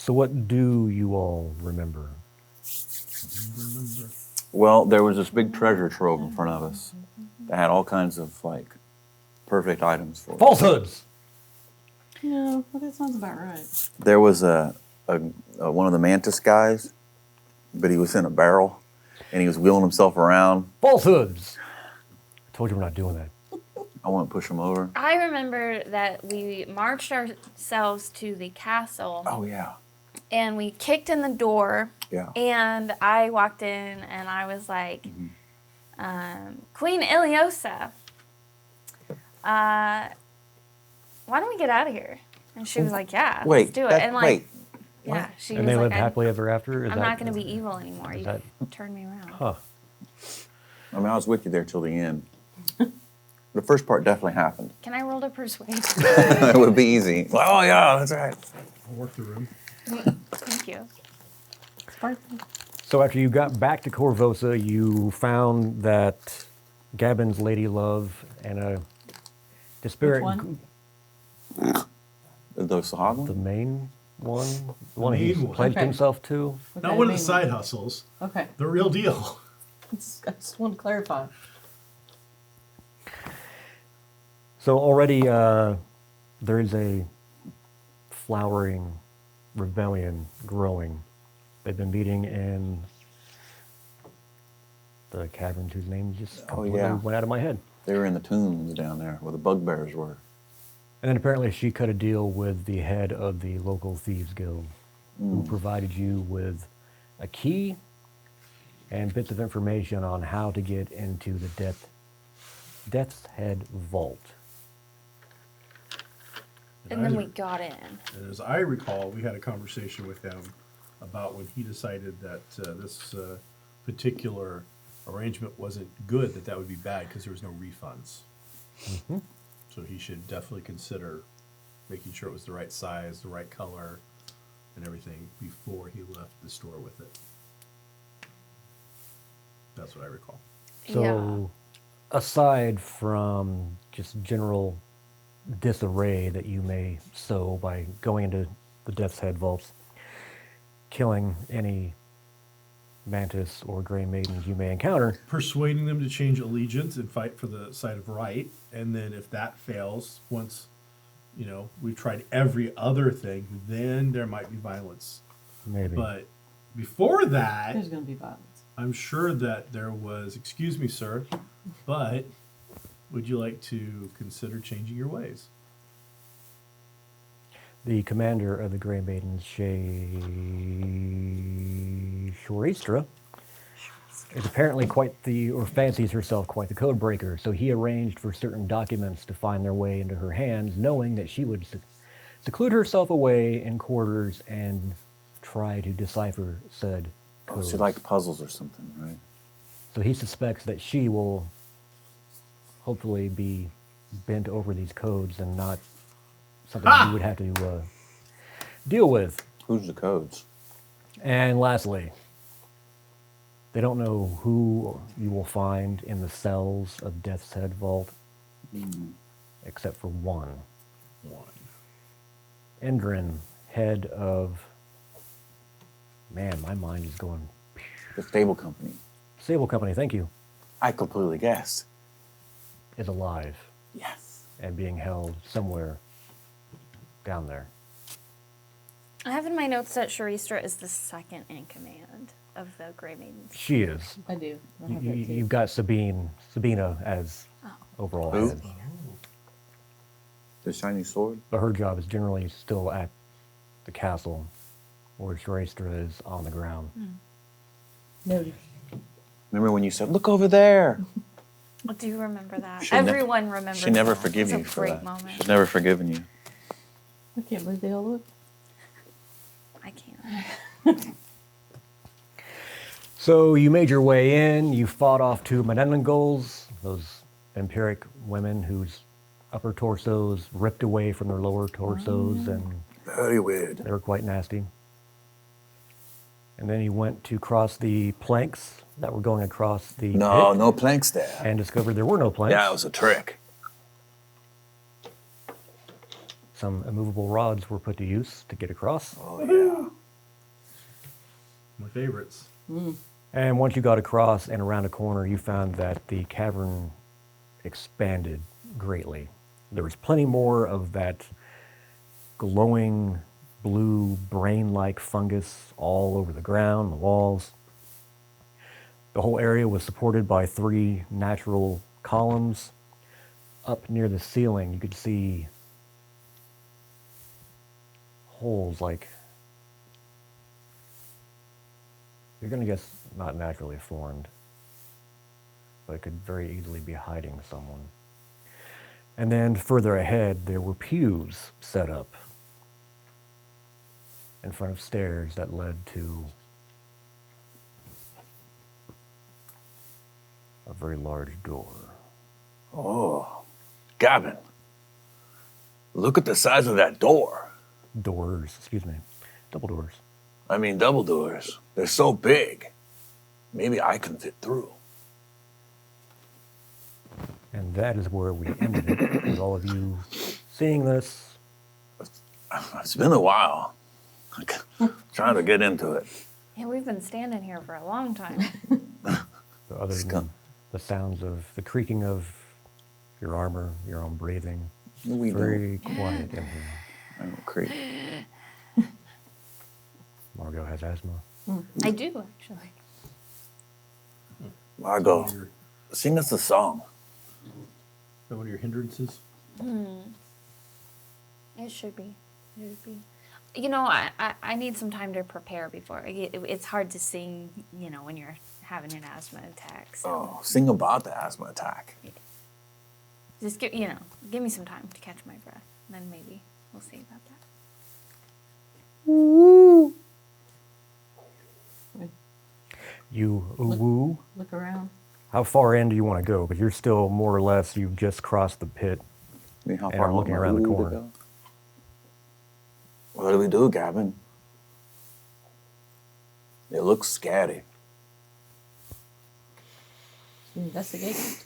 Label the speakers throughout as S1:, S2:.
S1: So what do you all remember?
S2: Well, there was this big treasure trove in front of us that had all kinds of like perfect items for us.
S1: Falsehoods!
S3: No, well, that sounds about right.
S2: There was a one of the mantis guys, but he was in a barrel, and he was wheeling himself around.
S1: Falsehoods! I told you we're not doing that.
S2: I want to push him over.
S4: I remember that we marched ourselves to the castle.
S2: Oh yeah.
S4: And we kicked in the door.
S2: Yeah.
S4: And I walked in and I was like, Queen Iliosa, why don't we get out of here? And she was like, yeah, let's do it. And like, yeah, she
S1: And
S4: was
S1: they
S4: like,
S1: lived happily ever after?
S4: I'm not going to be evil anymore. You
S1: that-
S4: turned me around.
S1: Huh.
S2: I mean, I was with you there till the end. The first part definitely happened.
S4: Can I roll to persuade?
S2: It would be easy. Oh yeah, that's right.
S5: I'll work the room.
S4: Thank you.
S1: So after you got back to Corvosa, you found that Gabin's Lady Love and a disparate...
S3: Which one?
S2: The Sahagwan?
S1: The main one? The one he
S5: main one.
S1: pledged
S3: Okay.
S1: himself to?
S3: Okay,
S5: Not one of the
S3: maybe.
S5: side hustles.
S3: Okay.
S5: The real deal.
S3: I just want to clarify.
S1: So already there is a flowering rebellion growing. They've been meeting in the caverns whose name just completely
S2: yeah.
S1: went out of my head.
S2: They were in the tombs down there where the bugbears were.
S1: And then apparently she cut a deal with the head of the local thieves guild, who provided you with a key and bits of information on how to get into the Death's Head vault.
S4: And then we got in.
S5: And as I recall, we had a conversation with him about when he decided that this particular arrangement wasn't good, that would be bad because there was no refunds. So he should definitely consider making sure it was the right size, the right color, and everything before he left the store with it. That's what I recall.
S1: So aside from just general disarray that you may sow by going into the Death's Head vaults, killing any mantis or gray maidens you may encounter.
S5: Persuading them to change allegiance and fight for the side of right, and then if that fails, once we've tried every other thing, then there might be violence.
S1: Maybe.
S5: But before that,
S3: There's going to be violence.
S5: I'm sure that there was, excuse me, sir, but would you like to consider changing your ways?
S1: The commander of the Grey Maidens, Shoristra, is apparently or fancies herself quite the code breaker, so he arranged for certain documents to find their way into her hands, knowing that she would seclude herself away in quarters and try to decipher said codes.
S2: She liked puzzles or something, right?
S1: So he suspects that she will hopefully be bent over these codes and not something you would have to deal with.
S2: Who's the codes?
S1: And lastly, they don't know who you will find in the cells of Death's Head Vault, except for one. Endrin, head of... Man, my mind is going...
S2: The stable company.
S1: Stable Company, thank you.
S2: I completely guessed.
S1: Is alive
S2: Yes.
S1: and being held somewhere down there.
S4: I have in my notes that Shoristra is the second in command of the Grey Maidens.
S1: She is.
S3: I do. I have that too.
S1: You've got Sabina as overall
S2: Who?
S1: head.
S2: The shiny sword?
S1: But her job is generally still at the castle, where Shoristra is on the ground.
S3: Noted.
S2: Remember when you said, look over there?
S4: Do you remember that?
S2: She'll ne-
S4: Everyone remembers
S2: She never
S4: that.
S2: forgive
S4: It's
S2: you
S4: a
S2: for
S4: great
S2: that.
S4: moment.
S2: She's never forgiven you.
S3: I can't believe they all look.
S4: I can't.
S1: So you made your way in, you fought off two Menengols, those empiric women whose upper torsos ripped away from their lower torsos, and
S2: Very weird.
S1: they were quite nasty. And then you went to cross the planks that were going across the
S2: No,
S1: pit
S2: no planks there.
S1: and discovered there were no planks.
S2: Yeah, it was a trick.
S1: some immovable rods were put to use to get across.
S2: Oh yeah.
S5: My favorites.
S1: And once you got across and around a corner, you found that the cavern expanded greatly. There was plenty more of that glowing blue brain-like fungus all over the ground, the walls. The whole area was supported by 3 natural columns. Up near the ceiling, you could see holes like, you're going to guess not naturally formed, but it could very easily be hiding someone. And then further ahead, there were pews set up in front of stairs that led to a very large door.
S2: Oh, Gavin, look at the size of that door.
S1: Doors, excuse me, double doors.
S2: I mean, double doors. They're so big. Maybe I can fit through.
S1: And that is where we ended it, with all of you seeing this.
S2: It's been a while. Trying to get into it.
S4: Yeah, we've been standing here for a long time.
S1: So other than the sounds of the creaking of your armor, your own breathing,
S2: We
S1: very quiet in here.
S2: I don't creep.
S1: Margot has asthma.
S4: I do, actually.
S2: Margot,
S5: Your-
S2: sing us a song.
S5: Is that one of your hindrances?
S4: It should be. It should be. You know, I need some time to prepare before. It's hard to sing, you know, when you're having an asthma attack. So
S2: Oh, sing about the asthma attack.
S4: just give me some time to catch my breath. Then maybe we'll see about that.
S1: You woo.
S3: Look around.
S1: How far in do you want to go? Because you're still more or less, you've just crossed the pit.
S2: I mean, how
S1: And
S2: far
S1: I'm looking
S2: am I
S1: around the
S2: to
S1: corner.
S2: go? What do we do, Gavin? It looks scary.
S3: Investigate.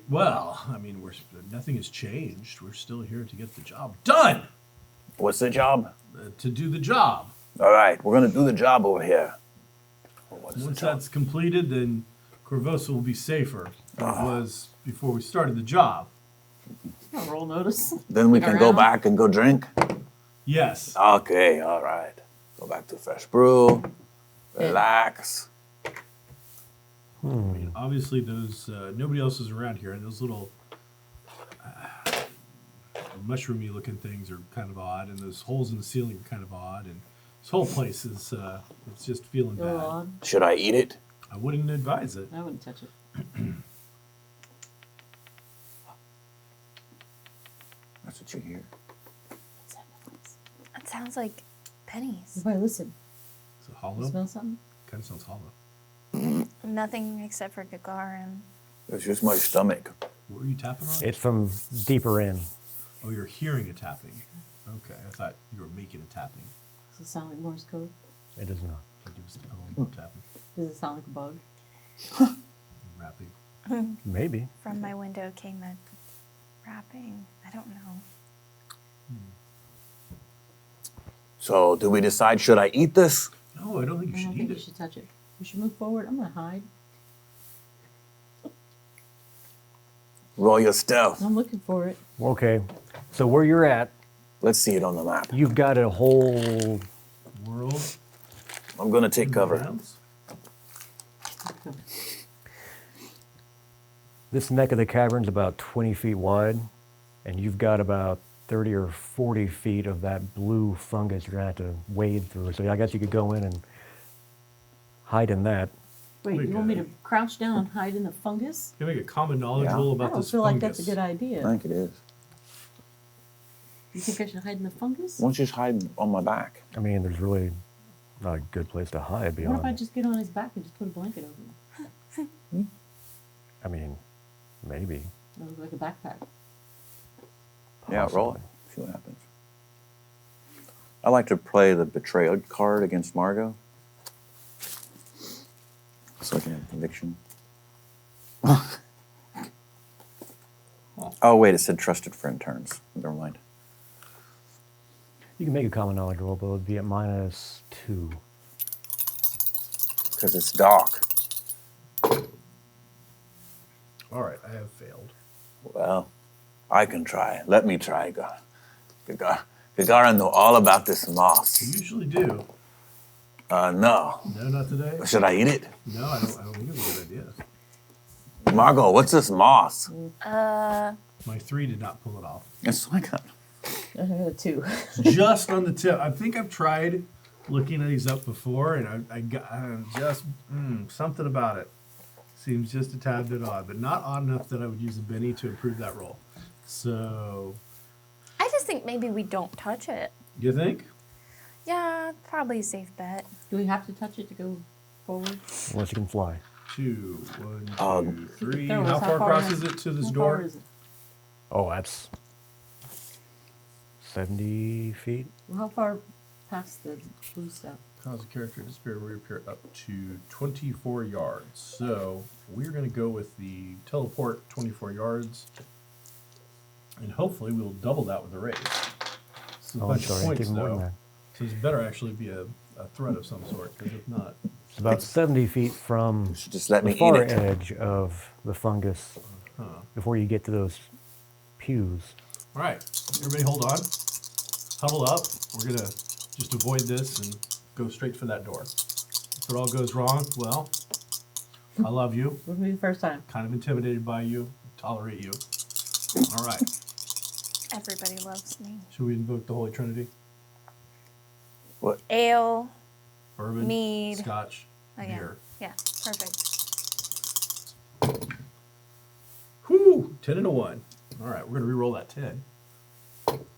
S5: Well, I mean, nothing has changed. We're still here to get the job done.
S2: What's the job?
S5: To do the job.
S2: All right, we're gonna do the job over here. What is the
S5: Once
S2: job?
S5: that's completed, then Corvosa will be safer than
S2: Ah.
S5: it was before we started the job.
S3: I'll roll notice.
S2: Then we
S3: Look
S2: can go
S3: around.
S2: back and go drink.
S5: Yes.
S2: Okay, all right. Go back to Fresh Brew. Relax.
S5: I mean, obviously, those nobody else is around here, and those little mushroomy looking things are kind of odd, and those holes in the ceiling are kind of odd, and this whole place is it's just feeling
S3: Go
S5: bad.
S3: on.
S2: Should I eat it?
S5: I wouldn't advise it.
S3: I wouldn't touch it.
S2: That's what you hear.
S4: It sounds like pennies.
S3: Everybody listen.
S5: Is it
S3: You
S5: hollow?
S3: smell something?
S5: Kind of sounds hollow.
S4: Nothing except for Gagarin.
S2: It's just my stomach.
S5: What were you tapping on?
S1: It's from deeper in.
S5: Oh, you're hearing a tapping. Okay, I thought you were making a tapping.
S3: Does it sound like Morse code?
S1: It is not.
S5: Like it was tapping,
S3: Does it sound like a bug?
S5: rapping.
S1: Maybe.
S4: From my window came a rapping. I don't know.
S2: So, do we decide, should I eat this?
S5: No, I don't think
S3: I
S5: you
S3: don't
S5: should
S3: think
S5: eat
S3: you
S5: it.
S3: should touch it. We should move forward. I'm gonna hide.
S2: Roll your stealth.
S3: I'm looking for it.
S1: Okay. So where you're at,
S2: Let's see it on the map.
S1: you've got a whole,
S5: World.
S2: I'm gonna take cover.
S5: Rounds?
S1: this neck of the cavern's about 20 feet wide, and you've got about 30 or 40 feet of that blue fungus you're going to have to wade through. So I guess you could go in and hide in that.
S3: Wait,
S5: We
S3: you want me
S5: got
S3: to crouch down and hide in the fungus?
S5: Can I make a common knowledge
S2: Yeah.
S5: roll
S3: I
S5: about
S3: don't
S5: this
S3: feel
S5: fungus?
S3: like that's a good
S2: I
S3: idea.
S2: think it is.
S3: You think I should hide in the fungus?
S2: Why don't you just hide on my back?
S1: I mean, there's really not a good place to hide
S3: What
S1: beyond.
S3: if I just get on his back and just put a blanket over him?
S1: I mean, maybe.
S3: That looks like a backpack.
S2: Yeah, roll
S1: Possibly.
S2: it. See what happens. I like to play the betrayed card against Margot. So I can have conviction. Oh, wait, it said trusted friend turns. Never mind.
S1: You can make a common knowledge roll, but it would be at -2.
S2: Because it's dark.
S5: All right, I have failed.
S2: Well, I can try. Let me try, Gagara know all about this
S5: You
S2: moss.
S5: usually do.
S2: No.
S5: No, not today.
S2: Should I eat it?
S5: No, I don't think it's a good idea.
S2: Margot, what's this moss?
S5: My 3 did not pull it off.
S2: It's like a...
S3: 2.
S5: Just on the tip. I think I've tried looking at these up before, and I got just something about it seems just a tad bit odd, but not odd enough that I would use a Benny to improve that roll. So,
S4: I just think maybe we don't touch it.
S5: you think?
S4: Yeah, probably a safe bet.
S3: Do we have to touch it to go forward?
S1: Unless you can fly.
S5: 2, 1, 2, 3.
S3: Throw us.
S5: How far
S3: far
S5: across
S3: is-
S5: is it to this
S3: how
S5: door?
S3: far is it?
S1: Oh, that's 70 feet.
S3: Well, how far past the blue stuff?
S5: Cause a character to disappear, reappear up to 24 yards. So we're going to go with the teleport 24 yards, and hopefully we'll double that with the raise. It's a
S1: Oh, I'm
S5: bunch
S1: sorry,
S5: of
S1: I
S5: points
S1: did more than
S5: though,
S1: that.
S5: so this better actually be a threat of some sort. Because if not,
S1: It's about 70 feet from
S2: should just let
S1: the
S2: me eat
S1: far
S2: it.
S1: edge of the fungus before you get to those pews.
S5: all right, everybody, hold on, huddle up. We're gonna just avoid this and go straight for that door. If it all goes wrong, well, I love you.
S3: Would be the first time.
S5: Kind of intimidated by you, tolerate you. All right.
S4: Everybody loves me.
S5: Should we invoke the Holy Trinity?
S2: What?
S4: Ale.
S5: Bourbon,
S4: Mead.
S5: Scotch,
S4: Oh, yeah.
S5: beer.
S4: Yeah, perfect.
S5: Whoo! 10 and a 1. All right, we're going to re-roll that 10.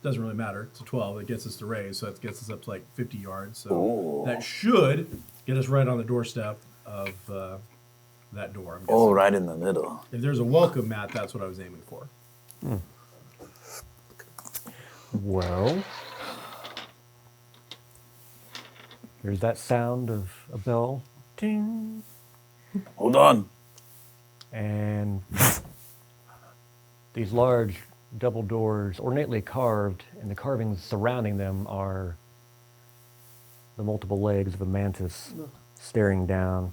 S5: Doesn't really matter. It's a 12. It gets us to raise, so that gets us up to like 50 yards. So
S2: Ooh.
S5: that should get us right on the doorstep of that door. I'm guessing.
S2: Oh, right in the middle.
S5: If there's a welcome mat, that's what I was aiming for.
S1: Well, there's that sound of a bell. Ding.
S2: Hold on.
S1: And these large double doors, ornately carved, and the carvings surrounding them are the multiple legs of a mantis staring down.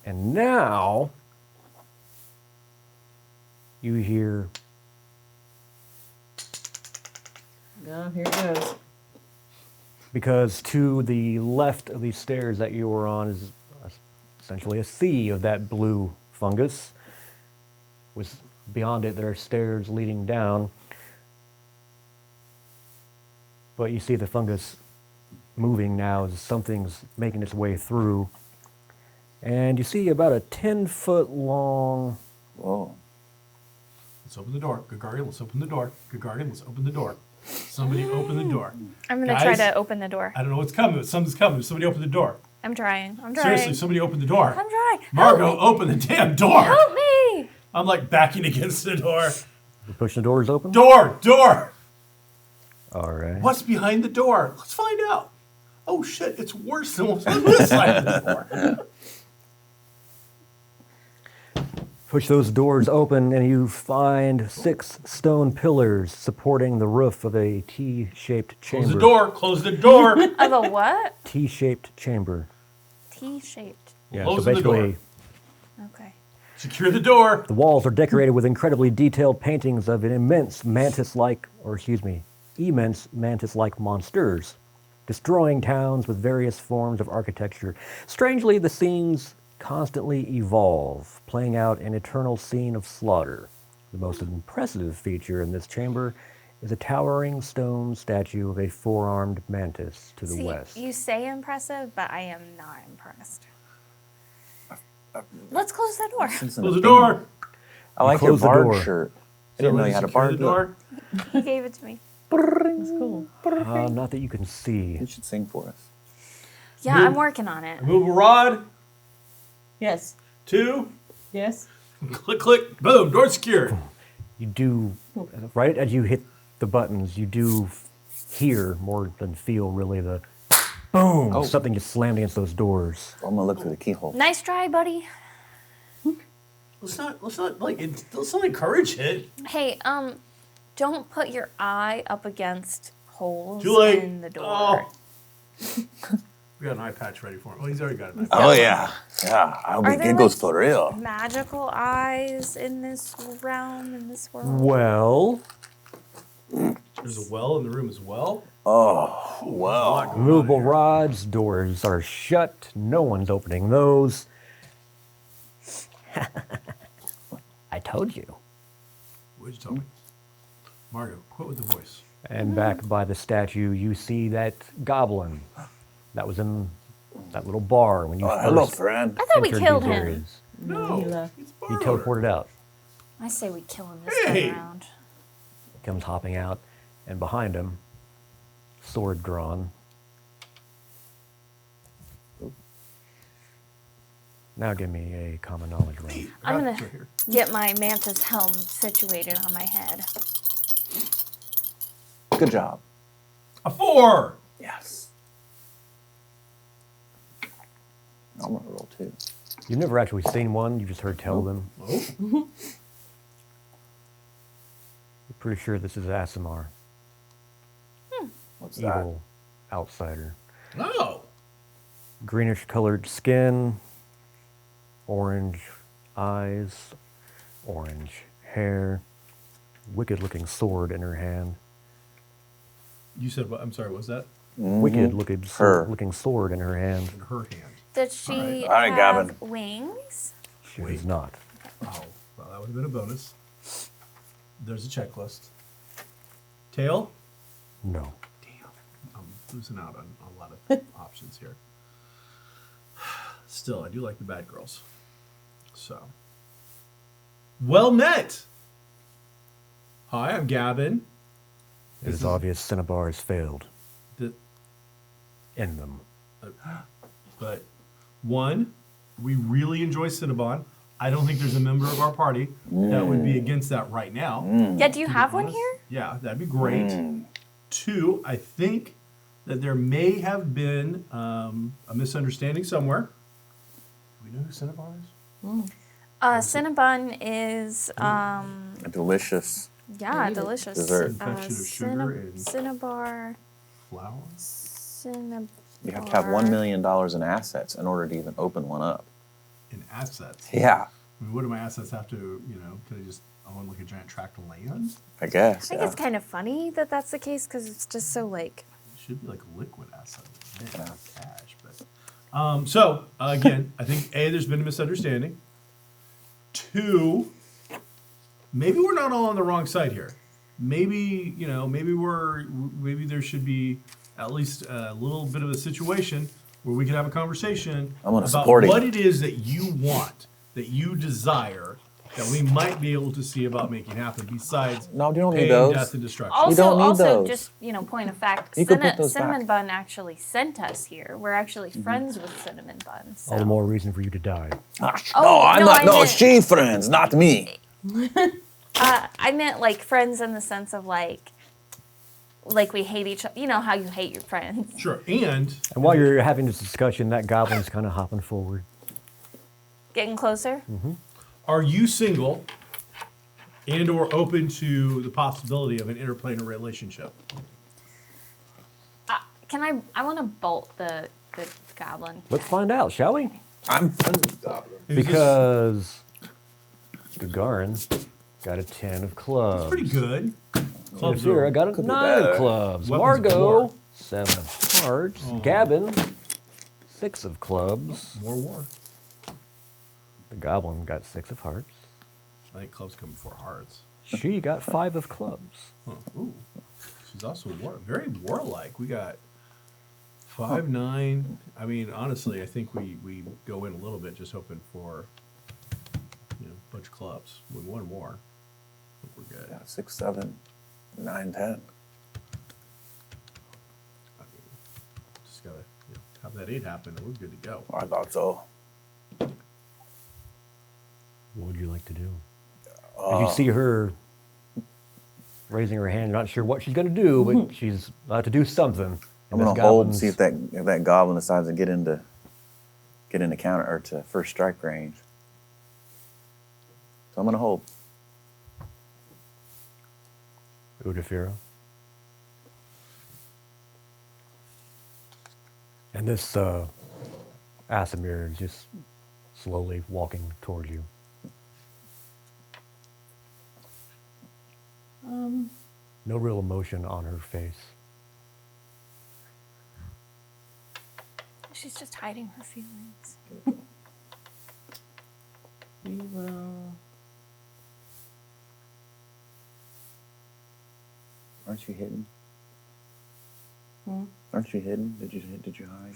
S1: And now you hear
S3: Yeah, here it goes.
S1: because to the left of these stairs that you were on is essentially a sea of that blue fungus. With beyond it, there are stairs leading down. But you see the fungus moving now as something's making its way through. And you see about a 10-foot long.
S2: Whoa.
S5: Let's open the door. Gagarian, let's open the door. Gagarian, let's open the door. Somebody open the door.
S4: I'm gonna try
S5: Guys?
S4: to open the door.
S5: I don't know what's coming, but something's coming. Somebody open the door.
S4: I'm trying.
S5: Seriously, somebody open the door.
S4: I'm trying.
S5: Margot, open the damn door.
S4: Help me!
S5: I'm like backing against the door.
S1: You push the doors open?
S5: Door!
S1: All right.
S5: What's behind the door? Let's find out. Oh shit, it's worse than what's on this side of the door.
S1: Push those doors open, and you find 6 stone pillars supporting the roof of a T-shaped chamber.
S5: Close the door, close the door.
S4: Of a what?
S1: T-shaped chamber.
S4: T-shaped.
S1: Yeah,
S5: Close
S1: so
S5: the
S1: basically,
S5: door.
S4: Okay.
S5: Secure the door.
S1: the walls are decorated with incredibly detailed paintings of an immense mantis-like monsters, destroying towns with various forms of architecture. Strangely, the scenes constantly evolve, playing out an eternal scene of slaughter. The most impressive feature in this chamber is a towering stone statue of a 4-armed mantis to the
S4: See,
S1: west.
S4: you say impressive, but I am not impressed. Let's close that door.
S5: Close the door.
S2: I like your
S1: Close the
S2: bard
S1: door.
S2: shirt. I didn't know you had a
S5: Secure
S2: bard
S5: the door.
S4: He gave it to me.
S3: That's cool.
S1: Not that you can see.
S2: You should sing for us.
S4: Yeah,
S5: Move.
S4: I'm working on it.
S5: Move a rod.
S3: Yes.
S5: 2.
S3: Yes.
S5: Click, click. Boom. Door secured.
S1: You do, right as you hit the buttons, you do hear more than feel really the boom.
S2: Oh.
S1: Something just slammed against those doors.
S2: I'm gonna look through the keyhole.
S4: Nice try, buddy.
S5: Let's not encourage it.
S4: Hey, don't put your eye up against holes
S5: Too late.
S4: in the door.
S5: Oh. We got an eye patch ready for him. Oh, he's already got an eye patch.
S2: Oh yeah, yeah. I'll be
S4: Are there,
S2: giggles
S4: like,
S2: for real.
S4: magical eyes in this realm, in this world?
S1: Well,
S5: There's a well in the room as well.
S2: Oh,
S5: There's a
S2: well.
S5: lot going on
S1: movable
S5: here.
S1: rods, doors are shut. No one's opening those. I told you.
S5: What'd you tell me? Mario, quit with the voice.
S1: And back by the statue, you see that goblin that was in that little bar when you
S2: Oh,
S1: first
S2: hello, friend.
S4: I thought we
S1: entered
S4: killed
S1: these
S4: him.
S1: areas.
S5: No,
S3: he left.
S5: it's
S1: He
S5: Barber.
S1: teleported out.
S4: I say we kill him this
S5: Hey!
S4: time around.
S1: Comes hopping out, and behind him, sword drawn. Now give me a common knowledge roll.
S4: I'm gonna
S5: Right here.
S4: get my mantis helm situated on my head.
S2: Good job.
S5: A 4.
S2: Yes. I'm gonna roll 2.
S1: You've never actually seen one, you just heard tell them.
S5: Oh,
S1: You're pretty sure this is Asimar,
S2: What's that?
S1: evil outsider.
S5: oh.
S1: Greenish colored skin, orange eyes, orange hair, wicked looking sword in her hand.
S5: You said what? I'm sorry. What was that?
S1: Wicked looking
S2: Her.
S1: looking sword in her hand.
S5: In her hand.
S4: Does she
S2: All right,
S4: have
S2: Gavin.
S4: wings?
S1: She was not.
S5: Oh, well, that would have been a bonus. There's a checklist. Tail?
S1: No.
S5: Damn. I'm losing out on a lot of options here. Still, I do like the bad girls. So. Well met! Hi, I'm Gavin.
S1: It is obvious Cinnabar has failed
S5: The,
S1: in them.
S5: but one, we really enjoy Cinnabon. I don't think there's a member of our party that would be against that right now.
S4: Yeah, do you have one here?
S5: Yeah, that'd be great. Two, I think that there may have been a misunderstanding somewhere. Do we know who Cinnabon is?
S4: Cinnabon is,
S2: A delicious.
S4: yeah,
S3: Eat it.
S4: delicious.
S2: Dessert.
S5: Confection of sugar and-
S4: Cinnabar.
S5: Flower?
S4: Cinnabar.
S2: You have to have $1 million in assets in order to even open one up.
S5: In assets.
S2: Yeah,
S5: I mean, what do my assets have to, can I just own like a giant tract of land?
S2: I guess.
S4: I think
S2: yeah.
S4: it's kind of funny that that's the case because it's just so like.
S5: It should be like a liquid asset.
S2: Yeah.
S5: Not cash, but. So, again, I think A, there's been a misunderstanding. Two, maybe we're not all on the wrong side here. Maybe, maybe there should be at least a little bit of a situation where we can have a conversation
S2: I'm gonna
S5: about
S2: support
S5: what
S2: it.
S5: it is that you want, that you desire, that we might be able to see about making happen besides
S2: No, you don't need
S5: pain,
S2: those.
S5: death, and destruction.
S2: don't need
S4: Also,
S2: those.
S4: just point of fact,
S2: You can put those
S4: Cinnamon
S2: back.
S4: Bun actually sent us here. We're actually friends with Cinnamon Bun. So.
S1: All the more reason for you to die.
S2: No,
S4: Oh,
S2: I'm
S4: no,
S2: not.
S4: I
S2: No,
S4: meant-
S2: she friends, not me.
S4: I meant like friends in the sense of like we hate each other. You know how you hate your friends.
S5: Sure, and
S1: And while you're having this discussion, that goblin's kind of hopping forward.
S4: Getting closer.
S5: are you single and or open to the possibility of an interplanar relationship?
S4: Can I want to bolt the goblin.
S1: Let's find out, shall we?
S2: I'm friends with Goblin.
S5: Is this-
S1: Because Gagarin got a 10 of clubs.
S5: pretty good. Clubs
S1: Zafira
S5: are,
S1: got a
S2: Could be
S1: 9
S2: better.
S1: of clubs.
S5: Weapons of war.
S1: Margot, 7 of hearts.
S5: Oh.
S1: Gavin, 6 of clubs.
S5: more war.
S1: The goblin got 6 of hearts.
S5: I think clubs come before hearts.
S1: She got 5 of clubs.
S5: Huh. Ooh, she's also very warlike. We got 5, 9. I mean, honestly, I think we go in a little bit just hoping for a bunch of clubs. With one more, I think we're good.
S2: Yeah, 6, 7, 9, 10.
S5: I mean, just gotta have that 8 happen, and we're good to go.
S2: I thought so.
S1: What would you like to do? You see her raising her hand, not sure what she's going to do, but she's about to do something. And
S2: I'm
S1: this
S2: gonna hold and
S1: goblin's-
S2: see if that goblin decides to get into counter or to first strike range. So I'm gonna hold.
S1: Udafira. And this Asimir is just slowly walking towards you. No real emotion on her face.
S4: She's just hiding her feelings.
S3: We will.
S2: Aren't you hidden?
S3: Hmm?
S2: Aren't you hidden? Did you hide?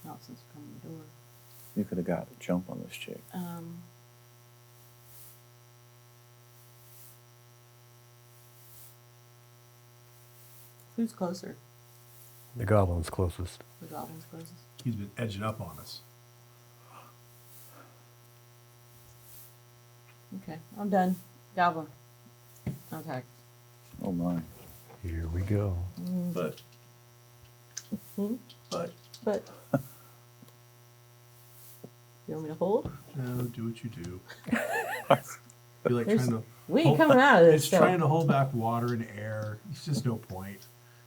S3: Not since we come to the door.
S2: You could have got a jump on this chick.
S3: Who's closer?
S1: The goblin's closest.
S3: The goblin's closest.
S5: He's been edging up on us.
S3: Okay, I'm done. Goblin. Okay.
S2: Oh my.
S1: Here we go.
S5: But,
S3: Hmm?
S5: but,
S3: But. You want me to hold?
S5: no, do what you do. You're like
S3: There's-
S5: trying to.
S3: We ain't
S5: hold
S3: coming
S5: back-
S3: out of this.
S5: It's
S3: so-
S5: trying to hold back water and air. It's just no point.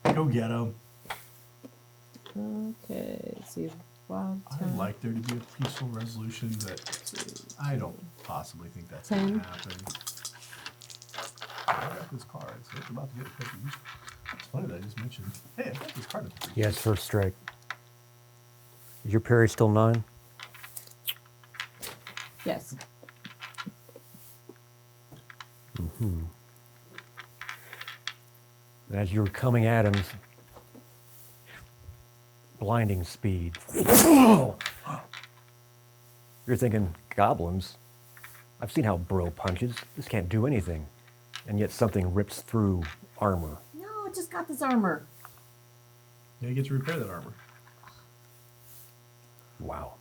S5: Go get him.
S3: Okay, let's see. Wild
S5: I'd
S3: time.
S5: like there to be a peaceful resolution, but I don't possibly think that's going
S3: 10.
S5: to happen. I got this card, so it's about to get picky. It's funny that I just mentioned, hey, I got this card. at the
S1: He has first strike. Is your parry still 9?
S3: Yes.
S1: As you're coming at him, blinding speed. You're thinking, goblins? I've seen how Bro punches. This can't do anything. And yet something rips through armor.
S3: No, I just got this armor.
S5: Yeah, you get to repair that armor.
S1: Wow.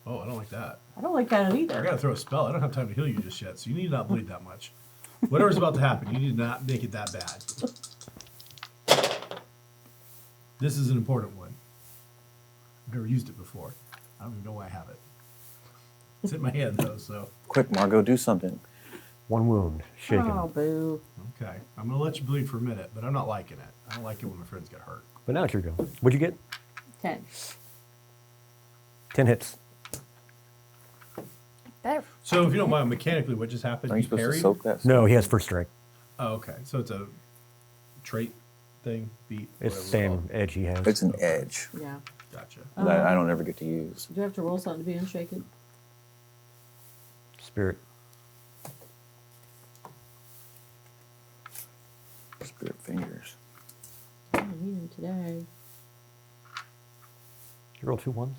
S5: Oh, I don't like that.
S3: I don't like that
S5: I
S3: either.
S5: gotta throw a spell. I don't have time to heal you just yet, so you need not bleed that much. Whatever's about to happen, you need not make it that bad. This is an important one. I've never used it before. I don't even know why I have it. It's in my hand though, so
S2: Quick, Margot, do something.
S1: 1 wound, shaken.
S3: Oh, boo.
S5: okay. I'm gonna let you bleed for a minute, but I'm not liking it. I don't like it when my friends get hurt.
S1: But now it's your go. What'd you get?
S3: 10.
S1: 10 hits.
S4: Better.
S5: So if you don't mind, mechanically, what just happened?
S2: Are you
S5: He
S2: supposed to
S5: parried?
S2: soak that?
S1: No, he has first strike.
S5: Oh, okay. So it's a trait thing, beat.
S1: It's the
S5: whatever
S1: same
S5: called.
S1: edge he has.
S2: It's an edge
S3: Yeah.
S5: Gotcha.
S2: that I don't ever get to use.
S3: Do you have to roll something to be unshaken?
S1: Spirit.
S2: Spirit fingers.
S3: I don't need him today.
S1: You roll 2 ones?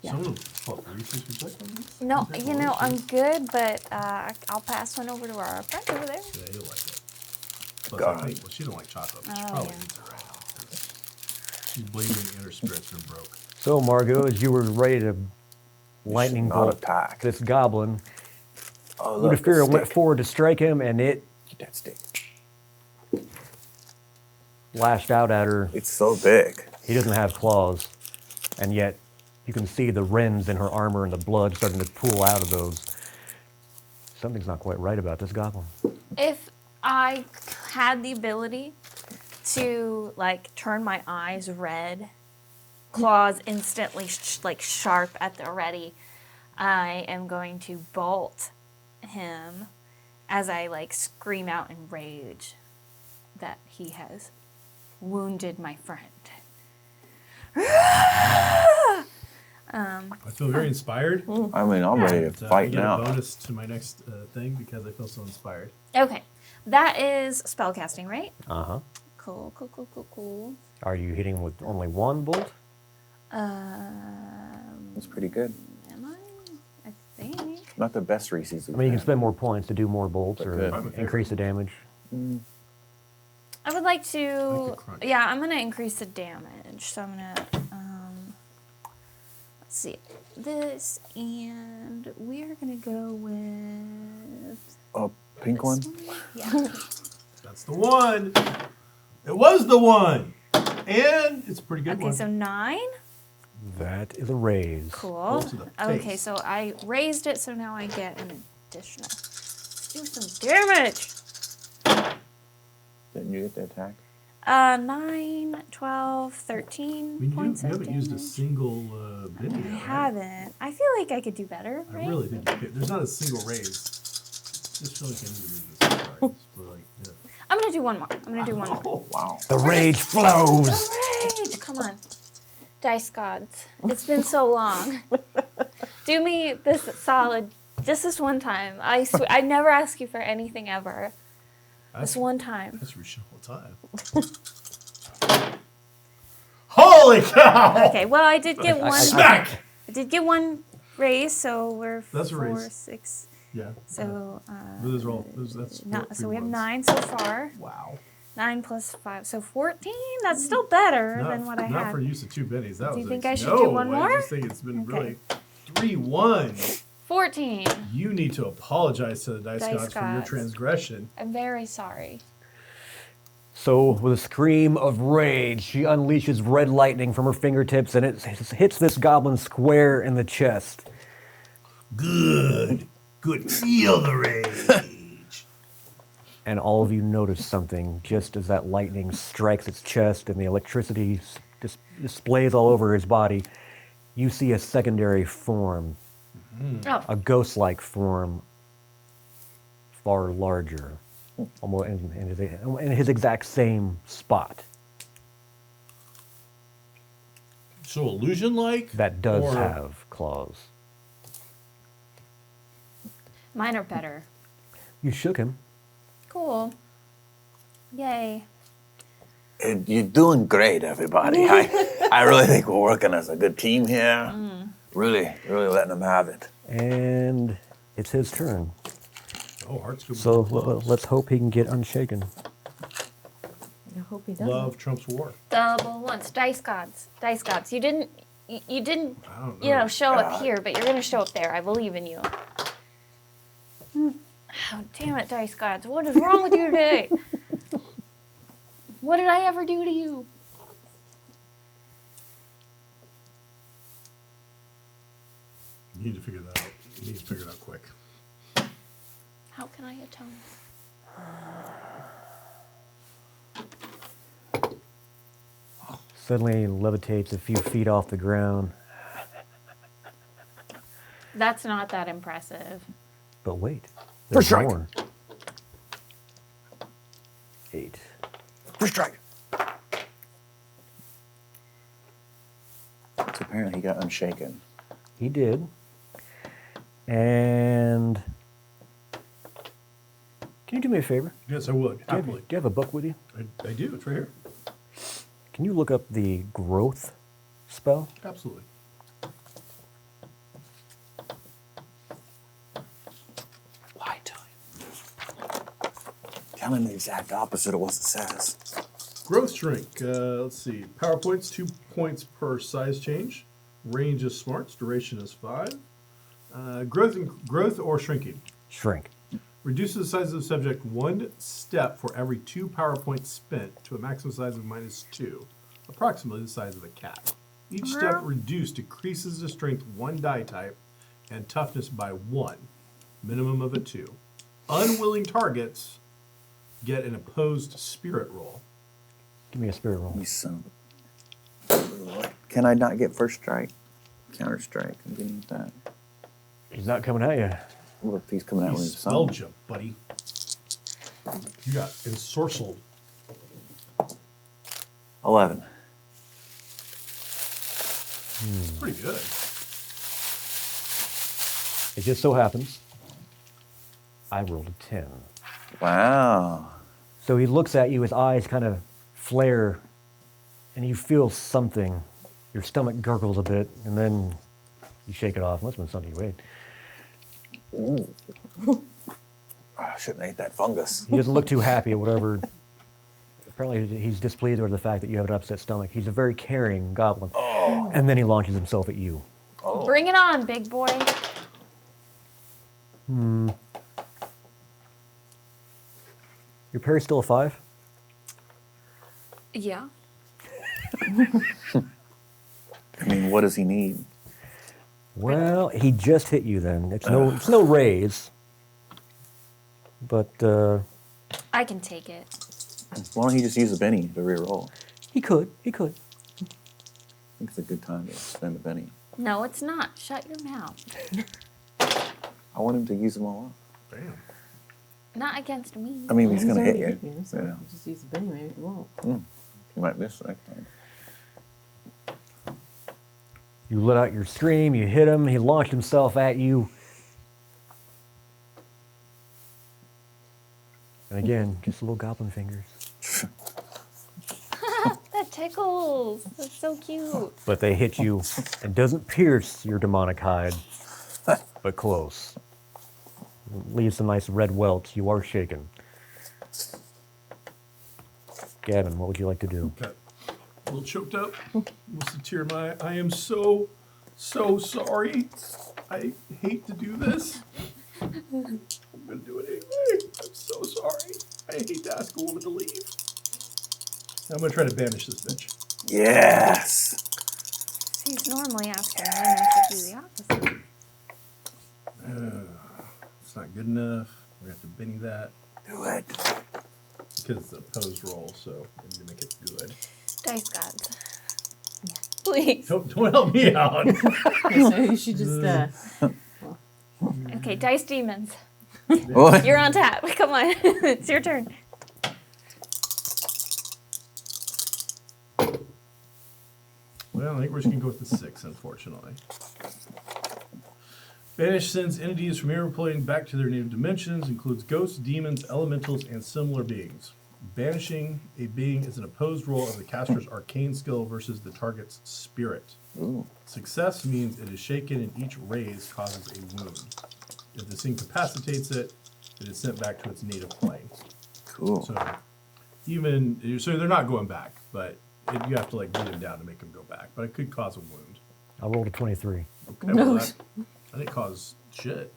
S3: Yeah.
S5: So, what, research reflect on this?
S4: No,
S5: Is that
S4: you
S5: what
S4: know,
S5: it
S4: I'm
S5: is?
S4: good, but I'll pass one over to our friend over there.
S5: Yeah, you'll like it. Plus,
S2: God.
S5: I think, well, she don't like chocolate, but she
S4: Oh,
S5: probably
S4: yeah.
S5: needs it right now. 'cause She's bleeding and her spirit's been broke.
S1: So, Margot, as you were ready to lightning
S2: not
S1: bolt
S2: attack.
S1: this goblin,
S2: Oh, look,
S1: Ludafira
S2: the
S1: went
S2: stick.
S1: forward to strike him, and it
S2: Get that stick.
S1: lashed out at her.
S2: It's so big.
S1: He doesn't have claws, and yet you can see the rends in her armor and the blood starting to pool out of those. Something's not quite right about this goblin.
S4: If I had the ability to like turn my eyes red, claws instantly like sharp at the ready, I am going to bolt him as I like scream out in rage that he has wounded my friend.
S5: I feel very inspired.
S2: I mean, I'm ready to
S5: And, I
S2: fight
S5: get a
S2: now.
S5: bonus to my next thing because I feel so inspired.
S4: Okay, that is spellcasting, right?
S1: Uh-huh.
S4: Cool, cool, cool, cool, cool.
S1: Are you hitting with only 1 bolt?
S2: That's pretty good.
S4: Am I? I think.
S2: Not the best Reese's.
S1: I mean, you can spend more points to do more bolts
S2: Okay.
S1: or
S5: I'm a
S1: increase the damage.
S4: I would like to.
S5: Like the crunch.
S4: Yeah, I'm gonna increase the damage. So I'm gonna. Let's see this, and we are gonna go with
S2: A pink one?
S4: this one. Yeah.
S5: That's the one. It was the one. And it's a pretty good
S4: Okay,
S5: one.
S4: so 9.
S1: That is a raise.
S4: Cool.
S5: Roll to the
S4: Okay,
S5: face.
S4: so I raised it, so now I get an additional. Let's do some damage.
S2: Didn't you get the attack?
S4: 9, 12, 13
S5: I mean,
S4: points
S5: you
S4: of
S5: haven't used a
S4: damage.
S5: single Benny
S4: I
S5: yet, right?
S4: haven't. I feel like I could do better,
S5: I
S4: right?
S5: really think you could. There's not a single raise. Just feel like I need to do this. Sorry. But like, yeah.
S4: I'm gonna do one more. I'm gonna do one more.
S2: Oh, wow.
S1: The rage flows.
S4: Rage! Come on. Dice gods. It's been so long. Do me this solid just this one time. I never ask you for anything ever. This one time.
S5: That's reaching all the time. Holy cow!
S4: Okay, well I did get one.
S5: Smack!
S4: I did get one raise, so we're
S5: That's a
S4: 4,
S5: raise.
S4: 6.
S5: Yeah.
S4: So
S5: Those are all. That's
S4: so we have
S5: ones.
S4: 9 so far.
S5: Wow.
S4: 9 plus 5, so 14. That's still better than what I
S5: Not
S4: had.
S5: for use of 2 bennies. That
S4: Do you
S5: was
S4: think
S5: a,
S4: I should
S5: no,
S4: do one
S5: I
S4: more?
S5: just think it's been
S4: Okay.
S5: really 3-1.
S4: 14.
S5: You need to apologize to the dice
S4: Dice
S5: gods for your
S4: gods.
S5: transgression.
S4: I'm very sorry.
S1: So, with a scream of rage, she unleashes red lightning from her fingertips and it hits this goblin square in the chest.
S5: Good. Good. Feel the rage.
S1: And all of you notice something just as that lightning strikes its chest and the electricity displays all over his body. You see a secondary form,
S4: Oh,
S1: a ghost-like form, far larger, almost in his exact same spot.
S5: So illusion-like?
S1: That does
S5: Or-
S1: have claws.
S4: mine are better.
S1: You shook him.
S4: Cool. Yay.
S2: You're doing great, everybody. I really think we're working as a good team here. Really letting them have it.
S1: And it's his turn.
S5: Oh, hearts go
S1: So
S5: before gloves.
S1: let's hope he can get unshaken.
S3: I hope he doesn't.
S5: Love trumps war.
S4: Double ones. Dice gods. Dice gods. You didn't
S5: I don't know.
S4: show up here, but you're gonna show up there. I believe in you. Oh, damn it, dice gods. What is wrong with you today? What did I ever do to you?
S5: You need to figure that out. You need to figure it out quick.
S4: How can I atone?
S1: Suddenly levitates a few feet off the ground.
S4: That's not that impressive.
S1: But wait,
S2: First
S1: there's
S2: strike.
S1: more. 8.
S2: First strike. So apparently he got unshaken.
S1: He did. And can you do me a favor?
S5: Yes, I would.
S1: Do you have,
S5: Happily.
S1: do you have a book with you?
S5: I do. It's right here.
S1: Can you look up the growth spell?
S5: Absolutely.
S2: Why time? Tell him the exact opposite of what it says.
S5: Growth shrink. Let's see. Power points 2 points per size change. Range is smarts. Duration is 5. Growth or shrinking.
S1: Shrink.
S5: Reduces the size of the subject 1 step for every 2 power points spent to a maximum size of -2, approximately the size of a cat. Each step reduced decreases the strength 1 die type and toughness by 1, minimum of a 2. Unwilling targets get an opposed spirit roll.
S1: Give me a spirit roll.
S2: You son of... Can I not get first strike? Counter strike. I'm getting that.
S1: He's not coming at you.
S2: What if he's coming out with
S5: He
S2: his son?
S5: spelled you, buddy. You got ensorcelled.
S2: 11.
S5: It's pretty good.
S1: It just so happens I rolled a 10.
S2: Wow.
S1: So he looks at you, his eyes kind of flare, and you feel something. Your stomach gurgles a bit, and then you shake it off. Must have been something you ate.
S2: I shouldn't have ate that fungus.
S1: He doesn't look too happy or whatever. Apparently he's displeased over the fact that you have an upset stomach. He's a very caring goblin. And then he launches himself at you.
S4: Bring it on, big boy.
S1: Your parry's still a 5?
S4: Yeah.
S2: I mean, what does he need?
S1: Well, he just hit you then. It's no raise. But
S4: I can take it.
S2: Why don't he just use a Benny to reroll?
S1: He could. He could.
S2: I think it's a good time to spend a Benny.
S4: No, it's not. Shut your mouth.
S2: I want him to use them all up.
S5: Damn.
S4: Not against me.
S2: I mean, he's going to hit
S3: already
S2: you.
S3: me, so
S2: Yeah.
S3: Just use the Benny, maybe he won't.
S2: You might miss next time.
S1: You let out your scream, you hit him, he launched himself at you. And again, just little goblin fingers.
S4: That tickles. That's so cute.
S1: But they hit you and doesn't pierce your demonic hide, but close. Leaves some nice red welts. You are shaken. Gavin, what would you like to do?
S5: Got a little choked up. Almost a tear in my eye. I am so sorry. I hate to do this. I'm gonna do it anyway. I'm so sorry. I hate to ask a woman to leave. I'm gonna try to banish this bitch.
S2: Yes!
S4: He's normally asking women to do the opposite.
S5: It's not good enough. We're gonna have to Benny that
S2: Do it.
S5: because it's a opposed roll, so I need to make it good.
S4: Dice gods. Please.
S5: Don't help me out.
S3: Okay, so you should just,
S4: Okay, dice demons.
S2: What?
S4: You're on tap. Come on. It's your turn.
S5: Well, I think we're just gonna go with the 6, unfortunately. Banish sends entities from mirror plane back to their native dimensions, includes ghosts, demons, elementals, and similar beings. Banishing a being is an opposed roll of the caster's arcane skill versus the target's spirit.
S2: Ooh.
S5: Success means it is shaken and each raise causes a wound. If this incapacitates it, it is sent back to its native plane.
S2: Cool.
S5: So they're not going back, but you have to like beat them down to make them go back. But it could cause a wound.
S1: I rolled a 23.
S5: Okay, well, that didn't cause shit.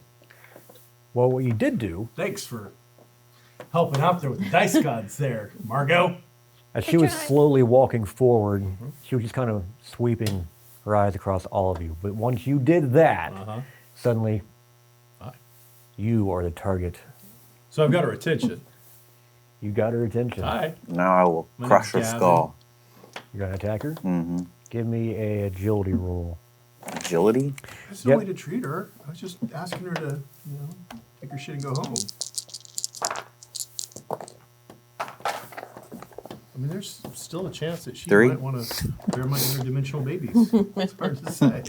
S1: Well, what you did do,
S5: Thanks for helping out there with the dice gods there, Margot.
S1: as she
S4: Good
S1: was
S4: try.
S1: slowly walking forward, she was just kind of sweeping her eyes across all of you. But once you did that, suddenly
S5: Hi.
S1: you are the target.
S5: So I've got her attention.
S1: You got her attention.
S5: Hi.
S2: Now I will
S5: My
S2: crush her
S5: name's Gavin.
S2: skull.
S1: You're going to attack her?
S2: Mm-hmm.
S1: Give me a agility roll.
S2: Agility?
S5: There's no
S1: Yep.
S5: way to treat her. I was just asking her to, take her shit and go home. I mean, there's still a chance that she
S2: 3?
S5: might want to bear my interdimensional babies. It's hard to say.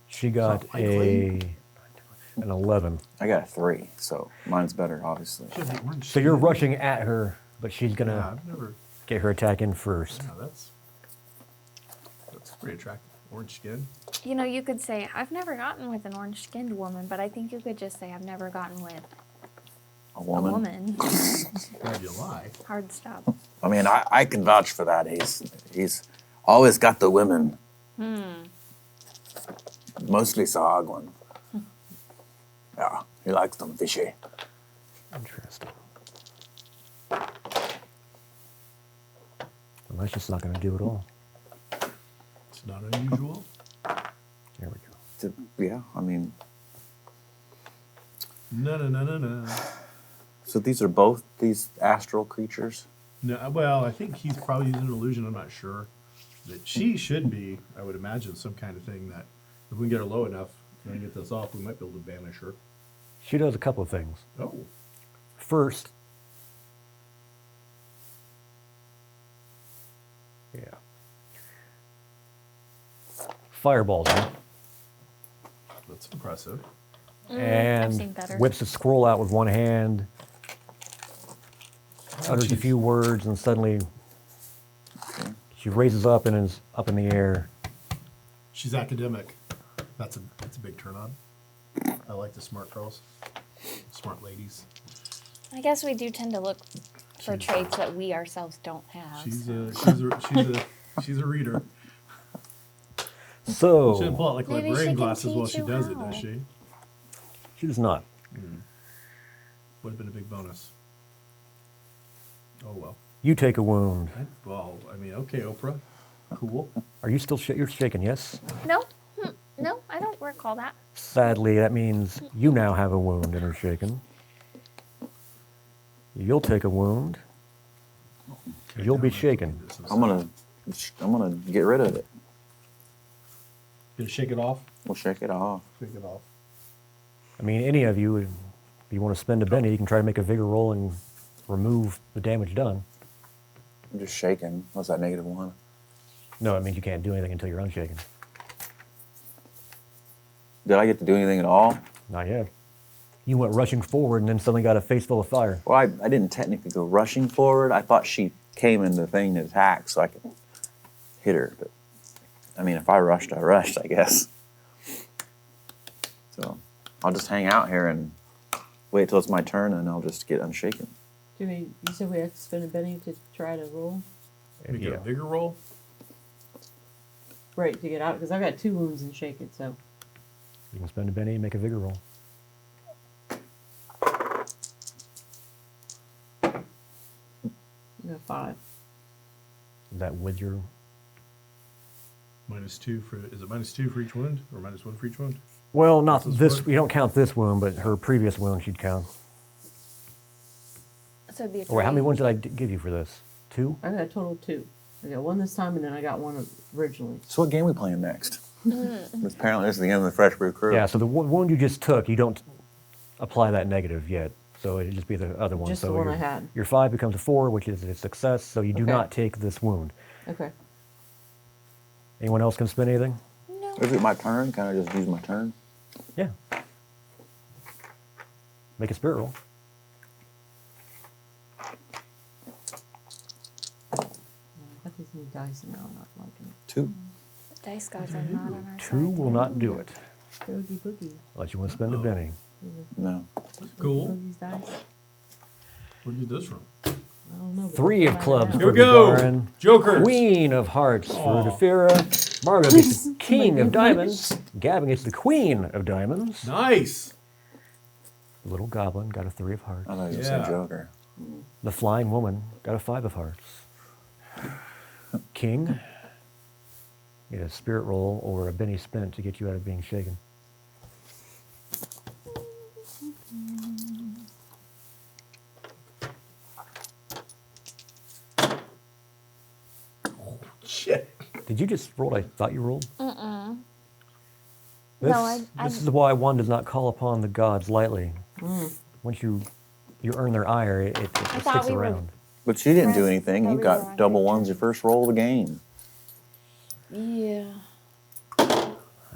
S1: She got
S5: Not likely.
S1: an 11.
S2: I got a 3, so mine's better, obviously.
S5: She has the orange
S1: So you're
S5: skin.
S1: rushing at her, but she's going to
S5: Yeah, I've never.
S1: get her attack in first.
S5: Yeah, that's pretty attractive. Orange skin.
S4: You know, you could say, I've never gotten with an orange skinned woman, but I think you could just say, I've never gotten with
S2: A
S4: a
S2: woman?
S4: woman.
S5: Glad you lie.
S4: Hard stop.
S2: I mean, I can vouch for that. He's always got the women. Mostly Sahagwan. Yeah, he likes them fishy.
S1: Interesting. Well, that's just not going to do it all.
S5: It's not unusual.
S1: There we go.
S2: Yeah, I mean,
S5: No.
S2: so these are both these astral creatures?
S5: No, well, I think he's probably using an illusion. I'm not sure. That she should be, I would imagine, some kind of thing that if we can get her low enough and get this off, we might be able to banish her.
S1: She does a couple of things.
S5: Oh,
S1: First, yeah, fireballs her
S5: that's impressive.
S4: I've
S1: and
S4: seen better.
S1: whips a scroll out with one hand, utters a
S5: jeez.
S1: few words, and suddenly she raises up and is up in the air.
S5: She's academic. That's a big turn on. I like the smart girls, smart ladies.
S4: I guess we do tend to look for traits that we ourselves don't have.
S5: She's a reader. She doesn't
S1: So
S5: pull out like
S4: Maybe she
S5: librarian
S4: can
S5: glasses while
S4: teach
S5: she
S4: you
S5: does it,
S4: how.
S5: does she?
S1: she does not.
S5: Would have been a big bonus. Oh well.
S1: You take a wound.
S5: Well, I mean, okay, Oprah. Cool.
S1: Are you still you're shaken? Yes.
S4: No, no, I don't recall that.
S1: Sadly, that means you now have a wound and are shaken. You'll take a wound.
S5: Okay,
S1: You'll
S5: now
S1: be
S5: I'm gonna
S1: shaken.
S5: do this
S2: I'm gonna get rid of it.
S5: Gonna shake it off.
S2: We'll shake it off.
S5: Shake it off.
S1: I mean, any of you, if you want to spend a Benny, you can try to make a vigor roll and remove the damage done.
S2: I'm just shaking. What's that, -1?
S1: No, it means you can't do anything until you're unshaken.
S2: Did I get to do anything at all?
S1: Not yet. You went rushing forward and then suddenly got a face full of fire.
S2: Well, I didn't technically go rushing forward. I thought she came in the thing to attack so I could hit her. But, I mean, if I rushed, I rushed, I guess. So, I'll just hang out here and wait till it's my turn and I'll just get unshaken.
S3: You said we have to spend a Benny to try to roll?
S5: We get
S1: Yeah.
S5: a vigor roll.
S3: Right, to get out, because I've got 2 wounds and shake it, so.
S1: You can spend a Benny and make a vigor roll.
S3: I got 5.
S1: Is that with your...
S5: -2 for, is it -2 for each wound or -1 for each wound?
S1: Well, not
S5: This is
S1: this,
S5: what-
S1: you don't count this wound, but her previous wound she'd count.
S4: So it'd be a
S1: Or how many
S4: 3.
S1: wounds did I give you for this? 2?
S3: I got a total of 2. I got 1 this time, and then I got 1 originally.
S2: So what game we playing next? Apparently this is the end of the Fresh Brew Crew.
S1: Yeah, so the wound you just took, you don't apply that negative yet. So it'd just be the other one.
S3: Just
S1: so
S3: the one
S1: your,
S3: I had.
S1: Your 5 becomes a 4, which is a success, so you do
S3: Okay.
S1: not take this wound.
S3: Okay.
S1: Anyone else can spend anything?
S4: No.
S2: Is it my turn? Can I just use my turn?
S1: Yeah. Make a spirit roll.
S3: I got these new dice now, I'm not liking it.
S2: 2.
S4: The dice gods are not on our
S1: 2
S4: side.
S1: will not do it.
S3: Boogie boogie.
S1: Unless you want to spend a Benny.
S2: No.
S5: Cool.
S3: Boogie's dice.
S5: Where'd you get this from?
S3: I don't know. but
S1: 3
S3: we'll
S1: of
S3: find
S1: clubs
S3: out.
S5: Here
S1: for
S5: we go.
S1: Gagarin.
S5: Jokers.
S1: Queen of hearts
S5: Aw.
S1: for Defira. Margot gets the king
S3: my
S1: of
S3: goodness.
S1: diamonds. Gavin gets the queen of diamonds.
S5: Nice.
S1: The little goblin got a 3 of hearts.
S2: I thought you said
S5: Yeah.
S2: Joker.
S1: The flying woman got a 5 of hearts. King, get a spirit roll or a Benny spent to get you out of being shaken.
S5: Shit.
S1: Did you just roll what I thought you rolled? This,
S4: No, I-
S1: this is why one does not call upon the gods lightly. Once you earn their ire, it
S4: thought
S1: sticks
S4: we were-
S1: around.
S2: But you didn't do
S4: Press
S2: anything. You
S4: W
S2: got
S4: on
S2: double
S4: your
S2: ones your first roll of the game.
S4: Yeah.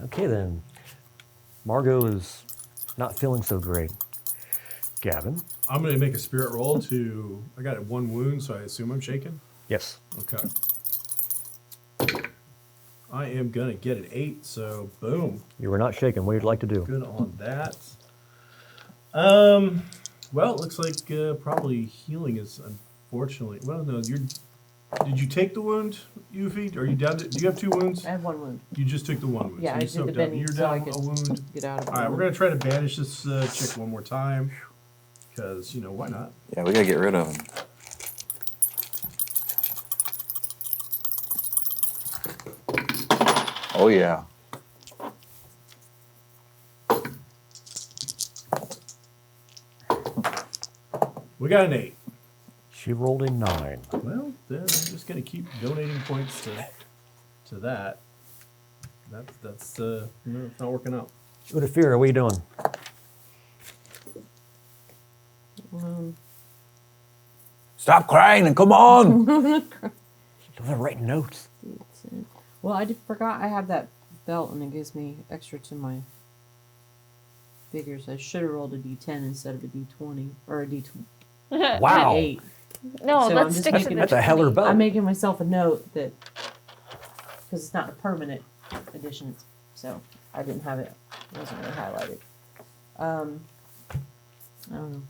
S1: Okay then. Margot is not feeling so great. Gavin?
S5: I'm gonna make a spirit roll to. I got 1 wound, so I assume I'm shaken.
S1: Yes.
S5: Okay. I am gonna get an 8, so boom.
S1: You were not shaken. What would you like to do?
S5: Good on that. Well, it looks like probably healing is unfortunately. Well, no, you're. Did you take the wound, Yuffie? Are you down to? Do you have 2 wounds?
S3: I have 1 wound.
S5: You just took the 1 wound.
S3: Yeah,
S5: so
S3: I
S5: you
S3: did the
S5: soaked up.
S3: Benny
S5: You're
S3: so I
S5: down
S3: could
S5: a wound.
S3: get out of it.
S5: All right, we're gonna try to banish this chick one more time, because why not?
S2: Yeah, we gotta get rid of him. Oh yeah.
S5: We got an 8.
S1: She rolled a 9.
S5: Well, then I'm just gonna keep donating points to that. That's it's not working out.
S1: Udafira, what are you doing?
S2: Stop crying and come on.
S1: They're writing notes.
S3: Well, I forgot I have that belt, and it gives me extra to my figures. I should have rolled a d10 instead of a d20 or a d20.
S1: Wow.
S3: 8.
S4: No,
S3: So I'm
S4: let's
S3: just
S4: stick to
S3: making
S4: the
S1: That's a heller
S4: 20.
S1: belt.
S3: I'm making myself a note that because it's not a permanent edition, so I didn't have it. It wasn't really highlighted. I don't know.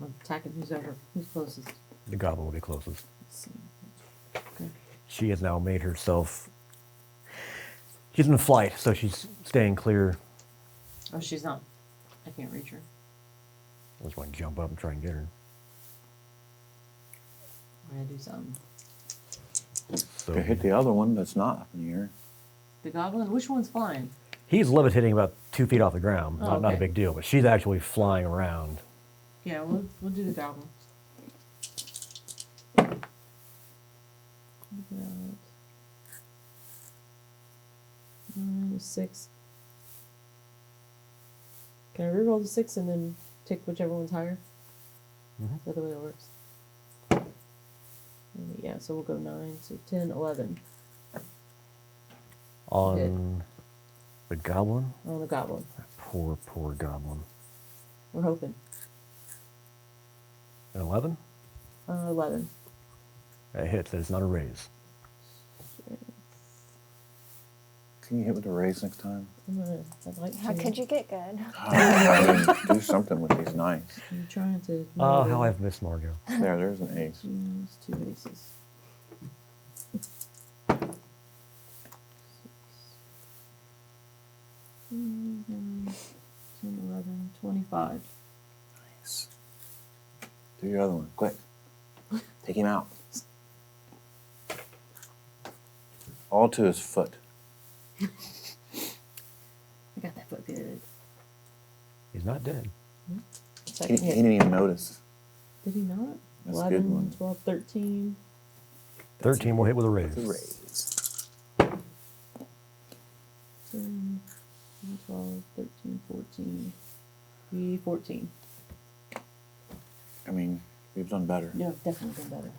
S3: I'm attacking who's over. Who's closest?
S1: The goblin will be closest.
S3: Let's see. Okay.
S1: She has now made herself... She's in flight, so she's staying clear.
S3: Oh, she's not. I can't reach her.
S1: I just want to jump up and try and get her.
S3: I'm gonna do something.
S1: So
S2: Could hit the other one that's not up in the air.
S3: The goblin. Which one's flying?
S1: he's levitating about 2 feet off the ground.
S3: Oh,
S1: Not a
S3: okay.
S1: big deal, but she's actually flying around.
S3: Yeah, we'll do the goblin. 6. Can I reroll the 6 and then take whichever one's higher?
S1: Mhm.
S3: Is that the way it works? Yeah, so we'll go 9, so 10, 11
S1: On the goblin?
S3: on the goblin.
S1: Poor, poor goblin.
S3: We're hoping.
S1: An 11?
S3: 11.
S1: That hits. That is not a raise.
S2: Can you hit with a raise next time?
S3: I'd like
S4: How
S3: to.
S4: could you get good?
S2: I mean, do something with these knives.
S3: I'm trying to.
S1: Oh, how I've missed Margot.
S2: There's an ace.
S3: Use 2 aces. 10, 11, 25.
S2: Nice. Do your other one, quick. Take him out. All to his foot.
S3: I got that foot good.
S1: He's not dead.
S2: He
S3: Second hit.
S2: didn't even notice.
S3: Did he not?
S2: That's a good
S3: 11,
S2: one.
S3: 12, 13.
S1: 13 will hit with a raise.
S2: The raise.
S3: 10, 12, 13, 14. 14.
S2: I mean, we've done better.
S3: Yeah, definitely been better.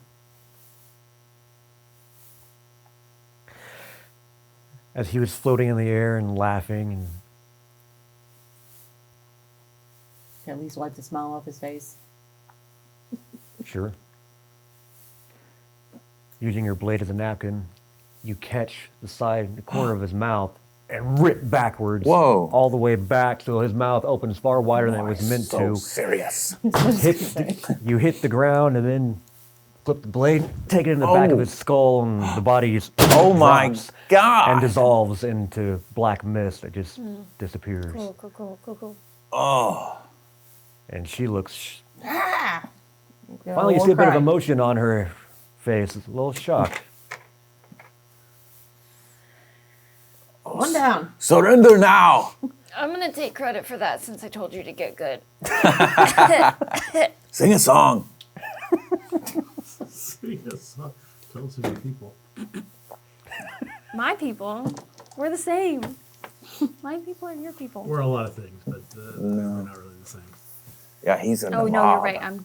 S1: As he was floating in the air and laughing, and
S3: Can at least wipe the smile off his face.
S1: sure. Using your blade as a napkin, you catch the corner of his mouth and rip backwards.
S2: Whoa.
S1: All the way back so his mouth opens far wider than it was meant
S2: so
S1: to.
S2: serious.
S1: You hit the ground and then flip the blade, take it in the back of his skull, and the body just
S2: Oh my
S1: drops
S2: God.
S1: and dissolves into black mist that just disappears.
S4: Cool, cool, cool, cool, cool.
S2: Oh.
S1: And she looks.
S3: Got
S1: Finally, you
S3: war
S1: see a bit of
S3: cry.
S1: emotion on her face. It's a little shocked.
S3: One down.
S2: Surrender now.
S4: I'm gonna take credit for that since I told you to get good.
S2: Sing a song.
S5: Yes, tell us about people.
S4: My people, we're the same. My people are your people.
S5: We're a lot of things, but we're not really the same.
S2: Yeah, he's in
S4: Oh
S2: the
S4: no,
S2: mob.
S4: you're right.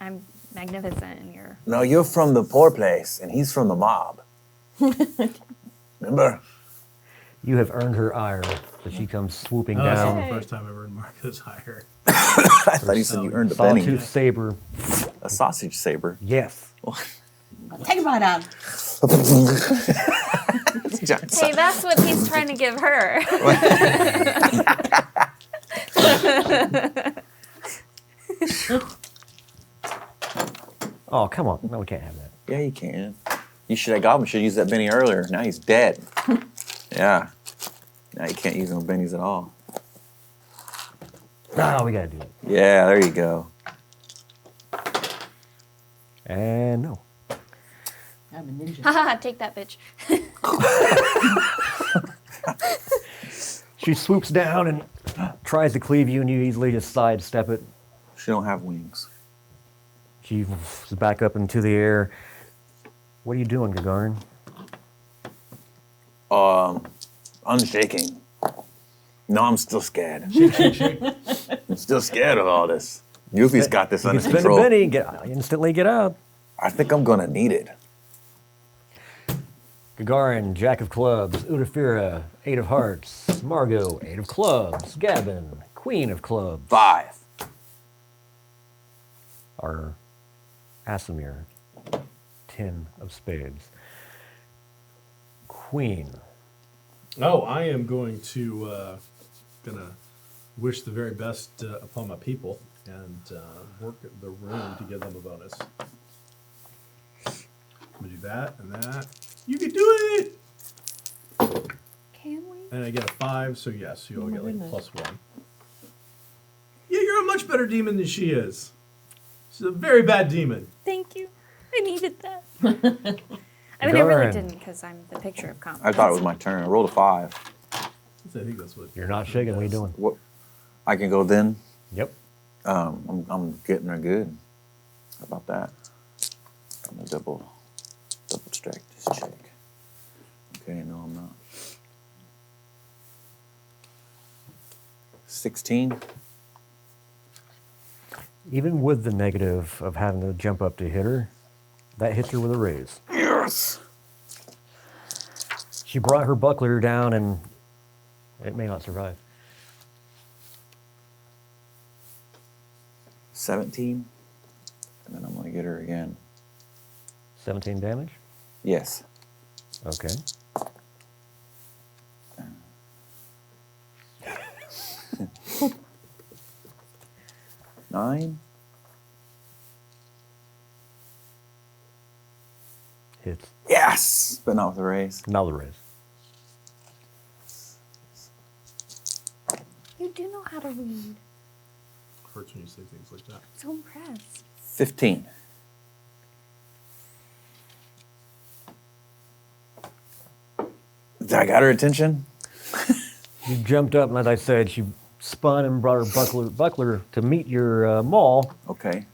S4: I'm magnificent, and you're.
S2: No, you're from the poor place, and he's from the mob. Remember?
S1: You have earned her ire, so she comes swooping
S5: Oh, that's
S1: down.
S5: not the first time I've ever Marcus hire.
S2: I thought he said you earned a penny.
S1: Sawtooth saber.
S2: A sausage saber.
S1: Yes.
S3: Take a bite out.
S4: Hey, that's what he's trying to give her.
S1: Oh, come on. No, we can't have that.
S2: Yeah, you can. You should have got him. Should have used that Benny earlier. Now he's dead. Yeah. Now you can't use no bennies at all.
S1: No, we gotta do it.
S2: Yeah, there you go.
S1: And no.
S3: I'm a ninja.
S4: Haha, take that, bitch.
S1: She swoops down and tries to cleave you, and you easily just sidestep it.
S2: She don't have wings.
S1: She is back up into the air. What are you doing, Gagarin?
S2: Unshaking. No, I'm still scared.
S5: Shake, shake, shake.
S2: I'm still scared of all this. Yuffie's got this
S1: You
S2: under
S1: can spend
S2: control.
S1: a penny and instantly get out.
S2: I think I'm gonna need it.
S1: Gagarin, Jack of Clubs. Udafira, 8 of Hearts. Margot, 8 of Clubs. Gavin, Queen of Clubs.
S2: 5.
S1: Our Asimir, 10 of Spades. Queen.
S5: Oh, I am going to gonna wish the very best upon my people and work the room to give them a bonus. I'm gonna do that and that. You can do it.
S4: Can we?
S5: And I get a 5, so yes, you'll
S3: Oh my
S5: get like
S3: goodness.
S5: +1. Yeah, you're a much better demon than she is. She's a very bad demon.
S4: Thank you. I needed that. I mean, I really
S1: Gagarin.
S4: didn't because I'm the picture of
S2: I
S4: confidence.
S2: thought it was my turn. I rolled a 5.
S5: I think that's what
S1: You're not shaking. What are you doing?
S2: What? I can go then.
S1: Yep.
S2: I'm getting her good. How about that? I'm gonna double Distract this chick. Okay, no, I'm not. 16.
S1: Even with the negative of having to jump up to hit her, that hits her with a raise.
S2: Yes.
S1: She brought her buckler down and it may not survive.
S2: 17. And then I'm going to get her again.
S1: 17 damage?
S2: Yes.
S1: Okay.
S2: Nine.
S1: Hits.
S2: Yes! But not with a raise.
S1: Not the raise.
S4: You do know how to read.
S5: Hurts when you say things like that.
S4: So impressed.
S2: 15. I got her attention?
S1: You jumped up, and as I said, she spun and brought her buckler to meet your maul.
S2: Okay.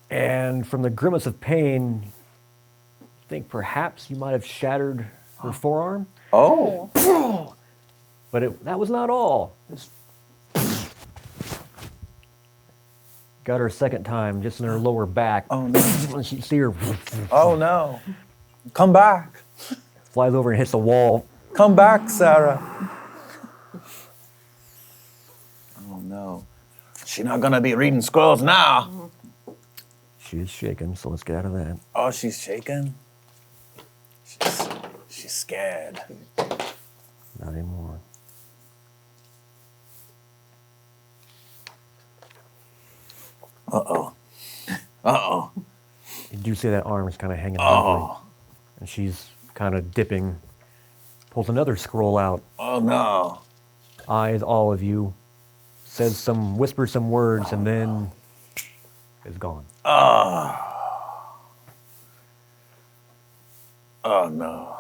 S1: And from the grimace of pain, I think perhaps you might have shattered her forearm.
S2: Oh.
S1: But that was not all. Got her a second time, just in her lower back.
S2: Oh, no.
S1: And you see her
S2: Oh, no. Come back.
S1: flies over and hits the wall.
S2: Come back, Sarah. Oh, no. She's not going to be reading scrolls now.
S1: She is shaken, so let's get out of that.
S2: Oh, she's shaking? She's scared.
S1: Not anymore.
S2: Uh-oh. Uh-oh.
S1: You do see that arm is kind of hanging limply,
S2: Oh.
S1: and she's kind of dipping, pulls another scroll out,
S2: Oh, no.
S1: eyes all of you, whispers some words, and then is gone.
S2: Oh, no.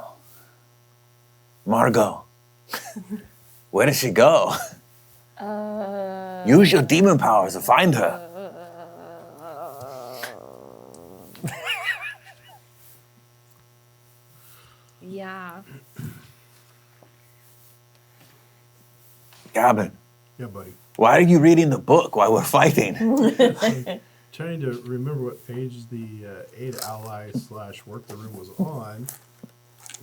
S2: Margot. Where did she go? Use your demon powers to find her.
S4: Yeah.
S2: Gavin,
S5: Yeah, buddy.
S2: why are you reading the book while we're fighting?
S5: Trying to remember what page the aid ally / work the room was on,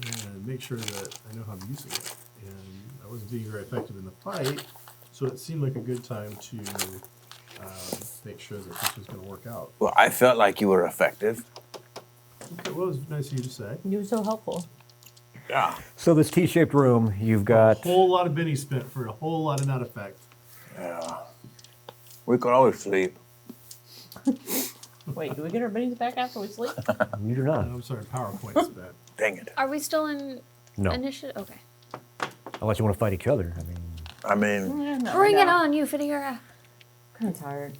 S5: and make sure that I know how I'm using it. And I wasn't being very effective in the fight, so it seemed like a good time to make sure that this was going to work out.
S2: Well, I felt like you were effective.
S5: Okay, well, it was nice of you to say.
S3: You were so helpful.
S2: Yeah.
S1: So this T-shaped room, you've
S5: A
S1: got
S5: whole lot of Benny spent for a whole lot of not effect.
S2: Yeah. We could always sleep.
S3: Wait, do we get our bennies back after we sleep?
S1: you do not.
S5: I'm sorry, PowerPoint spent.
S2: Dang it.
S4: Are we still in
S1: No,
S4: initiative? Okay.
S1: unless you want to fight each other. I mean,
S2: I mean,
S4: Bring it on, you Fidira.
S3: Kind of tired.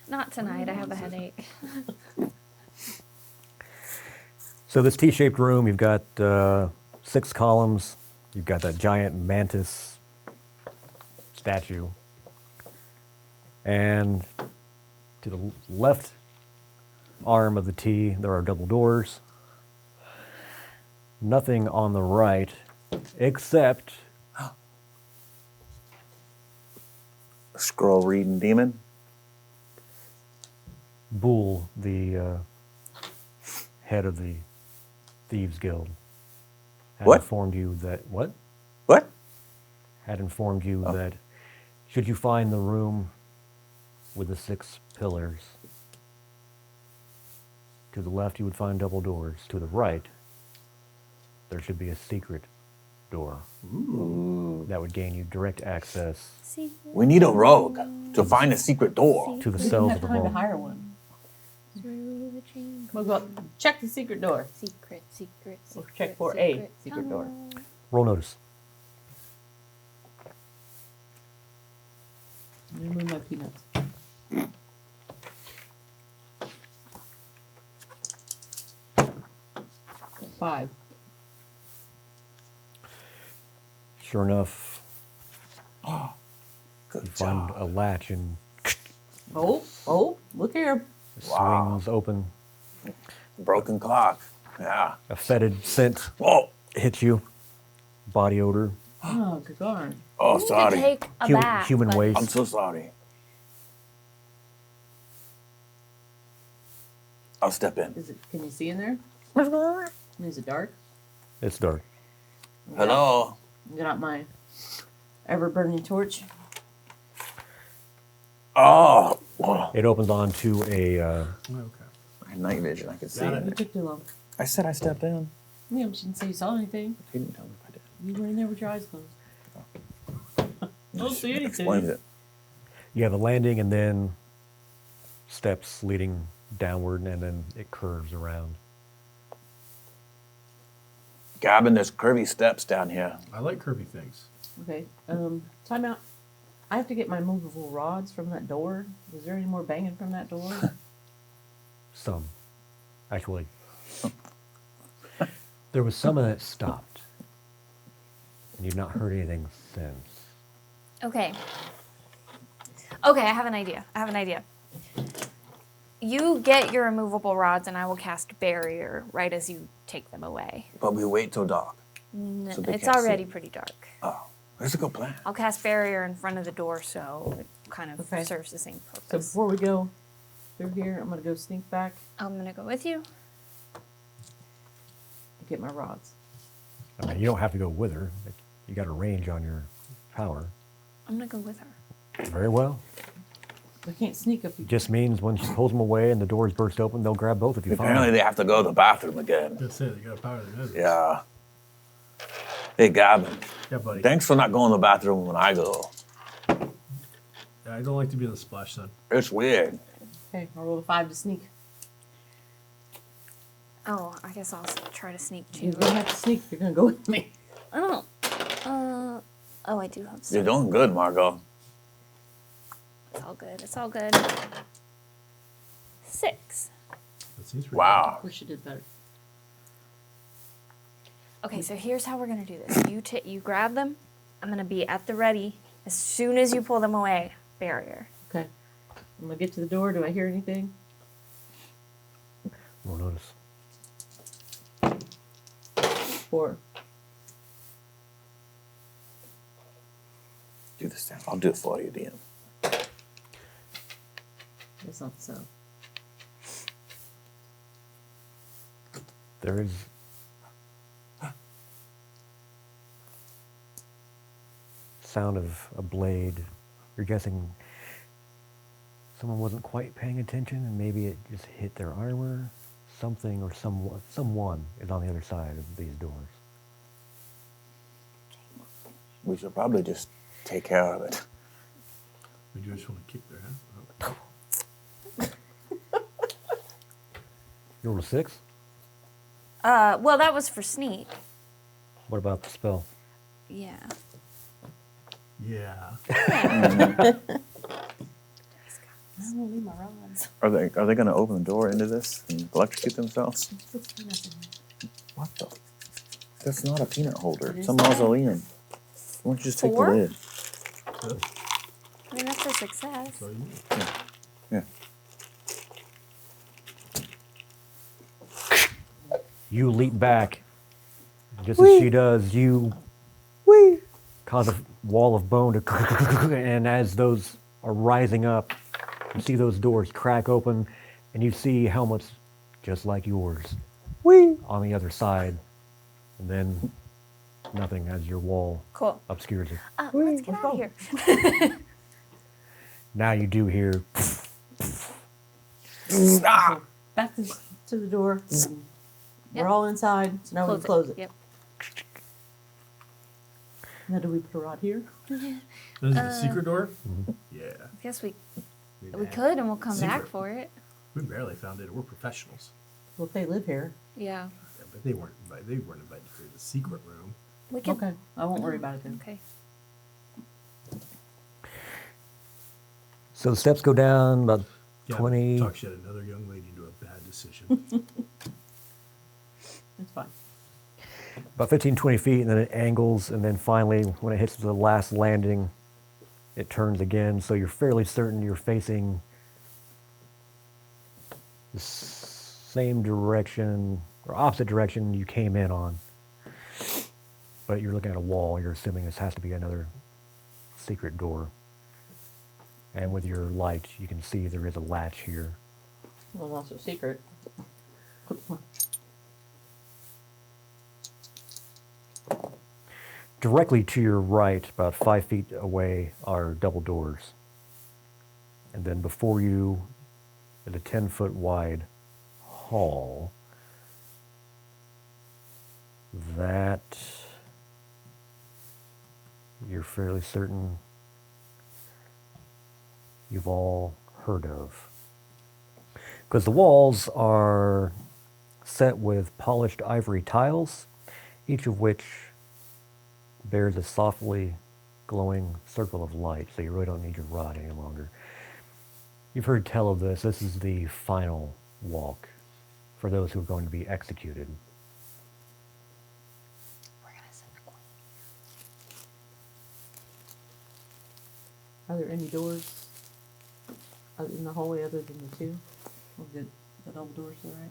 S4: Not tonight. I have a headache.
S1: so this T-shaped room, you've got 6 columns. You've got that giant mantis statue, and to the left arm of the T, there are double doors. Nothing on the right, except
S2: scroll reading demon.
S1: Boole, the head of the Thieves Guild, had
S2: What?
S1: informed you that
S2: What?
S1: had informed you that should you find the room with the 6 pillars, to the left you would find double doors. To the right, there should be a secret door that would gain you direct access
S4: See.
S2: We need a rogue to find a secret door.
S1: to the
S3: We didn't
S1: cells
S3: have
S1: of the
S3: time to
S1: vault.
S3: hire one.
S4: Through the chamber.
S3: We'll go check the secret door.
S4: Secret, secret,
S3: We'll
S4: secret.
S3: check for a secret door.
S4: tunnel.
S1: Roll notice.
S3: Let me move my peanuts. Five.
S1: Sure enough,
S2: Good
S1: you find
S2: job.
S1: a latch and
S3: Oh, look here.
S1: it swings open.
S2: Broken clock. Yeah.
S1: A fetid scent
S2: Oh,
S1: hits you. Body odor.
S3: Oh, good God.
S2: oh,
S4: You need to
S2: sorry.
S4: take a
S1: Hu-
S4: bath.
S1: human
S4: but-
S1: waste.
S2: I'm so sorry. I'll step in.
S3: Is it? Can you see in there? Is it dark?
S1: It's dark.
S2: Hello.
S3: Get out my ever-burning torch.
S2: Oh, whoa.
S1: It opens onto a
S5: Okay.
S2: Night vision. I can see
S5: Got
S3: It
S2: it.
S3: took too long.
S2: I said I stepped in.
S3: Yeah, but she didn't say you saw anything.
S2: He didn't tell me if I did.
S3: You were in there with your eyes closed. Don't see anything.
S2: Explains it.
S1: you have a landing and then steps leading downward and then it curves around.
S2: Gavin, there's curvy steps down here.
S5: I like curvy things.
S3: Okay. Time out. I have to get my movable rods from that door. Is there any more banging from that door?
S1: Some. Actually. There was some that stopped. And you've not heard anything since.
S4: Okay. Okay, I have an idea. You get your removable rods, and I will cast barrier right as you take them away.
S2: But we wait till dark. So they
S4: It's
S2: can't
S4: already
S2: see.
S4: pretty dark.
S2: Oh, that's a good plan.
S4: I'll cast barrier in front of the door, so it kind of
S3: Okay.
S4: serves the same
S3: So
S4: purpose.
S3: before we go through here, I'm gonna go sneak back
S4: I'm gonna go with you.
S3: and get my rods.
S1: I mean, you don't have to go with her. You got a range on your power.
S4: I'm gonna go with her.
S1: Very well.
S3: We can't sneak if we.
S1: Just means when she pulls them away and the doors burst open, they'll grab both of you.
S2: Apparently
S1: Fine.
S2: they have to go to the bathroom again.
S5: That's it. They got a power of the business.
S2: Yeah. Hey, Gavin.
S5: Yeah, buddy.
S2: Thanks for not going to the bathroom when I go.
S5: I don't like to be in the splash zone.
S2: It's weird.
S3: Okay, I'll roll a 5 to sneak.
S4: Oh, I guess I'll try to sneak
S3: You're
S4: too.
S3: gonna have to sneak if you're gonna go with me.
S4: Oh, I do have
S2: You're
S4: some.
S2: doing good, Margot.
S4: It's all good. It's all good. 6.
S5: That seems pretty
S2: Wow.
S3: Wish you did better.
S4: Okay, so here's how we're gonna do this. You grab them. I'm gonna be at the ready as soon as you pull them away. Barrier.
S3: Okay. I'm gonna get to the door. Do I hear anything?
S1: Won't notice.
S3: 4.
S2: Do the sound. I'll do it for you, DM.
S3: That's not the sound.
S1: There is sound of a blade. You're guessing someone wasn't quite paying attention and maybe it just hit their armor. Something or someone is on the other side of these doors.
S2: We should probably just take care of it.
S5: We just want to kick their head. Oh.
S1: You rolled a 6?
S4: Well, that was for sneak.
S1: What about the spell?
S4: Yeah.
S5: Yeah.
S3: I don't wanna leave my rods.
S2: Are they going to open the door into this and electrocute themselves? What the? That's not a peanut holder.
S3: It
S2: It's
S3: is
S2: a mausoleum. Why don't you just take the
S4: 4?
S2: lid?
S5: Good.
S4: I mean, that's a success.
S5: So you
S2: Yeah.
S1: You leap back. Just as she does, you cause a wall of bone to and as those are rising up, you see those doors crack open and you see helmets just like yours on the other side. And then nothing as your wall
S4: Cool.
S1: obscures it.
S4: Let's get out of here.
S1: Now you do hear
S2: Ah!
S3: Back to the door.
S4: Yep.
S3: We're all inside, so now we can close it.
S4: Yep.
S3: Now, do we put a rod here?
S5: This is the secret door? Yeah.
S4: I guess we
S5: Bad.
S4: could, and we'll come back
S5: Secret.
S4: for it.
S5: We barely found it. We're professionals.
S3: Well, if they live here.
S4: Yeah.
S5: Yeah, but they weren't invited. They weren't invited to the secret room.
S4: We can.
S3: Okay, I won't worry about it then.
S4: Okay.
S1: so the steps go down about
S5: Yeah,
S1: 20.
S5: Talk shit another young lady into a bad decision.
S3: It's fine.
S1: About 15, 20 feet, and then it angles, and then finally, when it hits the last landing, it turns again. So you're fairly certain you're facing the same direction or opposite direction you came in on. But you're looking at a wall. You're assuming this has to be another secret door. And with your light, you can see there is a latch here.
S3: Well, that's a secret.
S1: Directly to your right, about 5 feet away, are double doors. And then before you, is a 10-foot wide hall that you're fairly certain you've all heard of. Because the walls are set with polished ivory tiles, each of which bears a softly glowing circle of light, so you really don't need your rod any longer. You've heard tell of this. This is the final walk for those who are going to be executed.
S4: We're gonna send the queen.
S3: Are there any doors in the hallway other than the two? Or the double doors to the right?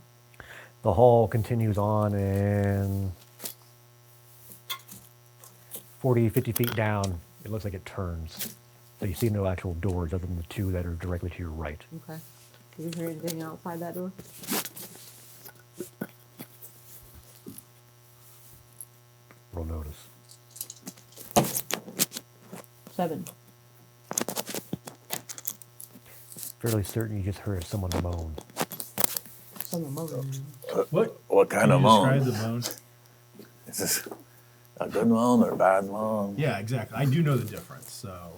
S1: The hall continues on, and 40, 50 feet down, it looks like it turns. So you see no actual doors other than the two that are directly to your right.
S3: Okay. Do you hear anything outside that door?
S1: Roll notice.
S3: 7.
S1: Fairly certain you just heard someone moan.
S3: Someone moaning.
S2: What kind
S5: Can
S2: of
S5: you
S2: moan?
S5: describe the moan?
S2: Is this a good moan or a bad moan?
S5: Yeah, exactly. I do know the difference. So,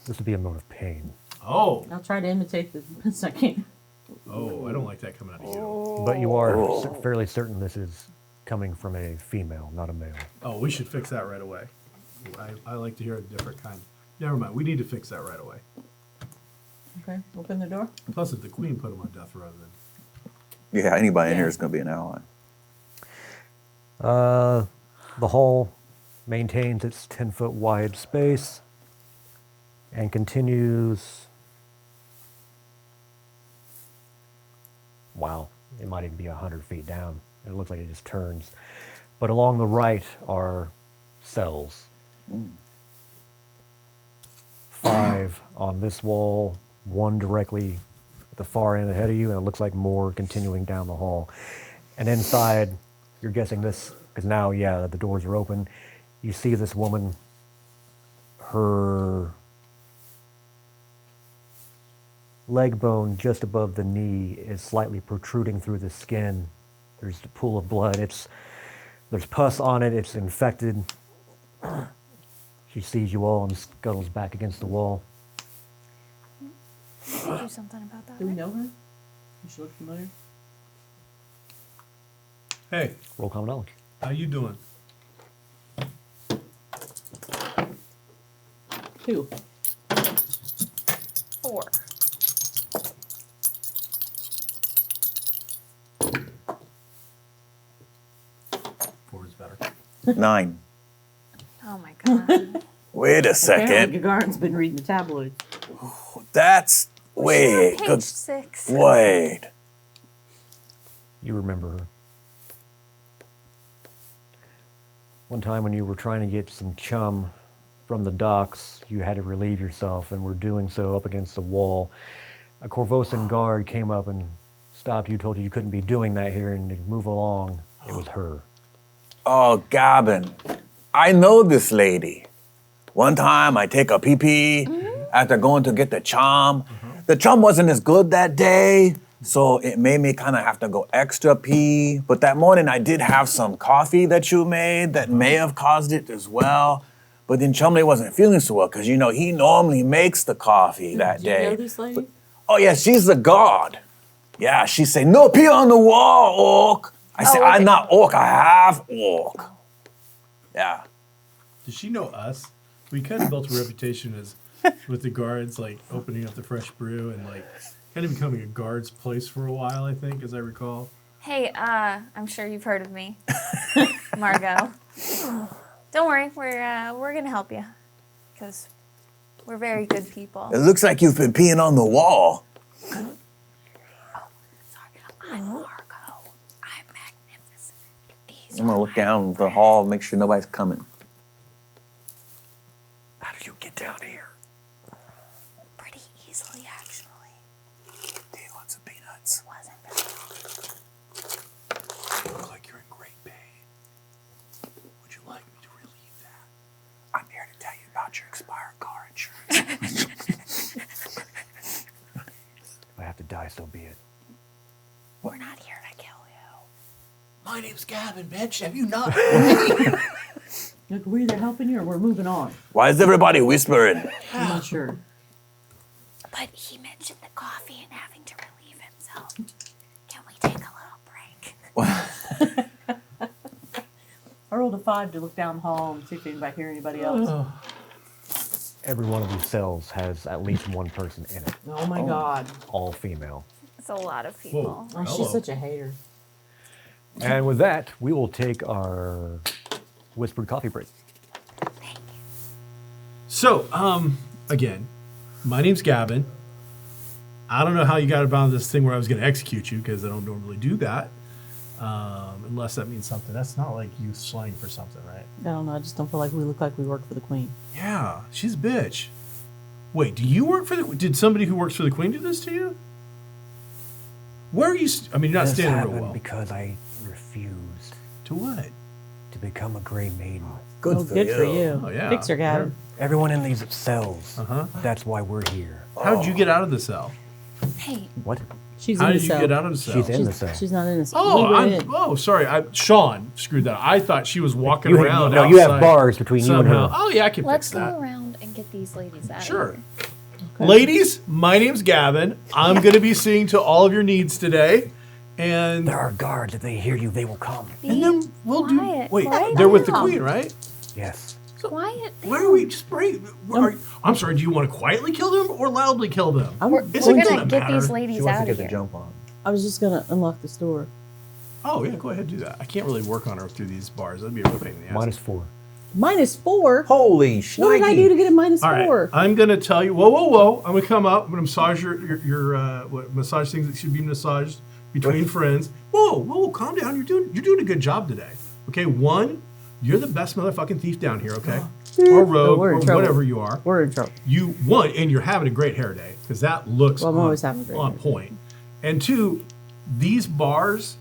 S1: This would be a moan of pain.
S5: oh,
S3: I'll try to imitate the best I can.
S5: I don't like that coming out of you.
S1: But you are
S2: Oh.
S1: fairly certain this is coming from a female, not a male.
S5: Oh, we should fix that right away. I like to hear a different kind. Never mind. We need to fix that right away.
S3: Okay, open the door.
S5: Plus, if the queen put him on death row, then
S2: Yeah, anybody in
S3: Yeah.
S2: here is going to be an ally.
S1: The hall maintains its 10-foot wide space and continues. Wow, it might even be 100 feet down. It looks like it just turns. But along the right are cells. 5 on this wall, 1 directly at the far end ahead of you, and it looks like more continuing down the hall. And inside, you're guessing this, because now, yeah, the doors are open. You see this woman, her leg bone just above the knee is slightly protruding through the skin. There's a pool of blood. There's pus on it. It's infected. She sees you all and scuttles back against the wall.
S4: Do something about that.
S3: Do we
S4: right?
S3: know her? Does she look familiar?
S5: hey,
S1: Roll common knowledge.
S5: how you doing?
S3: 2.
S4: 4.
S5: Four is better.
S2: 9.
S4: Oh my god.
S2: Wait a
S3: Apparently,
S2: second.
S3: Gagarin's been reading the tabloids.
S2: That's wait.
S4: Page
S2: Good.
S4: 6.
S2: Wait.
S1: You remember her. One time when you were trying to get some chum from the docks, you had to relieve yourself and were doing so up against the wall. A Corvosan guard came up and stopped you, told you couldn't be doing that here and to move along. It was her.
S2: Oh, Gavin. I know this lady. One time I take a pee-pee after going to get the chum. The chum wasn't as good that day, so it made me kind of have to go extra pee. But that morning I did have some coffee that you made that may have caused it as well. But then Chumley wasn't feeling so well because, he normally makes the coffee that
S3: Do
S2: day.
S3: you know this lady?
S2: Oh, yeah, she's the god. Yeah, she said, no pee on the wall, orc. I said,
S4: okay.
S2: I'm not orc, I have orc. Yeah.
S5: Does she know us? We kind of built a reputation as with the guards, like opening up the fresh brew and like kind of becoming a guard's place for a while. I think, as I recall.
S4: Hey, I'm sure you've heard of me, Margot. Don't worry, we're gonna help you, because we're very good people.
S2: It looks like you've been peeing on the wall.
S4: Sorry, I'm Margot.
S2: I'm gonna look down the hall, make sure nobody's coming.
S1: How did you get down here?
S4: Pretty easily, actually.
S2: Do you want some peanuts?
S4: Wasn't bad.
S5: You look like you're in great pain. Would you like me to relieve that?
S2: I'm here to tell you about your expired car insurance.
S1: If I have to die, so be it.
S4: We're not here to kill you.
S5: My name's Gavin, bitch. Have you not?
S3: Look, we're either helping you or we're moving on.
S2: Why is everybody whispering?
S3: I'm not sure.
S4: But he mentioned the coffee and having to relieve himself. Can we take a little break?
S3: I rolled a 5 to look down the hall and see if anybody hear anybody else.
S1: Every one of these cells has at least one person in it,
S3: Oh my god.
S1: all female.
S4: It's a lot of people.
S3: Oh,
S5: Hello.
S3: she's such a hater.
S1: And with that, we will take our whispered coffee break.
S5: So, again, my name's Gavin. I don't know how you got about this thing where I was going to execute you because I don't normally do that. Unless that means something. That's not like youth slang for something, right?
S3: I don't know. I just don't feel like we look like we work for the queen.
S5: Yeah, she's a bitch. Wait, do you work for the? Did somebody who works for the queen do this to you? Where are you? I mean, you're not
S1: This
S5: standing
S1: happened
S5: real well.
S1: because I refused
S5: To what?
S1: to become a gray maiden.
S2: Good
S3: Oh, good for you.
S5: Oh, yeah.
S3: Fix her, Gavin.
S1: Everyone in these cells.
S5: Uh-huh.
S1: That's why we're here.
S5: How'd you get out of the cell?
S4: Hey,
S1: What?
S3: She's
S5: How
S3: in the
S5: did you
S3: cell.
S5: get out of the cell?
S1: She's in the cell.
S3: She's not in the cell.
S5: Oh,
S3: We went in.
S5: sorry. Sean screwed that up. I thought she was walking
S1: You,
S5: around.
S1: no, you have
S5: outside
S1: bars between you and
S5: somehow.
S1: her.
S5: Oh, yeah, I can
S4: let's
S5: fix
S4: go
S5: that.
S4: around and get these ladies out
S5: Sure.
S4: of here.
S5: Ladies, my name's Gavin. I'm going to be seeing to all of your needs today. And,
S1: There are guards. If they hear you, they will come.
S5: and then we'll
S4: quiet,
S5: do. Wait,
S4: quiet
S5: they're with the
S4: down.
S5: queen, right?
S1: Yes.
S4: Quiet.
S5: Why are we just I'm sorry, do you want to quietly kill them or loudly kill them?
S4: We're
S5: It
S4: gonna
S5: doesn't
S4: get these
S5: matter.
S4: ladies
S2: She wants
S4: out
S2: to
S4: of
S2: get the
S4: here.
S2: jump on.
S3: I was just gonna unlock this door.
S5: Oh, yeah, go ahead and do that. I can't really work on her through these bars. That'd be a real pain in the ass.
S1: -4.
S3: -4?
S2: Holy
S3: What did I do to get a
S5: All right,
S3: -4?
S5: I'm going to tell you. Whoa! I'm going to come up. I'm going to massage your massage things that should be massaged between friends. Whoa! Calm down. You're doing a good job today. Okay, one, you're the best motherfucking thief down here. Okay, or rogue
S3: we're in
S5: or
S3: trouble.
S5: whatever you are.
S3: We're in trouble.
S5: You one, and you're having a great hair day because that looks
S3: Well, I'm always having a great
S5: on
S3: hair.
S5: point. And two, these bars,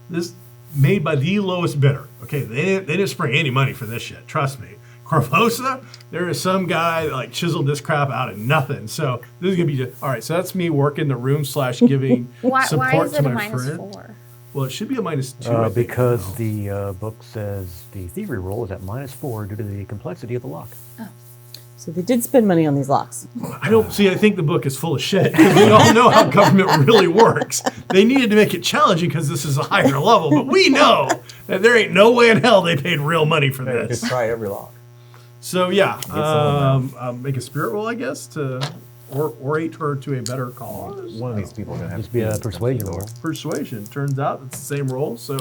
S5: this made by the lowest bidder. Okay, they didn't spring any money for this shit. Trust me. Corvosa, there is some guy that like chiseled this crap out of nothing. So this is gonna be just all right. So that's me working the room / giving
S4: Why
S5: support
S4: is
S5: to
S4: it a
S5: my friend.
S4: -4?
S5: Well, it should be a -2. I think.
S1: Because the book says the thievery roll is at -4 due to the complexity of the lock.
S3: So they did spend money on these locks.
S5: I don't see. I think the book is full of shit because we all know how government really works. They needed to make it challenging because this is a higher level, but we know that there ain't no way in hell they paid real money for this.
S2: Just try every lock.
S5: So yeah,
S2: someone
S5: make a spirit roll, I guess, to orate her to a better cause.
S2: One of these people are gonna have
S1: Just
S2: to
S1: be a persuasion roll.
S5: Persuasion. Turns out it's the same roll, so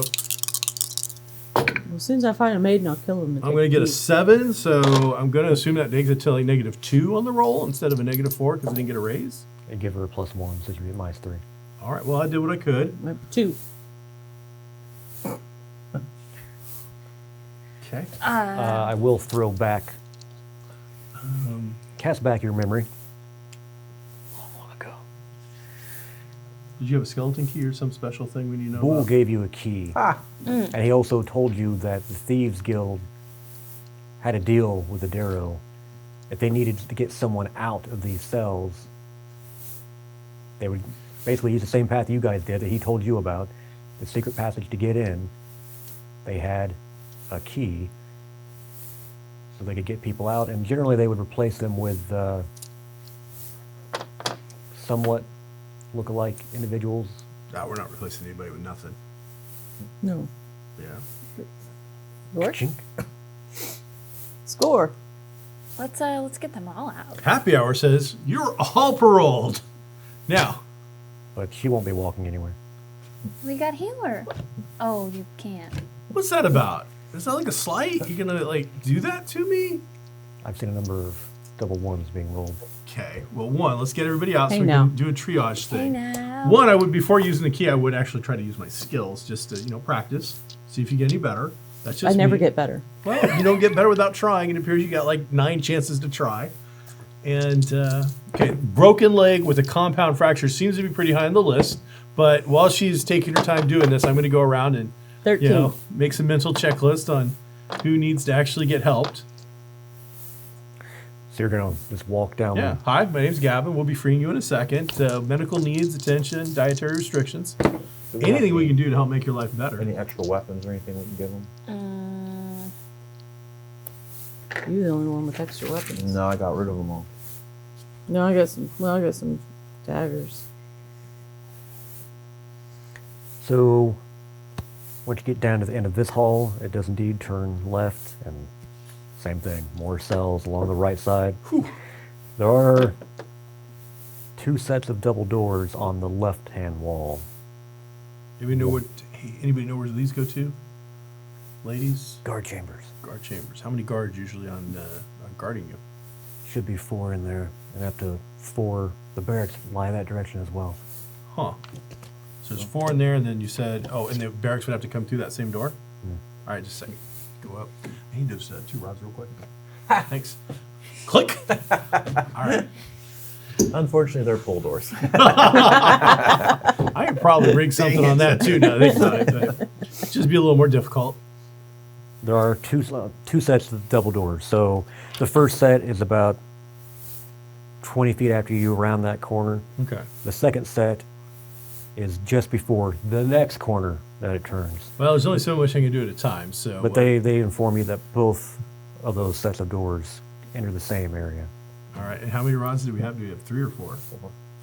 S3: Well, as soon as I find a maiden, I'll kill them.
S5: I'm going to get a 7. So I'm going to assume that takes it to like -2 on the roll instead of a -4 because I didn't get a raise.
S1: And give her a +1, so she'll be at -3.
S5: All right. Well, I did what I could.
S3: 2.
S5: Okay.
S1: I will throw back, cast back your memory. Long ago.
S5: Did you have a skeleton key or some special thing we need to know
S1: Bull
S5: about?
S1: gave you a key. And he also told you that the Thieves Guild had a deal with the Darrow. If they needed to get someone out of these cells, they would basically use the same path you guys did that he told you about, the secret passage to get in. They had a key so they could get people out, and generally they would replace them with somewhat look-alike individuals.
S5: No, we're not replacing anybody with nothing.
S3: No.
S5: Yeah.
S3: York?
S1: Chink.
S3: Score.
S4: Let's get them all out.
S5: Happy Hour says you're all paroled. Now,
S1: But she won't be walking anywhere.
S4: We got healer. Oh, you can't.
S5: what's that about? Is that like a slight? You gonna like do that to me?
S1: I've seen a number of double ones being rolled.
S5: Okay. Well, one, let's get everybody out
S3: Hey,
S5: so we
S3: now.
S5: can do a triage
S4: Hey
S5: thing.
S4: now.
S5: One, I would before using the key, I would actually try to use my skills just to practice, see if you get any better. That's just
S3: I never
S5: me.
S3: get better.
S5: Well, you don't get better without trying. It appears you got like 9 chances to try. And, okay, broken leg with a compound fracture seems to be pretty high on the list. But while she's taking her time doing this, I'm going to go around and
S3: 13.
S5: make some mental checklist on who needs to actually get helped.
S1: So you're gonna just walk down.
S5: Yeah. Hi, my name's Gavin. We'll be freeing you in a second. Medical needs, attention, dietary restrictions.
S6: Do we have
S5: Anything we
S6: any-
S5: can do to help make your life better.
S6: Any extra weapons or anything we can give them?
S3: You're the only one with extra weapons.
S6: No, I got rid of them all.
S3: No, I got some. Well, I got some daggers.
S1: So once you get down to the end of this hall, it does indeed turn left, and same thing. More cells along the right side. There are 2 sets of double doors on the left-hand wall.
S5: Anybody know where these go to? Ladies?
S1: Guard chambers.
S5: Guard chambers. How many guards usually on guarding you?
S1: Should be 4 in there, and up to 4. The barracks lie that direction as well.
S5: Huh. So there's 4 in there, and then you said, oh, and the barracks would have to come through that same door? All right, just a second. Go up. I need those 2 rods real quick. Thanks. Click. All right.
S6: Unfortunately, they're pull doors.
S5: I could probably rig something on that too now that I think about it, but it'd just be a little more difficult.
S1: There are two sets of double doors. So the first set is about 20 feet after you around that corner.
S5: Okay.
S1: The second set is just before the next corner that it turns.
S5: Well, there's only so much I can do at a time, so.
S1: But they inform you that both of those sets of doors enter the same area.
S5: All right, and how many rods do we have? Do we have 3 or 4?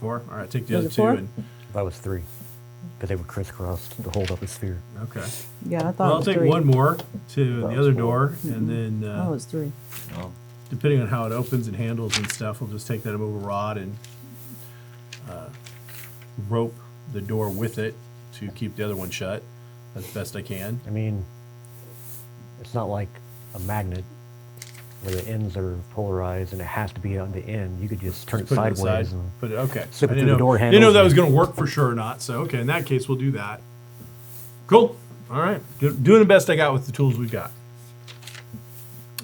S5: 4? All right, take the
S3: Was
S5: other
S3: it
S5: 2
S3: 4?
S5: and,
S1: That was 3, because they were crisscrossed to hold up a sphere.
S5: okay.
S3: Yeah, I thought
S5: Well,
S3: it
S5: I'll
S3: was
S5: take
S3: 3.
S5: one more to
S6: That
S5: the
S6: was
S5: other
S6: 4.
S5: door, and then
S3: Oh, it was 3.
S6: Oh.
S5: depending on how it opens and handles and stuff, we'll just take that over rod and rope the door with it to keep the other one shut as best I can.
S1: I mean, it's not like a magnet where the ends are polarized and it has to be on the end. You could just turn it
S5: Put it
S1: sideways.
S5: aside.
S1: And
S5: Put it, okay.
S1: slip it
S5: I
S1: through
S5: didn't
S1: the door
S5: Didn't know
S1: handles
S5: that
S1: and-
S5: was going to work for sure or not. So, okay, in that case, we'll do that. Cool. All right. Doing the best I got with the tools we've got.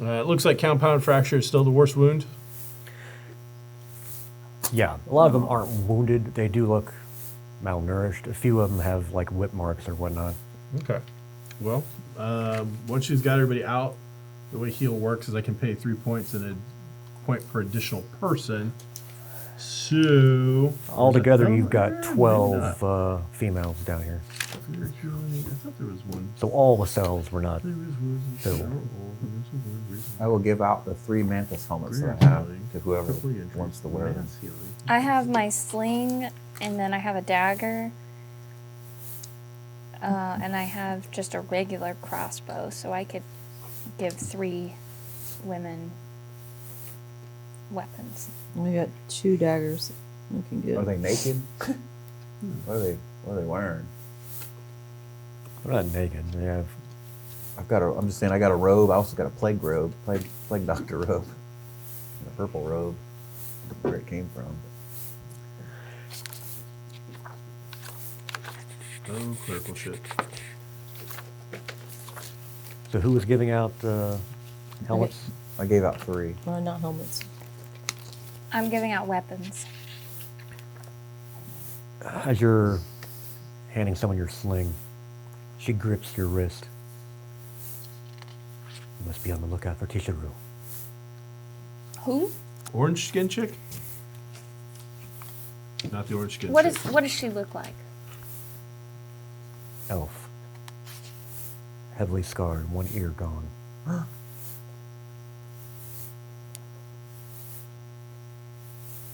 S5: It looks like compound fracture is still the worst wound.
S1: yeah, a lot of them aren't wounded. They do look malnourished. A few of them have like whip marks or whatnot.
S5: Okay. Well, once she's got everybody out, the way heal works is I can pay 3 points and a point per additional person. So
S1: Altogether,
S5: Oh,
S1: you've got
S5: maybe
S1: 12 females down here.
S5: I thought there was one.
S1: So all the cells were not.
S5: There was one.
S1: Filled.
S6: I will give out the 3 mantis helmets that I have to whoever wants to wear them.
S4: I have my sling, and then I have a dagger, and I have just a regular crossbow, so I could give 3 women weapons.
S3: I got 2 daggers. I can get.
S6: Are they naked? What are they wearing?
S1: They're not naked. They have.
S6: I'm just saying I got a robe. I also got a plague robe, plague doctor robe. And a purple robe. Where it came from.
S5: Oh, clerical shit.
S1: So who was giving out helmets?
S6: I gave out 3.
S3: Not helmets.
S4: I'm giving out weapons.
S1: As you're handing someone your sling, she grips your wrist. You must be on the lookout for Tisharu.
S4: Who?
S5: Orange skin chick? Not the orange skin
S4: What
S5: chick.
S4: does she look like?
S1: Elf. Heavily scarred, one ear gone.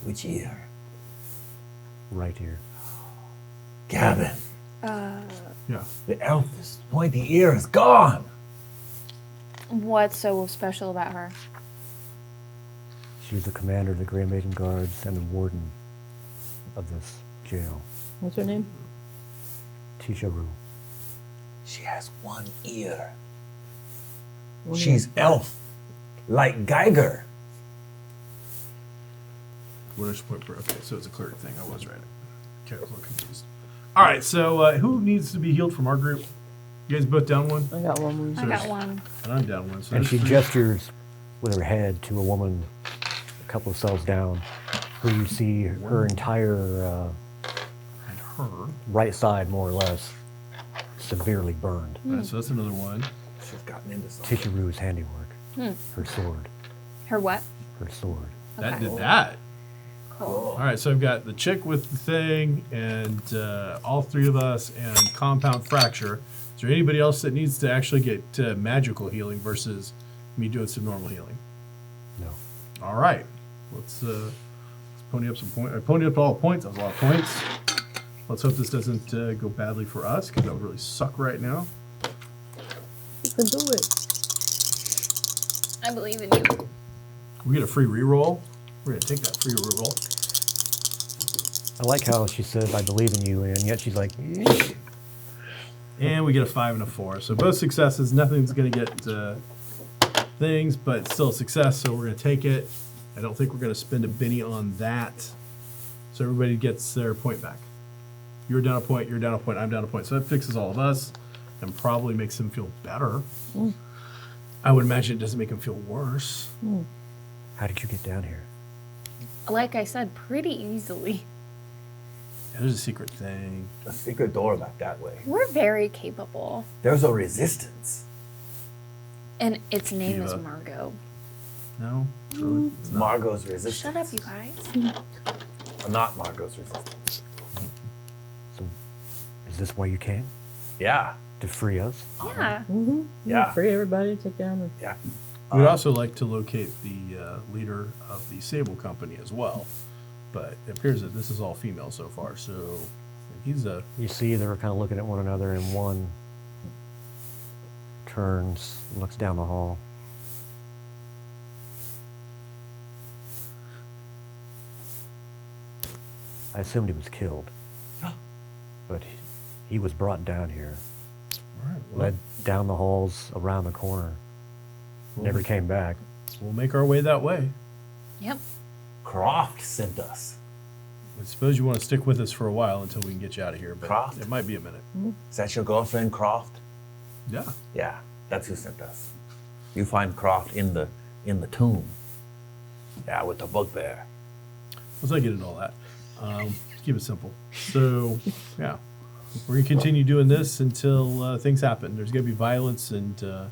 S2: Which ear?
S1: Right ear.
S2: Gavin,
S5: Yeah.
S2: the elf's pointy ear is gone.
S4: What's so special about her?
S1: She's the commander of the Grey Maiden Guards and the warden of this jail.
S3: What's her name?
S1: Tisharu.
S2: She has one ear.
S3: One
S2: She's elf, like Geiger.
S5: What is point per? Okay, so it's a cleric thing. I was right. Okay, I was a little confused. All right, so who needs to be healed from our group? You guys both down one?
S3: I got one wound.
S4: I got one.
S5: And I'm down one. So
S1: And
S5: there's
S1: she
S5: three.
S1: gestures with her head to a woman a couple of cells down, who you see her entire
S5: And her.
S1: right side, more or less, severely burned.
S5: Alright, so that's another one.
S2: She's gotten into something.
S1: Tisharu's handiwork. Her sword.
S4: Her what?
S1: Her sword.
S5: That
S4: Okay.
S5: did that.
S4: Cool.
S5: All right, so I've got the chick with the thing, and all three of us, and compound fracture. Is there anybody else that needs to actually get magical healing versus me doing some normal healing?
S1: No.
S5: All right, let's pony up some points. I ponied up all points. That was a lot of points. Let's hope this doesn't go badly for us, because that would really suck right now.
S3: You can do it.
S4: I believe in you.
S5: We get a free reroll. We're gonna take that free reroll.
S1: I like how she says, "I believe in you," and yet she's like, "Eesh."
S5: And we get a 5 and a 4. So both successes. Nothing's going to get things, but it's still a success, so we're going to take it. I don't think we're going to spend a penny on that. So everybody gets their point back. You're down a point, you're down a point, I'm down a point. So that fixes all of us and probably makes them feel better. I would imagine it doesn't make them feel worse.
S1: How did you get down here?
S4: Like I said, pretty easily.
S5: Yeah, there's a secret thing.
S2: A secret door back that way.
S4: We're very capable.
S2: There's a resistance.
S4: And its name is
S5: Diva.
S4: Margot.
S5: No? Really?
S2: It's Margot's resistance.
S4: Shut up, you guys.
S2: Not Margot's resistance.
S1: So, is this why you came?
S2: Yeah.
S1: To free us?
S4: Yeah.
S2: Yeah.
S3: Free everybody, take down the
S2: Yeah.
S5: We'd also like to locate the leader of the Sable Company as well. But it appears that this is all female so far, so he's a...
S1: You see, they're kind of looking at one another, and one turns, looks down the hall. I assumed he was killed, but he was brought down here,
S5: All right, well,
S1: led down the halls, around the corner, never came back.
S5: we'll make our way that way.
S4: Yep.
S2: Croft sent us.
S5: I suppose you want to stick with us for a while until we can get you out of here, but
S2: Croft?
S5: it might be a minute.
S2: Is that your girlfriend, Croft?
S5: Yeah.
S2: Yeah, that's who sent us. You find Croft in the tomb. Yeah, with the bugbear.
S5: Let's not get into all that. Keep it simple. So, yeah. We're going to continue doing this until things happen. There's going to be violence and a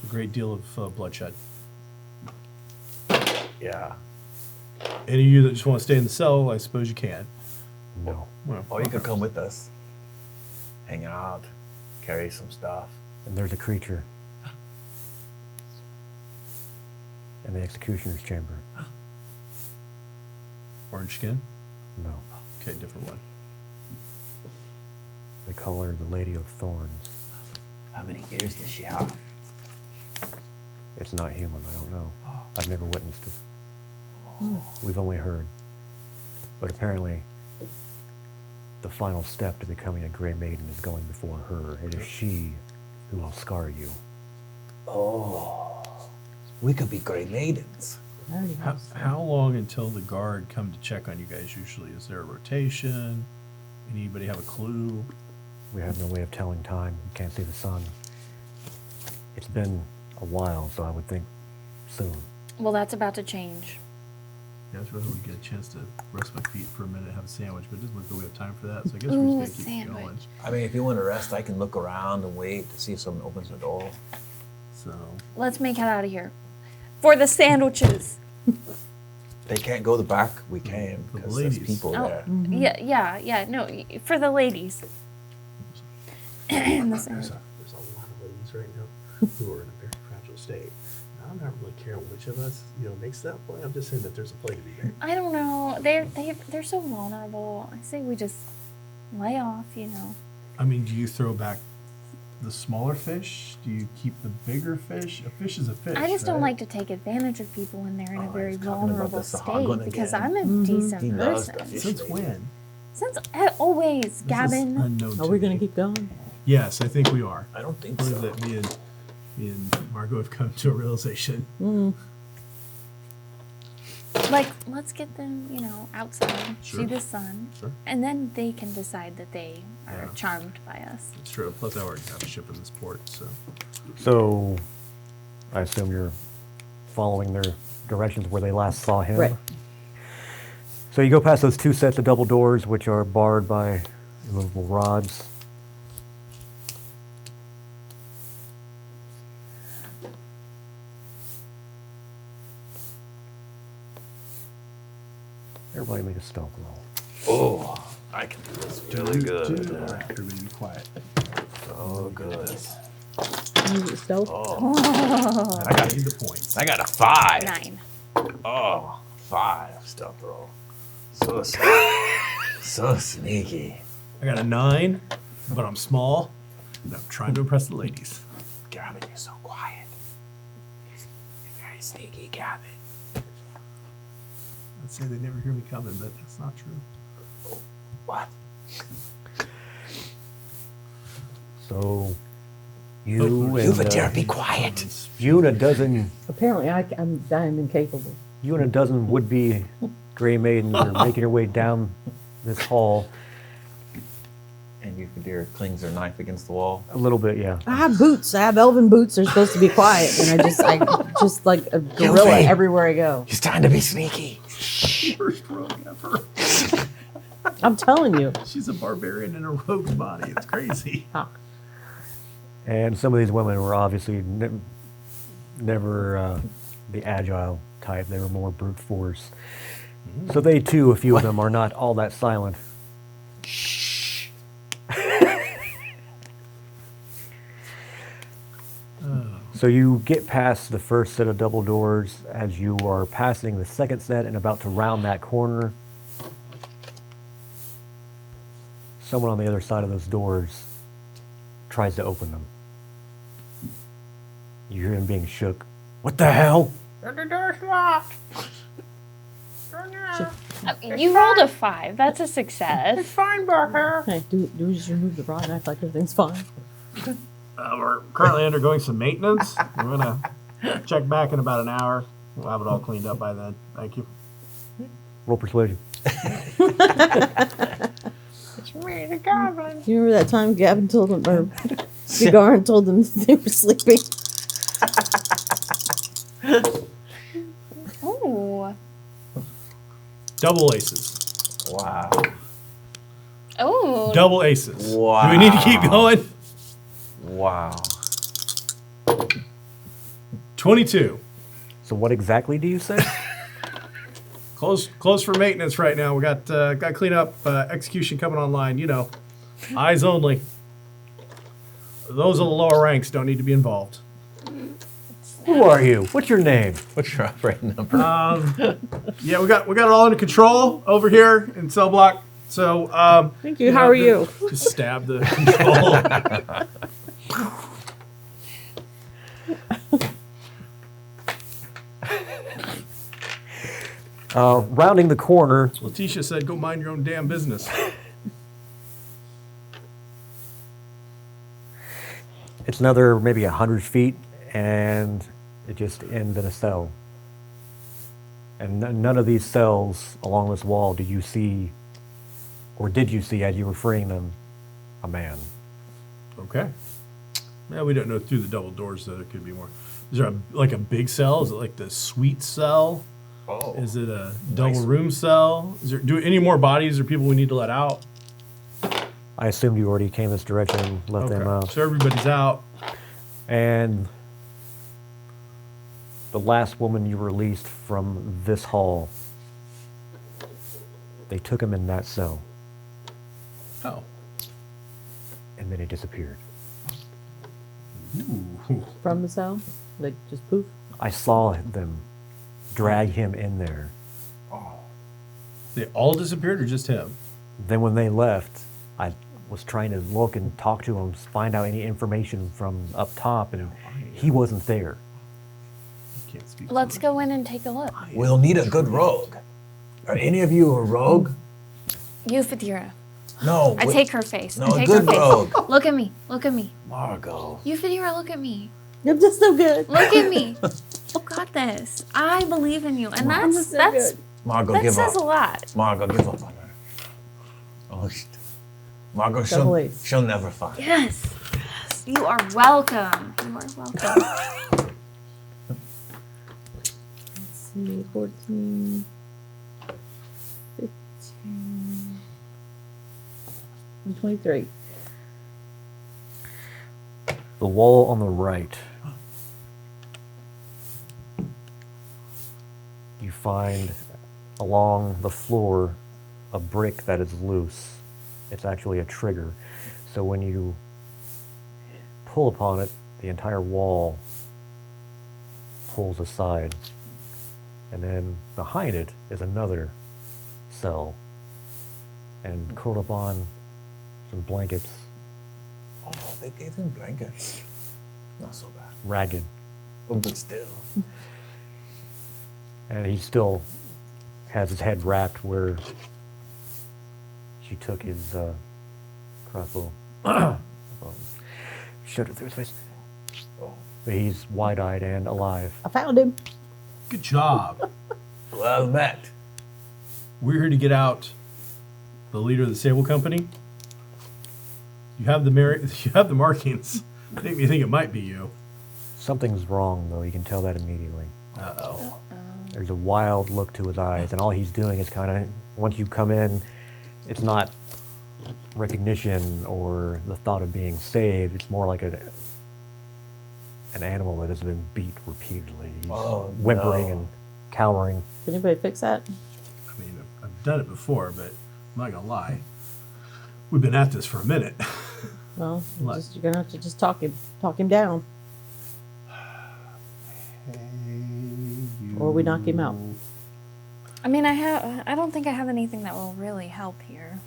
S5: great deal of bloodshed.
S2: Yeah.
S5: Any of you that just want to stay in the cell, I suppose you can.
S1: No.
S5: Well,
S2: Or you could come with us. Hang out, carry some stuff.
S1: And there's a creature in the executioner's chamber.
S5: orange skin?
S1: No.
S5: Okay, different one.
S1: They call her the Lady of Thorns.
S2: How many ears does she have?
S1: It's not human, I don't know. I've never witnessed it. We've only heard. But apparently, the final step to becoming a Grey Maiden is going before her. It is she who will scar you.
S2: Oh, we could be Grey Maidens.
S5: How long until the guard come to check on you guys usually? Is there a rotation? Anybody have a clue?
S1: We have no way of telling time. You can't see the sun. It's been a while, so I would think soon.
S4: Well, that's about to change.
S5: Yeah, I was rather we get a chance to rest my feet for a minute and have a sandwich, but it doesn't look like we have time for that, so I guess
S4: Ooh,
S5: we're
S4: a
S5: just gonna keep going.
S4: sandwich.
S2: I mean, if you want to rest, I can look around and wait to see if someone opens the door.
S5: So
S4: Let's make it out of here. For the sandwiches.
S2: They can't go the back. We can
S5: For the
S2: because there's
S5: ladies.
S2: people
S4: Oh,
S2: there.
S4: yeah. No, for the ladies. And the
S5: there's
S4: sandwich.
S5: a lot of ladies right now who are in a very fragile state. I'm not really caring which of us, makes that play. I'm just saying that there's a play to be made.
S4: I don't know. They're so vulnerable. I say we just lay off.
S5: I mean, do you throw back the smaller fish? Do you keep the bigger fish? A fish is a fish.
S4: I just don't
S5: right?
S4: like to take advantage of people when they're in a
S2: Oh,
S4: very
S2: he's talking about
S4: vulnerable
S2: the Sahagún
S4: state because
S2: again.
S4: I'm a decent
S2: He knows
S4: person.
S2: the fish.
S5: Since
S2: lady.
S5: when?
S4: Since always,
S5: This is
S4: Gavin.
S5: unknown
S3: Are
S5: to
S3: we going
S5: me.
S3: to keep going?
S5: Yes, I think we are.
S2: I don't think
S5: I
S2: so.
S5: believe that me and Margot have come to a realization.
S4: Like, let's get them, outside,
S5: Sure.
S4: see the sun,
S5: Sure.
S4: and then they can decide that they are
S5: Yeah.
S4: charmed by us.
S5: It's true. Plus, I already have a ship in this port, so.
S1: So, I assume you're following their directions where they last saw him.
S3: Right.
S1: So you go past those 2 sets of double doors, which are barred by immovable rods. Everybody make a stealth roll.
S2: Oh, I can do this really good.
S5: Everybody be quiet.
S2: Oh, good.
S3: Use it stealth.
S5: I got need the points.
S2: I got a 5.
S4: 9.
S2: Oh, 5 stealth roll. So so sneaky.
S5: I got a 9, but I'm small, and I'm trying to impress the ladies.
S2: Gavin, you're so quiet. You're very sneaky, Gavin.
S5: I'd say they never hear me coming, but that's not true.
S2: What?
S1: So you
S2: You
S1: and
S2: be quiet.
S1: you and a dozen
S3: Apparently, I'm incapable.
S1: would-be gray maidens are making your way down this hall.
S6: And Euphedira clings her knife against the wall.
S1: A little bit, yeah.
S3: I have boots. I have elven boots. They're supposed to be quiet, and I just like a gorilla
S2: Yuffie.
S3: everywhere I go.
S2: He's trying to be sneaky.
S5: First rogue ever.
S3: I'm telling you.
S5: She's a barbarian in a rogue body. It's crazy.
S1: And some of these women were obviously never the agile type. They were more brute force. So they too, a few of them, are not all that silent. So you get past the first set of double doors as you are passing the second set and about to round that corner. Someone on the other side of those doors tries to open them. You hear him being shook. What the hell?
S4: You rolled a 5. That's a success.
S3: Hey, do we just remove the rod and act like everything's fine?
S5: We're currently undergoing some maintenance. We're going to check back in about an hour. We'll have it all cleaned up by then. Thank you.
S1: Roll persuasion.
S3: You remember that time Gavin told them, or Gagarin told them they were sleeping?
S4: Ooh.
S5: Double aces.
S6: Wow.
S4: Oh.
S5: Double aces.
S6: Wow.
S5: Do we need to keep going?
S6: Wow.
S5: 22.
S1: So what exactly do you say?
S5: Close for maintenance right now. We got clean up, execution coming online. Eyes only. Those of the lower ranks don't need to be involved.
S1: Who are you? What's your name?
S6: What's your operating number?
S5: Yeah, we got it all under control over here in cell block. So
S3: Thank you. How are you?
S5: Just stab the control.
S1: Rounding the corner,
S5: Letitia said, "Go mind your own damn business."
S1: it's another maybe 100 feet, and it just ends in a cell. And none of these cells along this wall do you see, or did you see as you were freeing them, a man.
S5: Okay. Yeah, we don't know through the double doors that it could be more. Is there like a big cell? Is it like the suite cell?
S2: Oh.
S5: Is it a double room cell? Is there any more bodies or people we need to let out?
S1: I assumed you already came this direction and let them out.
S5: So everybody's out.
S1: And the last woman you released from this hall, they took him in that cell,
S5: Oh.
S1: and then he disappeared.
S5: Ooh.
S3: From the cell? Like, just poof?
S1: I saw them drag him in there.
S5: They all disappeared or just him?
S1: Then when they left, I was trying to look and talk to him, find out any information from up top, and he wasn't there.
S5: Can't speak.
S4: Let's go in and take a look.
S2: We'll need a good rogue. Are any of you a rogue?
S4: Euphedira.
S2: No.
S4: I take her face.
S2: No,
S4: I
S2: a
S4: take her
S2: good
S4: face.
S2: rogue.
S4: Look at me. Look at me.
S2: Margot.
S4: Euphedira, look at me.
S3: Yep, that's no good.
S4: Look at me. You got this. I believe in you, and
S3: This is so
S4: that's
S3: good.
S2: Margot,
S4: that
S2: give
S4: says
S2: up.
S4: a lot.
S2: Margot, give up on her. Oh, Margot,
S3: Double ace.
S2: she'll never find.
S4: Yes. Yes. You are welcome. You are welcome.
S3: Let's see, 14, 15, and 23.
S1: The wall on the right. You find along the floor a brick that is loose. It's actually a trigger. So when you pull upon it, the entire wall pulls aside. And then behind it is another cell. And curled up on some blankets,
S2: Oh, they gave him blankets. Not so bad.
S1: ragged.
S2: Oh, but still.
S1: And he still has his head wrapped where she took his crossbow. Showed it through his face.
S2: Oh,
S1: But he's wide-eyed and alive.
S3: I found him.
S5: Good job.
S2: well met.
S5: We're here to get out the leader of the Sable Company. You have the you have the markings. Make me think it might be you.
S1: Something's wrong, though. You can tell that immediately.
S5: Uh-oh.
S1: There's a wild look to his eyes, and all he's doing is kind of, once you come in, it's not recognition or the thought of being saved. It's more like an animal that has been beat repeatedly. He's
S2: Oh,
S1: whimpering
S2: no.
S1: and cowering.
S3: Did anybody fix that?
S5: I mean, I've done it before, but I'm not gonna lie. We've been at this for a minute.
S3: Well,
S5: What?
S3: you're gonna have to just talk him down, or we knock him out.
S4: I mean, I don't think I have anything that will really help here.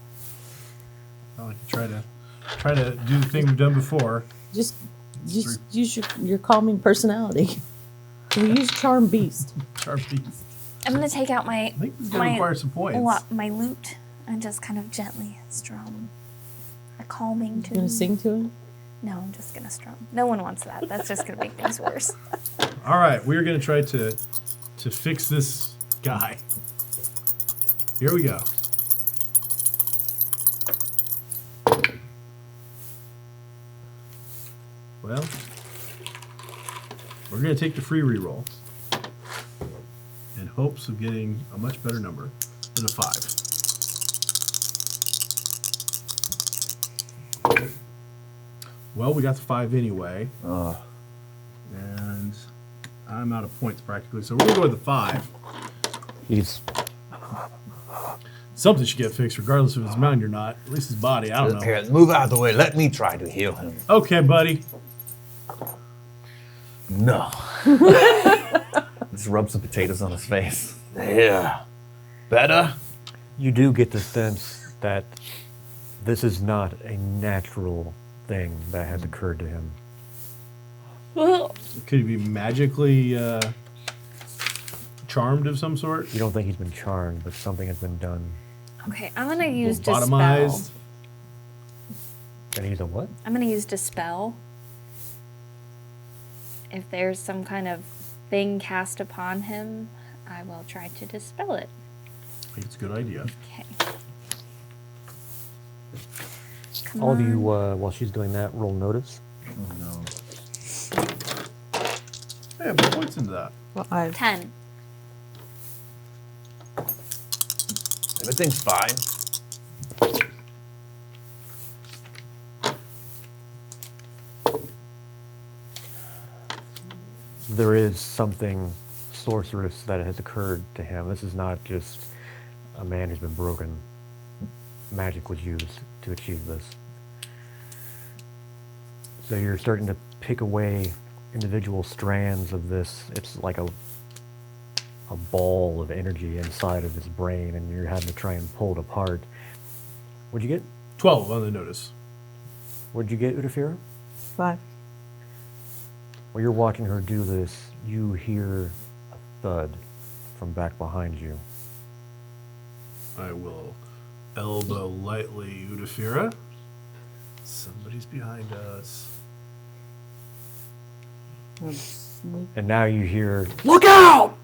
S5: I like to try to do the thing we've done before.
S3: Just use your calming personality. Can we use Charm Beast?
S5: Sharp beast.
S4: I'm gonna take out my
S5: I think this is gonna require some points.
S4: my lute and just kind of gently strum a calming
S3: You
S4: tune.
S3: gonna sing to him?
S4: No, I'm just gonna strum. No one wants that. That's just gonna make things worse.
S5: All right, we're gonna try to fix this guy. Here we go. Well, we're gonna take the free reroll in hopes of getting a much better number than a 5. Well, we got the 5 anyway. And I'm out of points practically, so we're gonna go with the 5.
S1: He's
S5: Something should get fixed, regardless if it's mind or not. At least his body. I don't know.
S2: Here, move out of the way. Let me try to heal him.
S5: Okay, buddy.
S2: No.
S6: Just rub some potatoes on his face.
S2: Yeah. Better?
S1: You do get the sense that this is not a natural thing that has occurred to him.
S5: Could he be magically charmed of some sort?
S1: You don't think he's been charmed, but something has been done.
S4: Okay, I'm gonna use dispel.
S5: Lobotomized?
S1: And he's a what?
S4: I'm gonna use dispel. If there's some kind of thing cast upon him, I will try to dispel it.
S5: I think it's a good idea.
S4: Okay. Come
S1: All of you,
S4: on.
S1: while she's doing that, roll notice.
S6: Oh no.
S5: Hey, I put points into that.
S3: Well,
S4: 10.
S2: Everything's fine.
S1: There is something sorcerous that has occurred to him. This is not just a man who's been broken. Magic was used to achieve this. So you're starting to pick away individual strands of this. It's like a ball of energy inside of his brain, and you're having to try and pull it apart. What'd you get?
S5: 12 on the notice.
S1: What'd you get, Udafira?
S3: 5.
S1: While you're watching her do this, you hear a thud from back behind you.
S5: I will elbow lightly Udafira. Somebody's behind us.
S1: And now you hear, "Look out!"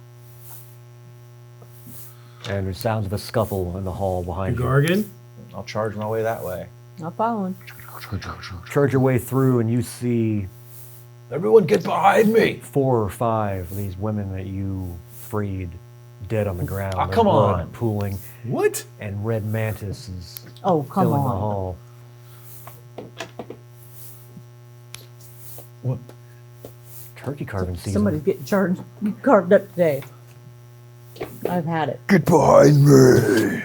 S1: And there's sounds of a scuffle in the hall behind you.
S5: Gargan?
S6: I'll charge my way that way.
S3: Not following.
S1: Charge your way through, and you see
S2: Everyone get behind me.
S1: 4 or 5 of these women that you freed dead on the ground.
S2: Ah,
S1: their
S2: come
S1: blood
S2: on.
S1: pooling,
S5: What?
S1: and red mantises
S3: Oh, come
S1: filling the
S3: on.
S1: hall.
S2: What?
S1: Turkey carving season.
S3: Somebody's getting carved up today. I've had it.
S2: Get behind me.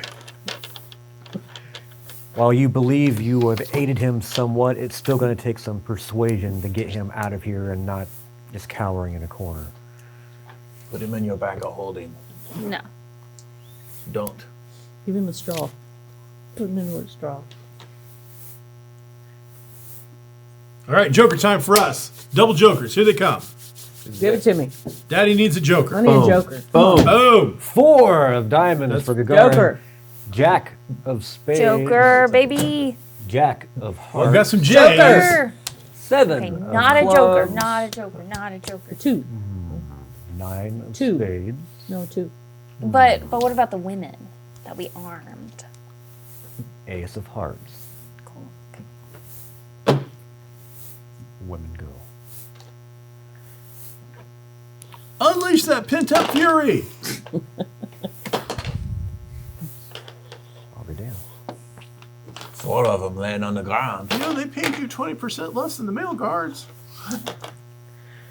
S1: While you believe you have aided him somewhat, it's still going to take some persuasion to get him out of here and not just cowering in a corner.
S2: Put him in your bag of holding.
S4: No.
S2: Don't.
S3: Give him a straw. Put him in with a straw.
S5: All right, Joker time for us. Double Jokers. Here they come.
S3: Give it to me.
S5: Daddy needs a Joker.
S3: I need a joker.
S1: Boom.
S5: Boom.
S1: 4 of diamonds for Gagarin.
S3: Joker.
S1: Jack of spades.
S4: Joker, baby.
S1: Jack of
S5: Well,
S1: hearts.
S5: I've got some J's.
S4: Joker.
S1: 7
S4: Okay,
S1: of
S4: not a joker.
S1: clubs.
S4: Not a joker. Not a joker.
S3: 2.
S1: 9 of
S3: 2.
S1: spades.
S3: No, 2.
S4: But what about the women that we armed?
S1: Ace of hearts.
S4: Cool.
S1: Women go.
S5: Unleash that pent-up fury.
S1: I'll be damned.
S2: 4 of them laying on the ground.
S5: You know, they paid you 20% less than the male guards.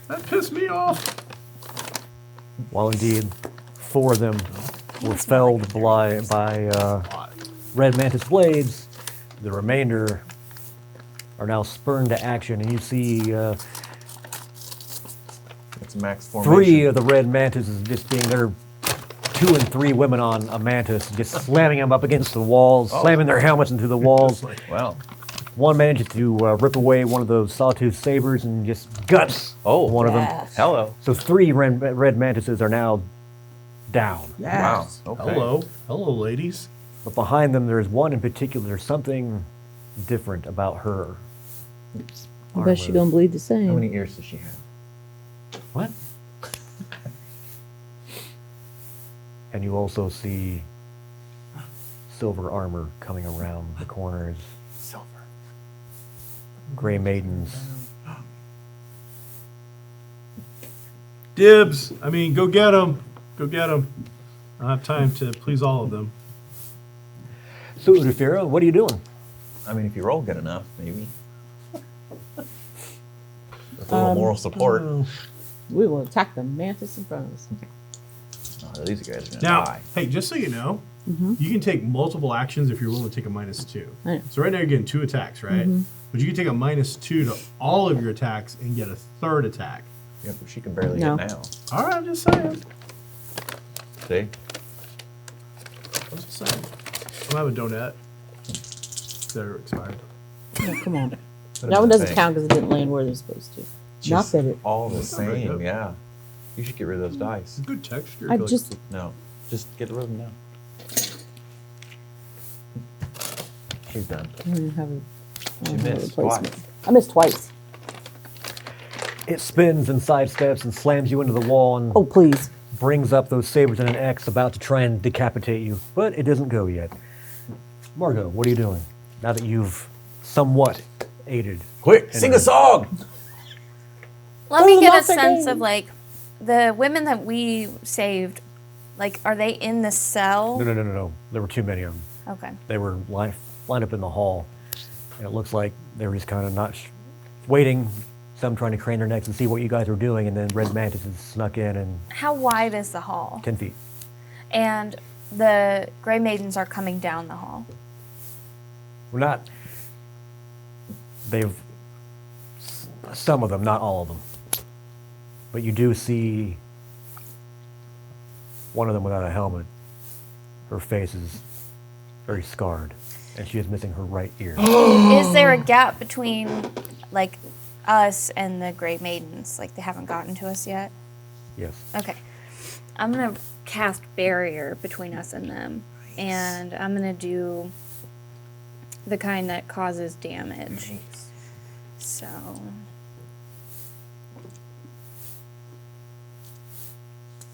S5: That pissed me off.
S1: While indeed 4 of them were felled by red mantis blades, the remainder are now spurned to action, and you see
S6: It's max formation.
S1: 3 of the red mantises just being there. 2 and 3 women on a mantis, just slamming them up against the walls, slamming their helmets into the walls.
S6: Well,
S1: One manages to rip away one of those sawtooth sabers and just guts one of them.
S3: Yes.
S6: hello.
S1: So 3 red mantises are now down.
S6: Wow. Okay.
S5: Hello. Hello, ladies.
S1: But behind them, there's one in particular. There's something different about her.
S3: I bet she gonna bleed the
S6: How
S3: same.
S6: many ears does she have?
S1: What? And you also see silver armor coming around the corners.
S2: Silver.
S1: Gray maidens.
S5: Dibs. I mean, go get them. Go get them. I don't have time to please all of them.
S1: So, Udafira, what are you doing?
S6: I mean, if you roll good enough, maybe. With a little moral support.
S3: We will attack the mantis in front of us.
S6: Oh, these guys are gonna
S5: Now,
S6: die.
S5: hey, just so you know, you can take multiple actions if you're willing to take a -2.
S3: I know.
S5: So right now you're getting 2 attacks, right? But you can take a -2 to all of your attacks and get a 3rd attack.
S6: Yeah, but she can barely
S3: No.
S6: hit now.
S5: All right, I'm just saying.
S6: See?
S5: I'm just saying. I don't have a donut. They're expired.
S3: Oh, come on.
S6: Put 'em
S3: That
S6: in
S3: one
S6: the
S3: doesn't
S6: thing.
S3: count because it didn't land where they're supposed to. Not
S6: Just
S3: that it.
S6: all the
S5: very
S6: same,
S5: good.
S6: yeah. You should get rid of those dice.
S5: It's good texture.
S3: I
S5: feel like
S3: just.
S6: No, just get rid of them now. She's done.
S3: I don't have a
S6: She
S3: have a
S6: missed
S3: replacement.
S6: twice.
S3: I missed twice.
S1: It spins and sidesteps and slams you into the wall and
S3: Oh, please.
S1: brings up those sabers in an X, about to try and decapitate you. But it doesn't go yet. Margot, what are you doing now that you've somewhat aided?
S2: Quick, sing a song.
S4: Let me
S3: Oh,
S4: get a
S3: not
S4: sense
S3: again.
S4: of like the women that we saved. Like, are they in the cell?
S1: No. There were too many of them.
S4: Okay.
S1: They were lined up in the hall. And it looks like they were just kind of not waiting, some trying to crane their necks and see what you guys were doing, and then red mantises snuck in and
S4: How wide is the hall?
S1: 10 feet.
S4: And the Gray Maidens are coming down the hall.
S1: Well, not. They've. Some of them, not all of them. But you do see one of them without a helmet. Her face is very scarred, and she is missing her right ear.
S4: Is there a gap between like us and the Gray Maidens? Like they haven't gotten to us yet?
S1: Yes.
S4: Okay. I'm gonna cast barrier between us and them. And I'm gonna do the kind that causes damage. So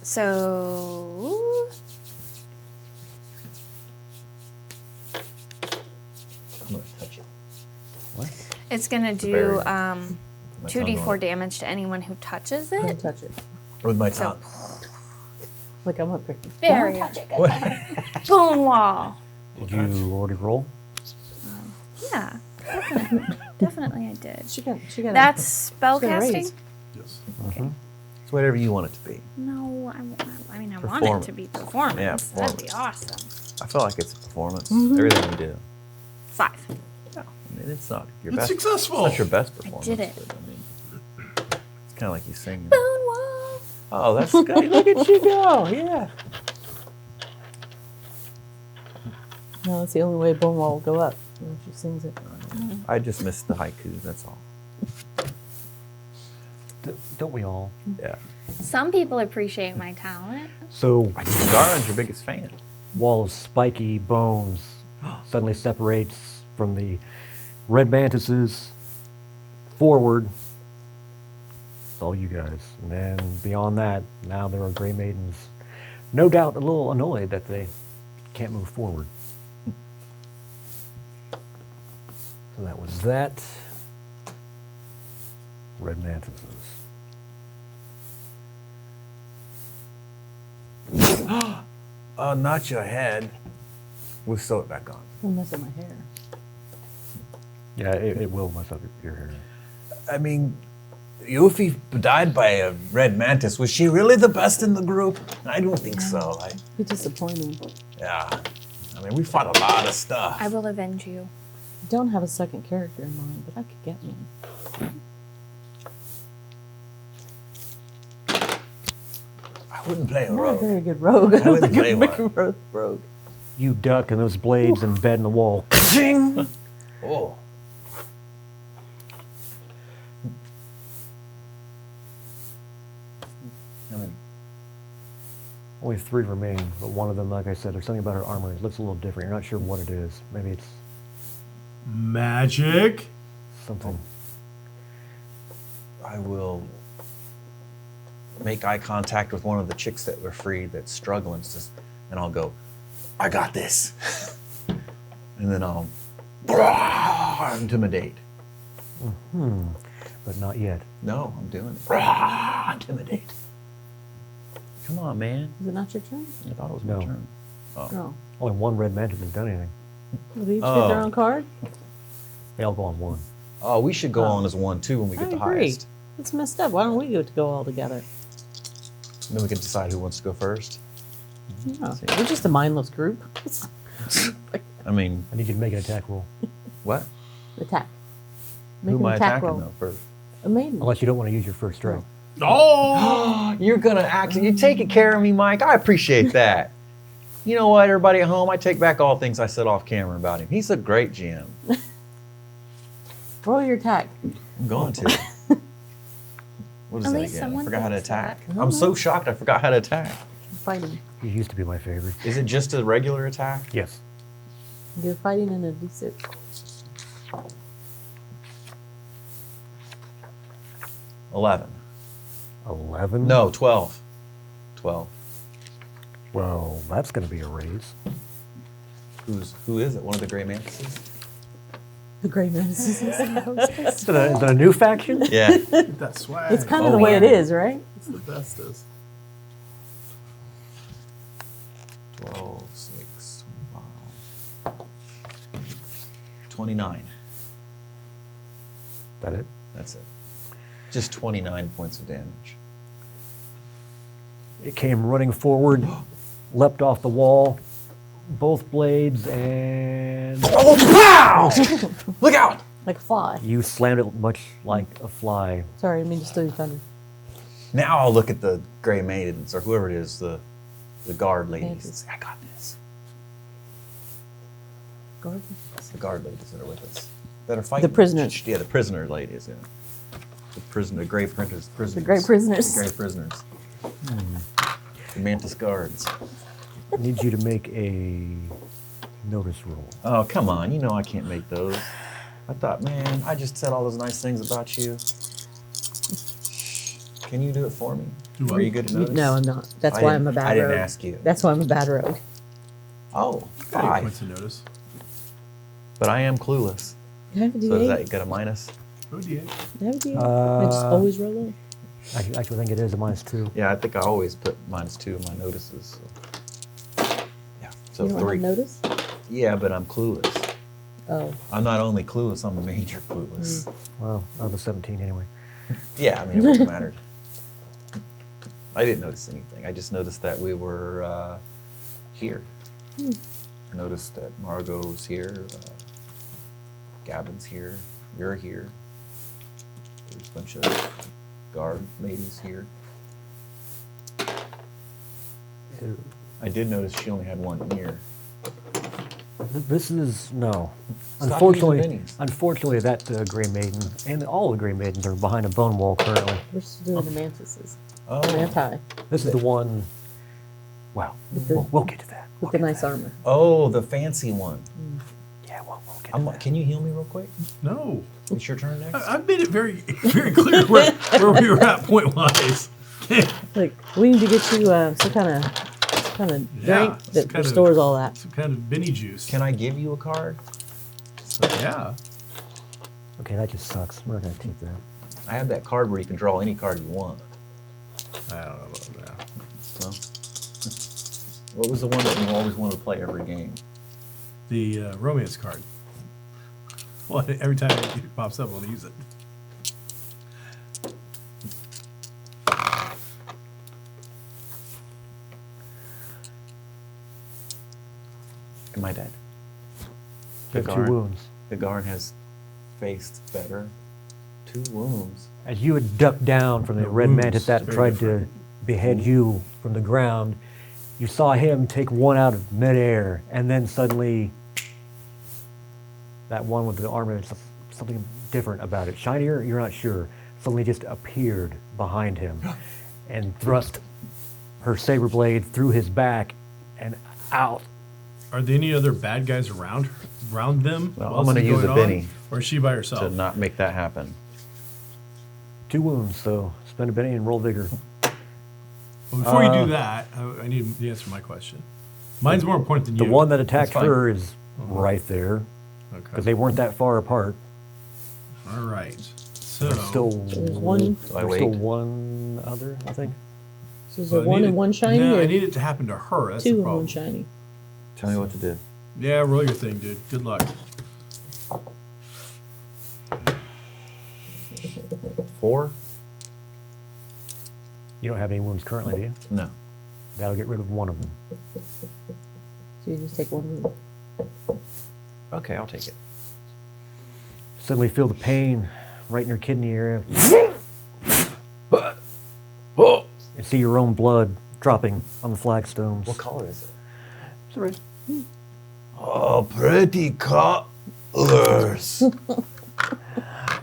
S4: So
S6: I'm gonna touch it.
S1: What?
S4: it's gonna
S6: berry.
S4: do
S6: My tongue
S4: 2d4
S6: on it.
S4: damage to anyone who touches
S3: Don't
S4: it.
S3: touch it.
S6: With my
S4: So
S6: tongue.
S3: Like I'm up here.
S4: barrier.
S6: What?
S4: Bone wall.
S1: Did you already roll?
S4: Yeah. Definitely I did.
S3: She got.
S4: That's spell
S3: She got a raise.
S4: casting?
S5: Yes.
S6: It's whatever you want it to be.
S4: No, I want it to
S6: Performance.
S4: be performance.
S6: Yeah,
S4: That'd be
S6: performance.
S4: awesome.
S6: I feel like it's a performance.
S3: Mm-hmm.
S6: Everything you do.
S4: 5.
S6: I mean, it's not your
S5: It's
S6: best.
S5: successful.
S6: It's not your best performance.
S4: did it.
S6: But, I mean, it's kind of like you sing.
S4: Bone wall.
S6: Oh, that's good. Look at you go. Yeah.
S3: No, that's the only way Bone Wall will go up when she sings it.
S6: I just missed the haikus. That's all.
S1: Don't we all?
S6: Yeah.
S4: Some people appreciate my talent.
S1: So,
S6: Garland's your biggest fan.
S1: wall of spiky bones suddenly separates from the red mantises forward. It's all you guys. And then beyond that, now there are gray maidens, no doubt a little annoyed that they can't move forward. So that was that. Red mantises.
S6: Oh, not your head. We'll sew it back on.
S3: Don't mess up my hair.
S1: Yeah, it will mess up your hair.
S2: I mean, Yuffie died by a red mantis. Was she really the best in the group? I don't think so.
S3: It's disappointing.
S2: Yeah. I mean, we fought a lot of stuff.
S4: I will avenge you.
S3: I don't have a second character in mind, but I could get one.
S2: I wouldn't play a
S3: I'm not a
S2: rogue.
S3: very good rogue. I
S2: I
S3: don't
S2: wouldn't
S3: think I'm
S2: play
S3: a very rogue.
S1: You duck and those blades embed in the wall. Ka-ching!
S2: Oh.
S6: I mean,
S1: Only 3 remain, but one of them, like I said, there's something about her armor. It looks a little different. You're not sure what it is. Maybe it's
S5: Magic.
S1: something.
S6: I will make eye contact with one of the chicks that were freed that's struggling, and I'll go, I got this. And then I'll intimidate.
S1: But not yet.
S6: No, I'm doing it. Intimidate. Come on, man.
S3: Is it not your turn?
S6: I thought it was
S1: No.
S6: my turn.
S3: No.
S1: Only one red mantis has done anything.
S3: Will they each
S6: Oh.
S3: get their own card?
S1: They all go on one.
S6: Oh, we should go on as one too when we
S3: I
S6: get the
S3: agree.
S6: highest.
S3: It's messed up. Why don't we get to go all together?
S6: Then we can decide who wants to go first.
S3: Yeah. We're just a mindless group. It's
S6: I mean,
S1: I need you to make an attack roll.
S6: what?
S3: attack. Make
S6: Who
S3: an
S6: am I
S3: attack
S6: attacking
S3: roll.
S6: though first?
S3: A maiden.
S1: Unless you don't want to use your first strike.
S5: Oh.
S6: You're gonna act. You're taking care of me, Mike. I appreciate that. You know what, everybody at home? I take back all things I said off camera about him. He's a great GM.
S3: Roll your attack.
S6: I'm going to. What is
S4: At
S6: that
S4: least
S6: again? I
S4: someone
S6: forgot how to
S4: thinks that.
S6: attack. I'm so shocked I forgot how to attack.
S3: Fighting.
S1: You used to be my favorite.
S6: Is it just a regular attack?
S1: Yes.
S3: You're fighting in a D6.
S6: 11.
S1: 11?
S6: No, 12. 12.
S1: Well, that's going to be a raise.
S6: Who is it? One of the gray mantises?
S3: The Grey Mantises.
S1: Is it a new faction?
S6: Yeah.
S5: That swag.
S3: It's kind of
S6: Oh,
S3: the way
S6: yeah.
S3: it is, right?
S5: It's the bestest.
S6: 12, 6, 25. 29.
S1: That it?
S6: That's it. Just 29 points of damage.
S1: It came running forward, leapt off the wall, both blades, and
S2: Wow! Look out!
S3: Like a fly.
S1: you slammed it much like a fly.
S3: Sorry, I didn't mean to steal your thunder.
S6: Now I'll look at the gray maidens, or whoever it is, the guard ladies.
S3: Mantis.
S6: and say, I got this.
S3: Gordon?
S6: It's the guard ladies that are with us. That are fighting.
S3: The prisoners.
S6: Yeah, the prisoner ladies, yeah. The gray prisoners.
S3: The Grey Prisoners.
S6: The gray prisoners. The mantis guards.
S1: I need you to make a notice roll.
S6: Oh, come on. You know I can't make those. I thought, man, I just said all those nice things about you. Can you do it for me?
S5: Do
S6: Are you
S5: what?
S6: good at notice?
S3: No, I'm not. That's
S6: I
S3: why I'm
S6: didn't-
S3: a bad
S6: I didn't
S3: rogue.
S6: ask you.
S3: That's why I'm a bad rogue.
S6: Oh,
S5: Any
S6: 5.
S5: points of notice?
S6: But I am clueless.
S3: I have a
S6: So does
S3: D8.
S6: that get a minus?
S5: Oh, yeah.
S3: I have a D8. I just always roll low.
S1: I actually think it is a -2.
S6: Yeah, I think I always put -2 in my notices. So. Yeah. So
S3: You don't
S6: 3.
S3: have notice?
S6: Yeah, but I'm clueless.
S3: Oh.
S6: I'm not only clueless, I'm a major clueless.
S1: Well, I was a 17 anyway.
S6: Yeah, I mean, it wouldn't matter. I didn't notice anything. I just noticed that we were here. I noticed that Margot's here, Gavin's here, you're here. There's a bunch of guard ladies here. I did notice she only had one ear.
S1: This is no.
S6: Stop
S1: Unfortunately,
S6: using minis.
S1: unfortunately, that Gray Maiden and all the Gray Maidens are behind a bone wall currently.
S3: We're still doing the mantises.
S6: Oh,
S3: Manti.
S1: This is the one. Well,
S3: With the-
S1: we'll get to that.
S3: With
S1: We'll
S3: the
S1: get to
S3: nice
S1: that.
S3: armor.
S6: oh, the fancy one.
S1: Yeah, we'll get to that.
S6: Can you heal me real quick?
S5: No.
S6: It's your turn next.
S5: I've made it very, very clear where we were at point wise.
S3: Like, we need to get you some kind of drink
S5: Yeah,
S3: that
S5: some kind of-
S3: restores all that.
S5: Some kind of Benny juice.
S6: Can I give you a card?
S5: Yeah.
S1: Okay, that just sucks. We're not gonna take that.
S6: I have that card where you can draw any card you want.
S5: I don't know about that.
S6: So, what was the one that you always wanted to play every game?
S5: The romance card. Well, every time it pops up, I'll use it.
S6: Am I dead?
S1: You have 2 wounds.
S6: The guard has faced better. 2 wounds.
S1: As you had ducked down from the
S5: The
S1: red
S5: wounds,
S1: mantis that
S5: very
S1: tried
S5: different.
S1: to behead you from the ground, you saw him take one out of midair, and then suddenly that one with the armor, something different about it. Shinier, you're not sure. Suddenly just appeared behind him and thrust her saber blade through his back and out.
S5: Are there any other bad guys around them?
S6: Well,
S5: while
S6: I'm gonna
S5: this is
S6: use a
S5: going on?
S6: Benny
S5: Or is she by
S6: to
S5: herself?
S6: not make that happen.
S1: 2 wounds, so spend a Benny and roll vigor.
S5: Well, before you do that, I need the answer to my question. Mine's more important than
S1: The
S5: you.
S1: one that attacked
S6: fine.
S1: her is right there, because
S5: Okay.
S1: they weren't that far apart.
S5: All right. So,
S1: There's still,
S3: there's one-
S6: Do I
S1: there's still
S6: wait?
S1: one other, I think.
S3: So is
S5: Well,
S3: there
S5: I
S3: one
S5: need
S3: and
S5: it-
S3: one shiny?
S5: No,
S3: or
S5: I need it to happen to her. That's the
S3: 2 and
S5: problem.
S3: one shiny?
S6: Tell me what to do.
S5: Yeah, roll your thing, dude. Good luck.
S6: 4?
S1: You don't have any wounds currently, do you?
S6: No.
S1: That'll get rid of one of them.
S3: So you just take one wound.
S6: Okay, I'll take it.
S1: Suddenly feel the pain right in your kidney area. And see your own blood dropping on the flagstones.
S6: What color is it?
S1: It's all right.
S6: Oh, pretty colors.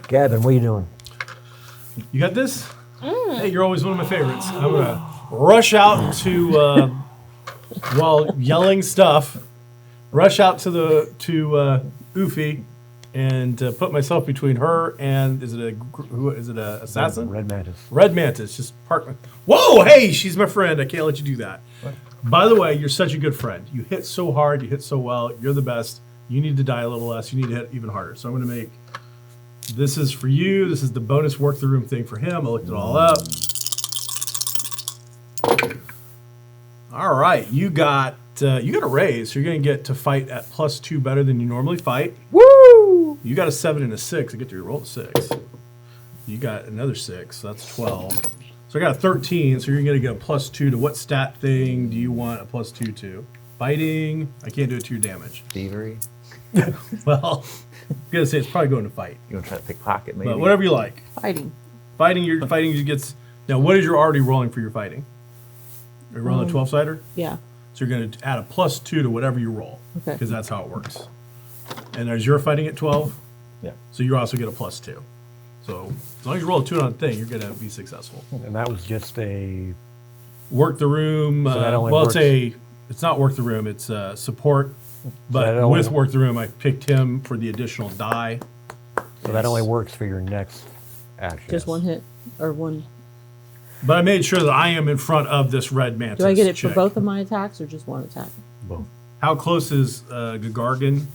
S1: Gavin, what are you doing?
S5: You got this? Hey, you're always one of my favorites. I'm gonna rush out to while yelling stuff. Rush out to Oofy and put myself between her and is it a assassin?
S1: Red Mantis.
S5: Red Mantis. Just park. Whoa! Hey, she's my friend. I can't let you do that. By the way, you're such a good friend. You hit so hard. You hit so well. You're the best. You need to die a little less. You need to hit even harder. So I'm going to make. This is for you. This is the bonus work the room thing for him. I looked it all up. All right, you got a raise. So you're going to get to fight at +2 better than you normally fight.
S1: Woo!
S5: You got a 7 and a 6. I get to roll a 6. You got another 6. So that's 12. So I got a 13. So you're going to get a +2 to what stat thing do you want a +2 to? Fighting. I can't do it to your damage.
S6: Thievery.
S5: Well, I'm gonna say it's probably going to fight,
S6: You want to try to pick pocket, maybe?
S5: but whatever you like.
S3: Fighting.
S5: Fighting gets. Now, what is your already rolling for your fighting? Are you rolling a 12-sider?
S3: Yeah.
S5: So you're going to add a +2 to whatever you roll,
S3: Okay.
S5: because that's how it works. And as you're fighting at 12,
S6: Yeah.
S5: so you also get a +2. So as long as you roll a 2 on the thing, you're going to be successful.
S1: And that was just a.
S5: Work the room.
S1: So that only
S5: well,
S1: works-
S5: it's not work the room. It's support. But
S1: that only-
S5: with work the room, I picked him for the additional die.
S1: So that only works for your next action.
S3: Just one hit or one.
S5: But I made sure that I am in front of this red mantis.
S3: Do I get it for
S5: chick.
S3: both of my attacks or just one attack?
S1: Both.
S5: How close is Gagargan?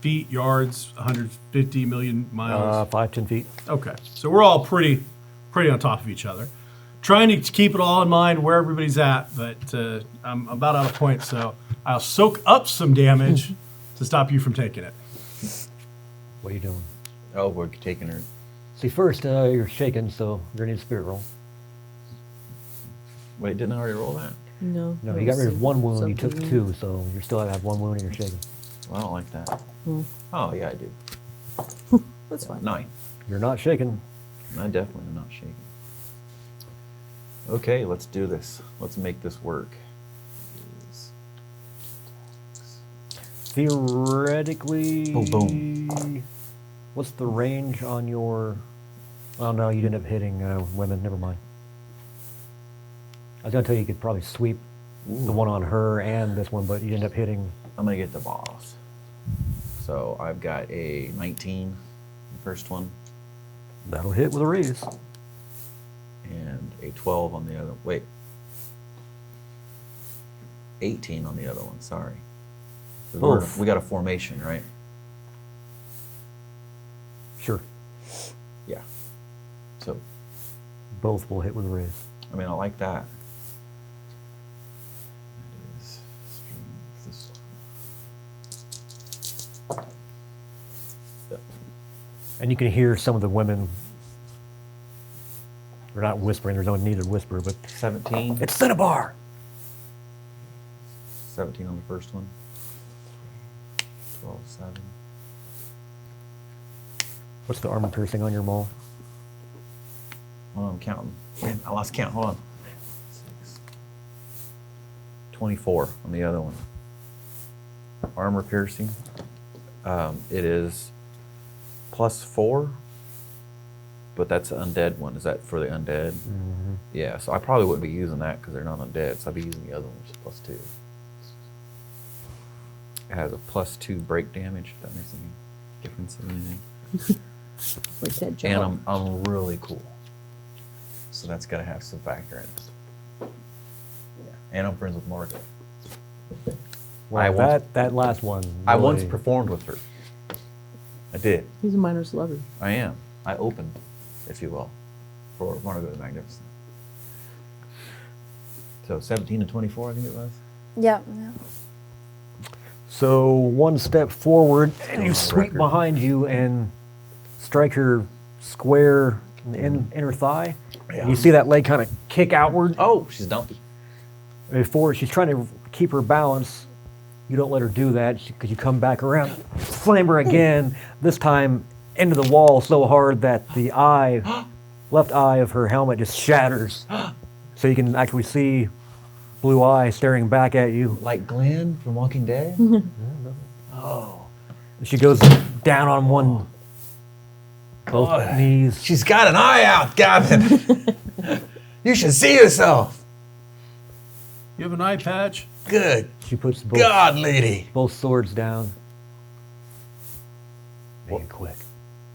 S5: Feet, yards, 150 million miles.
S1: 5-10 feet.
S5: Okay, so we're all pretty on top of each other. Trying to keep it all in mind where everybody's at, but I'm about out of points, so I'll soak up some damage to stop you from taking it.
S1: What are you doing?
S6: Oh, we're taking her.
S1: See, first you're shaken, so you're gonna need a spirit roll.
S6: Wait, didn't I already roll that?
S3: No.
S1: No,
S3: that
S1: you got
S3: was
S1: rid of one wound. You took
S3: something-
S1: 2, so you still have 1 wound and you're shaken.
S6: Well, I don't like that. Oh, yeah, I do.
S3: That's fine.
S6: 9.
S1: You're not shaken.
S6: I definitely am not shaking. Okay, let's do this. Let's make this work.
S1: Theoretically,
S6: Oh, boom.
S1: What's the range on your? Oh no, you didn't end up hitting women. Never mind. I was gonna tell you could probably sweep the one on her and this one, but you ended up hitting.
S6: I'm gonna get the boss. So I've got a 19, the first one,
S1: That'll hit with a raise.
S6: and a 12 on the other. Wait. 18 on the other one, sorry. 'Cause
S1: Oof.
S6: we got a formation, right?
S1: Sure,
S6: Yeah. So,
S1: both will hit with a raise.
S6: I mean, I like that. That is this one. Yep.
S1: And you can hear some of the women. They're not whispering. There's no need to whisper, but
S6: 17.
S1: it's Cinnabar.
S6: 17 on the first one. 12, 7.
S1: What's the armor piercing on your maul?
S6: Hold on, I'm counting. Man, I lost count. Hold on. 6. 24 on the other one. Armor piercing. It is +4, but that's an undead one. Is that for the undead?
S1: Mm-hmm.
S6: Yeah, so I probably wouldn't be using that because they're not undead, so I'd be using the other one, which is +2. It has a +2 break damage, if that makes any difference or anything.
S3: Like that
S6: And
S3: jump.
S6: I'm really cool. So that's got to have some factor in it. Yeah. And I'm friends with Margaret.
S1: Well,
S6: I once-
S1: that last one.
S6: I once
S1: really-
S6: performed with her. I did.
S3: He's a minor celebrity.
S6: I am. I opened, if you will, for Margaret the Magnificent. So 17 and 24, I think it was.
S4: Yep. Yeah.
S1: So one step forward, and you
S6: Oh,
S1: sweep
S6: record.
S1: behind you and strike her square in the inner thigh.
S6: Yeah.
S1: And you see that leg kind of kick outward.
S6: Oh, she's dumpy.
S1: Before she's trying to keep her balance, you don't let her do that because you come back around, slam her again. This time into the wall so hard that the eye, left eye of her helmet just shatters. So you can actually see blue eye staring back at you.
S6: Like Glenn from Walking Dead?
S1: Oh. She goes down on both knees.
S2: She's got an eye out, Gavin. You should see yourself.
S5: You have an eye patch?
S2: Good
S1: She puts both,
S2: God, lady.
S1: both swords down. Make it quick.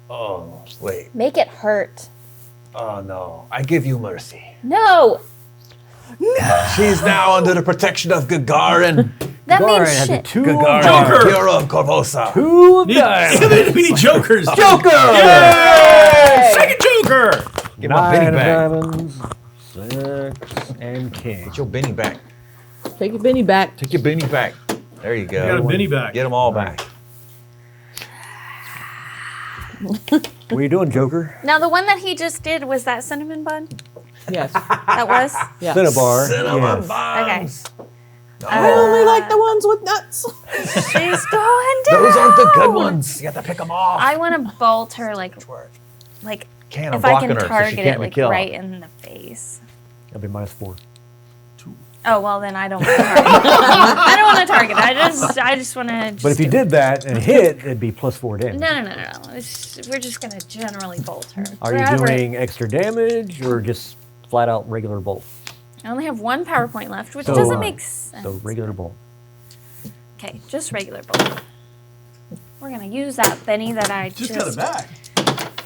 S2: Oh, wait.
S4: Make it hurt.
S2: Oh, no. I give you mercy.
S4: No.
S2: She's now under the protection of Gagarin.
S4: That
S1: Gagarin
S4: means
S1: has a
S4: shit.
S1: 2
S2: Gagarin,
S5: Joker!
S2: hero of Corvosa.
S1: 2 of diamonds.
S5: We need jokers.
S1: Joker!
S5: Yay! Second Joker!
S6: Get my Benny
S1: 9 of
S6: back.
S1: diamonds, 6, and king.
S6: Get your Benny back.
S3: Take your Benny back.
S6: Take your Benny back. There you
S5: You got a
S6: go.
S5: Benny back.
S6: Get them all back.
S1: What are you doing, Joker?
S4: Now the one that he just did was that cinnamon bun.
S3: Yes.
S4: That was
S3: Yeah.
S1: Cinnabar.
S2: Cinnamon
S1: Yes.
S2: buns.
S3: I only like the ones with nuts.
S4: She's going down.
S2: Those aren't the good ones. You have to pick them off.
S4: I want to bolt her like
S6: Can't, I'm
S4: if I
S6: blocking
S4: can
S6: her so she
S4: target
S6: can't
S4: it like
S6: kill.
S4: right in the face.
S1: That'll be -4.
S4: Oh well, then I don't want to target. I don't want to target. I just want to.
S1: But if you did that and hit, it'd be +4 damage.
S4: No. We're just gonna generally bolt her.
S1: Are you
S4: Wherever-
S1: doing extra damage or just flat out regular bolt?
S4: I only have one power point left, which
S1: So,
S4: doesn't make sense.
S1: So regular bolt.
S4: Okay, just regular bolt. We're gonna use that Benny that I
S5: Just got it back.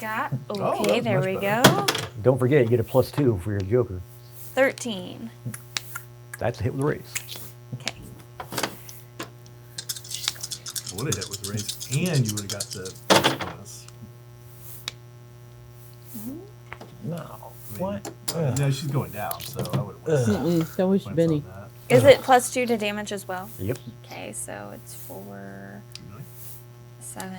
S4: got.
S5: Oh,
S4: Okay,
S5: that's
S4: there
S5: much
S4: we
S5: better.
S4: go.
S1: Don't forget, you get a +2 for your Joker.
S4: 13.
S1: That's a hit with raise.
S4: Okay.
S5: Would have hit with the raise, and you would have got the bonus.
S6: No. What?
S5: No, she's going down, so I would have.
S3: So wish Benny.
S4: Is it +2 to damage as well?
S1: Yep.
S4: Okay, so it's 4, 7,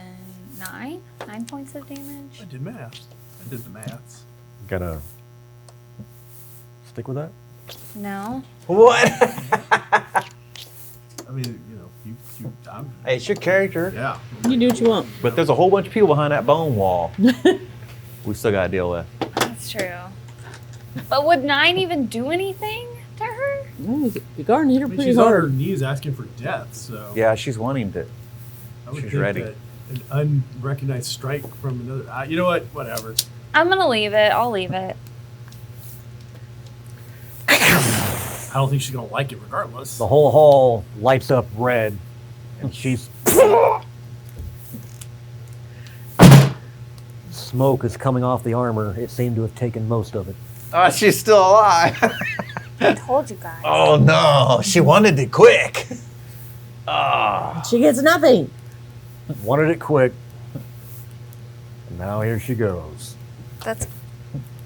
S4: 9. 9 points of damage.
S5: I did math. I did the maths.
S1: Gotta stick with that.
S4: No.
S6: What?
S5: I mean, I'm,
S6: Hey, it's your character.
S5: yeah.
S3: You do what you want.
S6: But there's a whole bunch of people behind that bone wall. We still got to deal with.
S4: That's true. But would 9 even do anything to her?
S3: Oh, the garden hit her
S5: I mean,
S3: pretty
S5: she's on her
S3: hard.
S5: knees asking for death, so
S6: Yeah, she's wanting to.
S5: I would
S6: she's
S5: think
S6: ready.
S5: that an unrecognized strike from another. You know what? Whatever.
S4: I'm going to leave it. I'll leave it.
S5: I don't think she's gonna like it regardless.
S1: The whole hall lights up red, and she's. Smoke is coming off the armor. It seemed to have taken most of it.
S6: Oh, she's still alive.
S4: I told you guys.
S6: Oh, no. She wanted it quick.
S3: She gets nothing.
S1: Wanted it quick. And now here she goes.
S4: That's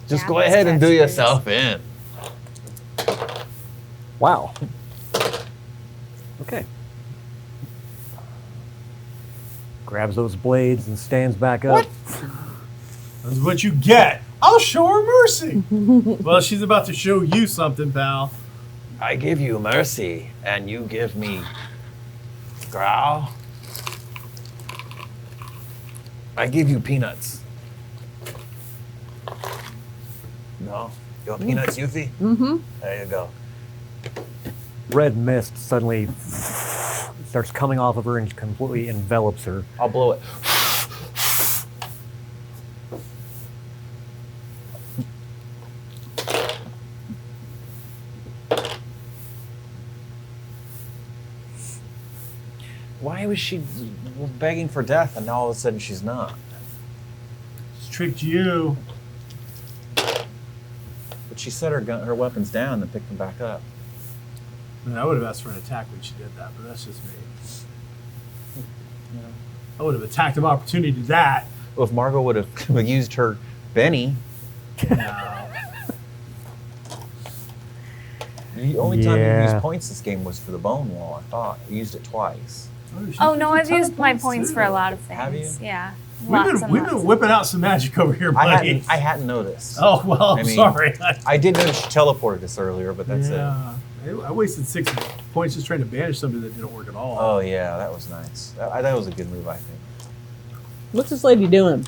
S6: Just
S4: Yeah,
S6: go
S4: that's
S6: ahead and do
S4: catchphrase.
S6: yourself in.
S1: Wow. Okay. Grabs those blades and stands back up.
S5: That's what you get. I'll show her mercy. Well, she's about to show you something, pal.
S6: I give you mercy, and you give me growl. I give you peanuts. No? You want peanuts, Yuffie?
S3: Mm-hmm.
S6: There you go.
S1: Red mist suddenly starts coming off of her and completely envelops her.
S6: I'll blow it. Why was she begging for death and now all of a sudden she's not?
S5: She's tricked you.
S6: But she set her weapons down and picked them back up.
S5: I mean, I would have asked for an attack when she did that, but that's just me. I would have attacked of opportunity to that.
S6: Well, if Margot would have used her Benny,
S5: No.
S6: the only time you
S1: Yeah.
S6: used points this game was for the bone wall, I thought. You used it twice.
S4: Oh no, I've used my points for a lot of things.
S6: Have you?
S4: Yeah.
S5: We've
S4: Lots
S5: been,
S4: and
S5: we've
S4: lots.
S5: been whipping out some magic over here, buddy.
S6: I hadn't noticed.
S5: Oh, well, I'm
S6: I mean,
S5: sorry.
S6: I did notice she teleported us earlier, but that's it.
S5: Yeah. I wasted 6 points just trying to banish somebody that didn't work at all.
S6: Oh yeah, that was nice. That was a good move, I think.
S3: What's this lady doing?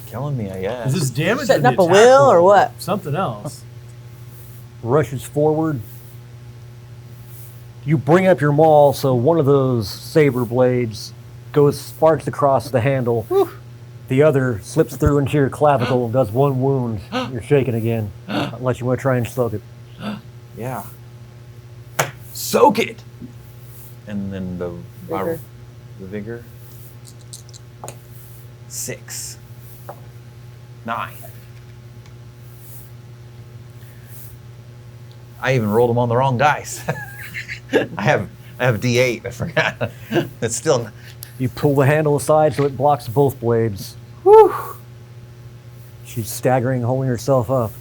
S6: Killing me, I guess.
S5: Is this damage?
S3: Setting
S5: or
S3: up
S5: the
S3: a
S5: attack
S3: will or
S5: roll?
S3: what?
S5: Something else.
S1: Rushes forward. You bring up your maul, so one of those saber blades sparks across the handle. The other slips through into your clavicle and does one wound. You're shaking again, unless you want to try and slug it.
S6: Yeah. Soak it. And then the
S3: Vigor.
S6: The vigor. 6. 9. I even rolled them on the wrong dice. I have D8. I forgot. It's still.
S1: You pull the handle aside so it blocks both blades. Whew. She's staggering, holding herself up.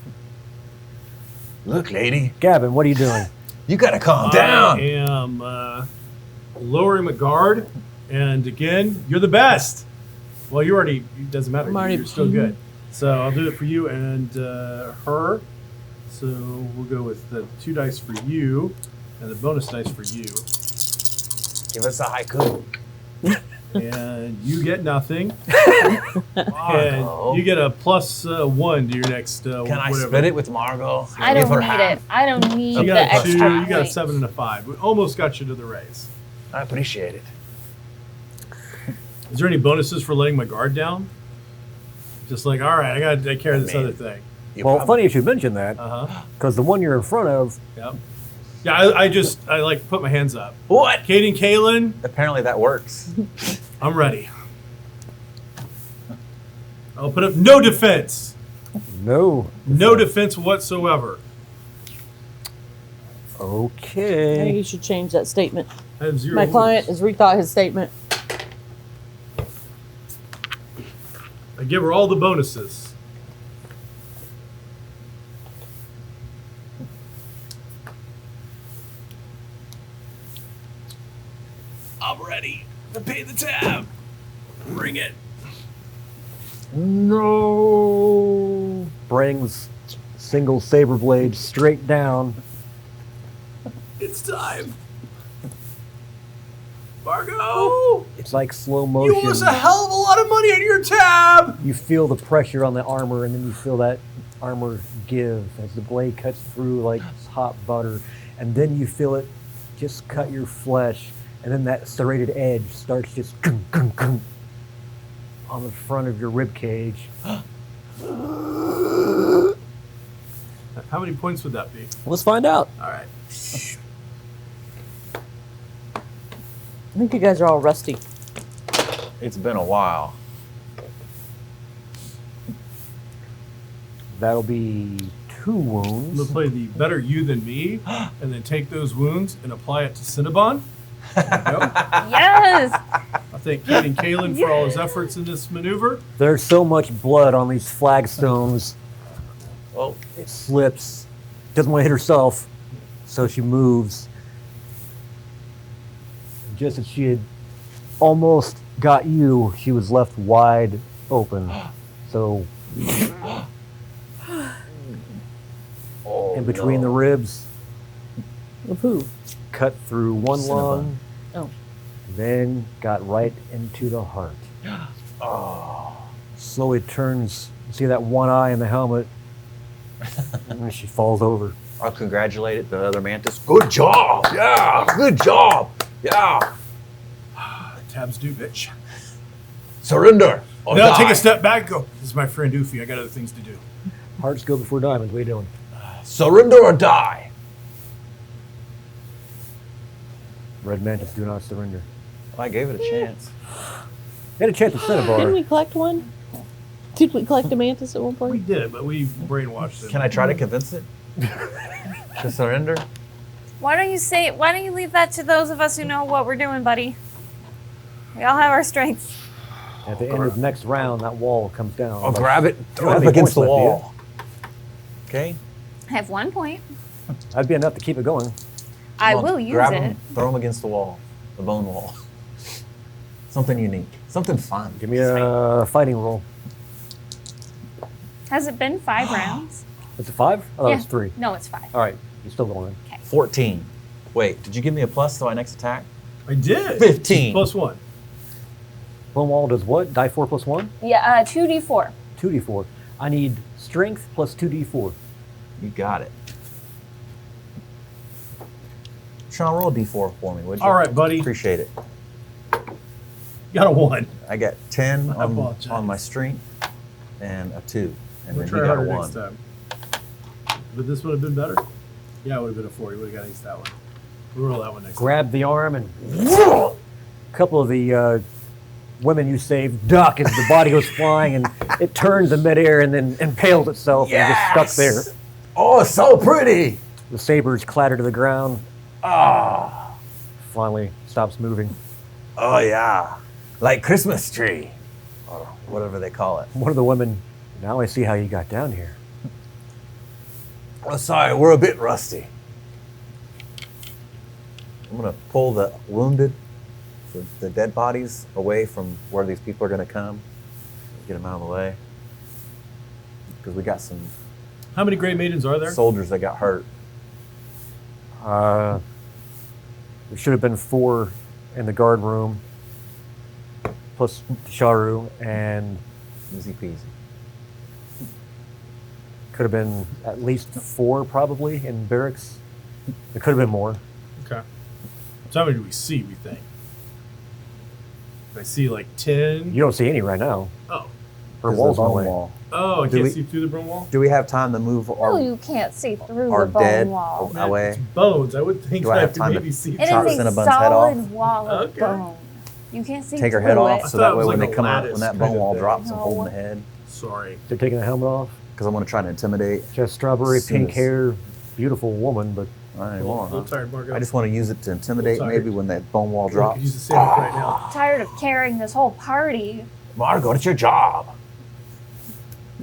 S6: Look, lady,
S1: Gavin, what are you doing?
S6: you gotta calm down.
S5: I am lowering my guard, and again, you're the best. Well, you already, it doesn't matter.
S3: I'm already-
S5: You're still good. So I'll do it for you and her. So we'll go with the 2 dice for you and the bonus dice for you.
S6: Give us a haiku.
S5: And you get nothing.
S6: Margot.
S5: And you get a +1 to your next
S6: Can I
S5: whatever.
S6: split it with Margot?
S4: I
S6: Give
S4: don't
S6: her
S4: need
S6: half.
S4: it. I don't need
S5: You
S4: the
S5: got a 2,
S4: extra
S5: you got a
S4: point.
S5: 7 and a 5. We almost got you to the raise.
S6: I appreciate it.
S5: Is there any bonuses for letting my guard down? Just like, all right, I got to take care of this
S6: Man.
S5: other thing.
S6: You
S1: Well,
S6: probably-
S1: funny you should mention that,
S5: Uh-huh.
S1: because the one you're in front of,
S5: Yep. Yeah, I like put my hands up.
S6: What?
S5: Kate and Kaylin,
S6: Apparently that works.
S5: I'm ready. I'll put up no defense.
S1: No.
S5: No defense whatsoever.
S3: I think
S1: Okay.
S3: you should change that statement.
S5: I have 0
S3: My client
S5: wounds.
S3: has rethought his statement.
S5: I give her all the bonuses. I'm ready to pay the tab. Bring it.
S1: No. Brings single saber blade straight down.
S5: It's time. Margot,
S1: It's like slow
S5: you
S1: motion.
S5: owe us a hell of a lot of money on your tab.
S1: You feel the pressure on the armor, and then you feel that armor give as the blade cuts through like hot butter, and then you feel it just cut your flesh, and then that serrated edge starts just on the front of your rib cage.
S5: How many points would that be?
S1: Let's find out.
S5: All right.
S3: I think you guys are all rusty.
S6: It's been a while.
S1: That'll be 2
S5: I'm
S1: wounds.
S5: gonna play the better you than me, and then take those wounds and apply it to Cinnabon. There you go.
S4: Yes.
S5: I thank Kate and Kaylin for all his efforts in this maneuver.
S1: There's so much blood on these flagstones.
S6: Well,
S1: It slips. Doesn't want to hit herself, so she moves. Just as she had almost got you, she was left wide open. So, in between the ribs,
S3: Of who?
S1: cut through one
S6: Cinnabon.
S1: lung,
S3: Oh.
S1: then got right into the heart. Slowly turns, see that one eye in the helmet, and she falls over.
S6: I'll congratulate the other mantis. Good job! Yeah! Good job! Yeah!
S5: Tabs do, bitch.
S6: Surrender! Or
S5: Now
S6: die.
S5: take a step back. Go. This is my friend Oofy. I got other things to do.
S1: Hearts go before diamonds. What are you doing?
S6: Surrender or die.
S1: Red Mantis do not surrender.
S6: I gave it a chance.
S1: They had a chance at
S3: Didn't
S1: Cinnabar.
S3: we collect one? Did we collect a mantis at one
S5: We
S3: point?
S5: did, but we brainwashed it.
S6: Can I try to convince it to surrender?
S4: Why don't you leave that to those of us who know what we're doing, buddy? We all have our strengths.
S1: At the end of the next round, that wall comes down.
S6: I'll grab it, throw
S1: How
S6: it up
S1: many
S6: against the
S1: points left,
S6: wall. Okay?
S4: I have 1 point.
S1: That'd be enough to keep it going.
S4: I
S6: Come on,
S4: will use
S6: grab
S4: it.
S6: 'em, throw them against the wall, the bone wall. Something unique, something fun.
S1: Give me a fighting roll.
S4: Has it been 5 rounds?
S1: Is it 5? Oh,
S4: Yeah.
S1: it's 3.
S4: No, it's 5.
S1: All right, you're still going.
S6: 14. Wait, did you give me a plus to my next attack?
S5: I did.
S6: 15.
S5: Plus 1.
S1: Bone wall does what? Die 4 plus 1?
S4: Yeah, 2d4.
S1: 2d4. I need strength plus 2d4.
S6: You got it. Sean, roll a d4 for me, would you?
S5: All right, buddy.
S6: Appreciate it.
S5: Got a 1.
S6: I got 10
S5: I apologize.
S6: on my strength and a 2. And
S5: We'll
S6: then he
S5: try
S6: got a
S5: harder
S6: 1.
S5: next time. But this would have been better. Yeah, it would have been a 4. You would have got against that one. We'll roll that one next time.
S1: Grab the arm and a couple of the women you saved duck as the body goes flying and it turns in midair and then impales itself and just stuck there.
S6: Oh, so pretty!
S1: The sabers clatter to the ground.
S6: Ah,
S1: Finally stops moving.
S6: oh yeah, like Christmas tree, or whatever they call it.
S1: One of the women, now I see how you got down here.
S6: Oh, sorry, we're a bit rusty. I'm gonna pull the wounded, the dead bodies away from where these people are gonna come. Get them out of the way, because we got some
S5: How many Grey Maidens are there?
S6: soldiers that got hurt.
S1: There should have been 4 in the guard room, plus Sharu, and
S6: Easy peasy.
S1: could have been at least 4 probably in barracks. There could have been more.
S5: Okay. So how many do we see, we think? I see like 10.
S1: You don't see any right now.
S5: Oh.
S1: Her
S6: There's
S1: wall's
S6: the
S1: in the
S6: bone
S1: way.
S6: wall.
S5: Oh, I
S6: Do
S5: can't
S6: we-
S5: see through the bone wall?
S6: Do we have time to move
S4: No,
S6: our,
S4: you can't see through
S6: our
S4: the bone
S6: dead
S4: wall.
S6: away?
S5: It's bones. I would think
S6: Do I
S5: that I
S6: have
S5: could
S6: time to
S5: maybe see
S4: It
S6: chop
S4: is a
S6: Cinnabon's head
S4: solid wall of
S5: Okay.
S4: bone. You can't see
S6: Take her
S4: through
S6: head
S4: it.
S6: off,
S5: I
S6: so
S5: thought
S6: that
S5: it
S6: way
S5: was
S6: when
S5: like
S6: they
S5: a
S6: come out,
S5: lattice
S6: when that
S5: kind
S6: bone
S5: of
S6: wall
S5: thing.
S6: drops, I'm
S4: No.
S6: holding the head.
S5: Sorry.
S1: They're taking the helmet off.
S6: Because I want to try to intimidate.
S1: Just strawberry
S6: Soon
S1: pink
S6: as-
S1: hair, beautiful woman, but
S6: I
S5: A
S6: want.
S5: little tired, Margo.
S6: I just want to use it to intimidate
S5: Sorry.
S6: maybe when that bone wall
S5: I
S6: drops.
S5: could use the same right now.
S4: Tired of carrying this whole party.
S2: Margo, it's your job.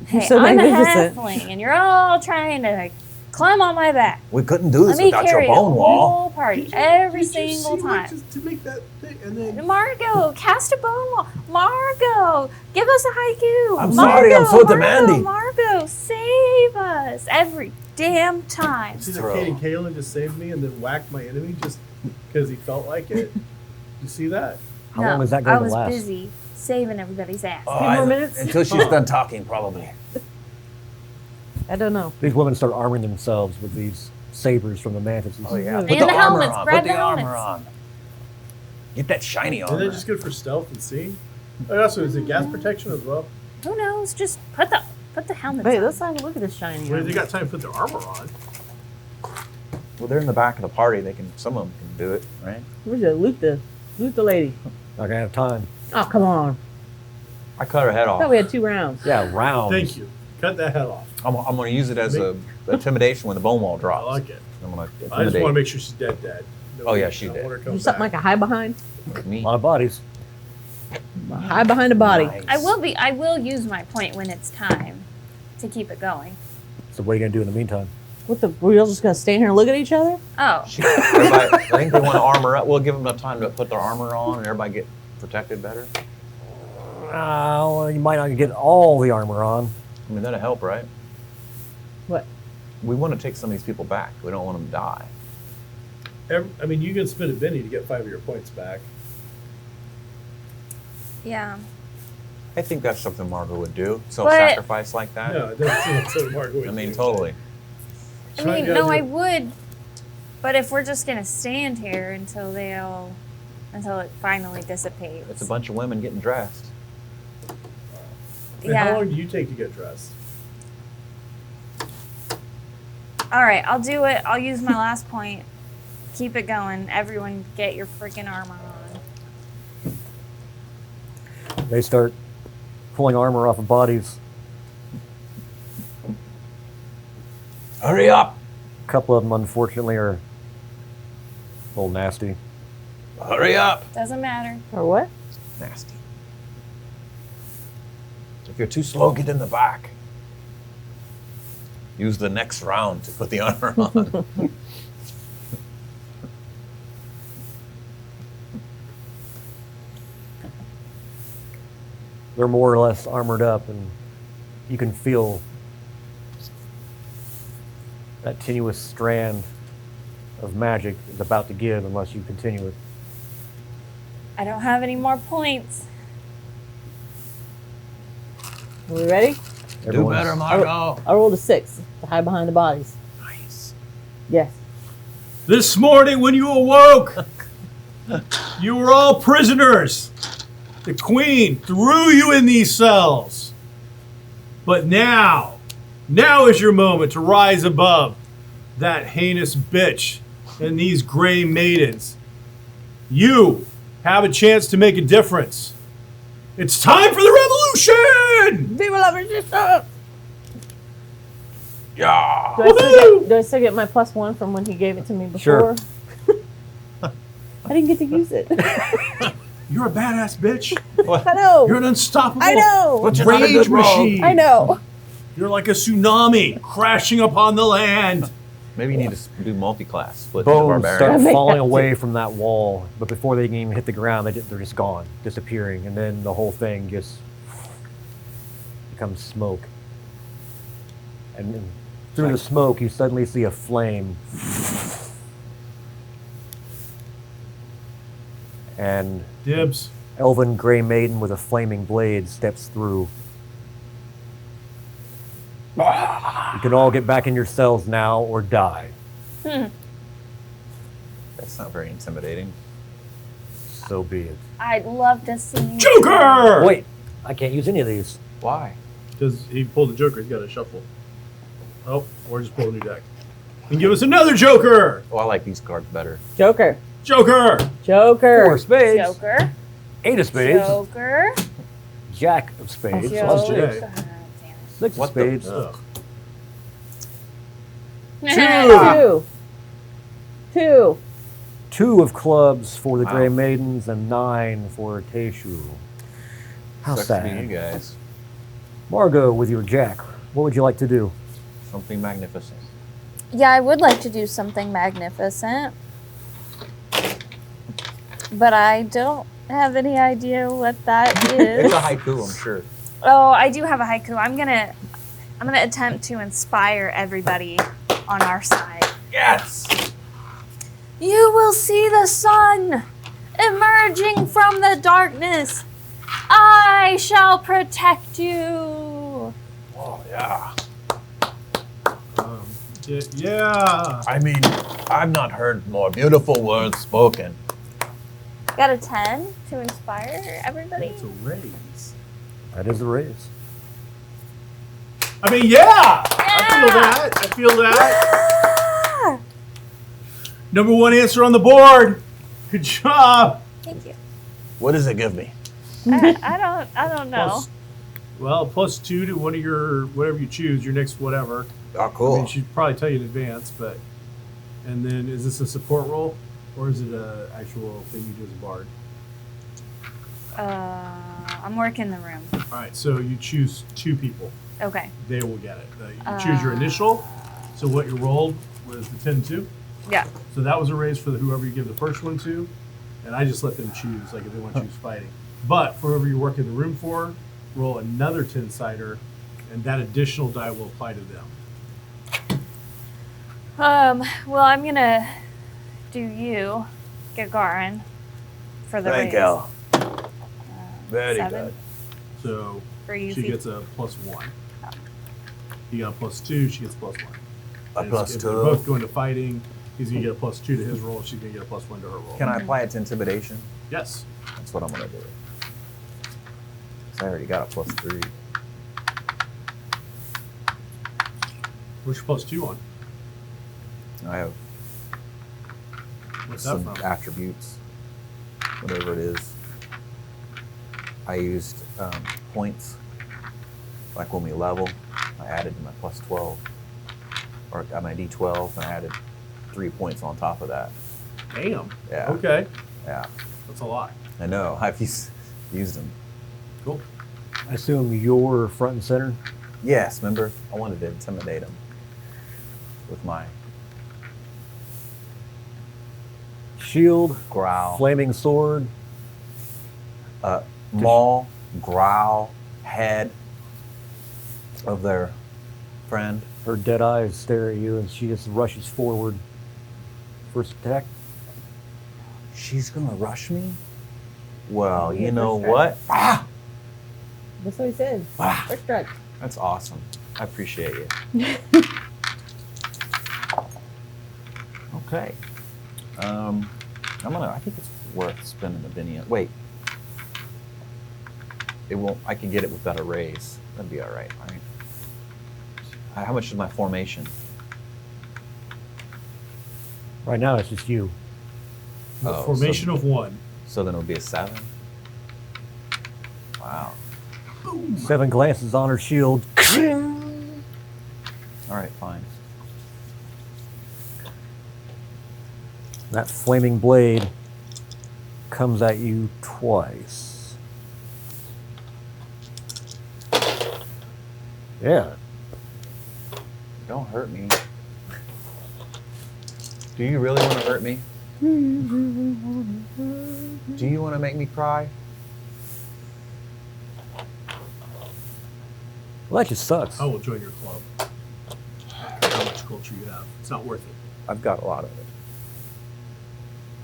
S4: Hey,
S3: so
S4: I'm a
S3: magnificent.
S4: halfling, and you're all trying to climb on my back.
S2: We couldn't do
S4: Let
S2: this
S4: me
S2: without your
S4: carry the
S2: bone wall.
S4: whole party
S5: Did you-
S4: every
S5: did you
S4: single
S5: see
S4: time.
S5: what, just to make that thing, and then
S4: Margot, cast a bone wall. Margot, give us a haiku.
S2: I'm sorry, I'm so
S4: Margot,
S2: demanding.
S4: Margot, save us every damn time.
S5: see that
S2: Throw.
S5: Kate and Kaylin just saved me and then whacked my enemy just because he felt like it. You see that?
S1: how long is that going
S4: I
S1: to
S4: was
S1: last?
S4: busy saving everybody's ass.
S2: Oh,
S3: Few more minutes?
S2: Until she's done talking, probably.
S3: I don't know.
S1: These women start arming themselves with these sabers from the mantises.
S2: Oh yeah.
S3: And
S2: Put
S4: the
S2: armor
S4: helmets,
S2: on.
S4: grab
S2: Put the
S4: the
S2: armor
S4: helmets.
S2: on. Get that shiny
S5: Isn't
S2: armor.
S5: that just good for stealth and seeing? Oh, also, is it gas protection as well?
S4: Who knows? Just put the helmets
S3: Wait,
S4: on.
S3: let's not look at this shiny.
S5: Well,
S3: one.
S5: they got time to put their armor on.
S6: Well, they're in the back of the party. Some of them can do it, right?
S3: Where's the loot the lady?
S1: Not gonna have time.
S3: Oh, come on.
S6: I cut her head
S3: I
S6: off.
S3: thought we had 2 rounds.
S1: Yeah, rounds.
S5: Thank you. Cut that head off.
S6: I'm going to use it as a intimidation when the bone wall
S5: I
S6: drops.
S5: like it.
S6: I'm going to
S5: I just want to
S6: intimidate
S5: make sure she's dead. No,
S6: Oh, yeah,
S5: I
S6: she's
S5: don't
S6: dead.
S5: want her to
S3: Do
S5: come
S3: something
S5: back.
S3: like a hide behind.
S6: me.
S1: A lot of bodies.
S3: Hide behind a body.
S2: Nice.
S4: I will use my point when it's time to keep it going.
S1: So what are you gonna do in the meantime?
S3: What the? We're all just gonna stand here and look at each other?
S4: Oh,
S6: Everybody, I think they want to armor up. We'll give them enough time to put their armor on and everybody get protected better.
S1: Well, you might not get all the armor on.
S6: I mean, that'll help, right?
S3: What?
S6: We want to take some of these people back. We don't want them to die.
S5: I mean, you can spend a Benny to get 5 of your points back.
S4: yeah.
S6: I think that's something Margot would do. Self-sacrifice like that.
S5: No, it doesn't seem like something Margo would
S6: I mean,
S5: do.
S6: totally.
S4: I
S5: Try
S4: mean,
S5: the
S4: no, I
S5: idea.
S4: would, but if we're just gonna stand here until it finally dissipates.
S6: It's a bunch of women getting dressed.
S5: And how long do you take to get dressed?
S4: All right, I'll do it. I'll use my last point. Keep it going. Everyone, get your freaking armor on.
S1: They start pulling armor off of bodies.
S2: Hurry up.
S1: A couple of them, unfortunately, are a little nasty.
S2: Hurry up.
S4: Doesn't matter.
S3: Or what?
S6: Nasty.
S2: If you're too slow, get in the back. Use the next round to put the armor on.
S1: They're more or less armored up, and you can feel that tenuous strand of magic is about to give unless you continue it.
S4: I don't have any more points.
S3: Are we ready?
S2: Do
S1: Everyone's-
S2: better, Margo.
S3: I rolled a 6 to hide behind the bodies.
S2: Nice.
S3: Yes.
S5: This morning when you awoke, you were all prisoners. The queen threw you in these cells. But now is your moment to rise above that heinous bitch and these gray maidens. You have a chance to make a difference. It's time for the revolution!
S3: Viva la resistance!
S2: Yeah.
S3: Do I still get my +1 from when he gave it to me
S1: Sure.
S3: before? I didn't get to use it.
S5: You're a badass bitch.
S3: I know.
S5: You're an unstoppable
S3: I know.
S2: But you're not a
S5: rage
S2: good rogue.
S5: machine.
S3: I know.
S5: You're like a tsunami crashing upon the land.
S6: Maybe you need to do multi-class. Split the
S1: Bones
S6: barbarian.
S1: start
S3: Make
S1: falling
S3: that
S1: away from that wall, but before they can even hit the ground, they're just gone, disappearing, and then the whole thing just becomes smoke. And then through the smoke, you suddenly see a flame. And
S5: Dibs.
S1: elven gray maiden with a flaming blade steps through. You can all get back in your cells now or die.
S6: That's not very intimidating.
S1: So be it.
S4: I'd love to see you.
S5: Joker!
S1: Wait, I can't use any of these.
S6: Why?
S5: Because he pulled the Joker, he's got to shuffle. Oh, or just pull a new deck. And give us another Joker!
S6: Oh, I like these cards better.
S3: Joker.
S5: Joker!
S3: Joker.
S1: 4 spades,
S4: Joker.
S1: 8 of spades,
S4: Joker.
S1: Jack of spades,
S5: Plus
S4: Joker.
S5: J.
S4: God damn it.
S1: 6 of
S6: What the-
S1: spades,
S5: Ugh.
S3: Two. Two.
S1: 2 of clubs for the
S6: Wow.
S1: Grey Maidens and 9 for Teishu. How
S6: Sucks to be you
S1: sad.
S6: guys.
S1: Margot, with your jack, what would you like to do?
S6: Something magnificent.
S4: Yeah, I would like to do something magnificent. But I don't have any idea what that
S6: It's
S4: is.
S6: a haiku, I'm sure.
S4: Oh, I do have a haiku. I'm gonna attempt to inspire everybody on our side.
S6: Yes!
S4: You will see the sun emerging from the darkness. I shall protect you.
S6: Oh, yeah.
S5: Yeah.
S2: I mean, I've not heard more beautiful words spoken.
S4: Got a 10 to inspire everybody.
S5: It's a raise.
S1: That is the raise.
S5: I mean, yeah. I feel that. Number 1 answer on the board. Good job.
S4: Thank you.
S2: What does it give me?
S4: I don't know.
S5: Plus, well, +2 to one of your whatever you choose, your next whatever.
S2: Oh,
S5: I
S2: cool.
S5: mean, she'd probably tell you in advance, but. And then, is this a support role, or is it a actual thing you do as a bard?
S4: I'm working the room.
S5: All right, so you choose 2 people.
S4: Okay.
S5: They will get it. You choose your initial. So what you rolled was the 10-2.
S4: Yeah.
S5: So that was a raise for whoever you give the first one to, and I just let them choose, like if they want to choose fighting. But for whoever you work in the room for, roll another 10-sider, and that additional die will apply to them.
S4: Well, I'm gonna do you, Gagarin, for the
S2: Thank
S4: raise.
S2: you. Very
S4: 7
S2: good.
S5: So
S4: for you.
S5: she
S4: Phoebe.
S5: gets a +1. He got a +2. She gets +1.
S2: A
S5: And
S2: plus
S5: if
S2: 2.
S5: they're both going to fighting, he's gonna get a +2 to his roll. She's gonna get a +1 to her roll.
S6: Can I apply it to intimidation?
S5: Yes.
S6: That's what I'm going to do. So I already got a +3.
S5: What's your +2 on?
S6: I have
S5: What's that
S6: some
S5: from?
S6: attributes, whatever it is. I used points, like when we level, I added to my +12, or got my D12, and I added 3 points on top of that.
S5: Damn.
S6: Yeah.
S5: Okay.
S6: Yeah,
S5: That's a lot.
S6: I know. I've used them.
S5: Cool.
S1: I assume you're front and center.
S6: Yes, remember? I wanted to intimidate them with my
S1: Shield,
S6: growl.
S1: flaming sword.
S6: Maul, growl, head of their friend.
S1: Her dead eyes stare at you, and she just rushes forward. First attack.
S6: She's gonna rush me? Well,
S3: Yeah,
S6: you know
S3: first
S6: what? Ah!
S3: That's what he said.
S6: Ah!
S3: First strike.
S6: That's awesome. I appreciate you. Okay. I think it's worth spending the Vinian. Wait. It won't, I can get it without a raise. That'd be alright, right? How much is my formation?
S1: Right now, it's just you.
S6: Oh,
S5: Formation of 1.
S6: So then it'll be a 7? Wow.
S1: 7 glances on her shield.
S6: Alright, fine.
S1: That flaming blade comes at you twice. Yeah.
S6: Don't hurt me. Do you really want to hurt me? Do you want to make me cry?
S1: Well, that just sucks.
S5: I will join your club. I don't care how much culture you have. It's not worth it.
S6: I've got a lot of it.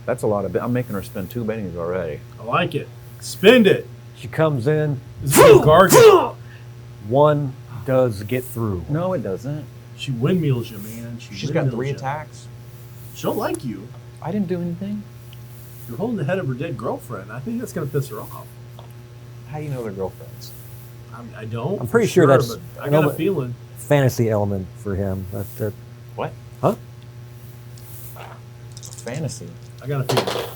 S6: That's a lot of it. I'm making her spend 2 bennies already.
S5: I like it. Spend it.
S1: She comes in.
S5: This is a garden.
S1: 1 does get through.
S6: No, it doesn't.
S5: She windmills you, man.
S6: She's got 3
S5: windmills you.
S6: attacks.
S5: She don't like you.
S6: I didn't do anything.
S5: You're holding the head of her dead girlfriend. I think that's going to piss her off.
S6: How do you know they're girlfriends?
S5: I don't.
S1: I'm pretty
S5: for
S1: sure that's
S5: but I
S1: an
S5: got a
S1: element-
S5: feeling.
S1: Fantasy element for him. That
S6: What?
S1: huh?
S6: Fantasy.
S5: I got a feeling.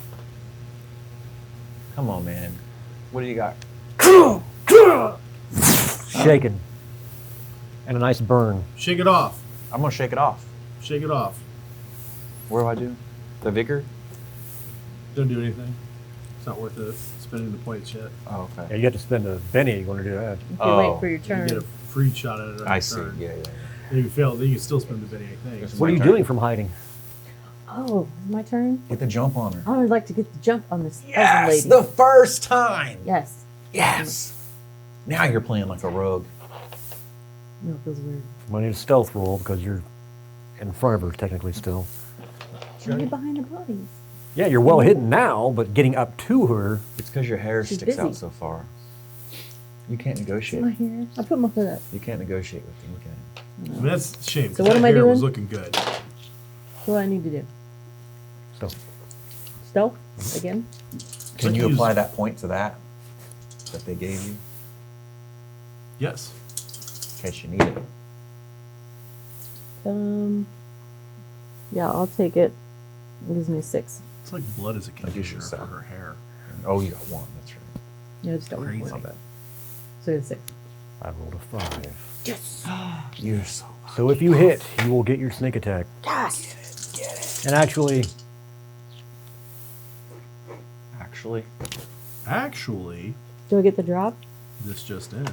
S6: Come on, man. What do you got?
S1: Shaken. And a nice burn.
S5: Shake it off.
S6: I'm gonna shake it off.
S5: Shake it off.
S6: What do I do? The vigor?
S5: Don't do anything. It's not worth it. Spending the points yet.
S6: Oh, okay.
S1: Yeah, you have to spend a penny going to do that.
S3: You
S6: Oh.
S3: wait for your
S5: You
S3: turn.
S5: get a free shot at it. On
S6: I
S5: your
S6: see.
S5: turn.
S6: Yeah.
S5: And if you fail, then you can still spend the penny, I think.
S6: It's
S1: What are
S6: my
S1: you
S6: turn.
S1: doing from hiding?
S3: Oh, my turn?
S6: Get the jump on her.
S3: I would like to get the jump on this
S6: Yes,
S3: peasant lady.
S6: the first time.
S3: Yes.
S6: Yes. Now you're playing like a rogue.
S3: No, it feels weird.
S1: I need a stealth roll because you're in front of her technically still.
S3: Trying to get behind her body.
S1: Yeah, you're well hidden now, but getting up to her.
S6: It's because your hair
S3: She's
S6: sticks out
S3: busy.
S6: so far. You can't negotiate.
S3: My hair. I put my foot up.
S6: You can't negotiate with them. Look at it.
S5: I mean, that's a shame.
S3: So
S5: 'cause
S3: what
S5: that
S3: am I
S5: hair was
S3: doing?
S5: looking good.
S3: What do I need to do?
S1: So
S3: Stealth again?
S6: Can
S5: Like
S6: you
S5: use-
S6: apply that point to that they gave you
S5: Yes.
S6: in case you need it?
S3: Yeah, I'll take it. It gives me a 6.
S5: It's like blood as a
S6: Like you should
S5: conditioner for
S6: say.
S5: her hair.
S6: Oh, you got one. That's right.
S3: Yeah, I just got one
S5: Crazy.
S3: point.
S6: Not bad.
S3: So it's 6.
S1: I rolled a 5.
S6: You're so.
S1: So if you hit, you will get your sneak attack.
S3: Yes!
S1: And actually,
S6: Actually,
S3: Do I get the drop?
S5: This just in.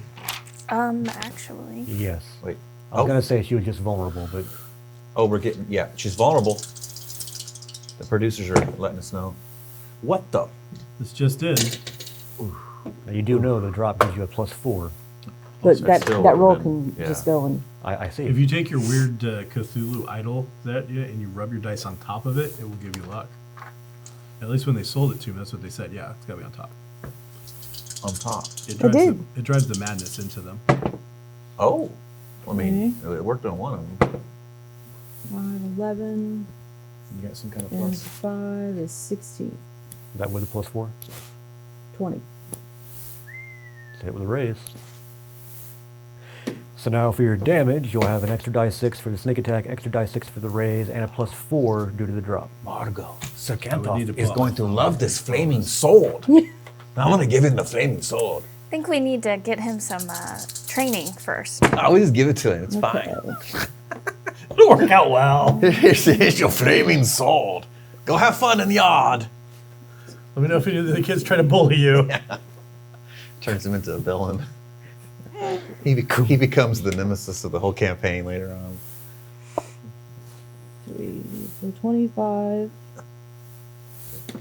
S4: Actually.
S1: yes.
S6: wait.
S1: I was
S6: Oh,
S1: going to say she was just vulnerable, but
S6: we're getting. Yeah, she's vulnerable. The producers are letting us know. What the?
S5: This just in.
S1: you do know the drop gives you a +4.
S3: But
S6: So
S3: that,
S6: still
S3: that roll
S6: would've been-
S3: can
S6: yeah.
S3: just go and...
S1: I see.
S5: If you take your weird Cthulhu idol that you and you rub your dice on top of it, it will give you luck. At least when they sold it to me, that's what they said. Yeah, it's got to be on top.
S6: On top.
S5: It
S3: I
S5: drives,
S3: did.
S5: it drives the madness into them.
S6: Oh. I mean, it worked on one of them.
S3: 5, 11,
S6: You got some kind of
S3: and
S6: plus.
S3: 5 is 16.
S1: Is that with a +4?
S3: 20.
S1: Hit it with a raise. So now for your damage, you'll have an extra die 6 for the sneak attack, extra die 6 for the raise, and a +4 due to the drop.
S6: Margot, Sir
S5: I would need to
S6: is
S5: pull
S6: going
S5: out
S6: to
S5: my
S6: love this flaming sword. I'm going to give him the flaming sword.
S4: I think we need to get him some training first.
S6: I'll just give it to him. It's
S3: Okay.
S6: fine.
S5: It'll work out well.
S6: Here's your flaming sword. Go have fun in the yard.
S5: Let me know if any of the kids try to bully you.
S6: Turns him into a villain. He becomes the nemesis of the whole campaign later on.
S3: 3, so 25.
S6: All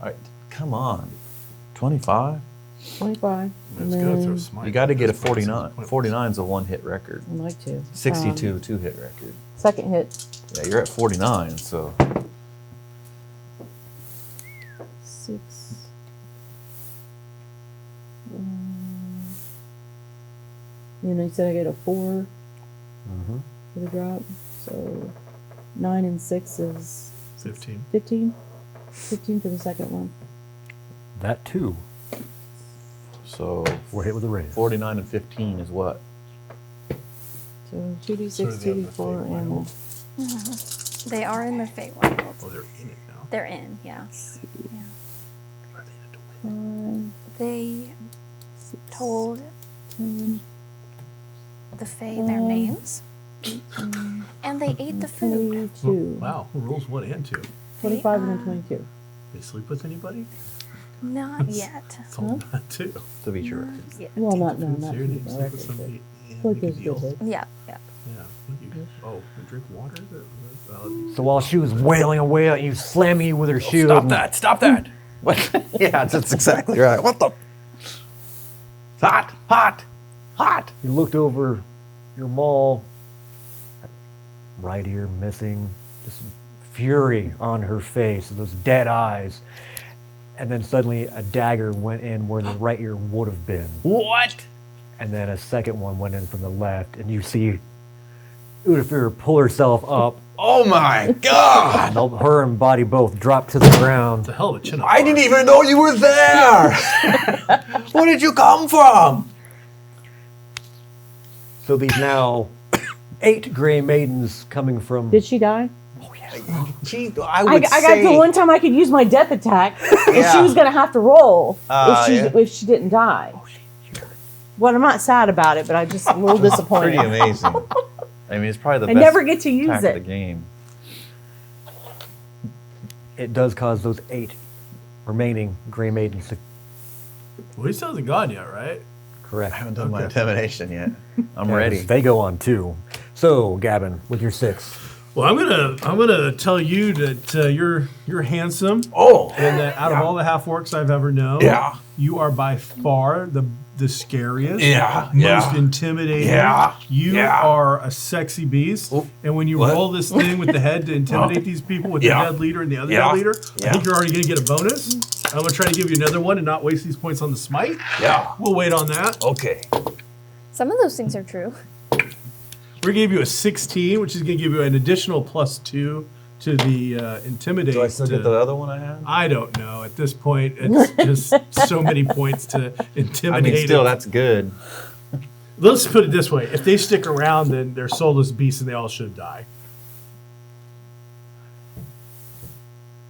S6: right, come on. 25?
S3: 25.
S5: It's
S3: And
S5: good if
S3: then
S5: they're smart.
S6: You got to get a
S5: That's why it's
S6: 49.
S5: pointless.
S6: 49 is a one-hit record.
S3: I'd like to.
S6: 62, two-hit record.
S3: Second hit,
S6: Yeah, you're at 49, so
S3: 6. You know, you said I get a 4
S1: Mm-hmm.
S3: for the drop. So 9 and 6 is
S5: 15.
S3: 15. 15 for the second one.
S1: That too.
S6: so
S1: We're hit with a raise.
S6: 49 and 15 is what?
S3: So
S5: So
S3: 2d6,
S5: do they have the
S3: 2d4,
S5: Feywild?
S3: and
S4: They are in the Feywild.
S5: Oh, they're in it now.
S4: They're in, yes. Yeah.
S5: Are they in it?
S3: 5,
S4: They
S3: 6,
S4: told
S3: 10,
S4: the Fae their names, and they ate the food.
S3: 22.
S5: Wow, who rolls what and two?
S3: 25 and then 22.
S5: They sleep with anybody?
S4: Not yet.
S5: It's all that too.
S6: To beat your
S4: Not
S6: record.
S4: yet.
S3: Well, not keep
S5: Serious?
S3: my
S5: You sleep
S3: record,
S5: with
S3: but
S5: somebody? Yeah,
S3: like
S5: big
S3: there's
S5: deal.
S3: good hits.
S4: Yeah, yeah.
S5: Yeah. What do you, oh, you drink water?
S1: So while she was wailing away at you, slamming you with her shield.
S2: Stop that! Stop that!
S6: What? Yeah, that's exactly right. What the?
S2: Hot! Hot! Hot!
S1: You looked over your maul, right ear missing, just fury on her face, those dead eyes. And then suddenly a dagger went in where the right ear would have been.
S2: What?
S1: And then a second one went in from the left, and you see Udafir pull herself up.
S2: Oh my god!
S1: And her and body both drop to the ground.
S5: It's a hell of a chin up.
S2: I didn't even know you were there! Where did you come from?
S1: So these now 8 gray maidens coming from.
S3: Did she die?
S2: Gee,
S3: I got the one time I could use my death attack, and
S6: Yeah.
S3: she was going to have to roll
S6: Yeah.
S3: if she didn't die. Well, I'm not sad about it, but I'm just a little disappointed.
S6: Pretty amazing. I mean, it's probably the
S3: I
S6: best
S3: never get to use
S6: attack
S3: it.
S6: of the game.
S1: It does cause those 8 remaining Grey Maidens to
S5: Well, he still hasn't gone yet, right?
S6: I
S1: correct.
S6: haven't done my
S5: Okay.
S6: intimidation yet. I'm
S1: Yeah,
S6: ready.
S1: They go on 2. So, Gavin, with your 6.
S5: Well, I'm gonna tell you that you're handsome,
S2: Oh,
S5: and that out of all the half-orcs I've ever known,
S2: Yeah.
S5: you are by far the scariest,
S2: Yeah,
S5: most
S2: yeah.
S5: intimidating.
S2: Yeah,
S5: You
S2: yeah.
S5: are a sexy beast, and when you
S2: What?
S5: roll this thing with the head to intimidate these people with
S2: Yeah.
S5: the dead leader and the other
S2: Yeah.
S5: dead leader, I
S2: Yeah.
S5: think you're already gonna get a bonus. I'm gonna try to give you another one and not waste these points on the smite.
S2: yeah.
S5: We'll wait on that.
S2: Okay.
S4: Some of those things are true.
S5: We're gonna give you a 16, which is gonna give you an additional +2 to the intimidate.
S6: Do I still get the other one I had?
S5: I don't know. At this point, it's just so many points to intimidate.
S6: I mean, still,
S5: it.
S6: that's good.
S5: Let's put it this way: if they stick around, then they're soulless beasts, and they all should die.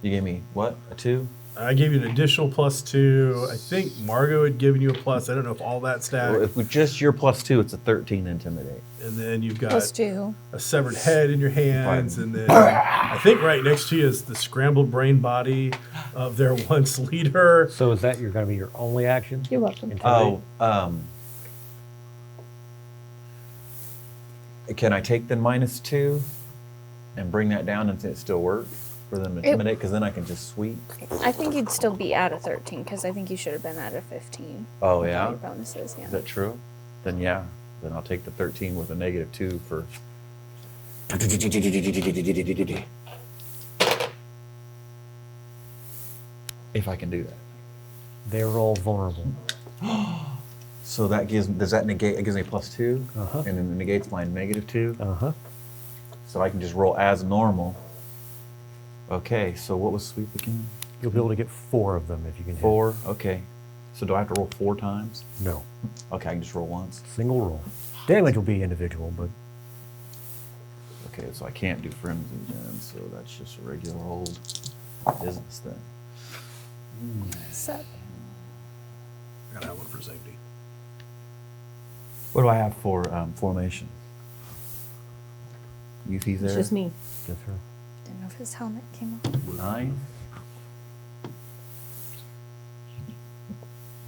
S6: You gave me what? A 2?
S5: I gave you an additional +2. I think Margot had given you a plus. I don't know if all that stacked.
S6: Well, if with just your +2, it's a 13 intimidate.
S5: And then you've got
S4: +2.
S5: a severed head in your hands,
S6: Fine.
S5: and then I think right next to you is the scrambled brain body of their once leader.
S1: So is that going to be your only action?
S3: You're welcome.
S1: Intimidate?
S6: Can I take the -2 and bring that down and it still work for them to intimidate? Because then I can just sweep.
S4: I think you'd still be at a 13 because I think you should have been at a 15.
S6: Oh,
S4: with all
S6: yeah?
S4: your bonuses, yeah.
S6: Is that true? Then yeah. Then I'll take the 13 with a -2 for. If I can do that.
S1: They're all vulnerable.
S6: So that does that negate? It gives me +2,
S1: Uh-huh.
S6: and then it negates my -2.
S1: Uh-huh.
S6: So I can just roll as normal. Okay. So what was sweep again?
S1: You'll be able to get 4 of them if you can hit.
S6: 4. Okay. So do I have to roll 4 times?
S1: No.
S6: Okay, I can just roll once.
S1: Single roll. Damage will be individual, but
S6: Okay, so I can't do frenzy then. So that's just a regular old business then.
S4: So,
S5: Gotta have one for safety.
S6: What do I have for formation? Yuffie's there.
S3: It's just me.
S1: just her.
S4: didn't know if his helmet came off.
S6: 9.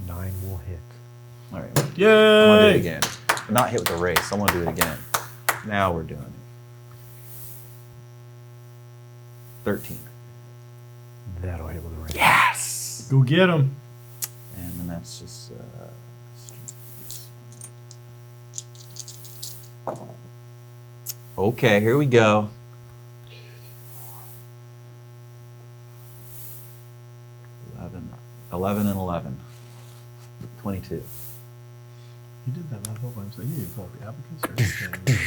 S1: 9 will hit.
S6: All right. I want to do
S5: Yay!
S6: it again. Not hit with the race. I want to do it again. Now we're doing it. 13.
S1: That'll hit with a range.
S2: Yes.
S5: Go get him.
S6: And then that's just. Okay, here we go. 11 and 11. 22.
S5: You did that math whole time, so you need to pull up the applicants or anything.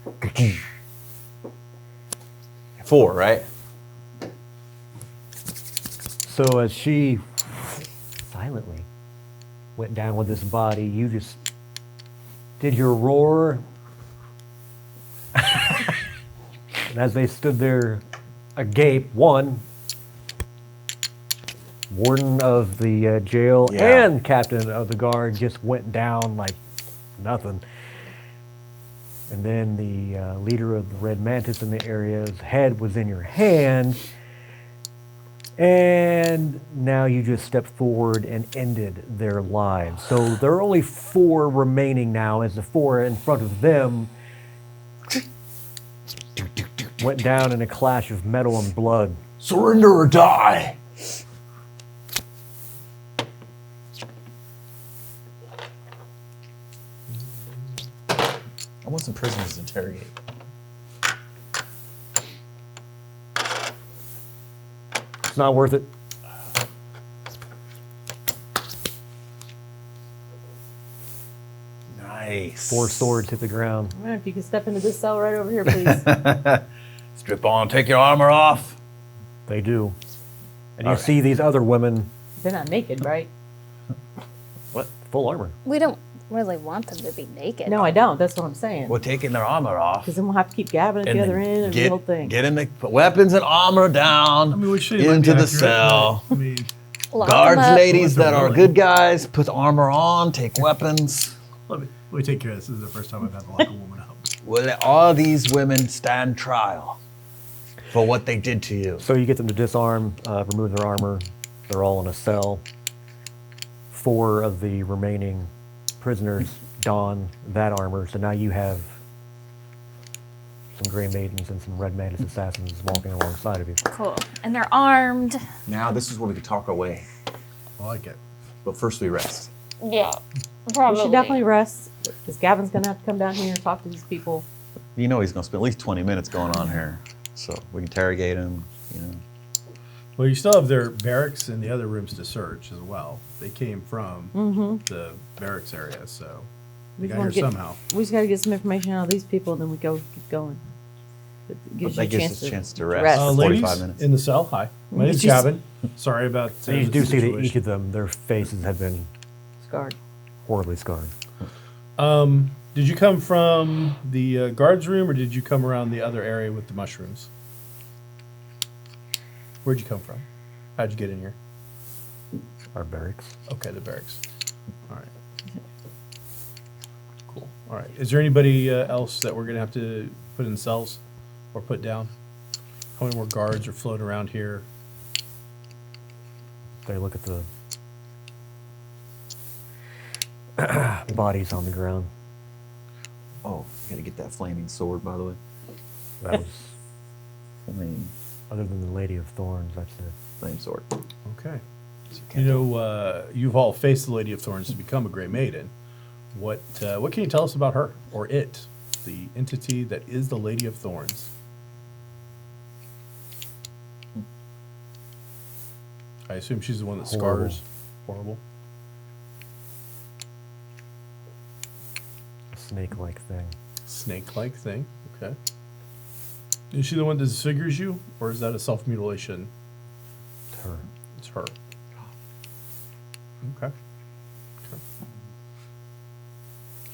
S5: You do that.
S6: 4, right?
S1: So as she silently went down with this body, you just did your roar. And as they stood there agape, one, warden of the jail
S2: Yeah.
S1: and captain of the guard just went down like nothing. And then the leader of the Red Mantis in the area's head was in your hand. And now you just stepped forward and ended their lives. So there are only 4 remaining now, as the 4 in front of them went down in a clash of metal and blood.
S2: Surrender or die.
S6: I want some prisoners to interrogate.
S1: It's not worth it.
S2: Nice.
S1: 4 swords hit the ground.
S3: All right, if you could step into this cell right over here, please.
S2: Strip on, take your armor off.
S1: They do. And you
S2: All right.
S1: see these other women,
S3: They're not naked, right?
S1: what? Full armor.
S4: We don't really want them to be naked.
S3: No, I don't. That's what I'm saying.
S2: We're taking their armor off.
S3: Because then we'll have to keep Gavin at the other end and the whole thing.
S2: Get in the put weapons and armor down
S5: I mean, we should
S2: into the
S5: accurate,
S2: cell.
S5: but, I mean,
S4: Lock 'em
S2: Guards,
S4: up.
S2: ladies that are
S5: Really?
S2: good guys, put armor on, take weapons.
S5: let me, We take care of this. This is the first time I've had to lock a woman up.
S6: Will all these women stand trial for what they did to you?
S1: So you get them to disarm, remove their armor. They're all in a cell. 4 of the remaining prisoners don that armor. So now you have some Grey Maidens and some Red Mantis assassins walking alongside of you.
S4: Cool. And they're armed.
S6: Now this is where we could talk our way.
S5: I like it.
S6: But first we rest.
S4: Yeah.
S3: We
S4: Probably.
S3: should definitely rest, because Gavin's going to have to come down here and talk to these people.
S6: You know he's going to spend at least 20 minutes going on here. So we can interrogate him, you know.
S5: Well, you still have their barracks and the other rooms to search as well. They came from the barracks area, so they got here somehow.
S3: We just got to get some information out of these people, and then we keep going. It gives
S6: That
S3: you
S6: gives
S3: a
S6: us a chance to rest. for 45
S5: Ladies
S6: minutes.
S5: in the cell, hi. My name's
S3: Just-
S5: Gavin. Sorry about
S1: So you
S5: the
S1: do see that
S5: situation.
S1: each of them, their faces have been
S3: Scarred.
S1: horribly scarred.
S5: Did you come from the guards room, or did you come around the other area with the mushrooms? Where'd you come from? How'd you get in here?
S1: Our barracks.
S5: Okay, the barracks. All right. Cool. All right. Is there anybody else that we're gonna have to put in cells or put down? How many more guards are floating around here?
S1: They look at the bodies on the ground.
S6: Oh, you gotta get that flaming sword, by the way.
S1: That was,
S6: Flame
S1: other than the Lady of Thorns, that's it.
S6: flame sword.
S5: Okay. You know, you've all faced the Lady of Thorns to become a Grey Maiden. What can you tell us about her, or it, the entity that is the Lady of Thorns? I assume she's the one that
S1: Horrible.
S5: scars. Horrible.
S1: A snake-like thing.
S5: Snake-like thing. Okay. Is she the one that disfigures you, or is that a self-mutilation?
S1: It's her.
S5: It's her. Okay.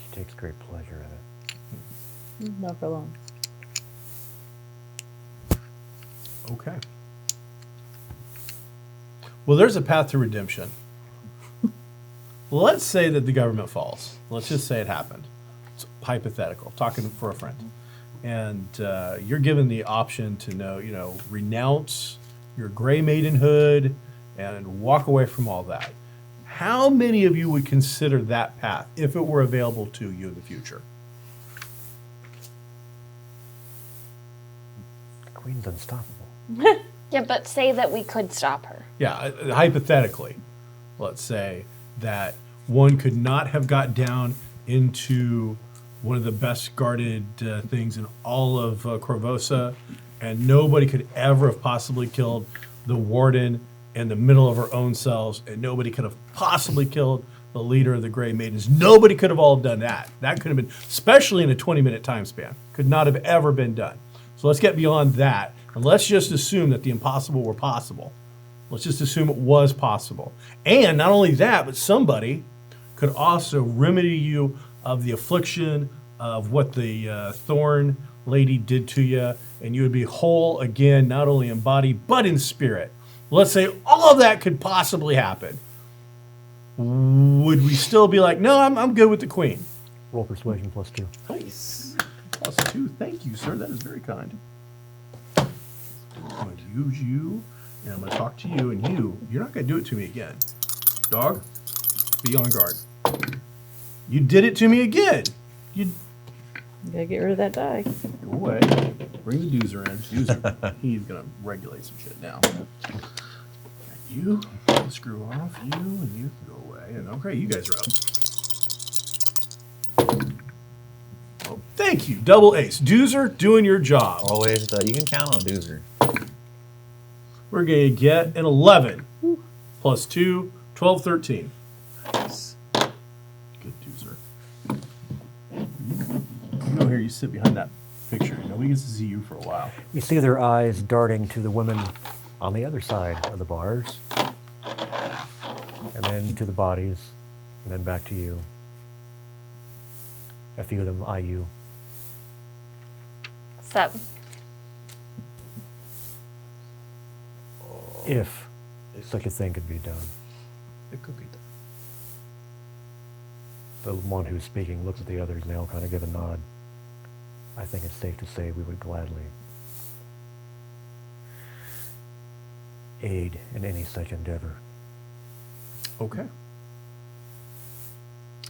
S1: She takes great pleasure in it.
S3: Not for long.
S5: Okay. Well, there's a path to redemption. Let's say that the government falls. Let's just say it happened. It's hypothetical, talking for a friend. And you're given the option to renounce your Grey Maidenhood and walk away from all that. How many of you would consider that path if it were available to you in the future?
S1: The Queen's unstoppable.
S4: Yeah, but say that we could stop her.
S5: Yeah, hypothetically, let's say that one could not have got down into one of the best guarded things in all of Corvosa, and nobody could ever have possibly killed the warden in the middle of her own cells, and nobody could have possibly killed the leader of the Grey Maidens. Nobody could have all done that. That could have been, especially in a 20-minute time span, could not have ever been done. So let's get beyond that, and let's just assume that the impossible were possible. Let's just assume it was possible. And not only that, but somebody could also remedy you of the affliction of what the thorn lady did to you, and you would be whole again, not only in body, but in spirit. Let's say all of that could possibly happen. Would we still be like, no, I'm good with the queen?
S1: Roll persuasion +2.
S5: Nice. +2. Thank you, sir. That is very kind. I'm going to use you, and I'm going to talk to you, and you're not going to do it to me again. Dog, be on guard. You did it to me again. You
S3: Gotta get rid of that die.
S5: go away. Bring the doozer in. Doozer, he's going to regulate some shit now. You screw off, you, and you go away. And okay, you guys are up. Oh, thank you. Double ace. Doozer, doing your job.
S6: Always, you can count on Doozer.
S5: We're going to get an 11 plus 2, 12, 13.
S6: Nice.
S5: Good Doozer. You go here, you sit behind that picture. Nobody gets to see you for a while.
S1: You see their eyes darting to the women on the other side of the bars, and then to the bodies, and then back to you. A few of them eye you.
S4: So,
S1: If such a thing could be done.
S6: It could be
S1: The one who's speaking looks at the others and they all kind of give a nod. I think it's safe to say we would gladly aid in any such endeavor.
S5: Okay.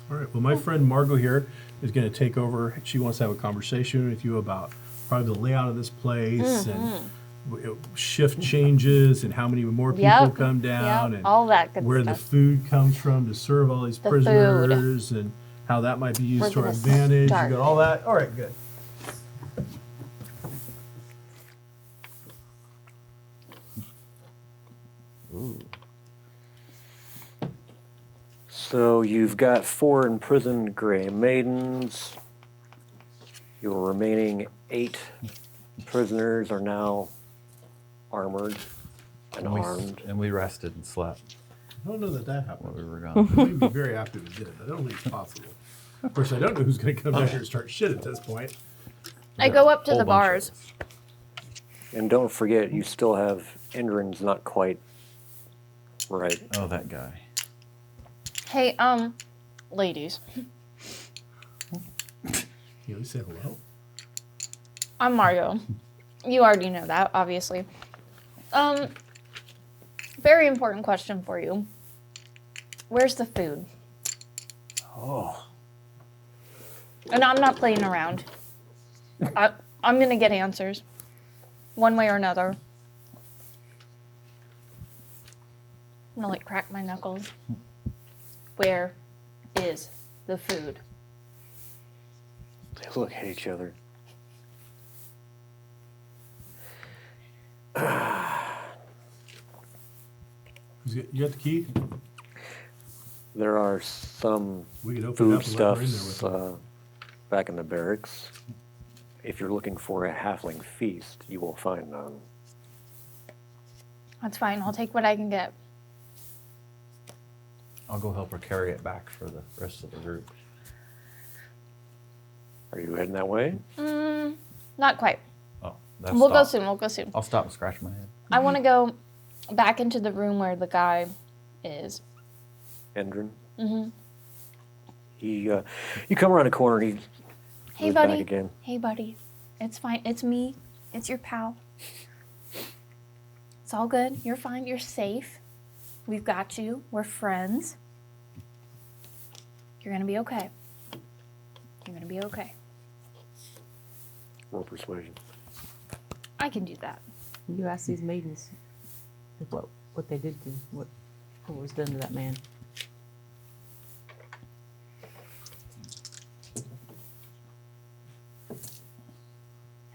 S5: All right. Well, my friend Margot here is going to take over. She wants to have a conversation with you about probably the layout of this place and shift changes and how many more people
S4: Yep,
S5: come down
S4: yep,
S5: and
S4: all that good
S5: where
S4: stuff.
S5: the food comes from to serve all these
S4: The
S5: prisoners and how that might be used
S4: We're
S5: to our
S4: gonna
S5: advantage.
S4: start.
S5: You got all that? All right, good.
S1: So you've got 4 imprisoned gray maidens. Your remaining 8 prisoners are now armored and armed.
S6: And we rested and slept
S5: I don't know that that
S6: while
S5: happened.
S6: we were gone.
S5: We'd be very happy if we did it. I don't think it's possible. Of course, I don't know who's going to come down here and start shit at this point.
S4: I go up to
S6: Whole
S4: the
S6: bunch of
S4: bars.
S6: us.
S1: And don't forget, you still have Indrin's not quite right.
S6: Oh, that guy.
S4: Hey, ladies,
S5: You at least say hello.
S4: I'm Mario. You already know that, obviously. Very important question for you. Where's the food?
S1: Oh.
S4: And I'm not playing around. I'm gonna get answers, one way or another. I'm gonna like crack my knuckles. Where is the food?
S1: They look at each other.
S5: You got the key?
S1: There are some
S5: We could open it up and let her in there with
S1: foodstuffs
S5: them.
S1: back in the barracks. If you're looking for a halfling feast, you will find none.
S4: That's fine. I'll take what I can get.
S6: I'll go help her carry it back for the rest of the group.
S1: Are you heading that way?
S4: Not quite.
S6: Oh, that's
S4: We'll go soon. We'll go soon.
S6: I'll stop and scratch my head.
S4: I want to go back into the room where the guy is.
S1: Endrin? Mm-hmm. He, you come around a corner and he
S4: Hey,
S1: goes
S4: buddy.
S1: back again.
S4: Hey, buddy. It's fine. It's me. It's your pal. It's all good. You're fine. You're safe. We've got you. We're friends. You're going to be okay. You're going to be okay.
S1: Roll persuasion.
S4: I can do that.
S3: You ask these maidens what they did to what was done to that man.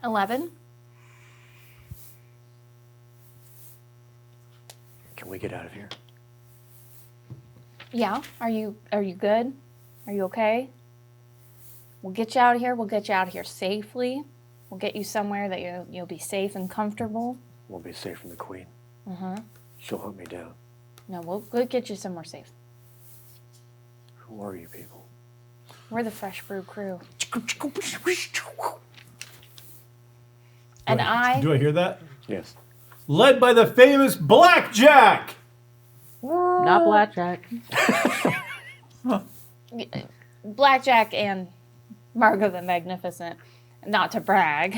S4: $11.
S1: Can we get out of here?
S4: Yeah. Are you good? Are you okay? We'll get you out of here. We'll get you out of here safely. We'll get you somewhere that you'll be safe and comfortable.
S1: We'll be safe from the queen. She'll hunt me down.
S4: No, we'll get you somewhere safe.
S1: Who are you people?
S4: We're the Fresh Brew crew. And
S5: Do I hear that?
S1: Yes.
S5: Led by the famous Blackjack!
S3: Not blackjack.
S4: Blackjack and Margot the Magnificent. Not to brag,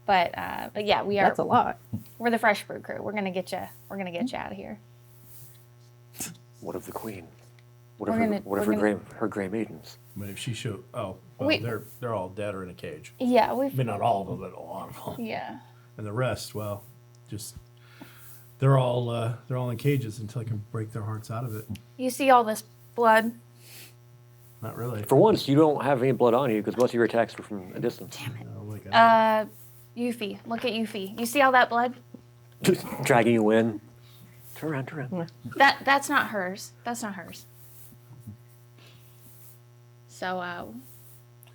S4: but yeah, we are.
S3: That's a lot.
S4: We're the Fresh Brew crew. We're gonna get you. We're gonna get you out of here.
S1: What of the queen? What
S4: We're
S1: of her,
S4: gonna-
S1: what of
S4: we're
S1: her gray maidens?
S5: I mean, if she showed... Oh, well,
S4: Wait.
S5: they're all dead or in a cage.
S4: Yeah,
S5: I
S4: we've.
S5: mean, not all of them, but a lot of them.
S4: Yeah.
S5: And the rest, well, just... They're all in cages until I can break their hearts out of it.
S4: You see all this blood?
S5: Not really.
S1: For once, you don't have any blood on you because most of your attacks were from a distance.
S5: Oh my God.
S4: Yuffie, look at Yuffie. You see all that blood?
S1: Dragging you in. Turn around, turn around.
S4: That's not hers. That's not hers. So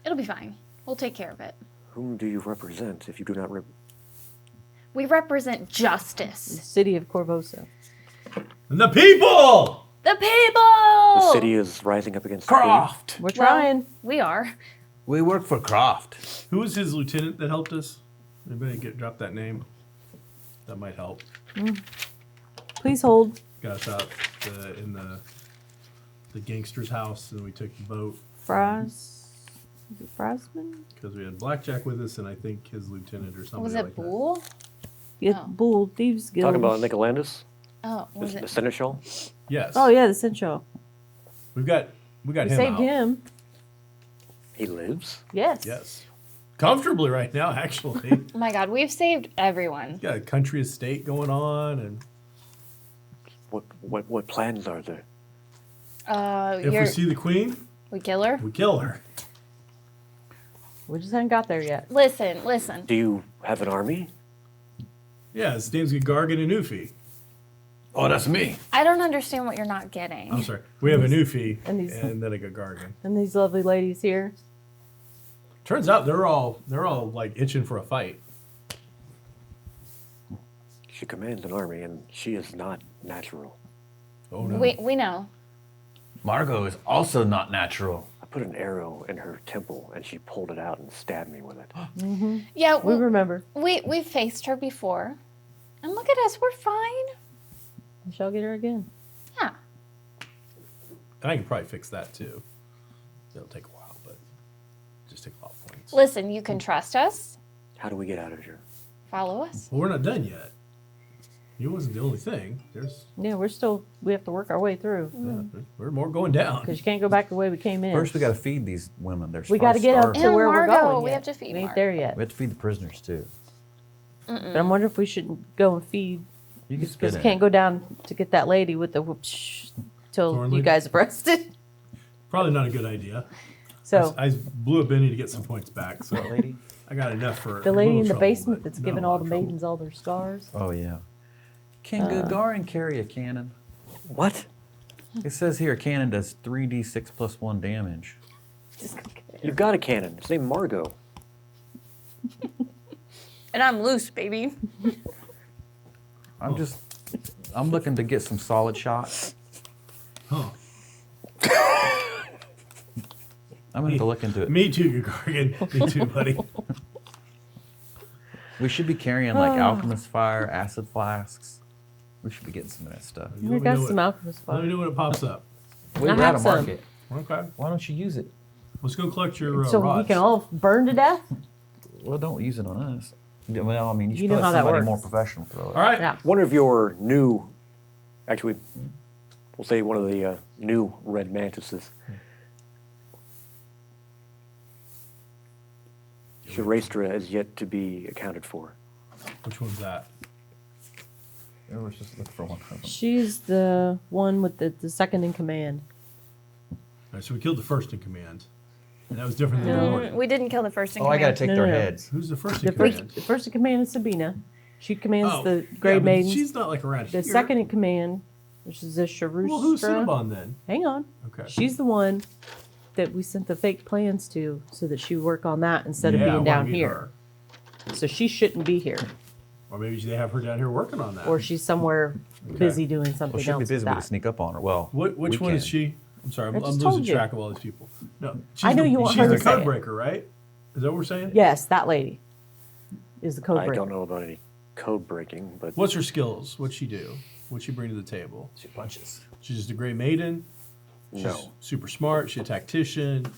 S4: it'll be fine. We'll take care of it.
S1: Whom do you represent if you do not
S4: We represent
S3: The
S4: justice.
S3: city of Corvosa.
S5: And the people!
S4: The people.
S1: The city is rising up against the queen.
S6: Croft!
S3: We're
S4: Well,
S3: trying.
S4: we are.
S6: We work for Croft.
S5: Who was his lieutenant that helped us? Anybody drop that name? That might help.
S3: Please hold.
S5: Got us out in the gangster's house, and we took the boat.
S3: Is it Frosman?
S5: Because we had Blackjack with us, and I think his lieutenant or something
S4: Was
S5: like
S4: it Bull?
S3: Yeah,
S4: Oh.
S3: Bull Thieves Guild.
S1: Talking about Nicolandus,
S4: Oh, was
S1: the
S4: it?
S1: seneschal.
S5: that. Yes.
S3: Oh yeah, the Central.
S5: We got
S3: We
S5: him
S3: saved
S5: out.
S3: him.
S1: He lives.
S3: Yes.
S5: Yes. Comfortably right now, actually.
S4: Oh my God, we've saved everyone.
S5: Got a country estate going on, and
S1: What plans are there?
S5: if we see the queen,
S4: we kill her.
S5: we kill her.
S3: We just haven't got there yet.
S4: Listen.
S1: Do you have an army?
S5: Yeah, his name's Gargan and Newfie.
S6: Oh, that's me.
S4: I don't understand what you're not getting.
S5: I'm sorry. We have a Newfie
S3: And
S5: and,
S3: these-
S5: then a Gargan.
S3: And these lovely ladies here.
S5: Turns out they're all like itching for a fight.
S1: She commands an army, and she is not natural.
S5: Oh no.
S4: We know.
S6: Margot is also not natural.
S1: I put an arrow in her temple, and she pulled it out and stabbed me with it.
S4: Yeah,
S3: We remember.
S4: we faced her before, and look at us. We're fine.
S3: We shall get her again.
S4: Yeah.
S5: And I can probably fix that too. It'll take a while, but just take a lot of points.
S4: Listen, you can trust us.
S1: How do we get out of here?
S4: Follow us.
S5: Well, we're not done yet. You wasn't the only thing.
S3: Yeah, we have to work our way through.
S5: We're more going down.
S3: Because you can't go back the way we came in.
S6: First, we got to feed these women. They're
S3: we got to get up
S6: starving.
S3: to
S4: And
S3: where we're
S4: Margot,
S3: going.
S4: we
S3: yet.
S4: have to feed
S3: We ain't
S4: Margot.
S3: there yet.
S6: We have to feed the prisoners too.
S3: But I'm wondering if we shouldn't go and feed.
S6: You can
S3: Because
S6: spit
S3: we
S6: in
S3: can't
S6: it.
S3: go down to get that lady with the whoops till
S5: Thorn
S3: you
S5: lady?
S3: guys are arrested.
S5: Probably not a good idea.
S3: So
S5: I blew a Benny to get some points back, so
S6: That lady?
S5: I got enough for
S3: the
S5: a
S3: lady
S5: little
S3: in the
S5: trouble,
S3: basement
S5: but
S3: that's
S5: not
S3: giving
S5: a
S3: all
S5: lot
S3: the
S5: of trouble.
S3: maidens all their scars.
S6: Oh yeah. Can Gagarin carry a cannon?
S1: What?
S6: It says here a cannon does 3d6 plus 1 damage.
S1: You've got a cannon. It's named Margot.
S4: And I'm loose, baby.
S6: I'm looking to get some solid shots.
S5: Huh.
S6: I'm going to look into it.
S5: Me too, Gargan. Me too, buddy.
S6: We should be carrying like alchemist fire, acid flasks. We should be getting some of that stuff.
S5: You
S3: We
S5: let me
S3: got
S5: know
S3: some
S5: what-
S3: alchemist
S5: Let me
S3: fire.
S5: know when it pops up.
S6: We're
S3: have
S6: out of
S3: some.
S6: market.
S5: Okay.
S6: Why don't you use it?
S5: Let's go collect your
S3: So
S5: rods.
S3: we can all burn to death?
S6: Well, don't use it on us. Well, I mean, you should
S3: You know
S6: let
S3: how that
S6: somebody
S3: works.
S6: more professional throw it.
S5: All right.
S3: Yeah.
S1: One of your new, actually, we'll say one of the new red mantises. Shurastra is yet to be accounted for.
S5: Which one's that?
S6: I was just looking for one of them.
S3: She's the one with the second in command.
S5: All right, so we killed the first in command. And that was different than
S3: No.
S5: the morning.
S4: We didn't kill the first in
S6: Oh, I got to
S4: command.
S6: take
S3: No,
S6: their
S3: no, no.
S6: heads.
S5: Who's the first
S3: The
S5: in command?
S3: first in command is Sabina. She commands
S5: Oh,
S3: the
S5: yeah,
S3: Grey
S5: but
S3: Maidens.
S5: She's not like around
S3: The
S5: here.
S3: second in command, which is the Sharustra.
S5: Well, who's Cinnabon then?
S3: Hang on.
S5: Okay.
S3: She's the one that we sent the fake plans to so that she would work on that instead of
S5: Yeah, I
S3: being
S5: wanna
S3: down
S5: meet
S3: here.
S5: her.
S3: So she shouldn't be here.
S5: Or maybe they have her down here working on that.
S3: Or she's somewhere busy doing something
S6: Well, she'll be
S3: else.
S6: busy.
S3: with
S6: We
S3: that.
S6: to sneak up on her. Well,
S5: Which
S6: we
S5: one is
S6: can.
S5: she? I'm sorry,
S3: I
S5: I'm
S3: just
S5: losing
S3: told you.
S5: track of all these people. No,
S3: I know you want her
S5: she's
S3: to
S5: the
S3: say
S5: code
S3: it.
S5: breaker, right? Is that what we're saying?
S3: Yes, that lady is the code
S1: I
S3: breaker.
S1: don't know about any code breaking, but
S5: What's her skills? What's she do? What's she bring to the table?
S6: She punches.
S5: She's just a great maiden. She's
S1: no.
S5: super smart. She's a tactician.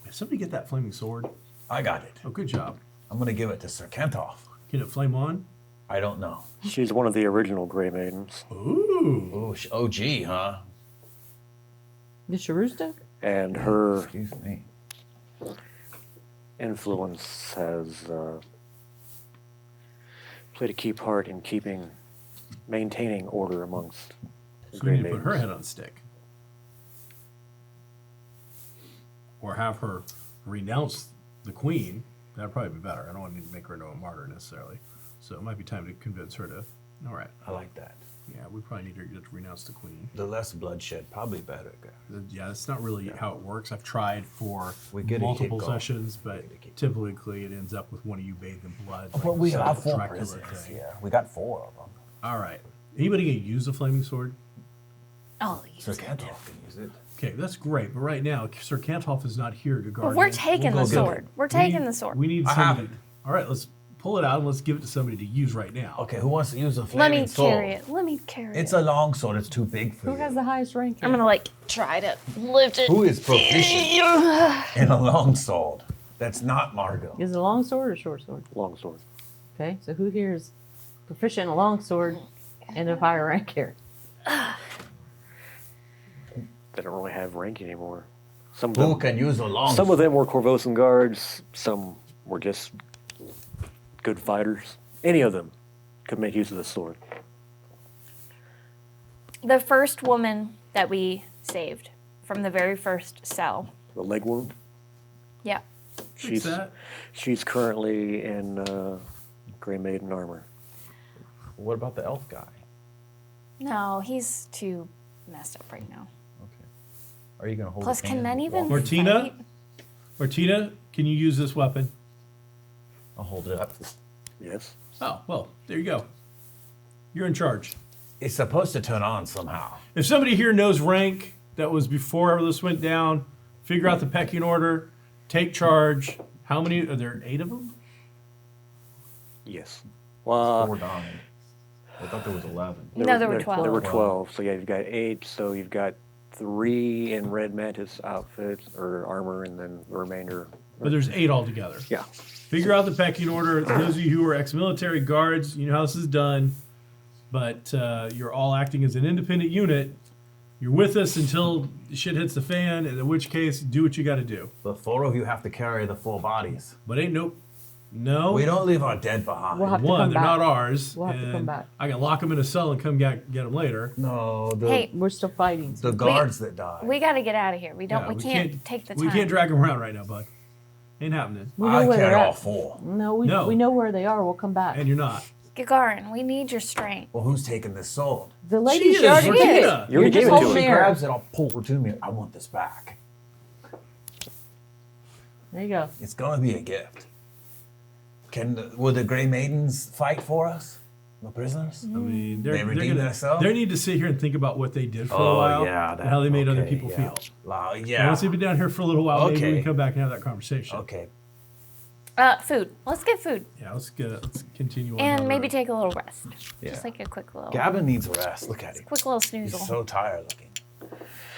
S5: Did somebody get that flaming sword?
S6: I got it.
S5: Oh, good job.
S6: I'm going to give it to Sir Kentoff.
S5: Can it flame on?
S6: I don't know.
S1: She's one of the original Grey Maidens,
S5: Ooh.
S6: Oh, OG, huh?
S3: The Sharusta?
S1: and her
S6: Excuse me.
S1: influence has played a key part in maintaining order amongst the
S5: So
S1: Grey
S5: we need to put her
S1: Maidens.
S5: head on a stick. Or have her renounce the queen. That'd probably be better. I don't want to make her into a martyr necessarily. So it might be time to convince her to. All right.
S6: I like that.
S5: Yeah, we probably need her to renounce the queen.
S6: The less bloodshed, probably better.
S5: Yeah, that's not really how it works. I've tried for
S6: We get a
S5: multiple
S6: kick off.
S5: sessions, but typically it ends up with one of you bathed in blood.
S6: Well, we
S5: some
S6: got 4
S5: Dracula
S6: prisoners.
S5: thing.
S6: Yeah, we got 4 of them.
S5: All right. Anybody gonna use a flaming sword?
S4: Oh,
S6: Sir Kentoff can use it.
S5: Okay, that's great. But right now, Sir Cantoff is not here to guard.
S4: But we're
S5: it.
S4: taking
S5: We'll
S4: the
S5: go get
S4: sword.
S5: it.
S4: We're
S5: We
S4: taking
S5: need-
S4: the sword.
S5: We need
S6: I have
S5: somebody. All right, let's pull it out and let's give it to somebody to use right now.
S6: Okay, who wants to use a
S4: Let
S6: flaming
S4: me
S6: sword?
S4: carry it. Let me carry
S6: It's
S4: it.
S6: a long sword. It's too big for
S3: Who
S6: you.
S3: has the highest rank?
S4: I'm
S3: here?
S4: gonna like try to lift it.
S6: Who is proficient in a long sword? That's not Margot.
S3: Is it a long sword or short sword?
S1: Long sword.
S3: Okay, so who here is proficient in a long sword and of higher rank here?
S1: They don't really have rank anymore. Some of
S6: Who
S1: them,
S6: can use a long
S1: some
S6: sword?
S1: of them were Corvosan guards. Some were just good fighters. Any of them could make use of the sword.
S4: The first woman that we saved from the very first cell.
S1: The leg wound.
S4: Yeah.
S1: She's
S5: that?
S1: she's currently in Grey Maiden armor.
S6: What about the elf guy?
S4: No, he's too messed up right now.
S6: Okay. Are you gonna hold?
S4: Plus,
S6: his
S4: can
S6: hand
S4: men
S6: and
S4: even
S6: walk?
S5: Martina?
S4: fight?
S5: Martina, can you use this weapon?
S6: I'll hold it up.
S1: Yes.
S5: Oh, well, there you go. You're in charge.
S6: It's supposed to turn on somehow.
S5: If somebody here knows rank that was before this went down, figure out the pecking order, take charge. How many? Are there 8 of them?
S1: Yes.
S6: 4 died. I thought there was 11.
S4: No, there were 12.
S1: There were 12. So yeah, you've got 8. So you've got 3 in Red Mantis outfits or armor, and then the remainder.
S5: But there's 8 altogether.
S1: Yeah.
S5: Figure out the pecking order. Those of you who are ex-military guards, you know how this is done. But you're all acting as an independent unit. You're with us until shit hits the fan, in which case, do what you got to do.
S6: But 4 of you have to carry the full bodies.
S5: But ain't no.
S6: We don't leave our dead behind.
S3: We'll have to
S5: One,
S3: come
S5: they're
S3: back.
S5: not ours.
S3: We'll have to come
S5: and
S3: back.
S5: I can lock them in a cell and come get them later.
S6: No, the
S4: Hey,
S3: We're still fighting.
S6: the guards that died.
S4: we got to get out of here. We don't.
S5: Yeah,
S4: we can't take the time.
S5: We can't drag them around right now, bud. Ain't happening.
S3: We know
S6: I
S3: where
S6: carry
S3: they're
S6: all
S3: at.
S6: 4.
S3: No, we
S5: No.
S3: know where they are. We'll come back.
S5: And you're not.
S4: Gagarin, we need your strength.
S6: Well, who's taking this sword?
S3: The lady
S5: She
S3: she
S5: is,
S3: already
S5: Martina.
S3: did.
S1: You already
S3: You're
S1: gave
S3: just
S1: it to
S3: holding
S1: her.
S6: She
S3: there.
S6: grabs it, I'll pull her to me. I want this back.
S3: There you go.
S6: It's gonna be a gift. Will the Grey Maidens fight for us? The prisoners?
S5: I mean,
S6: They
S5: they're
S6: redeem
S5: gonna,
S6: themselves?
S5: they need to sit here and think about what they did for a while and how they made other
S6: okay,
S5: people
S6: yeah.
S5: feel.
S6: And
S5: And once they've been down here for a little while, maybe we
S6: Okay.
S5: can come back and have that conversation.
S6: Okay.
S4: Food. Let's get food
S5: Yeah, let's continue on.
S4: and
S5: down
S4: maybe
S5: the road.
S4: take a little rest.
S6: Yeah.
S4: Just like a quick little,
S6: Gavin needs a rest. Look at him.
S4: quick little
S6: He's
S4: snoozle.
S6: so tired looking.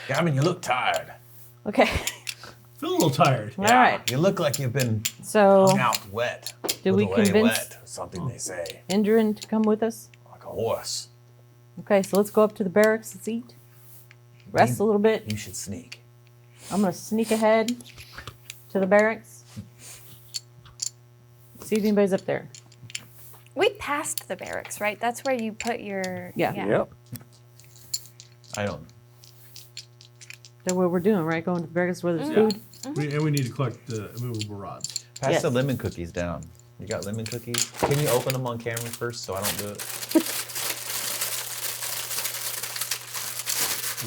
S6: Gavin, you look tired.
S3: Okay.
S5: Feel a little tired.
S3: All right.
S6: You look like you've been
S3: So,
S6: hung out wet.
S3: Did we
S6: Put away
S3: convince-
S6: wet, or something they say.
S3: Indrin to come with us.
S6: Like a horse.
S3: Okay, so let's go up to the barracks. Let's eat. Rest a little bit.
S6: You should sneak.
S3: I'm gonna sneak ahead to the barracks. See if anybody's up there.
S4: We passed the barracks, right? That's where you put your.
S3: Yeah.
S1: Yep.
S6: I don't.
S3: That's what we're doing, right? Going to the barracks where there's
S5: Yeah.
S3: food.
S5: And we need to collect the movable rods.
S6: Pass
S3: Yes.
S6: the lemon cookies down. You got lemon cookies? Can you open them on camera first so I don't do it?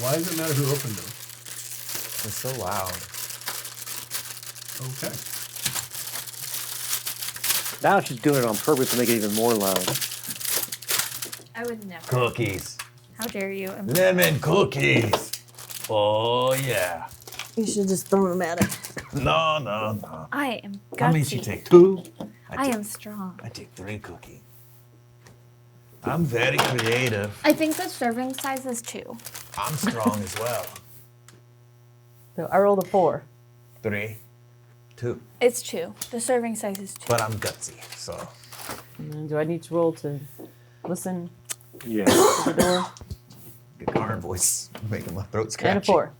S5: Why does it matter who opened them?
S6: It's so loud.
S5: Okay.
S1: Now she's doing it on purpose to make it even more loud.
S4: I would never.
S6: Cookies.
S4: How dare you?
S6: Lemon cookies. Oh, yeah.
S3: You should just throw them at it.
S6: No, no, no.
S4: I am gutsy.
S6: How many should you take? 2?
S4: I am strong.
S6: I take 3 cookies. I'm very creative.
S4: I think the serving size is 2.
S6: I'm strong as well.
S3: So I rolled a 4.
S6: 3, 2.
S4: It's 2. The serving size is 2.
S6: But I'm gutsy, so.
S3: And then do I need to roll to listen
S1: Yeah.
S3: to the door?
S6: Good iron voice making my throat scratchy.
S3: And a 4.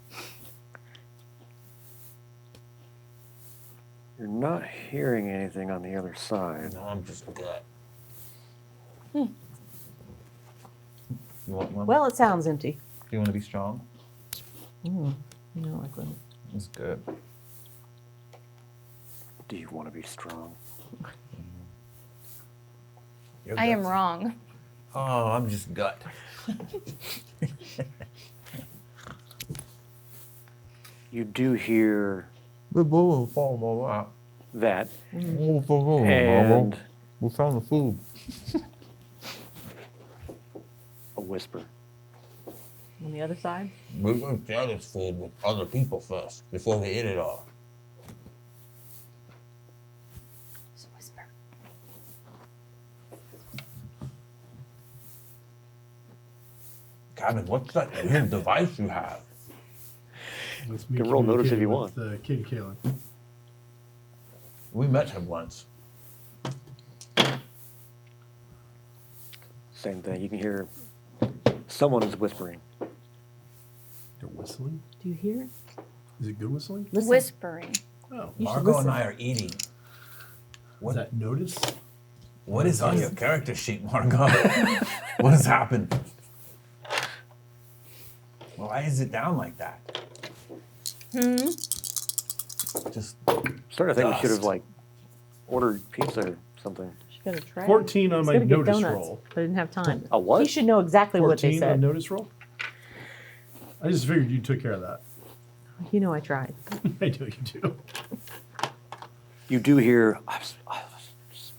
S1: You're not hearing anything on the other side.
S6: No, I'm just gut. You want one?
S3: Well, it sounds empty.
S6: Do you want to be strong?
S3: You know, like when
S6: It's good.
S1: Do you want to be strong?
S6: You're
S4: I am
S6: gutsy.
S4: wrong.
S6: Oh, I'm just gut.
S1: You do hear that,
S6: And
S1: and
S6: we found the food.
S1: a whisper.
S3: on the other side.
S6: We're going to share this food with other people first before we eat it all.
S3: Just whisper.
S6: Gavin, what's that weird device you have?
S5: With me
S1: You can roll notice if you
S5: communicating with, Katie Kalen.
S6: We met him once.
S1: Same thing. You can hear someone is whispering.
S5: They're whistling?
S3: Do you hear it?
S5: Is it good whistling?
S3: Listen.
S4: Whispering.
S5: Oh.
S3: You should
S6: Margot and
S3: listen.
S6: I are eating.
S5: Was that notice?
S6: What is on your character sheet, Margot? What has happened? Why is it down like that? Just
S1: Starting to think we should have
S6: Dust.
S1: like ordered pizza or something.
S3: She got a tray.
S5: 14 on
S3: She's
S5: my
S3: gonna get
S5: notice
S3: donuts,
S5: roll.
S3: But I didn't have time.
S1: A what?
S3: He should know exactly what they
S5: 14 on
S3: said.
S5: notice roll? I just figured you took care of that.
S3: You know I tried.
S5: I know you do.
S1: You do hear,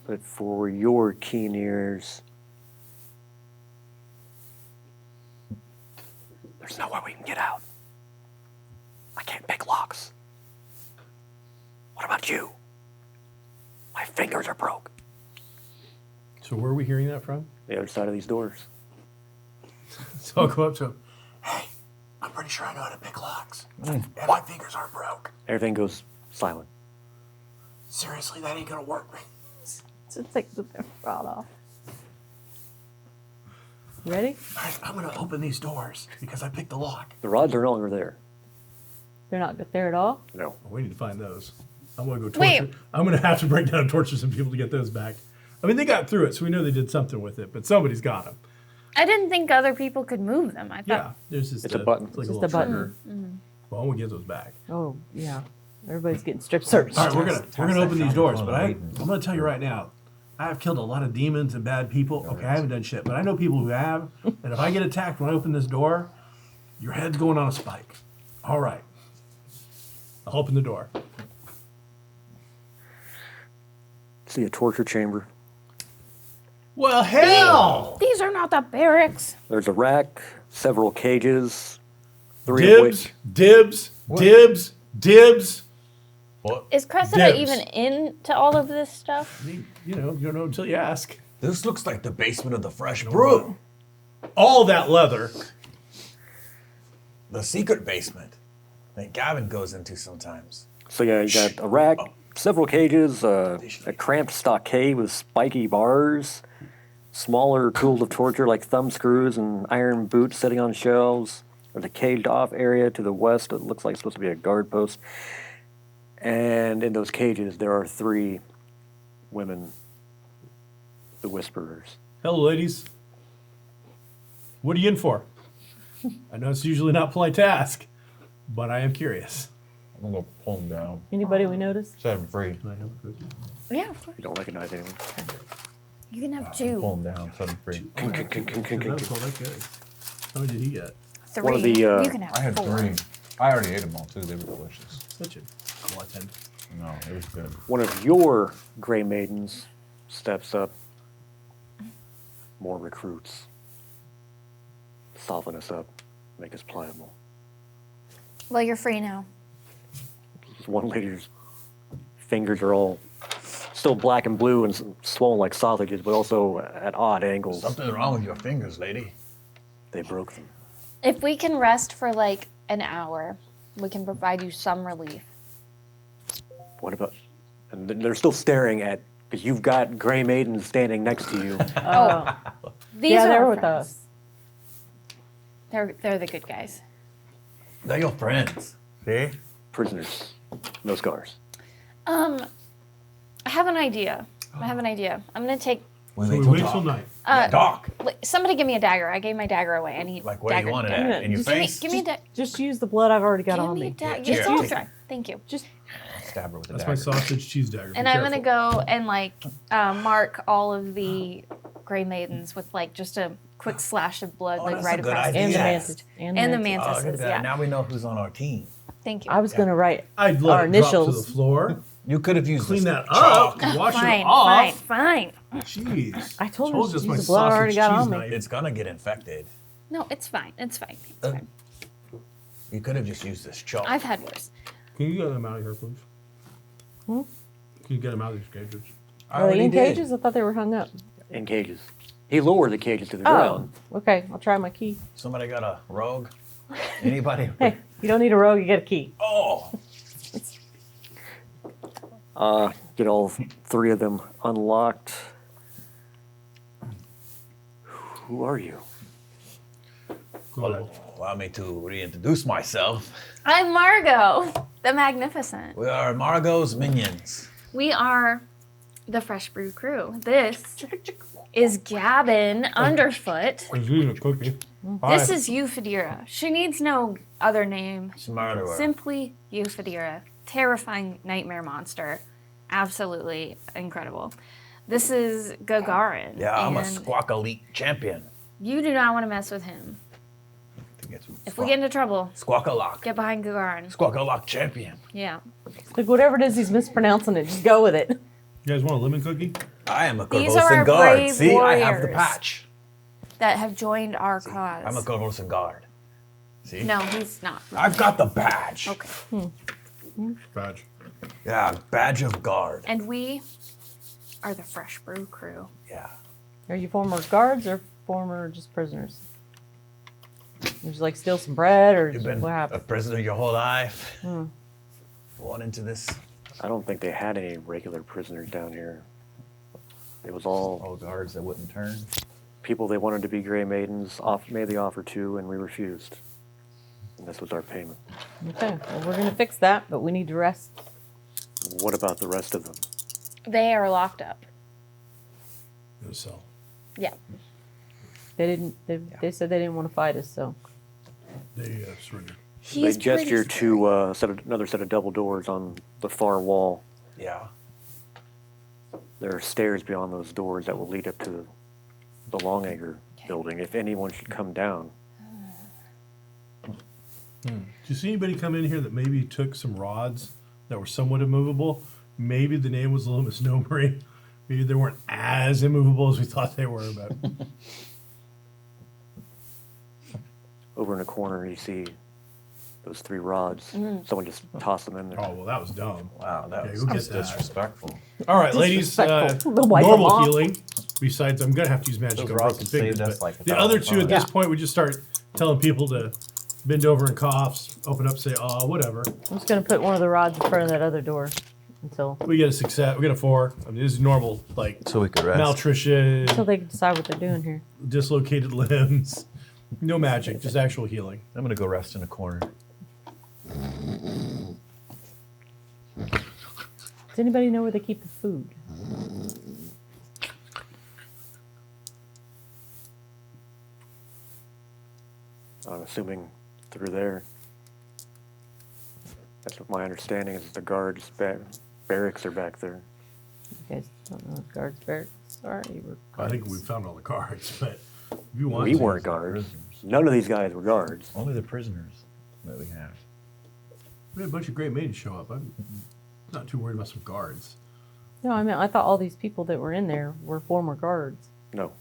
S1: but for your keen ears, there's no way we can get out. I can't pick locks. What about you? My fingers are broke.
S5: So where are we hearing that from?
S1: The other side of these doors.
S5: So I'll go up to him.
S7: Hey, I'm pretty sure I know how to pick locks. And my fingers aren't broke.
S1: Everything goes silent.
S7: Seriously, that ain't gonna work.
S3: So take the rod off. Ready?
S7: All right, I'm gonna open these doors because I picked the lock.
S1: The rods are no longer there.
S3: They're not there at all?
S1: No.
S5: We need to find those. I'm gonna go torture.
S4: Wait.
S5: I'm gonna have to break down and torture some people to get those back. I mean, they got through it, so we know they did something with it, but somebody's got them.
S4: I didn't think other people could move them. I thought.
S5: Yeah, there's just
S1: It's a button.
S5: It's like
S3: Just
S5: a
S3: a
S5: little
S3: button.
S5: trigger. Well, I'm gonna get those back.
S3: Oh, yeah. Everybody's getting strip searched.
S5: All right, we're gonna open these doors, but
S6: Wait.
S5: I'm gonna tell you right now, I have killed a lot of demons and bad people. Okay, I haven't done shit, but I know people who have. And if I get attacked when I open this door, your head's going on a spike. All right, I'll open the door.
S1: See a torture chamber.
S5: Well, hell!
S4: These are not the barracks.
S1: There's a rack, several cages, three of
S5: Dibs,
S1: which
S5: dibs, dibs, dibs.
S6: what?
S4: Is Cressida
S5: Dibs.
S4: even into all of this stuff?
S5: You know, you don't know until you ask.
S6: This looks like the basement of the Fresh Brew.
S5: All that leather.
S6: The secret basement that Gavin goes into sometimes.
S1: So yeah, you got a rack, several cages, a cramped stockade with spiky bars, smaller tools of torture like thumb screws and iron boots sitting on shelves. There's a caged off area to the west that looks like it's supposed to be a guard post. And in those cages, there are 3 women, the Whisperers.
S5: Hello, ladies. What are you in for? I know it's usually not polite to ask, but I am curious.
S6: I'm gonna pull him down.
S3: Anybody we notice?
S6: Set him free.
S5: Can I have a cookie?
S4: Yeah, of course.
S1: You don't recognize anyone.
S4: You can have
S6: Pull
S4: 2,
S6: him down. Set him free.
S5: That was all that good. How many did he get?
S4: 3.
S1: one of the,
S4: you can have
S6: I had
S4: 4.
S6: 3. I already ate them all too. They were delicious.
S5: Such a glutton.
S6: No, it was good.
S1: One of your Grey Maidens steps up. More recruits. Soften us up. Make us pliable.
S4: Well, you're free now.
S1: One lady's fingers are all still black and blue and swollen like sausages, but also at odd angles.
S6: Something wrong with your fingers, lady.
S1: They broke them.
S4: If we can rest for like an hour, we can provide you some relief.
S1: What about? And they're still staring at, because you've got Grey Maidens standing next to you.
S3: Oh,
S4: These
S3: yeah,
S4: are
S3: they're
S4: our
S3: with
S4: friends.
S3: us.
S4: They're the good guys.
S6: They're your friends. See?
S1: Prisoners. No scars.
S4: I have an idea. I'm gonna take.
S6: When
S5: So
S6: they
S5: we
S6: took
S5: wait
S6: off.
S5: till night.
S6: Doc.
S4: Somebody give me a dagger. I gave my dagger away. I need
S6: Like where
S4: dagger.
S6: you want it
S3: Yeah,
S6: at? In your
S3: just
S6: face?
S4: Give me a dagger.
S3: Just use the blood I've already got
S4: Give
S3: on
S4: me a
S3: me.
S4: dagger.
S6: Here,
S4: It's all
S6: take it.
S4: right. Thank you.
S3: Just
S6: Stab her with a
S5: That's
S6: dagger.
S5: my sausage cheese dagger. Be
S4: And I'm gonna
S5: careful.
S4: go and like mark all of the Grey Maidens with like just a quick slash of blood,
S6: Oh,
S4: like
S6: that's
S4: right
S6: a good
S4: across.
S6: idea.
S3: and the
S6: Yes.
S3: mantis.
S4: And the
S6: Oh, look at
S4: mantises.
S6: that.
S4: Yeah.
S6: Now we know who's on our team.
S4: Thank you.
S3: I was gonna write
S5: I'd let
S3: our
S5: it drop to
S3: initials.
S5: the floor,
S6: You could have used
S5: clean
S6: this
S5: that
S6: chalk.
S5: up, wash
S4: fine,
S5: it off.
S4: fine.
S5: Jeez.
S3: I told her
S5: Told
S3: to
S5: you it's
S3: use
S5: my
S3: the blood I already
S5: sausage
S3: got
S5: cheese
S3: on me.
S5: knife.
S6: It's gonna get infected.
S4: No, it's fine. It's fine. It's
S6: Uh,
S4: fine.
S6: You could have just used this chalk.
S4: I've had worse.
S5: Can you get them out of here, please? Can you get them out of these cages?
S6: I
S3: Are they
S6: already
S3: in
S6: did.
S3: cages? I thought they were hung up.
S1: In cages. He lowered the cages to the
S3: Oh,
S1: ground.
S3: okay. I'll try my key.
S6: Somebody got a rogue? Anybody?
S3: Hey, you don't need a rogue, you get a key.
S6: Oh!
S1: Get all three of them unlocked. Who are you?
S5: Go ahead.
S6: Allow me to reintroduce myself.
S4: I'm Margot, the Magnificent.
S6: We are Margot's minions.
S4: We are the Fresh Brew crew. This is Gavin Underfoot.
S5: I was eating a cookie.
S4: This is Euphedira. She needs no other name.
S6: She's a murderer.
S4: Simply Euphedira. Terrifying nightmare monster. Absolutely incredible. This is Gagarin.
S6: Yeah, I'm a
S4: and
S6: Squawk Elite champion.
S4: You do not want to mess with him.
S6: To get some
S4: If we get into trouble,
S6: Squawk-a-lock.
S4: get behind Gagarin.
S6: Squawk-a-lock champion.
S4: Yeah.
S3: Like, whatever it is he's mispronouncing it, just go with it.
S5: You guys want a lemon cookie?
S6: I am a
S4: These are our
S6: Corvosan guard.
S4: brave
S6: See, I have the
S4: warriors.
S6: patch.
S4: That have joined our cause.
S6: I'm a Corvosan guard. See?
S4: No, he's not.
S6: I've got the badge.
S4: Okay.
S5: Badge.
S6: Yeah, badge of guard.
S4: And we are the Fresh Brew crew.
S6: Yeah.
S3: Are you former guards or former just prisoners? Would you like steal some bread or
S6: You've been
S3: what
S6: a
S3: happened?
S6: prisoner your whole life. Born into this.
S1: I don't think they had any regular prisoners down here. It was all
S6: All guards that wouldn't turn.
S1: people they wanted to be Grey Maidens, made the offer to, and we refused. And this was our payment.
S3: Okay, well, we're going to fix that, but we need to rest.
S1: What about the rest of them?
S4: They are locked up.
S5: In a cell.
S4: Yeah.
S3: They didn't. They said they didn't want to fight us, so
S5: They surrendered.
S4: He's
S1: they gesture
S4: pretty
S1: to another set of double doors on the far wall.
S6: Yeah.
S1: There are stairs beyond those doors that will lead up to the Longacre building. If anyone should come down,
S5: Do you see anybody come in here that maybe took some rods that were somewhat immovable? Maybe the name was a little misnomer. Maybe they weren't as immovable as we thought they were, but
S1: over in the corner you see those three rods. Someone just tossed them in there.
S5: oh well, that was dumb.
S6: Wow, that
S5: Okay,
S6: was
S5: go get
S6: just
S5: that.
S6: disrespectful.
S5: All right, ladies.
S3: Disrespectful. We'll wipe them
S5: Normal
S3: off.
S5: healing. Besides, I'm gonna have to use magic
S6: Those
S5: on
S6: rods
S5: broken
S6: saved
S5: fingers.
S6: us
S5: But
S6: like a
S5: the other
S6: thousand
S5: two at this
S3: times.
S5: point, we just start telling people to bend over in coughs, open up, say whatever.
S3: I'm just going to put one of the rods in front of that other door until
S5: We get a success. We get a 4. I mean, this is normal, like
S6: So we could rest.
S5: malnutrition,
S3: they can decide what they're doing here.
S5: dislocated limbs. No magic, just actual healing.
S6: I'm gonna go rest in a corner.
S3: Does anybody know where they keep the food?
S1: I'm assuming through there. That's what my understanding is. The guards' barracks are back there.
S3: You guys don't know what guards barracks are? You were
S5: I think we found all the cards, but if you want
S1: We
S5: to,
S1: weren't guards.
S6: prisoners.
S1: None of these guys were guards.
S6: Only the prisoners that we have.
S5: we had a bunch of great maidens show up. I'm not too worried about some guards.
S3: No, I mean, I thought all these people that were in there were former guards.
S1: No.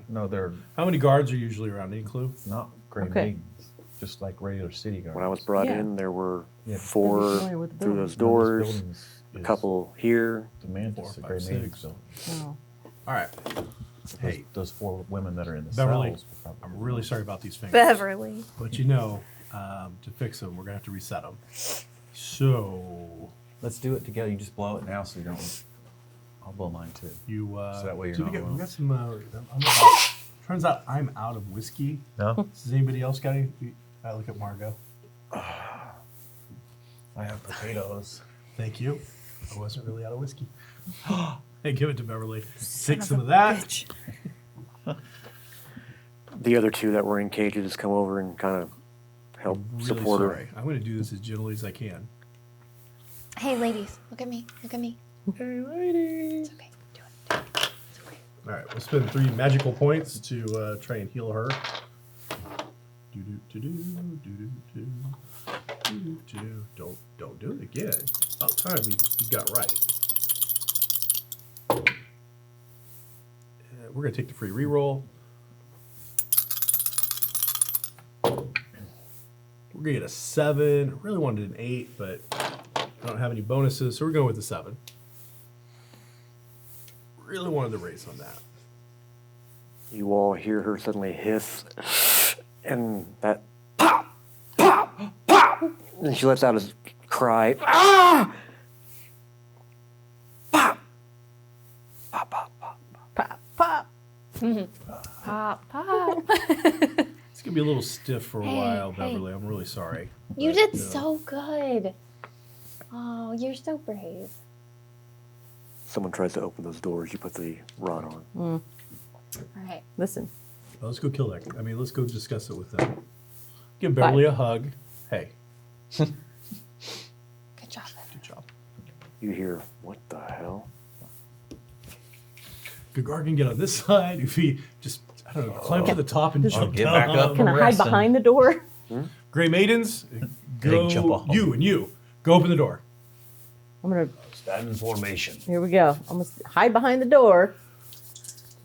S6: No, they're
S5: How many guards are usually around? Any clue?
S6: not Grey
S3: Okay.
S6: Maidens. Just like regular city guards.
S1: When I was brought
S3: Yeah.
S1: in, there were
S6: Yeah.
S1: four
S3: Are you familiar with the
S1: through
S3: building?
S1: those doors, a
S6: is
S1: couple here.
S6: The Mantis,
S5: 4,
S6: the
S5: 5,
S6: Grey
S5: 6.
S6: Maidens building.
S3: Oh.
S5: All right. Hey,
S6: Those 4 women that are in the
S5: Beverly,
S6: cells. will probably-
S5: I'm really sorry about these fingers.
S4: Beverly.
S5: But you know, to fix them, we're going to have to reset them. So,
S6: Let's do it together. You just blow it now so you don't. I'll blow mine too.
S5: you.
S6: So that way you're
S5: so
S6: not
S5: we
S6: alone.
S5: got some. Turns out I'm out of whiskey.
S6: No?
S5: Does anybody else got any? I look at Margot.
S6: I have potatoes.
S5: Thank you. I wasn't really out of whiskey. Hey, give it to Beverly. Take some of that.
S1: The other two that were in cages come over and kind of help
S5: Really
S1: support
S5: sorry.
S1: her.
S5: I'm going to do this as gently as I can.
S4: Hey, ladies, look at me. Look at me.
S5: Hey, lady.
S4: It's okay. Do it. It's okay.
S5: All right, we'll spend 3 magical points to try and heal her. Don't do it again. It's about time you got right. We're gonna take the free reroll. We're gonna get a 7. I really wanted an 8, but I don't have any bonuses, so we're going with the 7. Really wanted the race on that.
S1: You all hear her suddenly hiss, and that pop, pop, pop, and she lets out a cry. Ah! Pop, pop, pop, pop.
S3: Pop, pop.
S4: Pop, pop.
S5: It's gonna be a little stiff for a
S4: Hey,
S5: while,
S4: hey.
S5: Beverly. I'm really sorry.
S4: You
S5: But,
S4: did so good. Oh, you're so brave.
S1: Someone tries to open those doors. You put the rod on.
S4: All right.
S3: Listen.
S5: well, let's go kill that. I mean, let's go discuss it with them. Give Beverly a hug. Hey,
S4: Good job.
S5: good job.
S1: You hear, what the hell?
S5: Gagar can get on this side. If he just, I don't know, climb to the top and jump
S6: get
S5: down.
S6: back up.
S3: Can I hide
S6: resting.
S3: behind the door?
S5: Gray Maidens, go.
S6: jump off.
S5: You. Go open the door.
S3: I'm gonna.
S6: Stand in formation.
S3: Here we go. I'm gonna hide behind the door.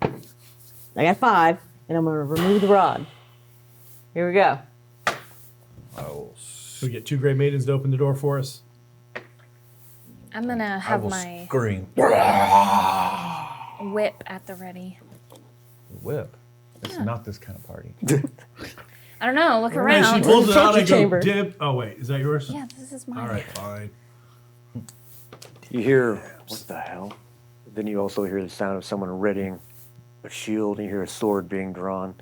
S3: I got 5, and I'm gonna remove the rod. Here we go.
S6: Oh,
S5: So we get 2 Gray Maidens to open the door for us.
S4: I'm gonna
S6: I
S4: have
S6: will
S4: my
S6: scream.
S4: whip at the ready.
S6: Whip. It's not this kind of party.
S4: I don't know. Look
S5: And
S4: around.
S5: she pulls it out. I
S3: torture chamber.
S5: go, dip. Oh wait, is that yours?
S4: Yeah, this is mine.
S5: All right, fine.
S1: You hear, what the hell? Then you also hear the sound of someone readying a shield, and you hear a sword being drawn.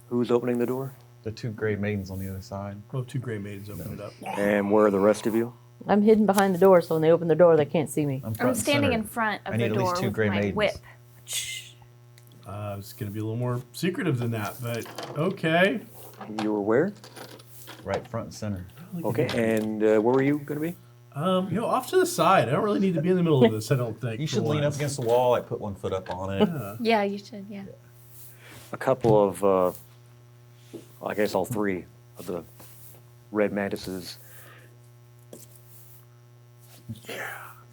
S1: Who's opening the door?
S6: The 2 gray maidens on the other side.
S5: Well, 2 Gray Maidens open it up.
S1: And where are the rest of you?
S3: I'm hidden behind the door, so when they open the door, they can't see me.
S6: I'm, front
S4: I'm
S6: and
S4: standing
S6: center.
S4: in front of
S6: I need
S4: the
S6: at least
S4: door
S6: 2
S4: with
S6: gray
S4: my
S6: maidens.
S4: whip.
S5: It's going to be a little more secretive than that, but okay.
S1: You were where?
S6: Right front and center.
S1: Okay, and where were you going to be?
S5: Off to the side. I don't really need to be in the middle of this, I don't think.
S6: You
S5: for
S6: should lean up
S5: once.
S6: against the wall, like put one foot up on it.
S4: Yeah, you should. Yeah.
S1: A couple of, I guess all 3 of the red mantises.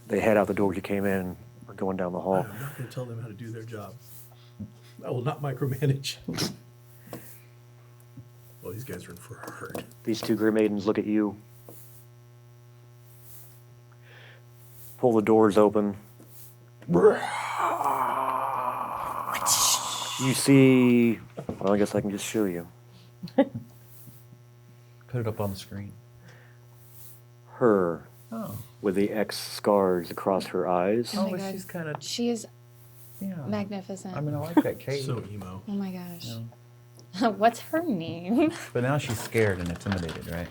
S1: They head out the door you came in, or going down the hall.
S5: I'm not going to tell them how to do their job. I will not micromanage. Well, these guys are in for a hurt.
S1: These 2 Gray Maidens look at you. Pull the doors open. You see, well, I guess I can just show you.
S6: Put it up on the screen.
S1: Her,
S6: Oh.
S1: with the X scars across her eyes.
S8: Oh
S6: Oh,
S8: my
S6: but
S8: God.
S6: she's kind of,
S8: She is
S6: yeah.
S8: magnificent.
S6: I mean, I like that cape.
S5: So emo.
S8: oh my gosh.
S6: Yeah.
S4: What's her name?
S6: But now she's scared and intimidated, right?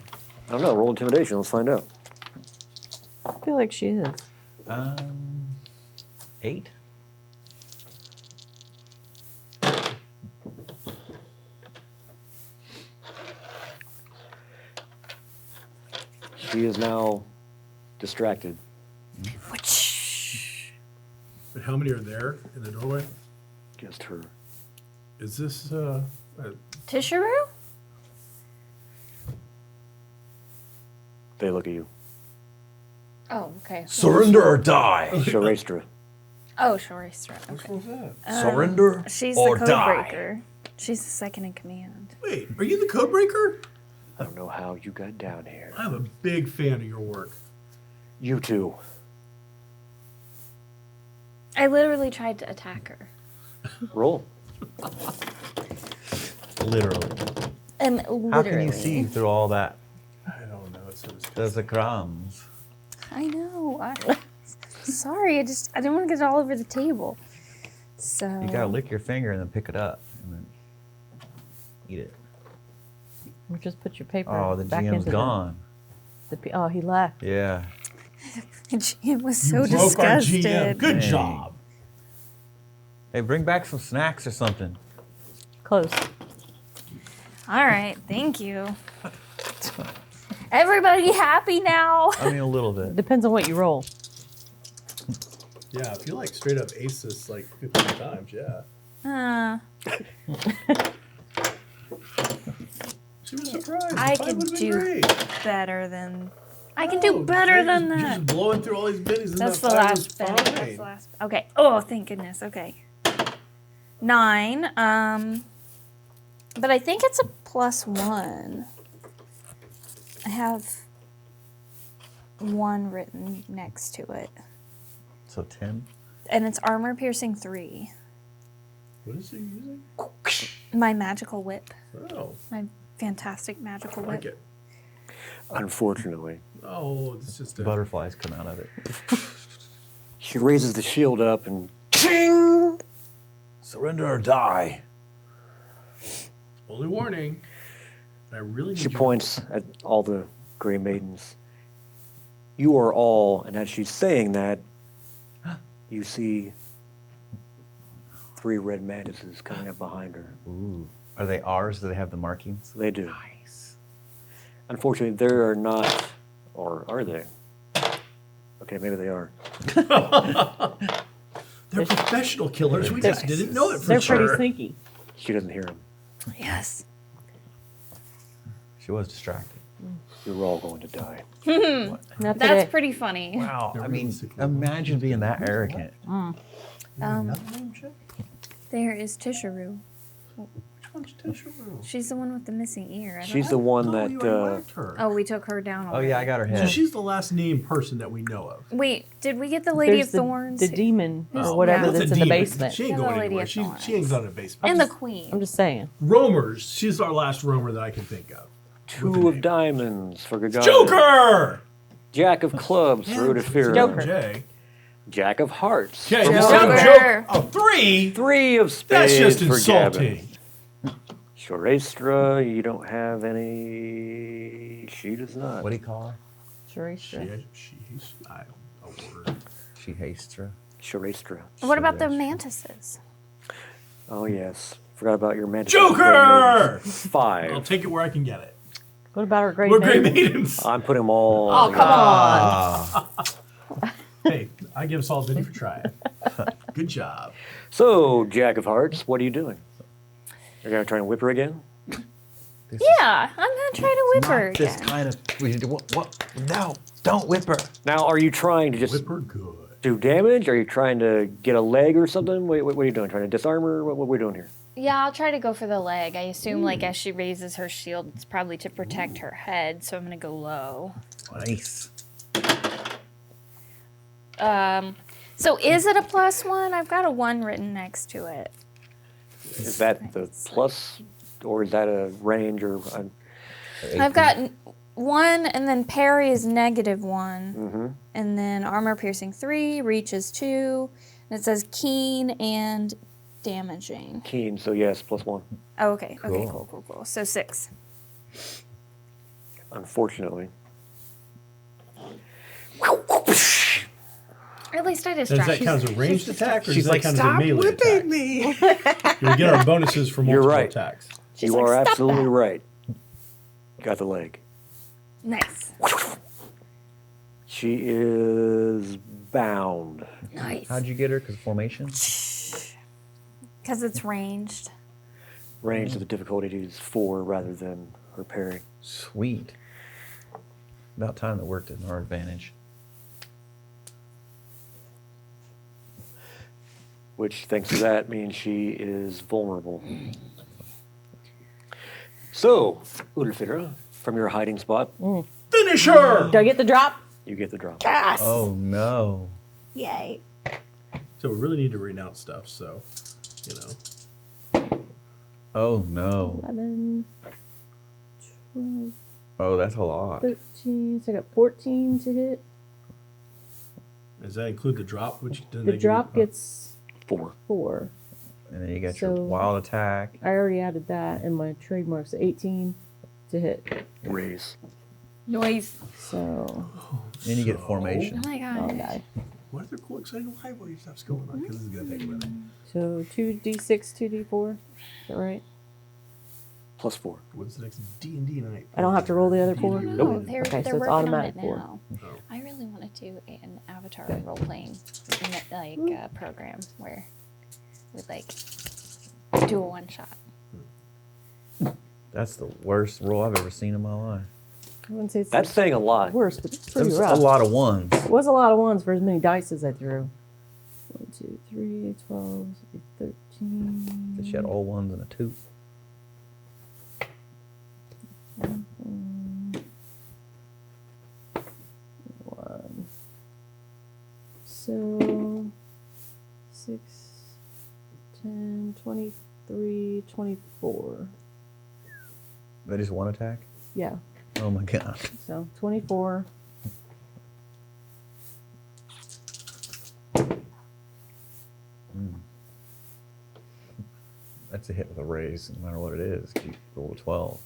S1: I don't know, roll intimidation, let's find out.
S3: I feel like she is.
S6: 8?
S1: She is now distracted.
S5: But how many are there in the doorway?
S1: Just her.
S5: Is this,
S4: Tisharoo?
S1: They look at you.
S4: Oh, okay.
S6: Surrender or die.
S1: Shorestra.
S4: Oh, Shorestra.
S5: which
S4: Okay.
S5: one's that?
S6: Surrender
S4: She's
S6: or
S4: the
S6: die.
S4: codebreaker. She's the second in command.
S5: Wait, are you the Codebreaker?
S1: I don't know how you got down here.
S5: I'm a big fan of your work.
S1: You two.
S4: I literally tried to attack her.
S1: Roll.
S6: Literally.
S4: And literally.
S6: How can you see through all that?
S5: I don't know. It's so disgusting.
S6: There's the crumbs.
S4: I know. Sorry, I didn't want to get it all over the table. So
S6: You gotta lick your finger and then pick it up and then eat it.
S3: Or just put your paper
S6: Oh, the
S3: back
S6: GM's
S3: into
S6: gone.
S3: Oh, he left.
S6: Yeah.
S4: it was so
S5: You broke our GM.
S4: disgusted.
S5: Good
S6: Dang.
S5: job.
S6: Hey, bring back some snacks or something.
S3: Close.
S4: All right, thank you. Everybody happy now?
S6: I mean, a little bit.
S3: Depends on what you roll.
S5: Yeah, if you like straight up ace this like 15 times, yeah. She was surprised.
S4: I
S5: The fight
S4: could
S5: would've been
S4: do
S5: great.
S4: better than. I can do better
S5: you're
S4: than
S5: just,
S4: that.
S5: You're just blowing through all these biddies. And
S4: That's
S5: that
S4: the
S5: fight
S4: last
S5: was
S4: penny.
S5: fine.
S4: That's the last. Okay. Oh, thank goodness. Okay. 9. But I think it's a +1. I have 1 written next to it,
S6: So 10.
S4: and it's armor piercing 3.
S5: What is he using?
S4: My magical whip.
S5: Oh,
S4: My fantastic magical
S5: I
S4: whip.
S5: like it.
S1: Unfortunately,
S5: Oh, it's just a
S6: Butterflies come out of it.
S1: she raises the shield up and ching!
S2: Surrender or die.
S5: only warning. I really need
S1: She
S5: you-
S1: points at all the gray maidens. You are all, and as she's saying that, you see 3 red mantises coming up behind her.
S6: Ooh. Are they ours? Do they have the markings?
S1: They do.
S6: Nice.
S1: Unfortunately, there are not, or are they? Okay, maybe they are.
S5: They're professional killers. We just didn't know it for
S3: They're
S5: sure.
S3: pretty sneaky.
S1: She doesn't hear them.
S4: Yes.
S6: She was distracted.
S1: You're all going to die.
S3: Not today.
S4: That's pretty funny.
S6: Wow.
S5: They're
S6: I mean,
S5: realistically-
S6: imagine being that arrogant.
S5: Another name check?
S4: There is Tisharoo.
S5: Which one's Tisharoo?
S4: She's the one with the missing ear. I don't
S1: She's
S4: know.
S1: the one
S5: No, you
S1: that,
S5: already marked her.
S4: Oh, we took her down
S6: Oh,
S4: already.
S6: yeah, I got her
S5: So
S6: head.
S5: she's the last named person that we know of.
S4: Wait, did we get the Lady
S3: There's
S4: of Thorns?
S3: The demon or
S4: Oh,
S3: whatever
S4: yeah.
S5: That's a
S3: that's in the
S5: demon.
S3: basement.
S5: She ain't
S4: Yeah, the
S5: going
S4: Lady
S5: anywhere.
S4: of
S5: She
S4: Thorns.
S5: ain't going to the basement.
S4: And the Queen.
S3: I'm just saying.
S5: Roamers. She's our last roamer that I can think of. With a
S1: 2 of
S5: name.
S1: diamonds for Gagana.
S5: Joker!
S1: Jack of clubs for Udafira.
S3: Joker.
S5: J.
S1: Jack of hearts.
S5: Okay,
S1: for
S5: just
S1: Morgan.
S5: a
S4: Joker.
S5: joke. Oh, 3?
S1: 3 of spades
S5: That's just
S1: for
S5: insulting.
S1: Gavin. Shorestra, you don't have any. She does not.
S6: What do you call her?
S3: Sure.
S5: She's a word.
S6: She hastes her.
S1: Shorestra.
S4: What about the mantises?
S1: Oh yes, forgot about your mantis.
S5: Joker!
S1: 5.
S5: I'll take it where I can get it.
S3: What about our great
S5: We're great
S3: name?
S5: maidens.
S1: I'm putting them all.
S3: Oh, come on.
S5: Hey, I give us all a biddy for trying. Good job.
S1: So, Jack of hearts, what are you doing? You're gonna try and whip her again?
S4: Yeah, I'm gonna try to whip her
S6: This
S4: again.
S6: kind of. What? No, don't whip her.
S1: Now, are you trying to just
S5: Whip her good.
S1: do damage? Are you trying to get a leg or something? What are you doing? Trying to disarm her? What are we doing here?
S4: Yeah, I'll try to go for the leg. I assume, like, as she raises her shield, it's probably to protect her head, so I'm gonna go low.
S6: Nice.
S4: So is it a +1? I've got a 1 written next to it.
S1: Is that the plus, or is that a range, or?
S4: I've got 1, and then parry is -1.
S1: Mm-hmm.
S4: And then armor piercing 3, reach is 2, and it says keen and damaging.
S1: Keen, so yes, +1.
S4: Oh, okay. Okay,
S6: Cool.
S4: cool. So 6.
S1: Unfortunately.
S4: At least I
S5: Does
S4: distracted.
S5: that count as a ranged attack, or
S6: She's
S5: does that
S6: like,
S5: count as a
S6: stop
S5: melee
S6: whipping
S5: attack?
S6: me.
S5: We get our bonuses for
S1: You're
S5: multiple
S1: right.
S5: attacks.
S4: She's
S1: You
S4: like,
S1: are
S4: "Stop
S1: absolutely
S4: that."
S1: right. Got the leg.
S4: Nice.
S1: She is bound.
S4: Nice.
S6: How'd you get her? Because formation?
S4: Because it's ranged.
S1: Range of the difficulty is 4 rather than her parry.
S6: Sweet. About time that worked in our advantage.
S1: Which, thanks to that, means she is vulnerable. So, Udalfira, from your hiding spot,
S5: Finish her!
S3: Do I get the drop?
S1: you get the drop.
S4: Yes.
S6: Oh no.
S4: Yay.
S5: So we really need to renounce stuff, so, you know.
S6: Oh no.
S3: 11, 12,
S6: Oh, that's a lot.
S3: 13. So I got 14 to hit.
S5: Does that include the drop? Which doesn't
S3: The
S5: that give
S3: drop
S5: you-
S3: gets
S1: 4.
S3: 4.
S6: And then you got your
S3: So-
S6: wild attack.
S3: I already added that in my trademarks. 18 to hit.
S1: Raise.
S4: Noise.
S3: So,
S6: Then you get
S4: Oh
S6: formation.
S4: my
S3: I'll
S4: god.
S3: die.
S5: What other cool, exciting library stuff's going on? Because this is going to take a minute.
S3: So 2d6, 2d4. Is that right?
S1: +4.
S5: When's the next D&D night?
S3: I don't have to roll the other 4?
S5: D&D
S4: No,
S5: related?
S4: they're,
S3: Okay, so
S4: they're
S3: it's
S4: working on
S3: automatic
S4: it
S3: 4.
S4: now.
S5: Oh.
S4: I really want to do an Avatar role-playing program where we like do a one-shot.
S6: That's the worst roll I've ever seen in my life.
S3: I wouldn't say it's
S1: That's saying a lot.
S3: the worst, but it's pretty
S6: There's
S3: rough.
S6: a lot of ones.
S3: It was a lot of ones for as many dice as I threw. 1, 2, 3, 12, 13.
S6: She had all ones and a 2.
S3: So 6, 10, 23, 24.
S6: That is one attack?
S3: Yeah.
S6: Oh my god.
S3: So 24.
S6: That's a hit with a raise, no matter what it is. You roll a 12.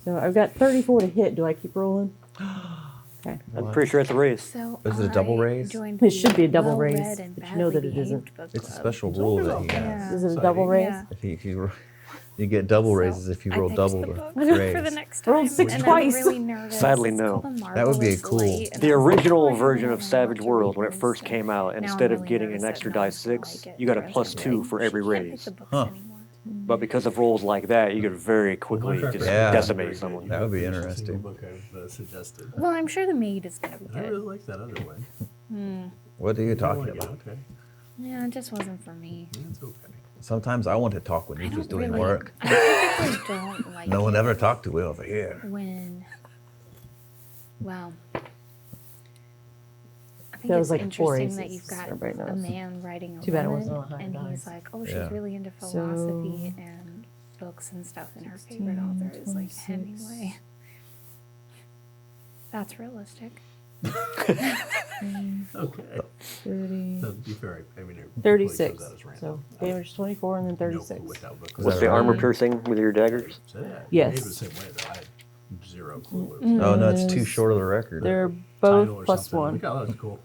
S3: So I've got 34 to hit. Do I keep rolling? Okay.
S1: I'm pretty sure it's a raise.
S4: So
S6: Is it a double
S4: I
S6: raise?
S4: joined
S3: It should be a
S4: the
S3: double
S4: well-read
S3: raise,
S4: and
S3: but you know that it
S4: badly
S3: isn't.
S4: behaved book
S6: It's a
S4: club.
S6: special
S5: It's
S6: rule
S5: always
S6: that
S5: all
S6: he
S5: bad.
S6: has.
S3: Is it a
S5: Exciting.
S3: double raise?
S4: Yeah.
S6: You get double
S4: So
S6: raises if you
S4: I
S6: roll
S4: picked
S6: double
S4: the
S6: the
S4: book
S6: raise.
S4: for the next
S3: Rolled
S4: time,
S3: 6
S4: and
S3: twice.
S4: I'm really nervous.
S1: Sadly,
S4: It's
S1: no.
S4: called A
S6: That would be
S4: Marvelous
S6: cool.
S4: Light, and
S1: The
S4: I was like,
S1: original
S4: oh, I don't
S1: version
S4: know
S1: of
S4: how
S1: Savage
S4: much
S1: World, when it
S4: read
S1: first
S4: this,
S1: came out,
S4: now I'm
S1: instead of
S4: really
S1: getting
S4: nervous
S1: an
S4: that
S1: extra
S4: no
S1: die
S4: one's gonna
S1: 6,
S4: like it.
S1: you got a
S4: Everyone's
S1: plus
S4: gonna be
S1: 2
S4: like,
S1: for
S4: "She
S1: every
S4: can't pick
S1: raise.
S4: the books
S6: Huh.
S4: anymore."
S1: But because of rolls like that, you could very quickly
S5: Well, my
S1: just
S5: track record is
S1: decimate
S5: very
S1: someone.
S5: good.
S6: That would be
S5: You finished the
S6: interesting.
S5: single book I've suggested.
S4: Well, I'm sure the maid is gonna be
S5: I really
S4: good.
S5: like that other one.
S6: What are you
S5: I
S6: talking
S5: like it,
S6: about?
S5: okay.
S4: Yeah, it just wasn't for me.
S5: That's okay.
S6: Sometimes I want to talk when
S4: I
S6: you're
S4: don't
S6: just doing
S4: really,
S6: work.
S4: I typically don't like
S6: No one
S4: it
S6: ever talked to over here.
S4: when. Well, I think
S3: That was
S4: it's
S3: like 4
S4: interesting that
S3: aces,
S4: you've got
S3: everybody
S4: a
S3: knows.
S4: man writing a
S3: Too bad it
S4: woman,
S3: wasn't on high
S4: and he's
S3: dice.
S4: like, "Oh, she's
S6: Yeah.
S4: really into
S3: So-
S4: philosophy and books and stuff." And her favorite author is like
S3: 26.
S4: Hemingway. That's realistic.
S5: Okay.
S3: 30,
S5: To be fair, I mean, it
S3: 36.
S5: goes out as random.
S3: So damage 24 and then
S5: No clue
S3: 36.
S5: what that book
S6: Was
S1: What's
S6: that
S1: the
S6: right?
S1: armor piercing with your daggers?
S5: So, yeah,
S3: Yes.
S5: It was the same way, though. I had zero clue what it was.
S6: Oh no, it's too
S3: Yes.
S6: short of the record.
S3: They're
S5: Title
S3: both
S5: or
S3: plus
S5: something.
S3: 1.
S5: Like, oh, that was cool.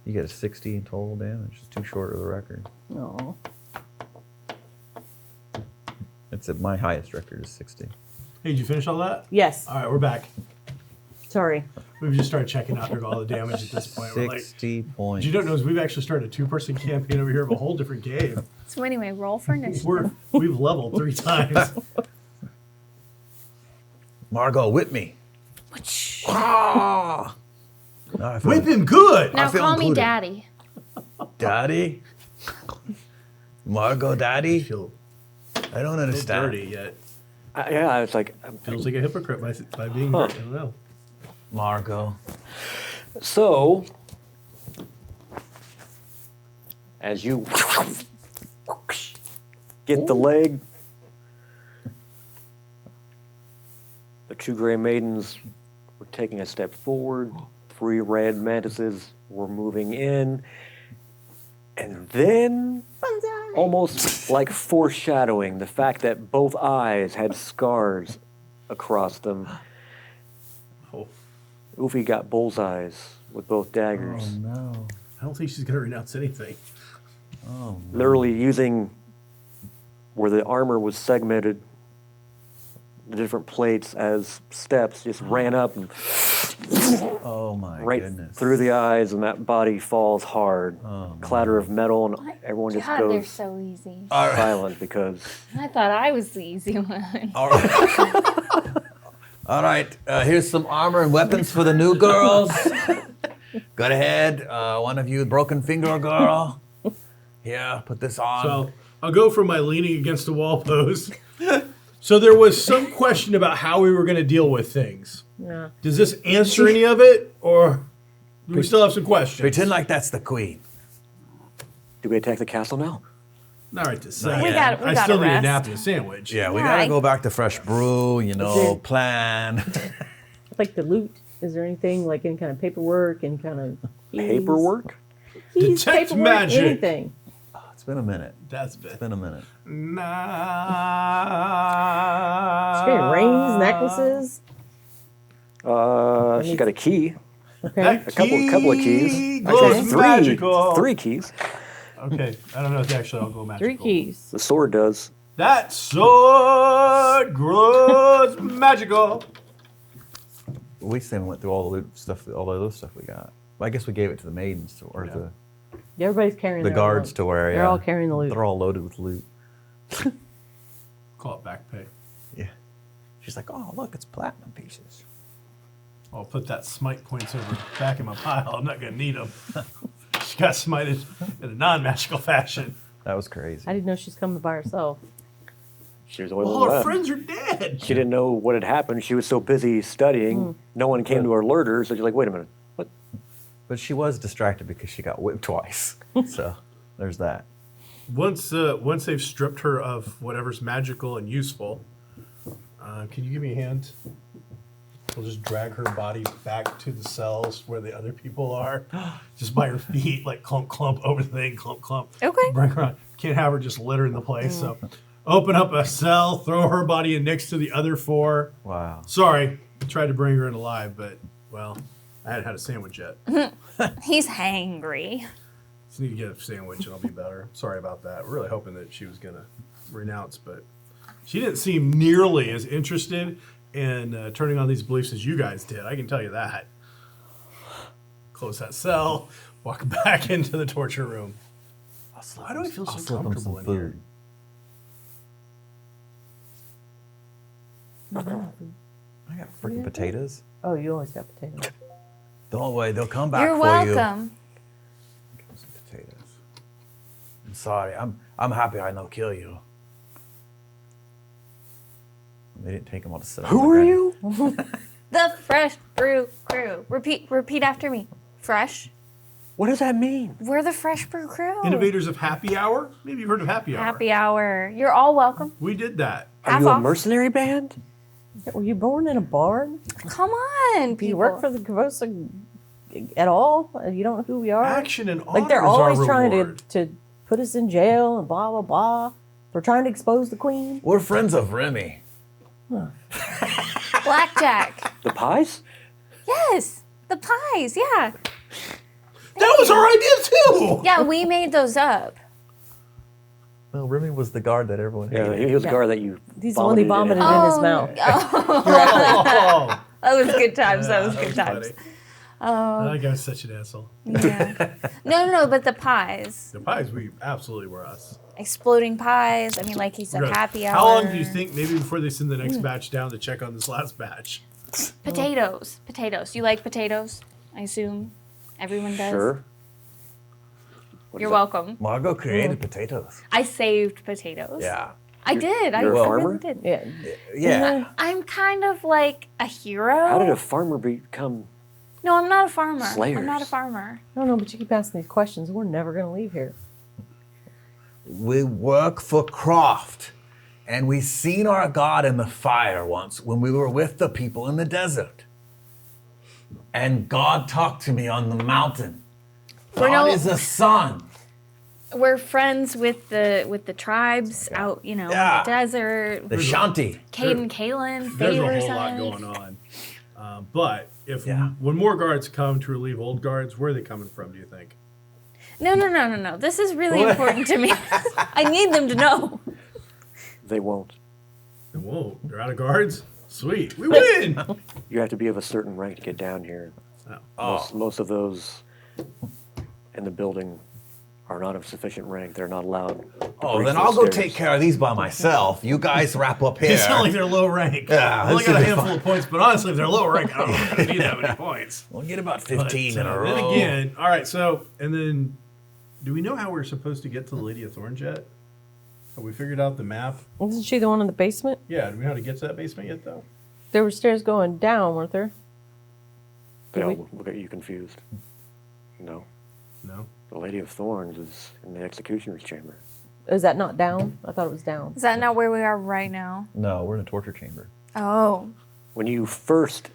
S6: You get a 60 in total damage. It's too short of the record.
S3: No.
S6: It's at my highest record is 60.
S5: Hey, did you finish all that?
S3: Yes.
S5: All right, we're back.
S3: Sorry.
S5: We've just started checking out all the damage at this point. We're like,
S6: 60
S5: what
S6: points.
S5: you don't know is we've actually started a two-person campaign over here of a whole different game.
S4: So anyway, roll for initiative.
S5: We've leveled 3 times.
S6: Margot, whip me. Ah! Now I feel-
S5: Whip him good.
S4: Now
S6: feel
S4: call me
S6: included.
S4: daddy.
S6: Daddy? Margot,
S5: I
S6: daddy?
S5: feel
S6: I don't
S5: so
S6: understand.
S5: dirty yet.
S1: Yeah, it's like,
S5: Feels like a hypocrite by being dirty. I don't know.
S6: Margot.
S1: so, as you get the leg, the 2 gray maidens were taking a step forward, 3 red mantises were moving in, and then, almost like foreshadowing the fact that both eyes had scars across them,
S5: Oh,
S1: Ufi got bullseyes with both daggers.
S6: Oh no.
S5: I don't think she's going to renounce anything.
S6: Oh no.
S1: Literally using where the armor was segmented, the different plates as steps, just ran up and
S6: Oh my
S1: right
S6: goodness.
S1: through the eyes, and that body falls hard.
S6: Oh,
S1: Clatter of metal, and everyone just
S4: God, they're
S1: goes
S4: so easy.
S1: silent because
S4: I thought I was the easy one.
S6: All right. All right. Here's some armor and weapons for the new girls. Go ahead. One of you with broken finger girl. Here, put this on.
S5: So I'll go for my leaning against the wall pose. So there was some question about how we were going to deal with things.
S3: Yeah.
S5: Does this answer any of it, or do we still have some questions?
S6: Pretend like that's the queen.
S1: do we attack the castle now?
S5: Not right this second.
S4: We got
S5: I still need a
S4: rest.
S5: nap and a sandwich.
S6: Yeah, we
S4: Yeah,
S6: gotta
S4: I-
S6: go back to fresh brew,
S3: it-
S6: plan.
S3: Like the loot. Is there anything like any kind of paperwork and kind of keys?
S1: Paperwork?
S3: Keys,
S5: Detect
S3: paperwork,
S5: magic.
S3: anything.
S6: It's been a minute.
S5: That's
S6: It's
S5: been.
S6: been a minute.
S3: Okay, rings, necklaces.
S1: She's got a key.
S3: Okay.
S5: That
S1: A couple of keys.
S5: key
S1: Actually,
S5: glows magical.
S1: 3 keys.
S5: Okay, I don't know if they actually all go magical.
S3: 3 keys.
S1: The sword does.
S5: That sword grows magical.
S6: We same went through all the loot stuff, all the other stuff we got. Well, I guess we gave it to the maidens to, or
S5: Yeah.
S3: Everybody's carrying
S6: the
S3: their
S6: guards
S3: own.
S6: to wear.
S3: They're
S6: yeah.
S3: all carrying the loot.
S6: They're all loaded with loot.
S5: Call it back pay.
S6: Yeah. She's like, oh look, it's platinum pieces.
S5: I'll put that smite points over back in my pile. I'm not gonna need them. She got smited in a non-magical fashion.
S6: That was crazy.
S3: I didn't know she's coming by herself.
S1: She was the only
S5: All
S1: one
S5: our
S1: left.
S5: friends are dead. dead.
S1: She didn't know what had happened. She was so busy studying. No one came to alert her. So she's like, wait a minute. What?
S6: But she was distracted because she got whipped twice. So there's that.
S5: Once they've stripped her of whatever's magical and useful, can you give me a hand? We'll just drag her body back to the cells where the other people are, just by her feet, like clump, clump over the thing, clump, clump.
S4: Okay.
S5: Bring her on. Can't have her just littering the place. So open up a cell, throw her body in next to the other 4.
S6: Wow.
S5: Sorry, I tried to bring her in alive, but, well, I hadn't had a sandwich yet.
S4: He's hangry.
S5: Just need to get a sandwich and I'll be better. Sorry about that. We're really hoping that she was going to renounce, but she didn't seem nearly as interested in turning on these beliefs as you guys did. I can tell you that. Close that cell, walk back into the torture room. Why do I feel
S6: I'll
S5: so
S6: slip him
S5: comfortable
S6: some
S5: in here?
S6: food. I got freaking potatoes.
S3: Oh, you always got potatoes.
S6: Don't worry, they'll come back
S4: You're
S6: for you.
S4: welcome.
S6: Give me some potatoes. I'm sorry. I'm happy I no kill you. They didn't take them all to sit.
S1: Who are you?
S4: The Fresh Brew Crew. Repeat after me. Fresh.
S1: What does that mean?
S4: We're the Fresh Brew Crew.
S5: Innovators of Happy Hour? Maybe you've heard of Happy Hour.
S4: Happy hour. You're all welcome.
S5: We did that.
S1: Are
S4: Half
S1: you a
S4: off.
S1: mercenary band?
S3: Were you born in a barn?
S4: Come on,
S3: Do you work for the Kavosa at all? You don't know who we are?
S5: Action and honor
S3: Like they're
S5: is our
S3: always trying
S5: reward.
S3: to put us in jail and blah blah blah. We're trying to expose the queen.
S6: We're friends of Remy.
S4: Blackjack.
S1: The pies?
S4: Yes, the pies. Yeah,
S5: That was our idea too!
S4: yeah. We made those up.
S6: Well, Remy was the guard that everyone
S1: Yeah,
S6: hated.
S1: he was the
S3: Yeah.
S1: guard that you.
S3: He's the one he vomited in his mouth.
S5: Oh,
S4: That was good times. That was
S5: that
S4: good
S5: was
S4: times.
S5: funny. That guy's such an asshole.
S4: Yeah. No, but the pies.
S5: The pies, we absolutely were us.
S4: Exploding pies. I mean, like he said,
S5: Right.
S4: happy hour.
S5: How long do you think, maybe before they send the next batch down to check on this last batch?
S4: Potatoes. Potatoes. You like potatoes? I assume everyone does.
S1: Sure.
S4: You're welcome.
S6: Margot created potatoes.
S4: I saved potatoes.
S6: Yeah.
S4: I did. I
S1: you're a
S4: really
S1: farmer?
S4: did.
S3: Yeah.
S6: Yeah.
S4: I'm kind of like a hero.
S1: How did a farmer become?
S4: No, I'm not a farmer. I'm not a
S1: Slayers.
S4: farmer.
S3: I don't know, but you keep asking these questions. We're never going to leave here.
S6: We work for Croft. And we seen our God in the fire once when we were with the people in the desert. And God talked to me on the mountain.
S4: We're
S6: God
S4: no-
S6: is a son.
S4: We're friends with the tribes out, in
S6: Yeah.
S4: the desert.
S6: The Shanti.
S4: Caden, Kalen,
S5: There's a
S4: Favor's
S5: whole lot
S4: son.
S5: going on. But if
S6: Yeah.
S5: when more guards come to relieve old guards, where are they coming from, do you think?
S4: No. This is really important to me. I need them to know.
S1: They won't.
S5: They won't. They're out of guards? Sweet. We win!
S1: You have to be of a certain rank to get down here.
S5: Oh.
S1: Most of those in the building are not of sufficient rank. They're not allowed. to
S6: Oh,
S1: breach
S6: then
S1: those
S6: I'll go
S1: stairs.
S6: take care of these by myself. You guys wrap up here.
S5: It's not like they're low rank.
S6: Yeah,
S5: I only
S6: this
S5: got a
S6: is
S5: handful of points, but honestly, if they're low rank, I don't know if we're going to need that many points.
S6: We'll get about
S5: But,
S6: 15 in a row.
S5: Then again, all right, so, and then, do we know how we're supposed to get to the Lady of Thorns yet? Have we figured out the map?
S3: Wasn't she the one in the basement?
S5: Yeah, do we know how to get to that basement yet, though?
S3: There were stairs going down, weren't there?
S1: They
S3: Did
S1: all look at you confused. No.
S5: No?
S1: The Lady of Thorns is in the executioner's chamber.
S3: Is that not down? I thought it was down.
S4: Is that not where we are right now?
S6: No, we're in a torture chamber.
S4: Oh.
S1: When you first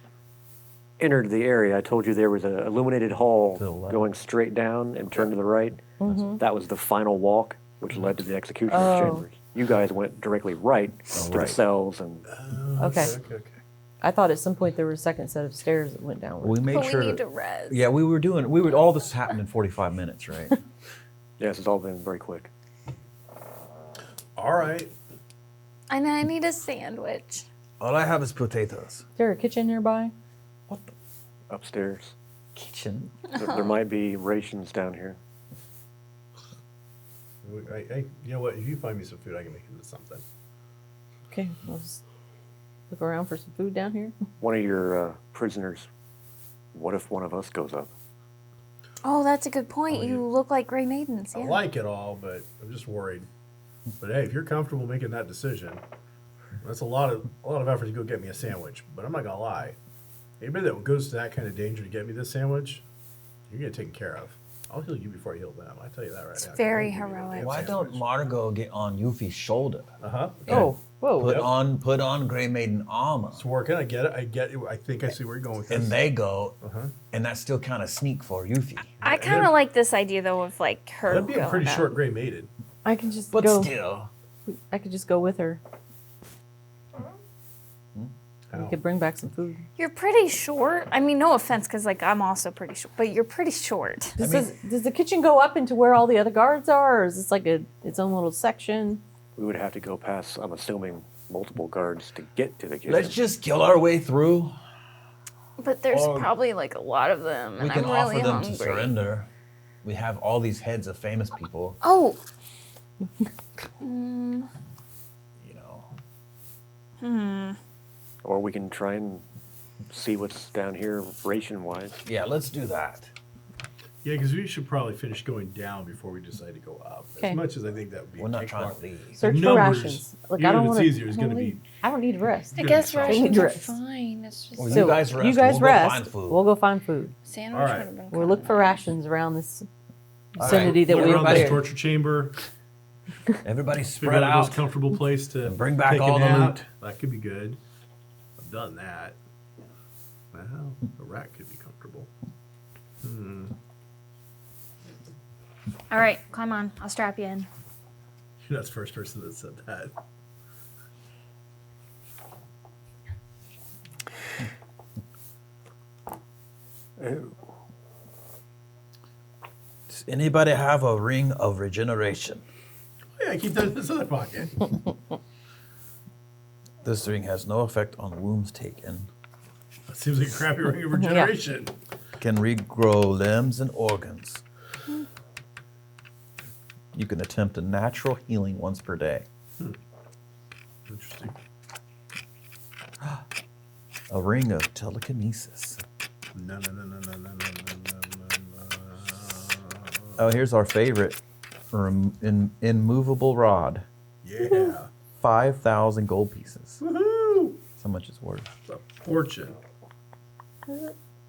S1: entered the area, I told you there was an illuminated hall
S6: To the left.
S1: going straight down and turn to the right. That was the final walk, which led to the executioner's
S3: Oh.
S1: chambers. You guys went directly right to the
S6: right.
S1: cells, and
S3: Okay.
S5: Okay.
S3: I thought at some point there was a second set of stairs that went down.
S6: We made
S4: But
S6: sure.
S4: we need to rest.
S6: Yeah, all this happened in 45 minutes, right?
S1: yes, it's all been very quick.
S5: All right.
S4: And I need a sandwich.
S6: All I have is potatoes.
S3: Is there a kitchen nearby?
S1: Upstairs,
S6: Kitchen.
S1: there might be rations down here.
S5: You know what? If you find me some food, I can make it into something.
S3: Okay, I'll just look around for some food down here.
S1: One of your prisoners. What if one of us goes up?
S4: Oh, that's a good point.
S5: Oh,
S4: You
S5: yeah.
S4: look like Grey Maidens.
S5: I
S4: Yeah.
S5: like it all, but I'm just worried. But hey, if you're comfortable making that decision, That's a lot of effort to go get me a sandwich. But I'm not gonna lie. Anybody that goes to that kind of danger to get me this sandwich, you're getting taken care of. I'll heal you before I heal them. I tell you that right now.
S4: very
S5: I'll give you the
S4: heroic.
S5: damn
S6: Why don't
S5: sandwich.
S6: Margot get on Yuffie's shoulder?
S5: Uh-huh.
S3: Oh, whoa.
S6: Put
S5: Yep.
S6: put on Grey Maiden armor.
S5: It's working. I get it. I think I see where you're going with this.
S6: And they go,
S5: Uh-huh.
S6: and that's still kind of sneak for Yuffie.
S4: I kind of like this idea though of like her.
S5: That'd be a pretty
S4: going
S5: short
S4: up.
S5: gray maiden.
S3: I can just
S6: But
S3: go.
S6: still,
S3: I could just go with her.
S5: How?
S3: We could bring back some food.
S4: You're pretty short. I mean, no offense, because like I'm also pretty short, but you're pretty short.
S3: Does the kitchen go up into where all the other guards are, or is this like its own little section?
S1: We would have to go past, I'm assuming, multiple guards to get to the kitchen.
S6: let's just kill our way through.
S4: But there's
S6: Or
S4: probably like a lot of them,
S6: We
S4: and
S6: can
S4: I'm really
S6: offer them
S4: hungry.
S6: to surrender. We have all these heads of famous people,
S4: Oh,
S6: you know.
S1: Or we can try and see what's down here ration-wise.
S6: Yeah, let's do that.
S5: Yeah, because we should probably finish going down before we decide to go up.
S3: Okay.
S5: As much as I think that would be.
S6: We're not
S5: take
S6: trying
S5: long.
S6: to leave.
S3: Search for
S5: numbers,
S3: rations. Look,
S5: even
S3: I don't
S5: if it's
S3: want to.
S5: easier, it's gonna be-
S3: I don't need rest.
S8: I
S5: Good
S8: guess
S5: job.
S8: rations are
S3: Rest.
S8: fine. It's just
S6: Well,
S3: So
S6: you guys rest.
S3: You guys
S6: We'll go
S3: rest.
S6: find food.
S3: We'll go find food.
S8: sandwich
S5: All right.
S8: would have been
S3: We'll look for rations around this
S6: All
S3: vicinity
S6: right.
S3: that
S5: Look
S3: we
S5: around this
S3: cleared.
S5: torture chamber.
S6: Everybody
S5: Figure
S6: spread
S5: out the most
S6: out.
S5: comfortable place to
S6: And bring back
S5: take a
S6: all the
S5: nap.
S6: loot.
S5: That could be good. I've done that. Well, a rat could be comfortable.
S4: all right, climb on. I'll strap you in.
S5: You're not the first person that said that.
S6: Does anybody have a ring of regeneration?
S5: Oh, yeah, keep that in this other pocket.
S6: This ring has no effect on wounds taken.
S5: That seems like a crappy ring of regeneration.
S6: Can regrow limbs and organs. You can attempt a natural healing once per day.
S5: Interesting.
S6: A ring of telekinesis.
S5: No.
S6: Oh, here's our favorite. Immovable rod.
S5: Yeah.
S6: 5,000 gold pieces.
S5: Woohoo!
S6: That's how much it's worth.
S5: It's a fortune.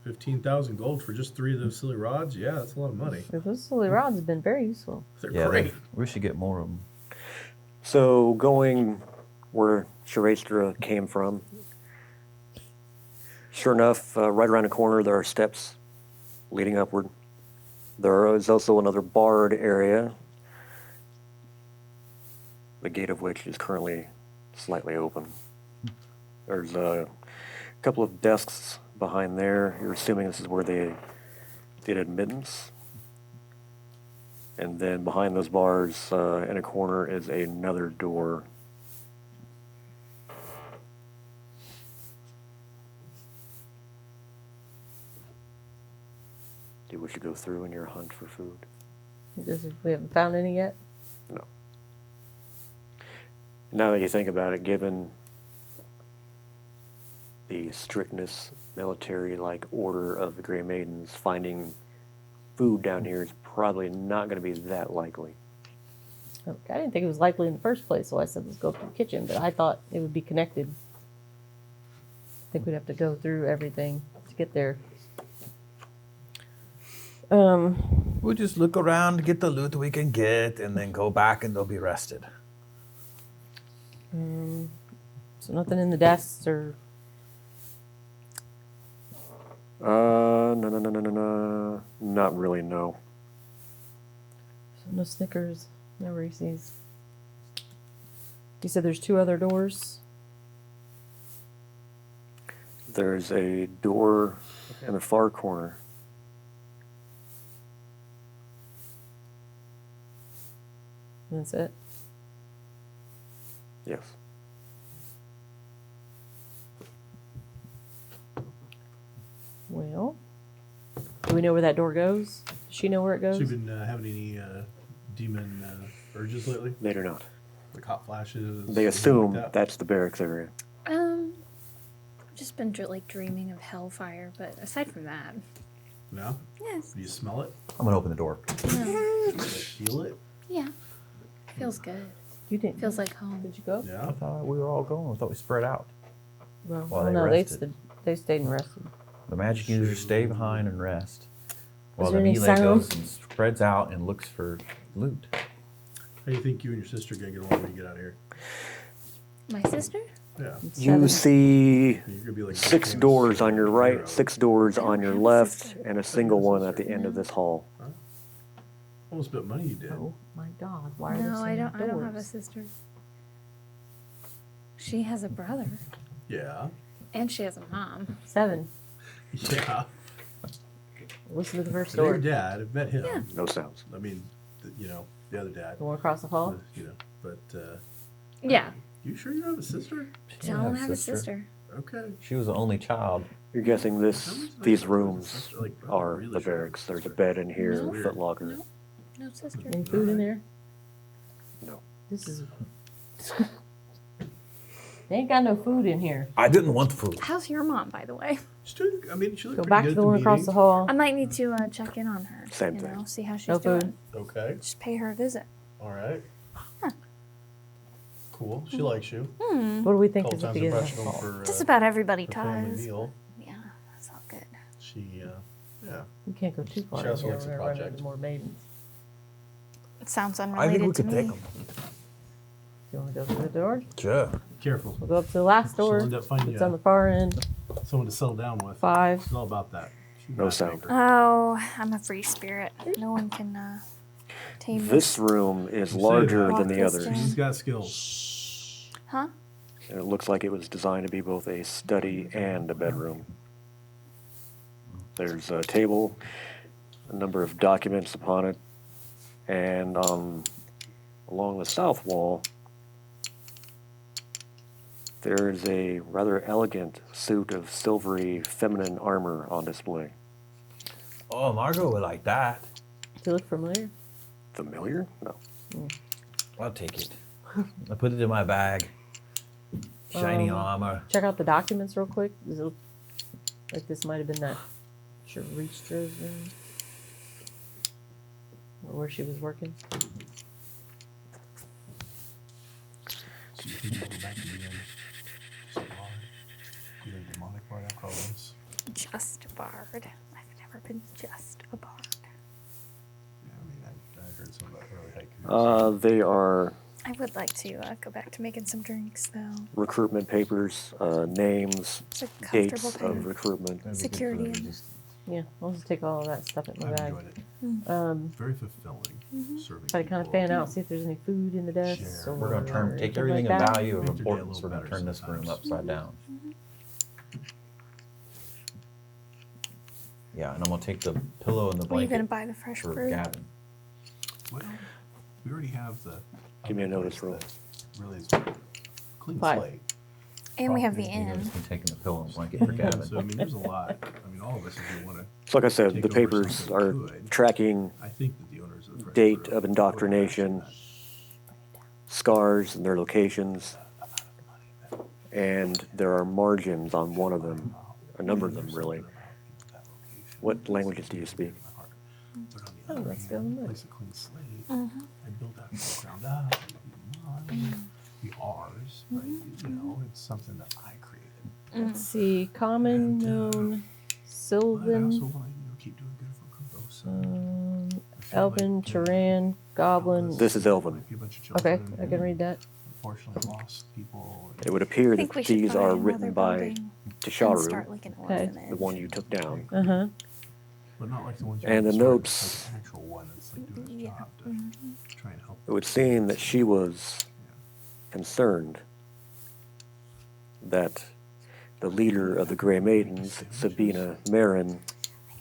S5: 15,000 gold for just 3 of those silly rods? Yeah, that's a lot of money.
S3: Those silly rods have been very useful.
S5: They're
S6: Yeah,
S5: great.
S6: we should get more of them.
S1: So going where Sharastra came from, sure enough, right around the corner there are steps leading upward. There is also another barred area, the gate of which is currently slightly open. There's a couple of desks behind there. You're assuming this is where they did admittance. And then behind those bars, in a corner, is another door. Do you wish to go through in your hunt for food?
S3: We haven't found any yet.
S1: No. Now that you think about it, given the strictness, military-like order of the Grey Maidens, finding food down here is probably not going to be that likely.
S3: Okay, I didn't think it was likely in the first place, so I said let's go to the kitchen, but I thought it would be connected. I think we'd have to go through everything to get there.
S6: We'll just look around, get the loot we can get, and then go back and they'll be rested.
S3: So nothing in the desks or
S1: No. Not really, no.
S3: no Snickers, no Reese's. You said there's 2 other doors.
S1: There's a door in the far corner.
S3: That's it.
S1: Yes.
S3: Well, do we know where that door goes? Does she know where it
S5: So
S3: goes?
S5: you've been having any demon urges lately?
S1: They do not.
S5: Like hot flashes?
S1: They
S5: anything
S1: assume
S5: like that?
S1: that's the barracks area.
S8: I've just been dreaming of hellfire, but aside from that,
S5: No?
S8: yes,
S5: Do you smell it?
S6: I'm gonna open the door.
S5: Feel it?
S8: yeah, feels good.
S3: You didn't.
S8: Feels like home.
S3: Did you go?
S5: Yeah.
S6: I thought we were all going. I thought we spread out.
S3: Well,
S6: While
S3: oh,
S6: they
S3: no,
S6: rested.
S3: they stayed and rested.
S6: The magic users stay behind and rest, while
S3: there
S6: the
S3: any
S6: melee
S3: sound?
S6: goes and spreads out and looks for loot.
S5: How do you think you and your sister are gonna get along when you get out of here?
S8: My sister?
S5: Yeah.
S1: You see
S5: You're gonna be like
S1: 6
S5: famous
S1: doors on your right,
S5: hero.
S1: 6 doors on your
S4: have a
S1: left,
S4: sister.
S1: and a single one at the end of this hall.
S5: Almost bet money you did.
S3: Oh my God! Why are there
S8: No,
S3: so
S8: I
S3: many
S8: don't. I don't have a
S3: doors?
S8: sister. She has a brother,
S5: Yeah.
S8: and she has a mom.
S3: 7.
S5: Yeah.
S3: Listen to the first
S5: And your
S3: door.
S5: dad, I've met him.
S8: Yeah.
S1: No sounds.
S5: I mean, the other dad.
S3: The one across the hall.
S5: But
S8: Yeah,
S5: you sure you don't have a sister?
S6: She
S8: don't have a sister.
S5: Okay.
S6: She was the only child.
S1: You're guessing these rooms
S5: Sister, like, I'm
S1: are
S5: really
S1: the
S5: sure.
S1: barracks. There's a bed in here,
S8: No.
S1: a foot locker.
S8: No, no sister.
S3: Any food in there?
S1: No.
S3: This is. They ain't got no food in here.
S2: I didn't want food.
S8: How's your mom, by the way?
S5: She's doing, I mean, she looked
S3: Go
S5: pretty
S3: back
S5: good
S3: to
S5: at
S3: the one across the
S5: meeting.
S3: hall.
S8: I might need to check in on her.
S1: Same
S8: you
S1: thing.
S8: know, see how she's
S3: No
S8: doing.
S3: food.
S5: Okay.
S8: Just pay her a visit.
S5: All right. Cool. She likes you.
S3: What do we think
S5: Couple
S3: is at
S5: times
S3: the end of the
S5: impressionable
S3: hall?
S5: for
S8: Just about everybody
S5: her family
S8: does.
S5: meal.
S8: Yeah, that's all good.
S5: She, yeah.
S3: We can't go too far.
S5: She also
S3: in here.
S5: likes the
S3: We're gonna run
S5: project.
S3: into more maidens.
S4: It sounds
S2: I think
S4: unrelated
S2: we
S4: to
S2: could
S4: me.
S2: take them.
S3: You want to go through the door?
S2: Sure.
S5: Careful.
S3: We'll go up to the last
S5: She'll
S3: door.
S5: end up finding
S3: It's
S5: you
S3: on the far end.
S5: someone to settle down with.
S3: 5.
S5: She's all about that. She's
S1: No
S5: not
S1: sound.
S5: maker.
S4: Oh, I'm a free spirit. No one can tame
S1: This room is
S5: You say
S1: larger
S5: that.
S1: than the
S4: Walk this
S1: others.
S5: She's got skills.
S4: Huh?
S1: And it looks like it was designed to be both a study and a bedroom. There's a table, a number of documents upon it, and along the south wall, there's a rather elegant suit of silvery feminine armor on display.
S6: Oh, Margot would like that.
S3: Do you look familiar?
S1: Familiar? No.
S6: I'll take it. I put it in my bag. Shiny armor.
S3: Check out the documents real quick. Does it look like this might have been that Charistra's room? Or where she was working?
S5: So you think you go back to the bard? You think demonic bard after all this?
S4: Just a bard. I've never been just a bard.
S5: Yeah, I mean, I heard some about early haikus.
S1: They are
S4: I would like to go back to making some drinks, though.
S1: recruitment papers, names,
S4: It's a
S1: dates
S4: comfortable
S1: of
S4: paper.
S1: recruitment.
S6: That'd be good
S4: Security
S6: for the
S4: in
S6: resistance.
S3: Yeah, I'll just take all of that stuff in my
S5: I've
S3: bag.
S5: enjoyed it. Very fulfilling. Serving
S3: Try to kind of
S5: people.
S3: fan out, see if there's any food in the desks.
S5: Share.
S3: or
S6: We're going to turn, take
S3: anything
S6: everything
S3: like
S6: of
S3: that.
S6: value of
S5: Make their day a
S6: importance. We're
S5: little
S6: going to turn
S5: better
S6: this room
S5: sometimes.
S6: upside down. Yeah, and I'm going to take the pillow and the
S4: Were you going to
S6: blanket
S4: buy the fresh
S6: for
S4: brew?
S6: Gavin.
S5: Well, we already have the.
S1: Give me a
S5: other
S1: notice
S5: place
S1: roll.
S5: that Really is clean
S3: 5.
S5: slate.
S4: And we have the
S6: You
S4: inn.
S6: notice me taking the pillow and blanket for Gavin.
S5: So I mean, there's a lot. I mean, all of us, if you want to.
S1: So like I said,
S5: Take
S1: the
S5: over
S1: papers
S5: something
S1: are
S5: good.
S1: tracking
S5: I think that the owners of the Fresh
S1: date
S5: Brew
S1: of
S5: would
S1: indoctrination,
S5: actually
S1: scars and their locations, and there are margins on one of them, a number of them really. What languages do you speak?
S5: But on the
S3: Oh,
S5: other
S3: let's
S5: hand,
S3: go in there.
S5: place a clean slate and build that from the ground up. Mine, be ours, but you know, it's something that I created.
S3: Let's see. Common,
S5: And,
S3: known,
S5: But I also
S3: Sylvan,
S5: want to keep doing good for Kubosa. I feel
S3: Elven,
S5: like,
S3: Turan, Goblin.
S1: This is Elven.
S5: might be a bunch of
S3: Okay,
S5: children
S3: I can read that.
S5: Unfortunately, lost people.
S1: It would appear
S4: I
S1: that
S4: think we should
S1: these
S4: buy
S1: are
S4: another
S1: written by
S4: building and
S1: Tisharu,
S4: start like an
S3: Okay.
S4: orphanage.
S1: the one you took down.
S3: Uh huh.
S5: But not like the ones you
S1: And the
S5: started,
S1: notes-
S5: like an actual one that's like doing its
S4: Yeah.
S5: job to try and help.
S1: It would seem that she was concerned that the leader of the Grey Maidens, Sabina Marin,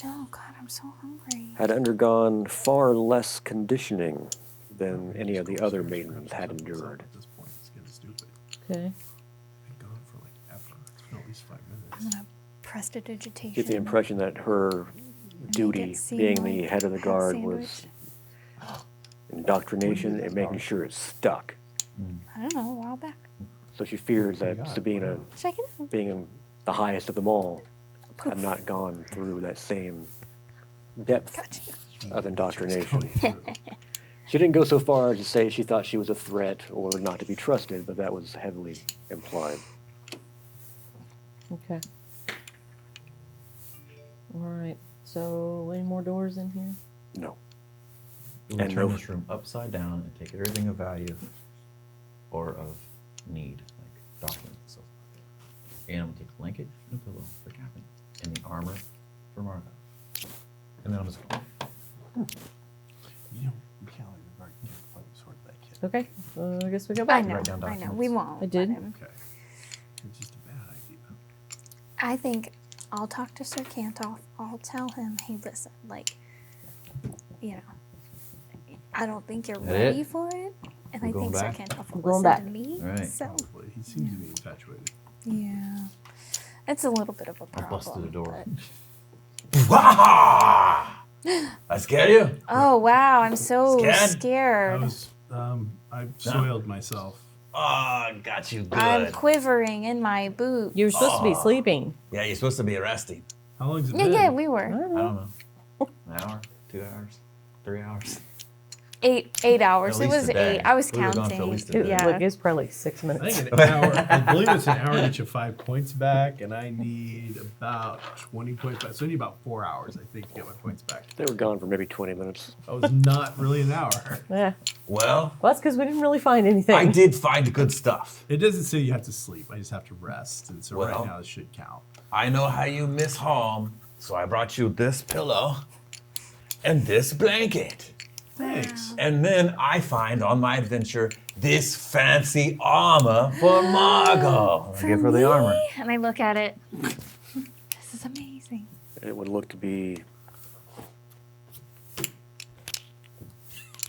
S4: I know, God, I'm so hungry.
S1: had undergone far less conditioning than any of the other maidens had endured.
S5: At this point, it's getting stupid.
S3: Okay.
S5: Been gone for like ever. It's been at least 5
S4: I'm
S5: minutes.
S4: gonna prestidigitation.
S1: Get the impression that her duty,
S4: it seem
S1: being
S4: like
S1: the head of the
S4: half
S1: guard, was indoctrination and making sure it stuck.
S4: I don't know, a while back.
S1: So she fears that Sabina,
S4: Check it out.
S1: being the highest of them all, had not gone through that same depth
S4: Gotcha.
S1: of indoctrination. She didn't go so far as to say she thought she was a threat or not to be trusted, but that was heavily implied.
S3: Okay. All right. So, any more doors in here?
S1: No.
S6: We'll
S1: And
S6: turn
S1: no-
S6: this room upside down and take everything of value or of need, like documents. So, and I'm gonna take a blanket and a pillow for Captain, and the armor for Margo. And then I'm just
S5: You know, we can't let your guard get quite sort of that kid.
S3: Okay. I guess we go
S4: I
S3: back.
S4: know.
S6: Write down
S4: I know.
S6: documents.
S4: We won't.
S3: I did.
S4: let him.
S5: Okay. It's just a bad idea.
S8: I think I'll talk to Sir Kantoff. I'll tell him, hey, listen, like, you know, I don't think you're
S6: That
S8: ready
S6: it?
S8: for it. And
S6: We're
S8: I
S6: going
S8: think
S6: back?
S8: Sir Kantoff
S3: We're
S8: will
S3: going
S8: listen to
S3: back.
S8: me.
S6: All right.
S8: So,
S5: Probably. He seems to be infatuated.
S8: yeah. It's a little bit of a
S6: I'll
S8: problem.
S6: bust through the door.
S8: but-
S2: I scared you?
S8: Oh, wow. I'm so
S2: Scared?
S8: scared.
S5: I've soiled myself.
S2: Oh, got you good.
S8: I'm quivering in my boot.
S3: You were supposed to be sleeping.
S2: Yeah, you're supposed to be resting.
S5: How long's it
S8: Yeah,
S5: been?
S8: yeah, we were.
S6: I don't know. An hour, 2 hours, 3 hours.
S4: 8 hours.
S6: At
S4: It
S6: least
S4: was
S6: a day.
S4: 8. I was
S6: We were gone for at
S4: counting.
S6: least a day.
S4: Yeah.
S3: Look, it's probably like 6
S5: I
S3: minutes.
S5: think an hour. I believe it's an hour to get you 5 points back, and I need about 20 points back. So I need about 4 hours, I think, to get my points back.
S1: They were gone for maybe 20 minutes.
S5: That was not really an hour.
S3: Yeah.
S2: Well,
S3: Well, that's because we didn't really find anything.
S2: I did find good stuff.
S5: It doesn't say you have to sleep. I just have to rest, and so
S2: Well.
S5: right now it should count.
S2: I know how you miss home, so I brought you this pillow and this blanket.
S5: Thanks.
S2: And then I find on my adventure this fancy armor for Margot. I give her the armor.
S4: And I look at it. This is amazing.
S1: It would look to be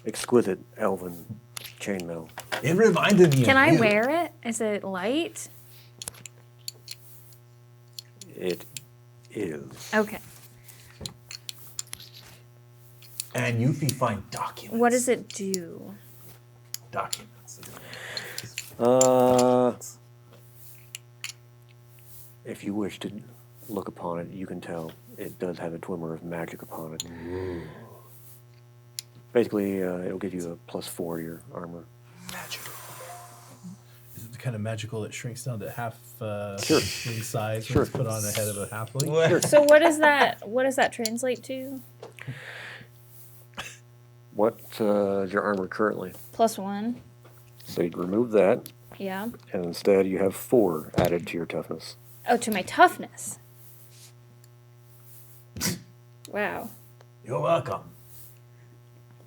S1: exquisite elven chainmail.
S2: It reminded me
S4: Can
S2: of
S4: I
S2: you.
S4: wear it? Is it light?
S1: It is.
S4: Okay.
S2: And you find documents.
S4: What does it do?
S2: Documents.
S1: If you wish to look upon it, you can tell it does have a glimmer of magic upon it. Basically, it'll give you a +4 to your armor.
S2: Magical.
S5: Is it the kind of magical that shrinks down to half
S1: Sure.
S5: in size
S1: Sure.
S5: when it's put on the head of a halfling?
S4: So what is that? What does that translate to?
S1: What is your armor currently?
S4: +1.
S1: So you'd remove that,
S4: Yeah.
S1: and instead you have 4 added to your toughness.
S4: Oh, to my toughness. Wow.
S2: You're welcome.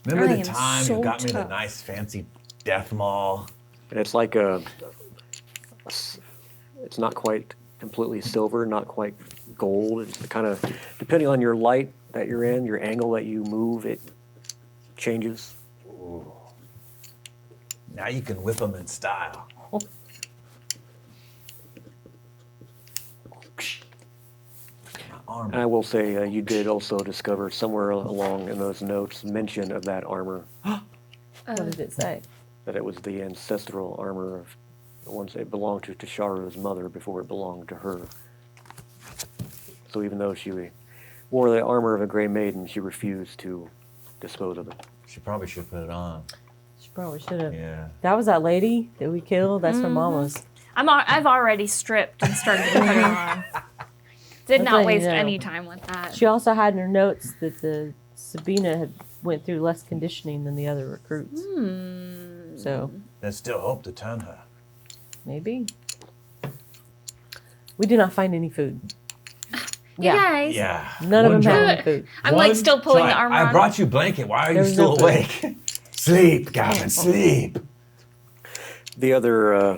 S2: Remember
S4: I
S2: the
S4: am
S2: time
S4: so
S2: you got me the
S4: tough.
S2: nice fancy death maul?
S1: And it's like it's not quite completely silver, not quite gold. It's kind of, depending on your light that you're in, your angle that you move, it changes.
S2: Now you can whip them in style. My armor.
S1: And I will say, you did also discover somewhere along in those notes mention of that armor,
S3: What did it say?
S1: that it was the ancestral armor of the ones that belonged to Tasharu's mother before it belonged to her. So even though she wore the armor of a Grey Maiden, she refused to dispose of it.
S6: She probably should put it on.
S3: She probably should have.
S6: Yeah.
S3: That was that lady that we killed. That's her mama's.
S4: I've already stripped and started to put it on. Did
S3: That's
S4: not
S3: letting
S4: waste
S3: you know.
S4: any time with that.
S3: She also had in her notes that the Sabina had went through less conditioning than the other recruits. So
S2: There's still hope to turn her.
S3: maybe. We did not find any food.
S4: You guys.
S2: Yeah.
S3: None of
S2: One
S3: them had
S2: drop.
S3: any food.
S4: I'm like
S2: One
S4: still pulling the
S2: try.
S4: armor
S2: I
S4: on.
S2: brought you blanket. Why are
S3: There
S2: you
S3: was no
S2: still
S3: food.
S2: awake? Sleep, Gavin, sleep.
S1: The other,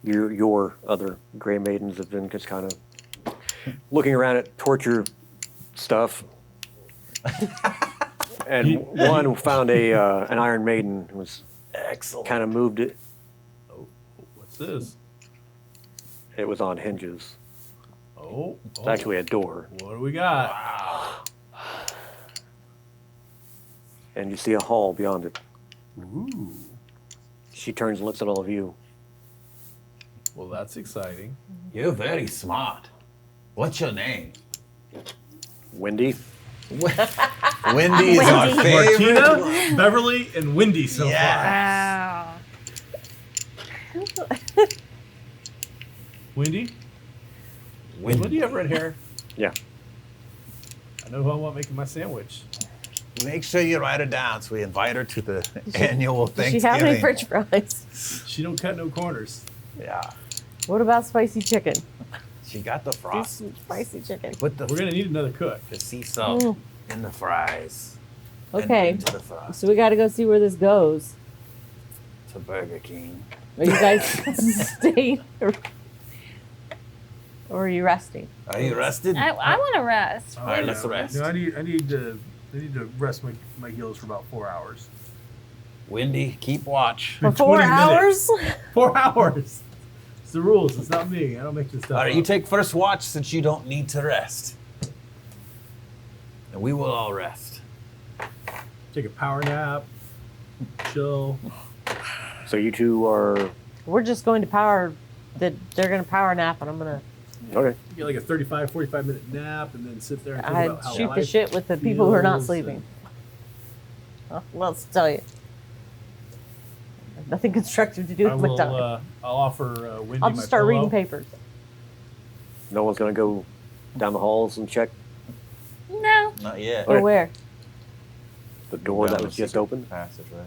S1: your other Grey Maidens have been just kind of looking around at torture stuff. And one found an Iron Maiden who was
S2: Excellent.
S1: kind of moved it.
S5: What's this?
S1: It was on hinges.
S5: Oh,
S1: It's actually a door.
S5: What do we got?
S1: And you see a hall beyond it.
S5: Ooh.
S1: She turns and looks at all of you.
S5: Well, that's exciting.
S2: You're very smart. What's your name?
S1: Wendy?
S6: Wendy is our
S4: Wendy.
S6: favorite.
S5: Martina, Beverly, and Wendy so
S6: Yeah.
S4: Wow.
S5: far. Wendy?
S6: Wendy.
S5: Wendy have red hair?
S1: Yeah.
S5: I know who I want making my sandwich.
S6: Make sure you write her down so we invite her to the annual
S9: Does
S6: Thanksgiving.
S9: she have any French fries?
S5: She don't cut no corners.
S6: Yeah.
S9: What about spicy chicken?
S6: She got the
S9: Do
S6: frost.
S9: some spicy chicken.
S6: Put the
S5: We're gonna need another cook.
S6: sea salt
S9: Mm.
S6: in the fries. and
S9: Okay.
S6: into the fries.
S9: So we got to go see where this goes.
S6: To Burger King.
S9: Are you guys staying or are you resting?
S6: Are you rested?
S4: I want to rest.
S6: All right, let's rest.
S5: No, I need to rest my heels for about 4 hours.
S6: Wendy, keep watch.
S9: For
S5: 20
S9: 4
S5: minutes.
S9: hours?
S5: 4 hours. It's the rules. It's not me. I don't make this stuff
S6: All right,
S5: up.
S6: you take first watch since you don't need to rest. And we will all rest.
S5: Take a power nap. Chill.
S1: So you two are
S9: We're just going to power. They're going to power nap, and I'm going
S1: okay.
S5: Get like a 35, 45 minute nap and then sit there and think about
S9: to
S5: how
S9: shoot the
S5: life
S9: shit with the people who are not
S5: feels
S9: sleeping. Let's tell you. Nothing constructive to do
S5: I
S9: with my
S5: will.
S9: time.
S5: I'll offer Wendy
S9: I'll
S5: my
S9: just start
S5: pillow.
S9: reading papers.
S1: No one's gonna go down the halls and check
S4: No.
S6: Not yet.
S9: Or where?
S1: the door
S6: Down
S1: that
S6: the
S1: was just
S6: secret
S1: opened.
S6: Passageway.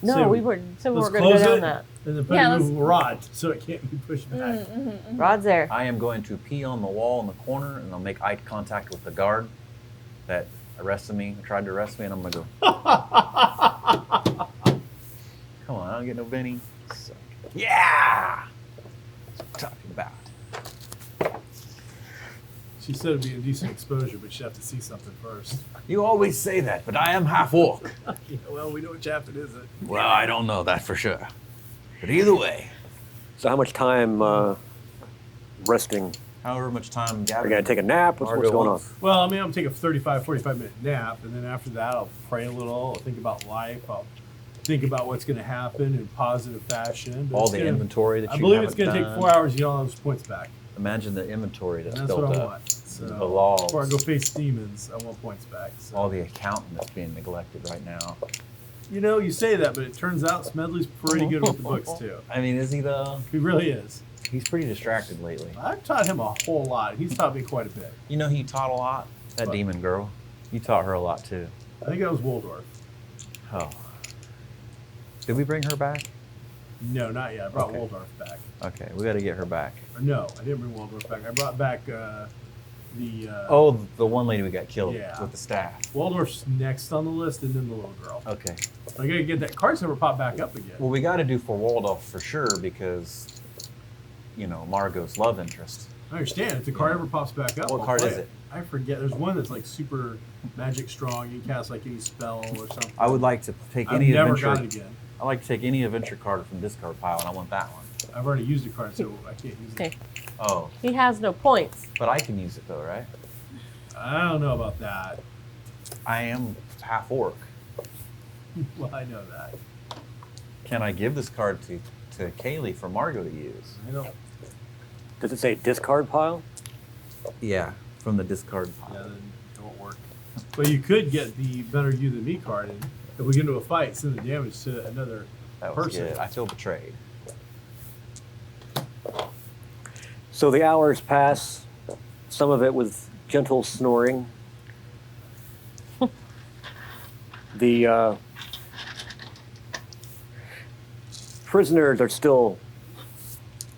S9: No,
S5: So,
S9: we were. So we
S5: let's
S9: were going to go
S5: close
S9: down
S5: it.
S9: that.
S5: And then put
S4: Yeah,
S5: a
S4: let's-
S5: move rod so it can't be pushed back.
S9: Rod's there.
S6: I am going to pee on the wall in the corner, and I'll make eye contact with the guard that arrested me, tried to arrest me, and I'm gonna go. Come on, I don't get no Benny. Suck. Yeah. That's what I'm talking about.
S5: She said it'd be a decent exposure, but she'd have to see something first.
S6: You always say that, but I am half-orc.
S5: Yeah, well, we know what Chaffin isn't.
S6: Well, I don't know that for sure. But either way,
S1: So how much time resting?
S6: however much time
S1: Are
S6: Gavin
S1: you gonna take a nap? What's
S6: Margo
S1: going on?
S6: wants.
S5: Well, I mean, I'm gonna take a 35, 45 minute nap, and then after that, I'll pray a little. I'll think about life. I'll think about what's going to happen in positive fashion. But
S6: all
S5: it's
S6: the
S5: gonna-
S6: inventory that
S5: I
S6: you
S5: believe
S6: haven't
S5: it's going to take
S6: done.
S5: 4 hours to get all those points back.
S6: Imagine the inventory that's
S5: And that's
S6: built
S5: what I
S6: up.
S5: want. So
S6: The laws.
S5: before I go face demons, I want points back. So.
S6: All the accounting that's being neglected right now.
S5: You know, you say that, but it turns out Smedley's pretty good with the books too.
S6: I mean, is he though?
S5: He really is.
S6: He's pretty distracted lately.
S5: I've taught him a whole lot. He's taught me quite a bit.
S6: You know, he taught a lot. That
S5: What?
S6: demon girl. You taught her a lot too.
S5: I think that was Waldorf.
S6: Oh. Did we bring her back?
S5: No, not yet. I brought
S6: Okay.
S5: Waldorf back.
S6: Okay, we got to get her back.
S5: Or no, I didn't bring Waldorf back. I brought back the.
S6: Oh, the one lady we got killed
S5: Yeah.
S6: with the staff.
S5: Waldorf's next on the list, and then the little girl.
S6: Okay.
S5: I gotta get that card number pop back up again.
S6: Well, we got to do for Waldorf for sure because, you know, Margot's love interest.
S5: I understand. If the card ever pops back up,
S6: What
S5: I'll
S6: card
S5: play
S6: is it?
S5: I forget. There's one that's like super magic strong. You can cast like any spell or something.
S6: I would like to take
S5: I've
S6: any
S5: never
S6: adventure.
S5: got it again.
S6: I like to take any adventure card from discard pile, and I want that one.
S5: I've already used the card, so I can't use it.
S9: Okay.
S6: Oh,
S9: He has no points.
S6: but I can use it though, right?
S5: I don't know about that.
S6: I am half-orc.
S5: Well, I know that.
S6: Can I give this card to Kaylee for Margot to use?
S5: I don't.
S1: Does it say discard pile?
S6: Yeah, from the discard
S5: Yeah,
S6: pile.
S5: then it won't work. But you could get the better you than me card, and if we get into a fight, send the damage to another
S6: That was
S5: person.
S6: good. I feel betrayed.
S1: So the hours pass, some of it with gentle snoring. The prisoners are still,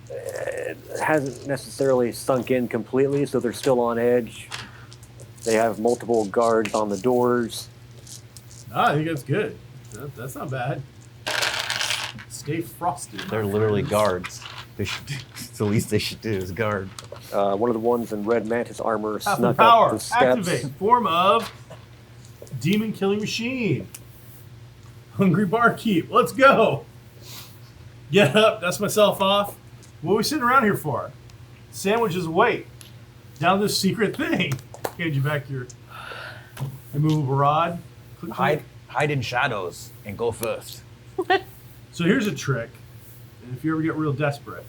S1: it hasn't necessarily sunk in completely, so they're still on edge. They have multiple guards on the doors.
S5: I think that's good. That's not bad. Stay frosty. my
S6: They're literally
S5: friends.
S6: guards. They should do, it's the least they should do is guard.
S1: One of the ones in red mantis armor
S5: Half
S1: snuck
S5: the
S1: up
S5: power.
S1: the steps.
S5: Activate. Form of demon killing machine. Hungry barkeep. Let's go. Get up. Dust myself off. What are we sitting around here for? Sandwiches await. Down this secret thing. Hand you back your immovable rod. Click, click.
S6: Hide in shadows and go first.
S5: So here's a trick. And if you ever get real desperate,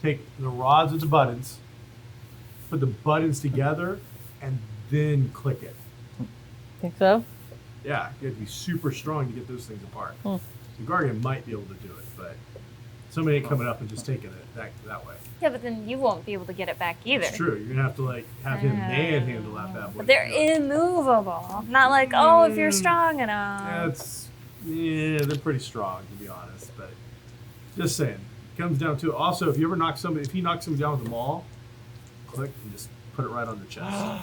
S5: take the rods with the buttons, put the buttons together, and then click it.
S9: Think so?
S5: Yeah, you have to be super strong to get those things apart. The Guardian might be able to do it, but somebody ain't coming up and just taking it that way.
S4: Yeah, but then you won't be able to get it back either.
S5: It's true. You're gonna have to like have him manhandle that bad boy.
S4: But they're immovable. Not like, oh, if you're strong enough.
S5: They're pretty strong to be honest. But just saying, it comes down to it. Also, if he knocks somebody down with the maul, click and just put it right on their chest.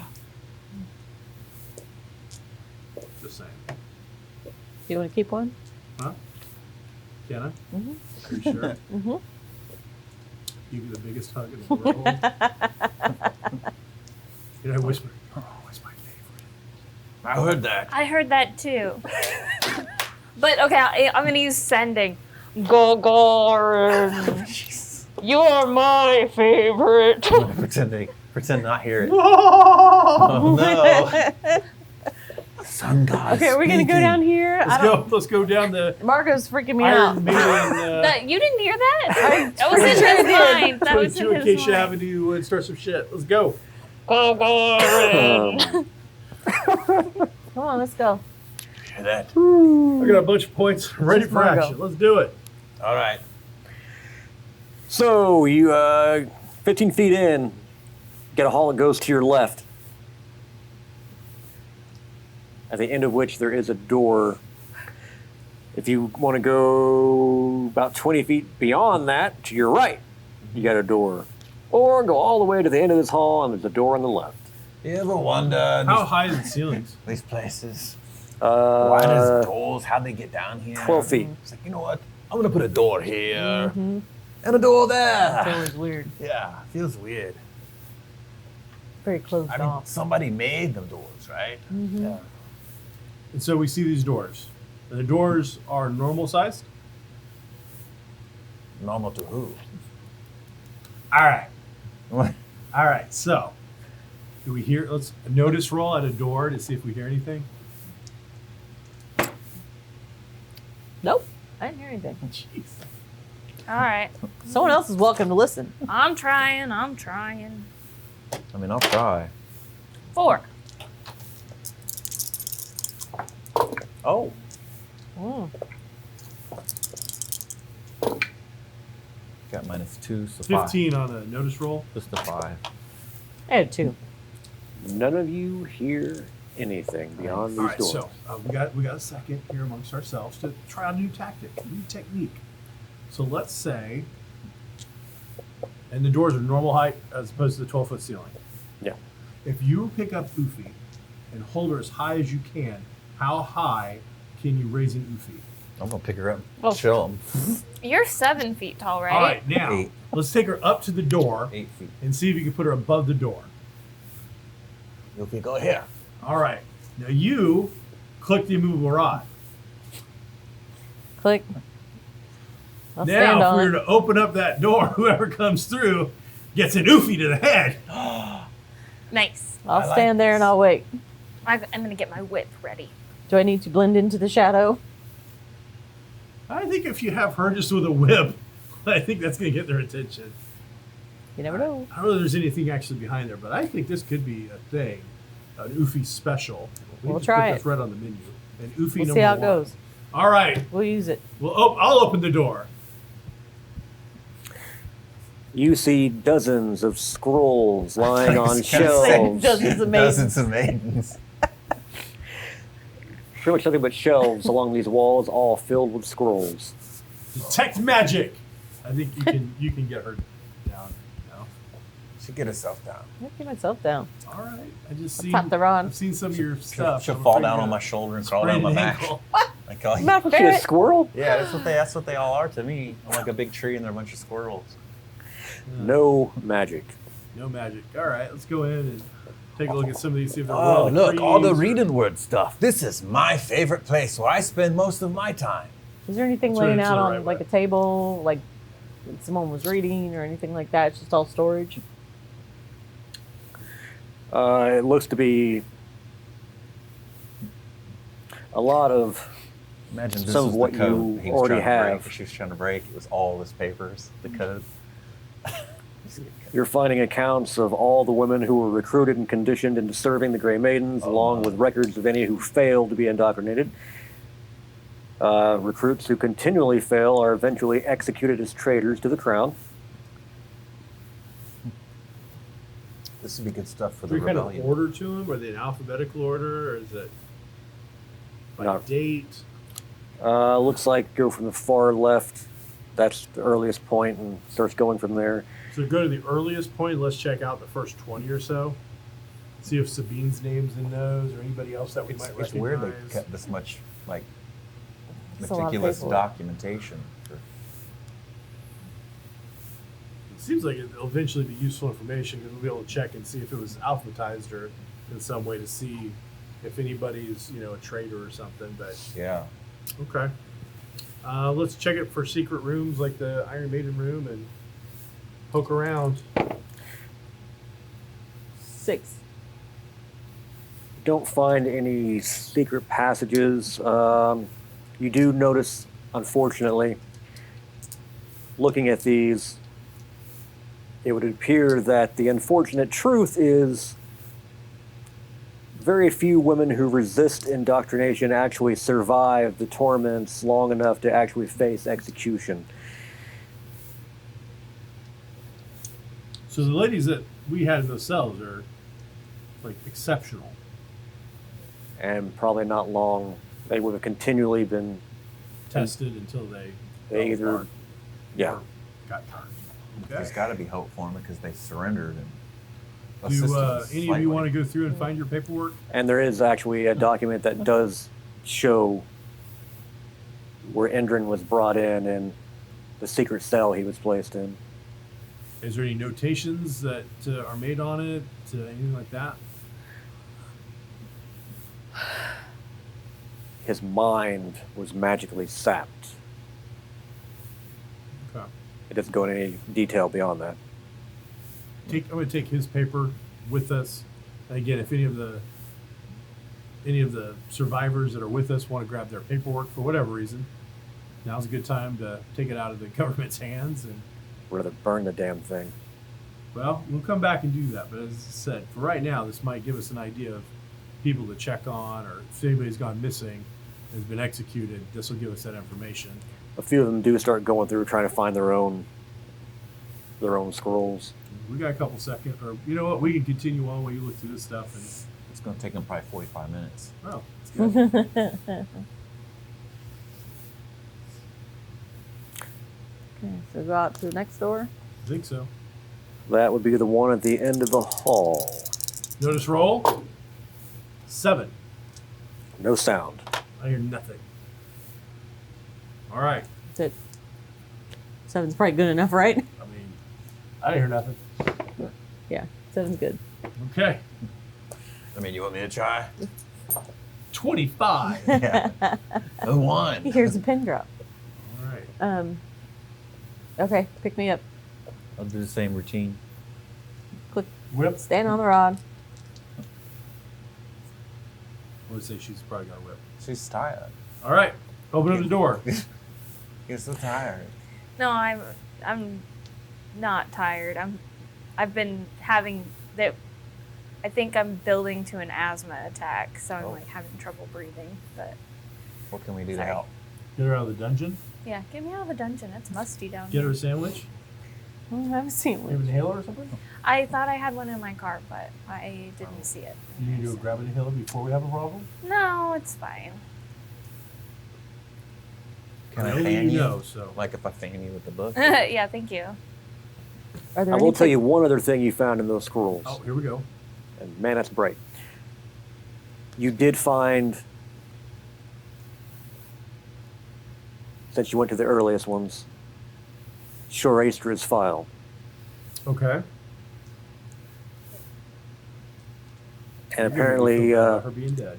S5: Just saying.
S9: Do you want to keep one?
S5: Huh? Can I?
S9: Mm-hmm.
S5: Are you sure?
S9: Mm-hmm.
S5: Give you the biggest hug in the world. You know, I whisper, "You're always my favorite."
S2: I heard that.
S4: I heard that too. But okay, I'm gonna use sending.
S9: Gagarin, you are my favorite.
S6: Pretend not hear it. Oh no.
S2: Sun god.
S9: Okay, are we gonna go down here?
S5: Let's go down the
S9: Marco's freaking me
S5: Iron
S9: out.
S5: Maiden.
S4: You didn't hear that? That was in his mind. That was
S5: 22
S4: in his
S5: Acacia
S4: mind.
S5: Avenue and start some shit. Let's go.
S9: Gagarin. Come on, let's go.
S2: Hear that?
S5: I got a bunch of points ready
S9: Just
S5: for
S9: Margo.
S5: action. Let's do it.
S2: All right.
S1: So you 15 feet in, get a hall that goes to your left. At the end of which there is a door. If you want to go about 20 feet beyond that, to your right, you got a door. Or go all the way to the end of this hall and there's a door on the left.
S2: You ever wonder
S5: How high are the ceilings?
S2: these places? Why does doors? How'd they get down here?
S1: 12 feet.
S2: It's like, you know what? I'm gonna put a door here and a door there.
S9: It's always weird.
S2: Yeah, feels weird.
S9: Very closed
S2: I mean,
S9: off.
S2: somebody made the doors, right? Yeah.
S5: And so we see these doors. And the doors are normal sized.
S2: Normal to who?
S5: All right.
S2: What?
S5: All right. So, do we hear? Let's notice roll at a door to see if we hear anything.
S9: Nope, I didn't hear anything.
S5: Jeez.
S4: All right.
S9: Someone else is welcome to listen.
S4: I'm trying.
S6: I mean, I'll try.
S4: 4.
S2: Oh.
S9: Mm.
S6: Got -2, so 5.
S5: 15 on a notice roll.
S6: Just a 5.
S9: I had 2.
S1: None of you hear anything beyond these
S5: All right.
S1: doors.
S5: So we got a second here amongst ourselves to try a new tactic, a new technique. So let's say, and the doors are normal height as opposed to the 12-foot ceiling.
S1: Yeah.
S5: If you pick up Oofy and hold her as high as you can, how high can you raise an Oofy?
S6: I'm gonna pick her up,
S9: Oh.
S6: chill him.
S4: You're 7 feet tall, right?
S5: All right, now
S6: 8.
S5: let's take her up to the door
S6: 8 feet.
S5: and see if you can put her above the door.
S2: You can go here.
S5: All right. Now you click the immovable rod.
S9: Click. I'll stand
S5: Now, if
S9: on
S5: we
S9: it.
S5: were to open up that door, whoever comes through gets an Oofy to the head.
S4: Nice.
S9: I'll
S2: I like
S9: stand there and I'll wait.
S4: I'm going to get my whip ready.
S9: Do I need to blend into the shadow?
S5: I think if you have her just with a whip, I think that's going to get their attention.
S9: You never know.
S5: I don't know if there's anything actually behind there, but I think this could be a thing, an Oofy special.
S9: We'll
S5: just
S9: try
S5: put
S9: it.
S5: this right on the menu. An Oofy
S9: We'll
S5: number
S9: see how it
S5: 1.
S9: goes.
S5: All right.
S9: We'll use it.
S5: Well, I'll open the door.
S1: You see dozens of scrolls lying on shelves.
S9: Dozens of maidens.
S6: Dozens of maidens.
S1: Pretty much nothing but shelves along these walls, all filled with scrolls.
S5: Detect magic. I think you can get her down. No.
S2: She get herself down.
S9: I'll get myself down.
S5: All right. I just
S9: I'll
S5: seen.
S9: tap the rod.
S5: I've seen some of your stuff.
S6: She'll
S5: I'm
S6: fall
S5: afraid
S6: down
S5: you're
S6: on my
S5: gonna
S6: shoulder and crawl
S5: sprain
S6: down my
S5: an
S6: back.
S5: ankle.
S6: Like, oh,
S9: Not
S1: She a
S9: ferret.
S1: squirrel?
S6: yeah, that's what they all are to me. I'm like a big tree and they're a bunch of squirrels.
S1: No magic.
S5: No magic. All right. Let's go in and take a look at some of these. See if they're
S2: Oh,
S5: royal
S2: look, all the
S5: decrees.
S2: reading word stuff. This is my favorite place where I spend most of my time.
S9: Is there anything
S5: Turn it
S9: laying
S5: to
S9: out
S5: the
S9: on
S5: right
S9: like
S5: way.
S9: a table, like someone was reading or anything like that? It's just all storage.
S1: It looks to be a lot of
S6: Imagine this
S1: Some
S6: was
S1: of what
S6: the code
S1: you
S6: he was
S1: already
S6: trying to break,
S1: have.
S6: or she was trying to break. It was all his papers, the code.
S1: You're finding accounts of all the women who were recruited and conditioned into serving the Grey Maidens, along with records of any who failed to be indoctrinated. Recruits who continually fail are eventually executed as traitors to the crown.
S6: This would be good stuff for
S5: Is
S6: the
S5: there kind of
S6: rebellion.
S5: order to them? Are they in alphabetical order, or is it by
S1: No.
S5: date?
S1: Looks like go from the far left. That's the earliest point, and starts going from there.
S5: So go to the earliest point. Let's check out the first 20 or so. See if Sabine's name's in those, or anybody else that we
S6: It's,
S5: might
S6: it's
S5: recognize.
S6: weird they kept this much like
S9: It's a lot of
S6: meticulous
S9: paperwork.
S6: documentation.
S5: It seems like it'll eventually be useful information because we'll be able to check and see if it was alphabetized or in some way to see if anybody's a traitor or something. But
S6: Yeah.
S5: okay, let's check it for secret rooms like the Iron Maiden room and poke around.
S9: 6.
S1: Don't find any secret passages. You do notice, unfortunately, looking at these, it would appear that the unfortunate truth is very few women who resist indoctrination actually survive the torments long enough to actually face execution.
S5: So the ladies that we had in those cells are like exceptional.
S1: And probably not long. They would have continually been,
S5: Tested until they
S1: They
S5: fell
S1: either-
S5: apart
S1: yeah.
S5: or got turned.
S6: There's
S5: Okay.
S6: got to be hope for them because they surrendered and
S5: Do
S6: assisted
S5: any
S6: us
S5: of you
S6: slightly.
S5: want to go through and find your paperwork?
S1: And there is actually a document that does show where Endrin was brought in and the secret cell he was placed in.
S5: Is there any notations that are made on it? Anything like that?
S1: His mind was magically sapped.
S5: Okay.
S1: It doesn't go into any detail beyond that.
S5: I'm going to take his paper with us. And again, if any of the survivors that are with us want to grab their paperwork for whatever reason, now's a good time to take it out of the government's hands. And
S1: Rather burn the damn thing.
S5: well, we'll come back and do that. But as I said, for right now, this might give us an idea of people to check on, or if anybody's gone missing, has been executed. This will give us that information.
S1: A few of them do start going through trying to find their own scrolls.
S5: We got a couple seconds, or you know what? We can continue on while you look through this stuff. And
S6: It's going to take them probably 45 minutes.
S5: oh, it's good.
S9: Okay, so go out to the next door.
S5: I think so.
S1: That would be the one at the end of the hall.
S5: Notice roll. 7.
S1: No sound.
S5: I hear nothing. All right.
S9: That's it. 7's probably good enough, right?
S5: I mean, I didn't hear nothing.
S9: Yeah, 7's good.
S5: Okay.
S6: I mean, you want me to try?
S5: 25.
S6: Yeah. Who won?
S9: Here's a pin drop.
S5: All right.
S9: Okay, pick me up.
S6: I'll do the same routine.
S9: Click.
S5: Whip.
S9: Stand on the rod.
S5: I would say she's probably got a whip.
S6: She's tired.
S5: All right. Open up the door.
S6: You're so tired.
S4: No, I'm not tired. I've been having that. I think I'm building to an asthma attack, so I'm
S6: Oh.
S4: like having trouble breathing. But
S6: What can we do to
S4: Sorry.
S6: help?
S5: Get her out of the dungeon.
S4: yeah, get me out of the dungeon. It's musty down
S5: Get her
S4: here.
S5: a sandwich.
S9: I don't have a
S5: You have an
S9: sandwich.
S5: inhaler or something?
S4: I thought I had one in my car, but I didn't see it.
S5: You need to go grab an inhaler before we have a problem?
S4: No, it's fine.
S6: Can I
S5: Only
S6: fan you?
S5: know, so.
S6: Like if I fan you with the book?
S4: Yeah, thank you.
S9: Are there
S1: I
S9: any
S1: will tell you one other thing you found in those scrolls.
S5: Oh, here we go.
S1: And man, that's bright. You did find, since you went to the earliest ones, Shorastra's file.
S5: Okay.
S1: And apparently,
S5: her being dead.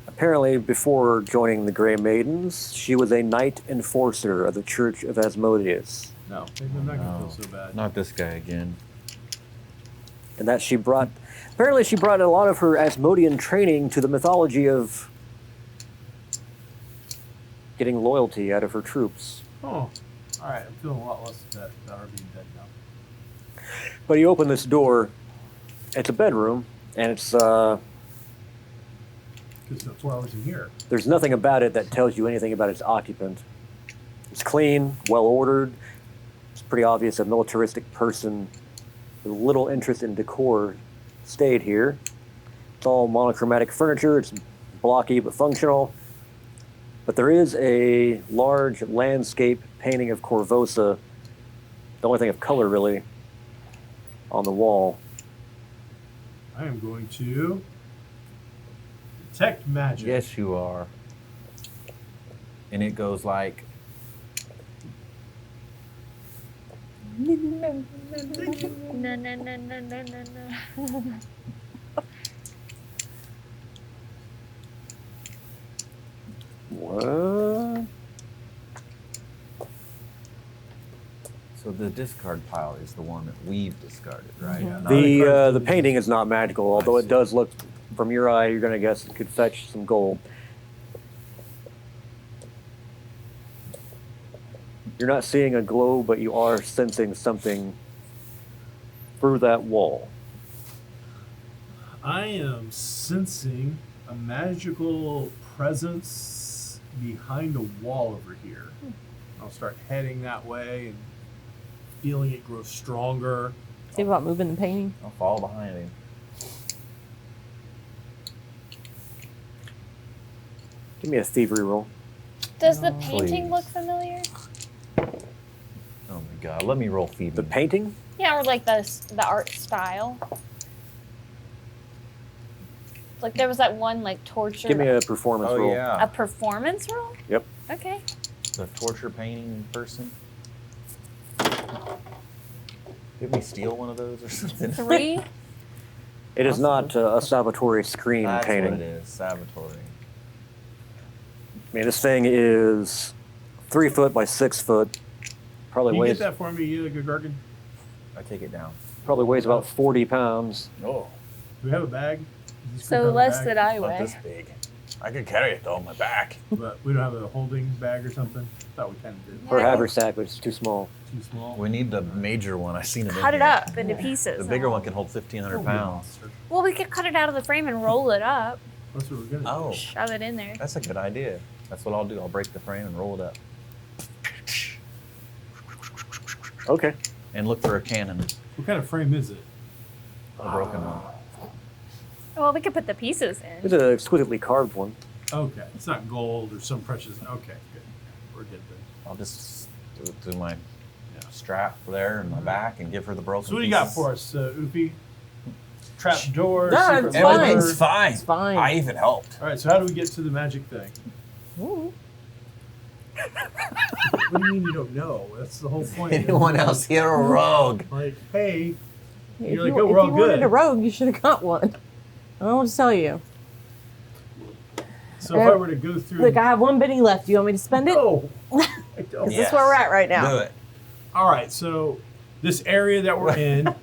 S1: apparently, before joining the Grey Maidens, she was a knight enforcer of the Church of Asmodeus.
S5: No, maybe I'm not gonna
S6: No.
S5: feel so bad.
S6: Not this guy again.
S1: And that apparently she brought a lot of her Asmodean training to the mythology of getting loyalty out of her troops.
S5: Oh, all right. I'm feeling a lot less of that about her being dead now.
S1: But you open this door. It's a bedroom, and it's
S5: Because that's why I was in here.
S1: there's nothing about it that tells you anything about its occupant. It's clean, well ordered. It's pretty obvious a militaristic person with little interest in decor stayed here. It's all monochromatic furniture. It's blocky but functional. But there is a large landscape painting of Corvosa, the only thing of color really, on the wall.
S5: I am going to detect magic.
S6: Yes, you are. And it goes like.
S4: No, no, no, no, no, no, no.
S1: What?
S6: So the discard pile is the one that we've discarded, right?
S5: Yeah.
S1: The painting is not magical, although it does look, from your eye, you're going to guess it could fetch some gold. You're not seeing a glow, but you are sensing something through that wall.
S5: I am sensing a magical presence behind a wall over here. I'll start heading that way and feeling it grow stronger.
S9: See about moving the painting?
S6: I'll follow behind him.
S1: Give me a thievery roll.
S4: Does the painting
S6: Please.
S4: look familiar?
S6: Oh my god, let me roll feed
S1: The
S6: me.
S1: painting?
S4: Yeah, or like the art style. Like there was that one like torture.
S1: Give me a performance
S6: Oh
S1: roll.
S4: a
S6: yeah,
S4: performance roll.
S1: Yep.
S4: Okay.
S6: the torture painting person. Did we steal one of those or something?
S4: 3.
S1: It is not a Salvatore screen
S6: That's
S1: painting.
S6: what it is, Salvatore.
S1: I mean, this thing is 3 foot by 6 foot. Probably
S5: Can you get
S1: weighs
S5: that for me, Gargan?
S6: I take it down.
S1: about 40 pounds.
S6: Oh,
S5: Do we have a bag? Is this
S4: So
S5: gonna have a
S4: less
S5: bag?
S4: than I
S2: Not
S4: weigh.
S2: this big. I could carry it though on my back.
S5: But we don't have a holding bag or something? Thought we kind of did.
S1: Or a haversack, but it's too small.
S5: Too small.
S6: we need the major one. I seen it.
S4: Cut
S6: in
S4: it
S6: here.
S4: up into pieces.
S6: The bigger one can hold 1,500 pounds.
S4: Well, we could cut it out of the frame and roll it up.
S5: That's what we're gonna do.
S6: Oh,
S4: Shove it in there.
S6: that's a good idea. That's what I'll do. I'll break the frame and roll it up,
S1: Okay.
S6: and look for a cannon,
S5: What kind of frame is it?
S6: a broken one.
S4: Well, we could put the pieces
S1: It's
S4: in.
S1: an exquisitely carved one.
S5: Okay. It's not gold or some precious. Okay, good. We're good then.
S6: I'll just do it through my strap there in my back and give her the broken.
S5: So what do you got
S6: pieces.
S5: for us, Oopie? Trap door,
S9: No,
S5: secret
S9: it's
S5: lever.
S2: Everything's fine.
S9: It's fine.
S2: I even helped.
S5: All right, so how do we get to the magic thing?
S9: Ooh.
S5: What do you mean you don't know? That's the whole point.
S6: Anyone else here a rogue?
S5: Like, hey,
S9: If
S5: You're like,
S9: you,
S5: oh,
S9: if
S5: we're all
S9: you wanted
S5: good.
S9: a rogue, you should have got one. I don't know what to tell you.
S5: so if I were to go through...
S9: Look, I have one penny left. Do you want me to spend it?
S5: No, I don't.
S9: Is this where we're at right now?
S6: Do it.
S5: All right, so this area that we're in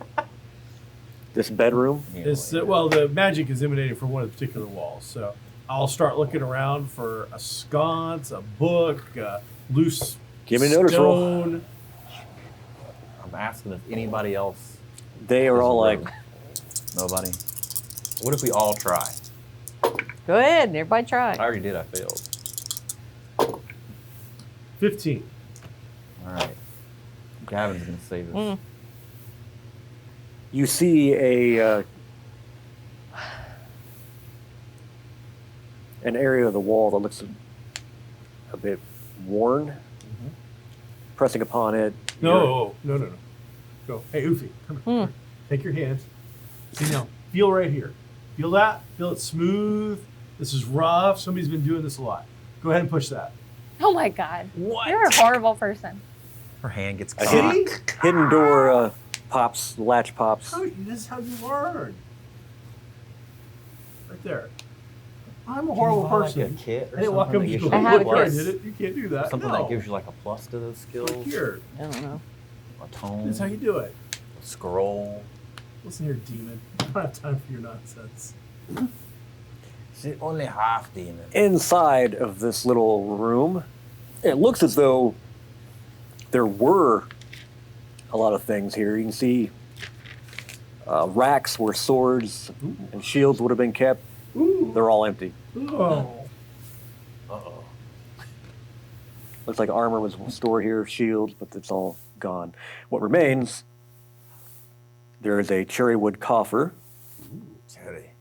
S1: This bedroom.
S5: is, well, the magic is emanating from one of the particular walls. So I'll start looking around for a sconce, a book, a loose
S1: Give me a notice roll.
S5: stone.
S6: I'm asking if anybody else.
S1: They are
S6: is a
S1: all like,
S6: rogue. Nobody. What if we all try?
S9: Go ahead. Everybody
S6: I
S9: try.
S6: already did. I failed.
S5: 15.
S6: All right. Gavin's gonna save us.
S9: Mm.
S1: you see an area of the wall that looks a bit worn. Pressing upon it.
S5: No. Go. Hey, Oofy, come here. Take your hands. See now, feel right here. Feel that? Feel it smooth. This is rough. Somebody's been doing this a lot. Go ahead and push that.
S4: Oh my god.
S5: What?
S4: You're a horrible person.
S6: Her hand gets
S1: A
S6: caught.
S1: hidden door pops, latch pops.
S5: This is how you learn. Right there. I'm a horrible person.
S6: Like a kit or
S5: I didn't walk up
S6: something
S5: to
S6: that
S5: you.
S6: gives you
S9: I have
S6: a
S9: a
S5: Look, I
S6: plus.
S5: did it. You can't do that.
S6: Something
S5: no.
S6: that gives you like a plus to those skills.
S5: Right here.
S9: I don't know.
S6: A tone.
S5: That's how you do it.
S6: Scroll.
S5: Listen here, demon. I don't have time for your nonsense.
S2: She's only half demon.
S1: Inside of this little room, it looks as though there were a lot of things here. You can see Racks where swords and shields would have been kept, they're all empty.
S5: Oh.
S1: Looks like armor was stored here, shields, but it's all gone. What remains, there is a cherry wood coffer,
S2: Cherry.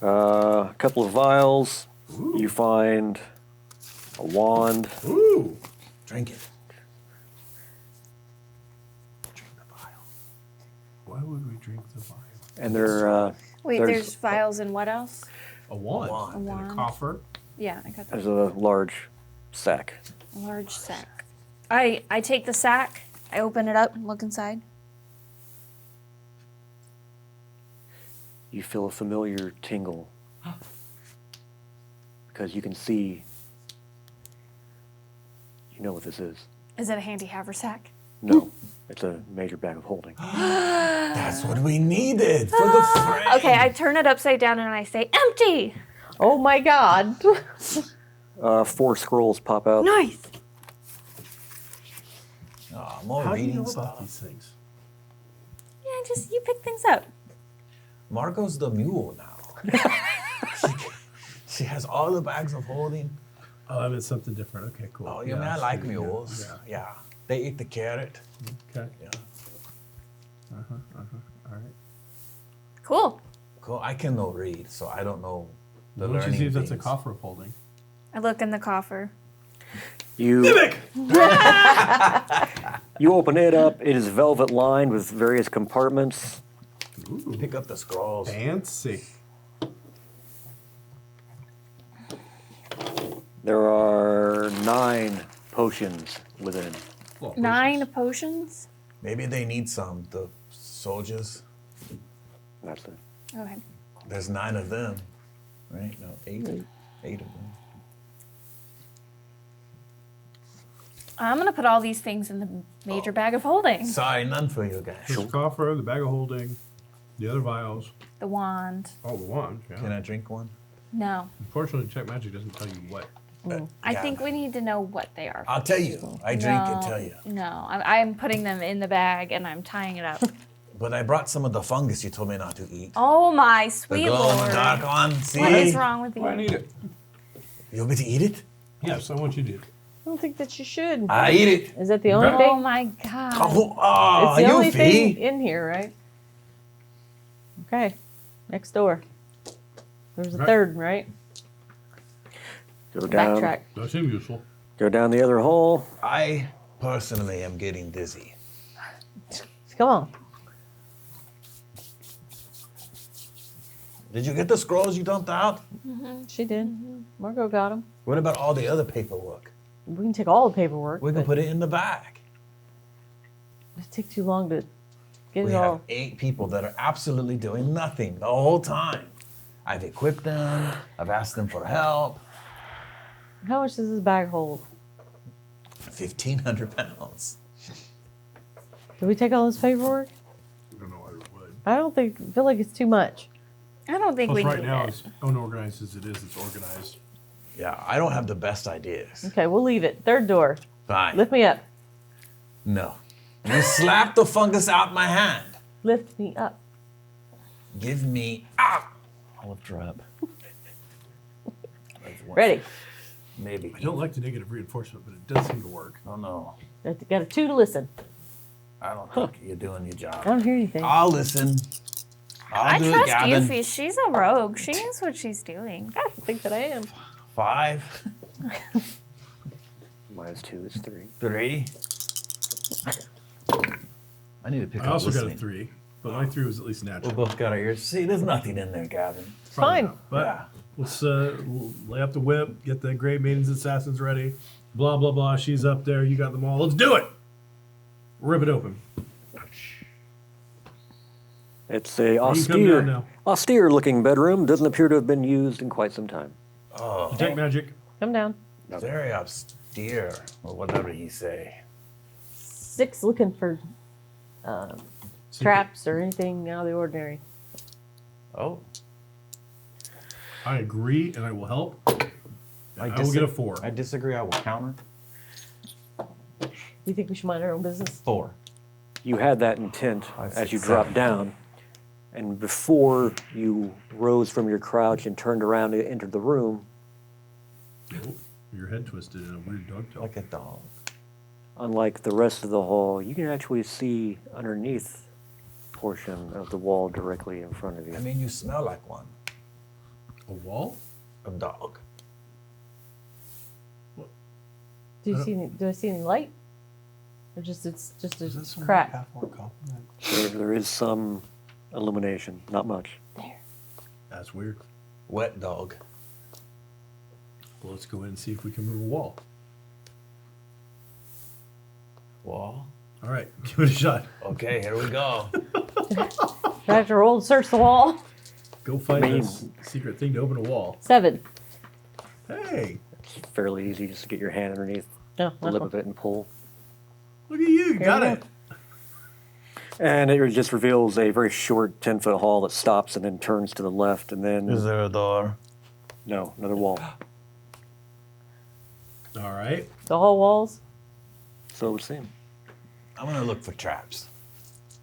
S1: a couple of vials. You find a wand.
S5: Ooh.
S2: Drink it. Drink the vial.
S5: Why would we drink the vial?
S1: And there,
S8: Wait,
S1: There's-
S8: there's vials and what else?
S5: A wand.
S2: wand.
S5: And a
S8: wand.
S5: coffer.
S8: Yeah, I got that.
S1: there's a large sack.
S8: A large sack. I take the sack, I open it up, look inside.
S1: You feel a familiar tingle because you can see. You know what this is.
S8: Is it a handy haversack?
S1: No, it's a major bag of holding.
S2: That's what we needed for the frame.
S8: Okay, I turn it upside down and I say, empty!
S9: Oh my god.
S1: 4 scrolls pop out.
S8: Nice!
S2: Oh, more
S5: How do you
S2: reading
S5: know
S2: stuff.
S5: about these things?
S8: Yeah, just, you pick things up.
S2: Margot's the mule now. she has all the bags of holding.
S5: Oh, I meant something different. Okay, cool.
S2: Oh, you mean I like
S5: yeah,
S2: mules.
S5: Yeah.
S2: Yeah. They eat the carrot.
S5: Okay.
S2: Yeah.
S5: All right.
S8: Cool.
S2: Cool. I can no read, so I don't know the
S5: Why don't you
S2: learning
S5: see if that's a
S2: things.
S5: coffer of holding?
S8: I look in the coffer.
S1: You you open it up. It is velvet lined with various compartments.
S5: Ooh.
S2: Pick up the scrolls.
S5: Fancy.
S1: There are 9 potions within.
S5: Well,
S8: 9 potions?
S2: Maybe they need some, the soldiers.
S1: That's it.
S8: Okay.
S2: There's 9 of them, right? No, 8. 8 of them.
S8: I'm gonna put all these things in the major bag of holding.
S2: Sorry, none for you guys.
S5: There's the coffer, the bag of holding, the other vials.
S8: The wand.
S5: Oh, the wand. Yeah.
S2: Can I drink one?
S8: No.
S5: Unfortunately, check magic doesn't tell you what.
S8: I think we need to know what they are.
S2: I'll tell you. I drink and tell you.
S8: No, I'm putting them in the bag and I'm tying it up.
S2: But I brought some of the fungus you told me not to eat.
S8: Oh my
S2: The
S8: sweet
S2: glow in the
S8: lord.
S2: dark one. See?
S8: What is wrong with you?
S5: I need it.
S2: You want me to eat it?
S5: Yes, I want you to.
S9: I don't think that you should.
S2: I eat it.
S9: Is that the only
S8: Oh
S9: thing?
S8: my god.
S2: Oh,
S9: It's the
S2: you
S9: only thing
S2: fee.
S9: in here, right? Okay. Next door. There's a
S5: Right.
S9: third, right?
S1: Go down.
S9: Backtrack.
S5: That seems useful.
S1: Go down the other hall.
S2: I personally am getting dizzy.
S9: Come on.
S2: Did you get the scrolls you dumped out?
S9: She did. Margot got them.
S2: What about all the other paperwork?
S9: We can take all the paperwork.
S2: We can
S9: but
S2: put it in the bag.
S9: it'd take too long to get
S2: We
S9: it all.
S2: have 8 people that are absolutely doing nothing the whole time. I've equipped them. I've asked them for help.
S9: How much does this bag hold?
S2: 1,500 pounds.
S9: Did we take all this paperwork?
S5: I don't know why we would.
S9: I don't feel like it's too much.
S8: I don't think
S5: Plus,
S8: we
S5: right
S8: need
S5: now,
S8: it.
S5: as unorganized as it is, it's organized.
S2: Yeah, I don't have the best ideas.
S9: Okay, we'll leave it. Third door.
S2: Fine.
S9: Lift me up.
S2: No. You slap the fungus out my hand.
S9: Lift me up.
S2: Give me out.
S6: I'll lift her up.
S9: Ready.
S2: Maybe.
S5: I don't like the negative reinforcement, but it does seem to work.
S2: Oh no.
S9: Got a 2 to listen.
S2: I don't think you're doing your
S9: I
S2: job.
S9: don't hear anything.
S2: I'll listen.
S4: I
S2: I'll do it,
S4: trust
S2: Gavin.
S4: Yuffie. She's a rogue. She knows what she's doing.
S9: I think that I am.
S2: 5,
S1: -2 is 3.
S2: 3.
S6: I need to pick
S5: I
S6: up
S5: also got a
S6: listening.
S5: 3, but my 3 was at least
S6: We
S5: natural.
S6: both got our ears.
S2: See, there's nothing in there, Gavin.
S9: It's fine.
S5: But
S2: Yeah.
S5: let's we'll lay up the whip, get the Grey Maidens Assassins ready. Blah, blah, blah. She's up there. You got them all. Let's do it. Rip it open.
S1: It's a
S5: You can come down now.
S1: austere looking bedroom. Doesn't appear to have been used in quite some time.
S2: Oh,
S5: Detect magic.
S9: Come down.
S2: very austere, or whatever you say.
S9: 6 looking for
S5: Secret.
S9: traps or anything out of the ordinary.
S2: Oh,
S5: I agree, and I will help. I will
S6: disa-
S5: get a 4.
S6: I disagree. I will counter.
S9: You think we should mind our own business?
S6: 4.
S1: You had that intent
S6: Five,
S1: as
S6: six,
S1: you dropped
S6: seven.
S1: down, and before you rose from your crouch and turned around to enter the room,
S5: Oh, your head twisted in a weird dog tail.
S6: Like a dog.
S1: unlike the rest of the hall, you can actually see underneath portion of the wall directly in front of you.
S6: I mean, you smell like one.
S5: A wall?
S6: A dog.
S9: Do I see any light? Or just it's just
S7: Is this
S9: a
S7: some
S9: crack?
S7: Half-Orc compliment?
S1: There is some illumination, not much.
S9: There.
S5: That's weird.
S6: Wet dog.
S5: Well, let's go in and see if we can move a wall.
S6: Wall.
S5: All right, give it a shot.
S6: Okay, here we go.
S9: Do I have to roll to search the wall?
S5: Go find
S1: I mean-
S5: this secret thing to open a wall.
S9: 7.
S5: Hey,
S1: It's fairly easy just to get your hand underneath
S9: No,
S1: the lip of it and pull.
S5: look at you, got
S9: we
S5: it.
S9: go.
S1: And it just reveals a very short 10-foot hall that stops and then turns to the left, and then
S6: there a door?
S1: no, another wall.
S5: All right.
S9: The whole walls?
S1: So it would seem.
S6: I'm gonna look for traps.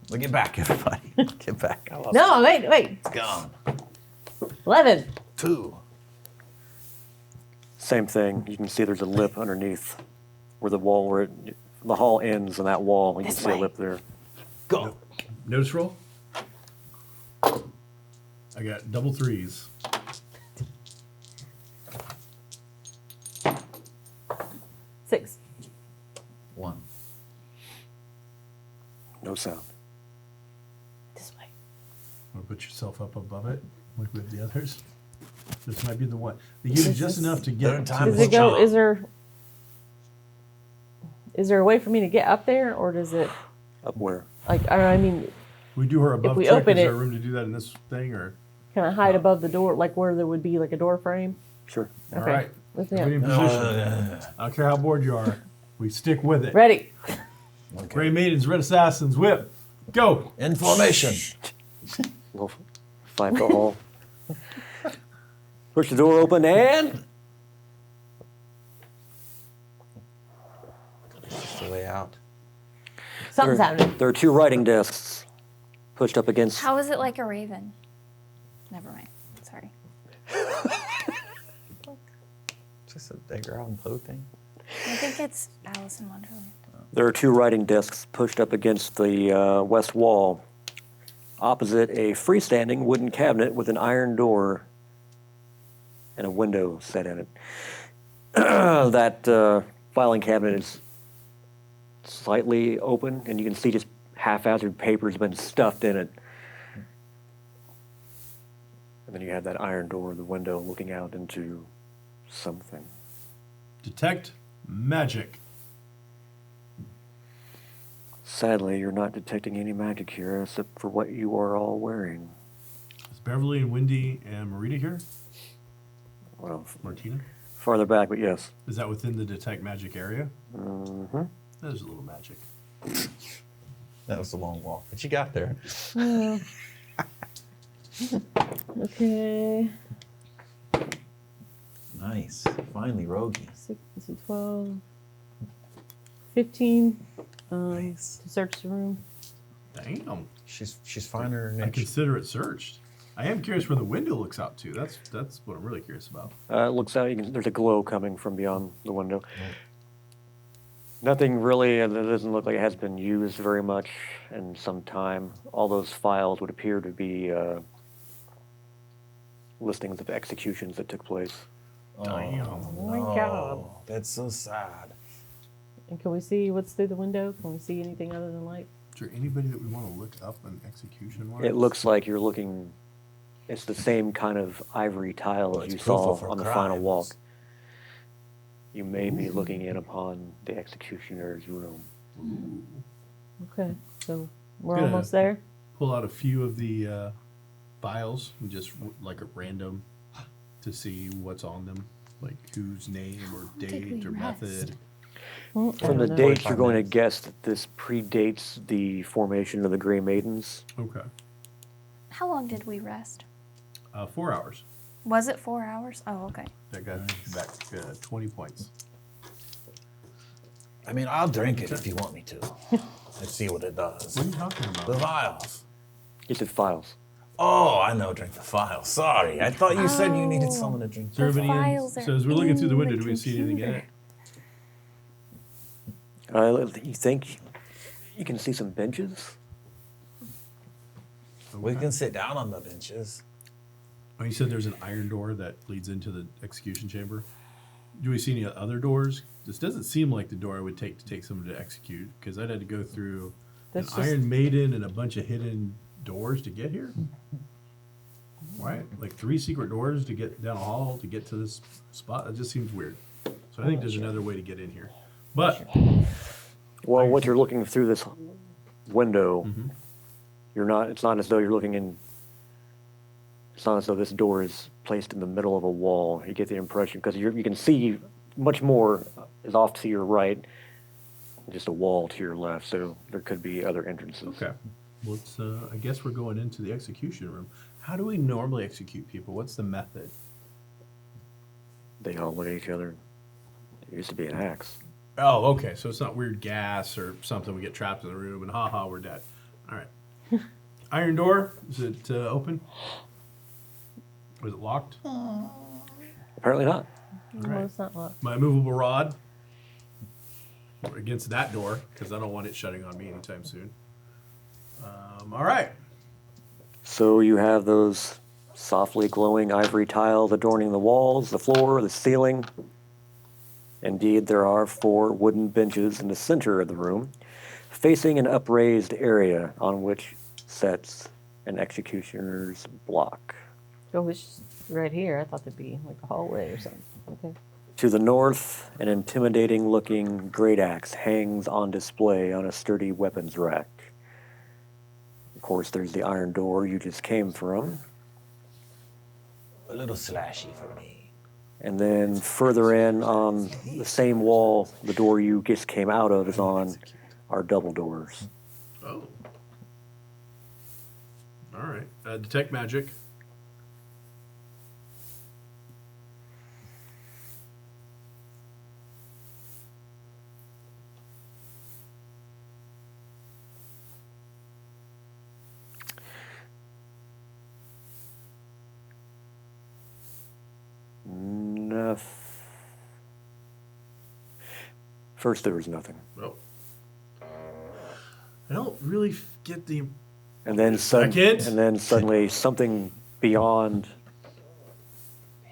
S6: Well, get back, everybody. Get back. I lost
S9: No, wait.
S6: It's gone.
S9: 11.
S6: 2.
S1: Same thing. You can see there's a lip underneath where the wall, the hall ends on that wall. You
S9: This
S1: can see a
S9: way.
S1: lip there.
S6: Go.
S5: Notice roll. I got double 3s.
S9: 6.
S6: 1.
S1: No sound.
S9: This way.
S5: Want to put yourself up above it, like with the others? This might be the one. They give you just enough to get
S6: Third
S5: to
S6: time
S9: Does
S5: the
S9: it go?
S5: top.
S9: Is there a way for me to get up there, or does it
S1: Up where?
S9: like I mean,
S5: We do her above
S9: we
S5: check.
S9: open
S5: Is there
S9: it-
S5: room to do that in this thing, or
S9: can I hide above the door, like where there would be like a door frame?
S1: Sure.
S5: all
S9: Okay.
S5: right?
S9: Lift me
S5: Everybody in
S9: up.
S5: position. I don't care how bored you are. We stick with it.
S9: Ready.
S5: Gray Maidens, Red Assassins, whip, go!
S6: In formation.
S1: Little 5-foot hall. Push the door open and
S6: That's the way out.
S9: Something's
S1: there,
S9: happening.
S1: there are 2 writing desks pushed up against.
S4: How is it like a raven? Never mind. Sorry.
S6: Just a Edgar Allan Poe thing.
S4: I think it's Alice in Wonderland.
S1: There are 2 writing desks pushed up against the west wall. Opposite, a freestanding wooden cabinet with an iron door and a window set in it. That filing cabinet is slightly open, and you can see just haphazard papers been stuffed in it. And then you have that iron door in the window looking out into something.
S5: Detect magic.
S1: Sadly, you're not detecting any magic here except for what you are all wearing.
S5: Is Beverly and Wendy and Marita here?
S1: Well,
S5: Martina?
S1: farther back, but yes.
S5: Is that within the detect magic area?
S1: Mm-hmm.
S5: There's a little magic.
S6: That was a long walk, but you got there.
S9: Okay.
S6: Nice. Finally, Rogie.
S9: 6, 12, 15.
S6: Nice.
S9: To search the room.
S5: Damn.
S6: She's finer than
S5: I consider it searched. I am curious where the window looks out to. That's what I'm really curious about.
S1: It looks out, there's a glow coming from beyond the window. Nothing really, it doesn't look like it has been used very much in some time. All those files would appear to be listings of executions that took place.
S5: Damn.
S9: Oh my God.
S6: That's so sad.
S9: And can we see what's through the window? Can we see anything other than light?
S5: Is there anybody that we want to look up an execution wise?
S1: It looks like you're looking, it's the same kind of ivory tile
S6: Well,
S1: as
S6: it's
S1: you
S6: proof
S1: saw
S6: of her
S1: on the final
S6: crimes.
S1: walk. You may be looking in upon the executioner's room.
S9: Okay, so we're
S5: Good.
S9: almost there.
S5: Pull out a few of the files and just like at random to see what's on them, like whose name or
S4: did
S5: date
S4: we
S5: or
S4: rest?
S5: method.
S9: I
S1: From the
S9: don't know.
S1: dates, you're
S6: 45
S1: going to
S6: minutes.
S1: guess that this predates the formation of the Grey Maidens.
S5: Okay.
S4: How long did we rest?
S5: 4 hours.
S4: Was it 4 hours? Oh, okay.
S5: That got back 20 points.
S6: I mean, I'll drink it if you want me to.
S2: and see what it does.
S5: What are you talking
S2: The
S5: about?
S2: vials.
S1: He said files.
S2: Oh, I know. Drink the vials. Sorry, I thought you said you needed someone to drink.
S5: Is there anybody in?
S8: files are
S5: So as we're looking through the
S8: in
S5: window,
S8: the
S5: do we see anything in it?
S1: You think you can see some benches?
S2: We can sit down on the benches.
S5: Oh, you said there's an iron door that leads into the execution chamber. Do we see any other doors? This doesn't seem like the door I would take to take someone to execute, because I'd had to go through
S9: That's
S5: an
S9: just-
S5: Iron Maiden and a bunch of hidden doors to get here. Right, like 3 secret doors to get down a hall to get to this spot. That just seems weird. So I think there's another way to get in here. But
S1: Well, what you're looking through this window,
S5: Mhm.
S1: you're not. It's not as though you're looking in. It's not as though this door is placed in the middle of a wall. You get the impression because you can see much more is off to your right, just a wall to your left. So there could be other entrances.
S5: okay, let's. I guess we're going into the execution room. How do we normally execute people? What's the method?
S1: They all look at each other. There used to be an axe.
S5: Oh, okay. So it's not weird gas or something. We get trapped in the room and haha, we're dead. All right. Iron door. Is it open? Or is it locked?
S1: Apparently not.
S9: No,
S5: right.
S9: it's not locked.
S5: My immovable rod against that door because I don't want it shutting on me anytime soon. All right.
S1: So you have those softly glowing ivory tiles adorning the walls, the floor, the ceiling. Indeed, there are 4 wooden benches in the center of the room, facing an upraised area on which sits an executioner's block.
S9: Oh, it's just right here. I thought there'd be like a hallway or something. Okay.
S1: To the north, an intimidating-looking great axe hangs on display on a sturdy weapons rack. Of course, there's the iron door you just came from.
S2: A little slashy for me.
S1: And then further in on the same wall, the door you just came out of is on our double doors.
S5: Oh. All right. Detect magic.
S1: First, there was nothing.
S5: Oh. I don't really get the.
S1: And then,
S5: Second?
S1: and then suddenly something beyond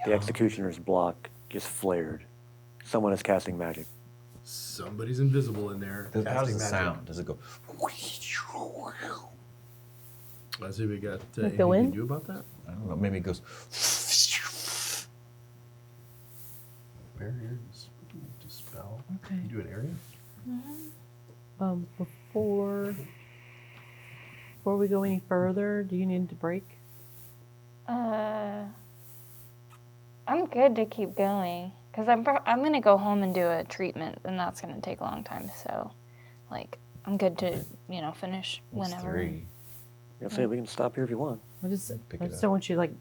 S1: the executioner's block just flared. Someone is casting magic.
S5: Somebody's invisible in there.
S6: How does
S5: casting
S6: it
S5: magic.
S6: sound? Does it go?
S5: Let's see if we got
S9: Like
S5: anything
S9: the
S5: to
S9: wind?
S5: do about that.
S6: I don't know. Maybe it goes.
S5: Barrier dispel.
S9: Okay.
S5: You do an area.
S9: Before we go any further, do you need to break?
S4: I'm good to keep going because I'm gonna go home and do a treatment, and that's gonna take a long time. So, like, I'm good to finish
S6: It's
S4: whenever.
S6: 3.
S1: I'll say we can stop here if you want.
S9: I just
S6: Pick it up.
S9: don't want you to like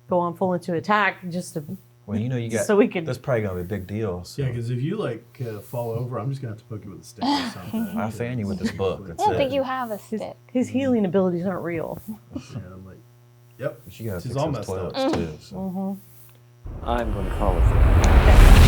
S9: go on full into attack just to.
S6: Well, you know you got.
S9: So we could-
S6: That's probably gonna be a big deal. So.
S5: Yeah, because if you fall over, I'm just gonna have to poke you with a stick or something.
S6: I fan you with this book.
S4: I
S6: That's
S4: don't
S6: it.
S4: think you have a stick.
S9: His healing abilities aren't real.
S5: And I'm like, yep.
S6: But you gotta
S5: This is
S6: fix
S5: all
S6: those
S5: messed up.
S6: toilets too. So.
S1: I'm going to call it there.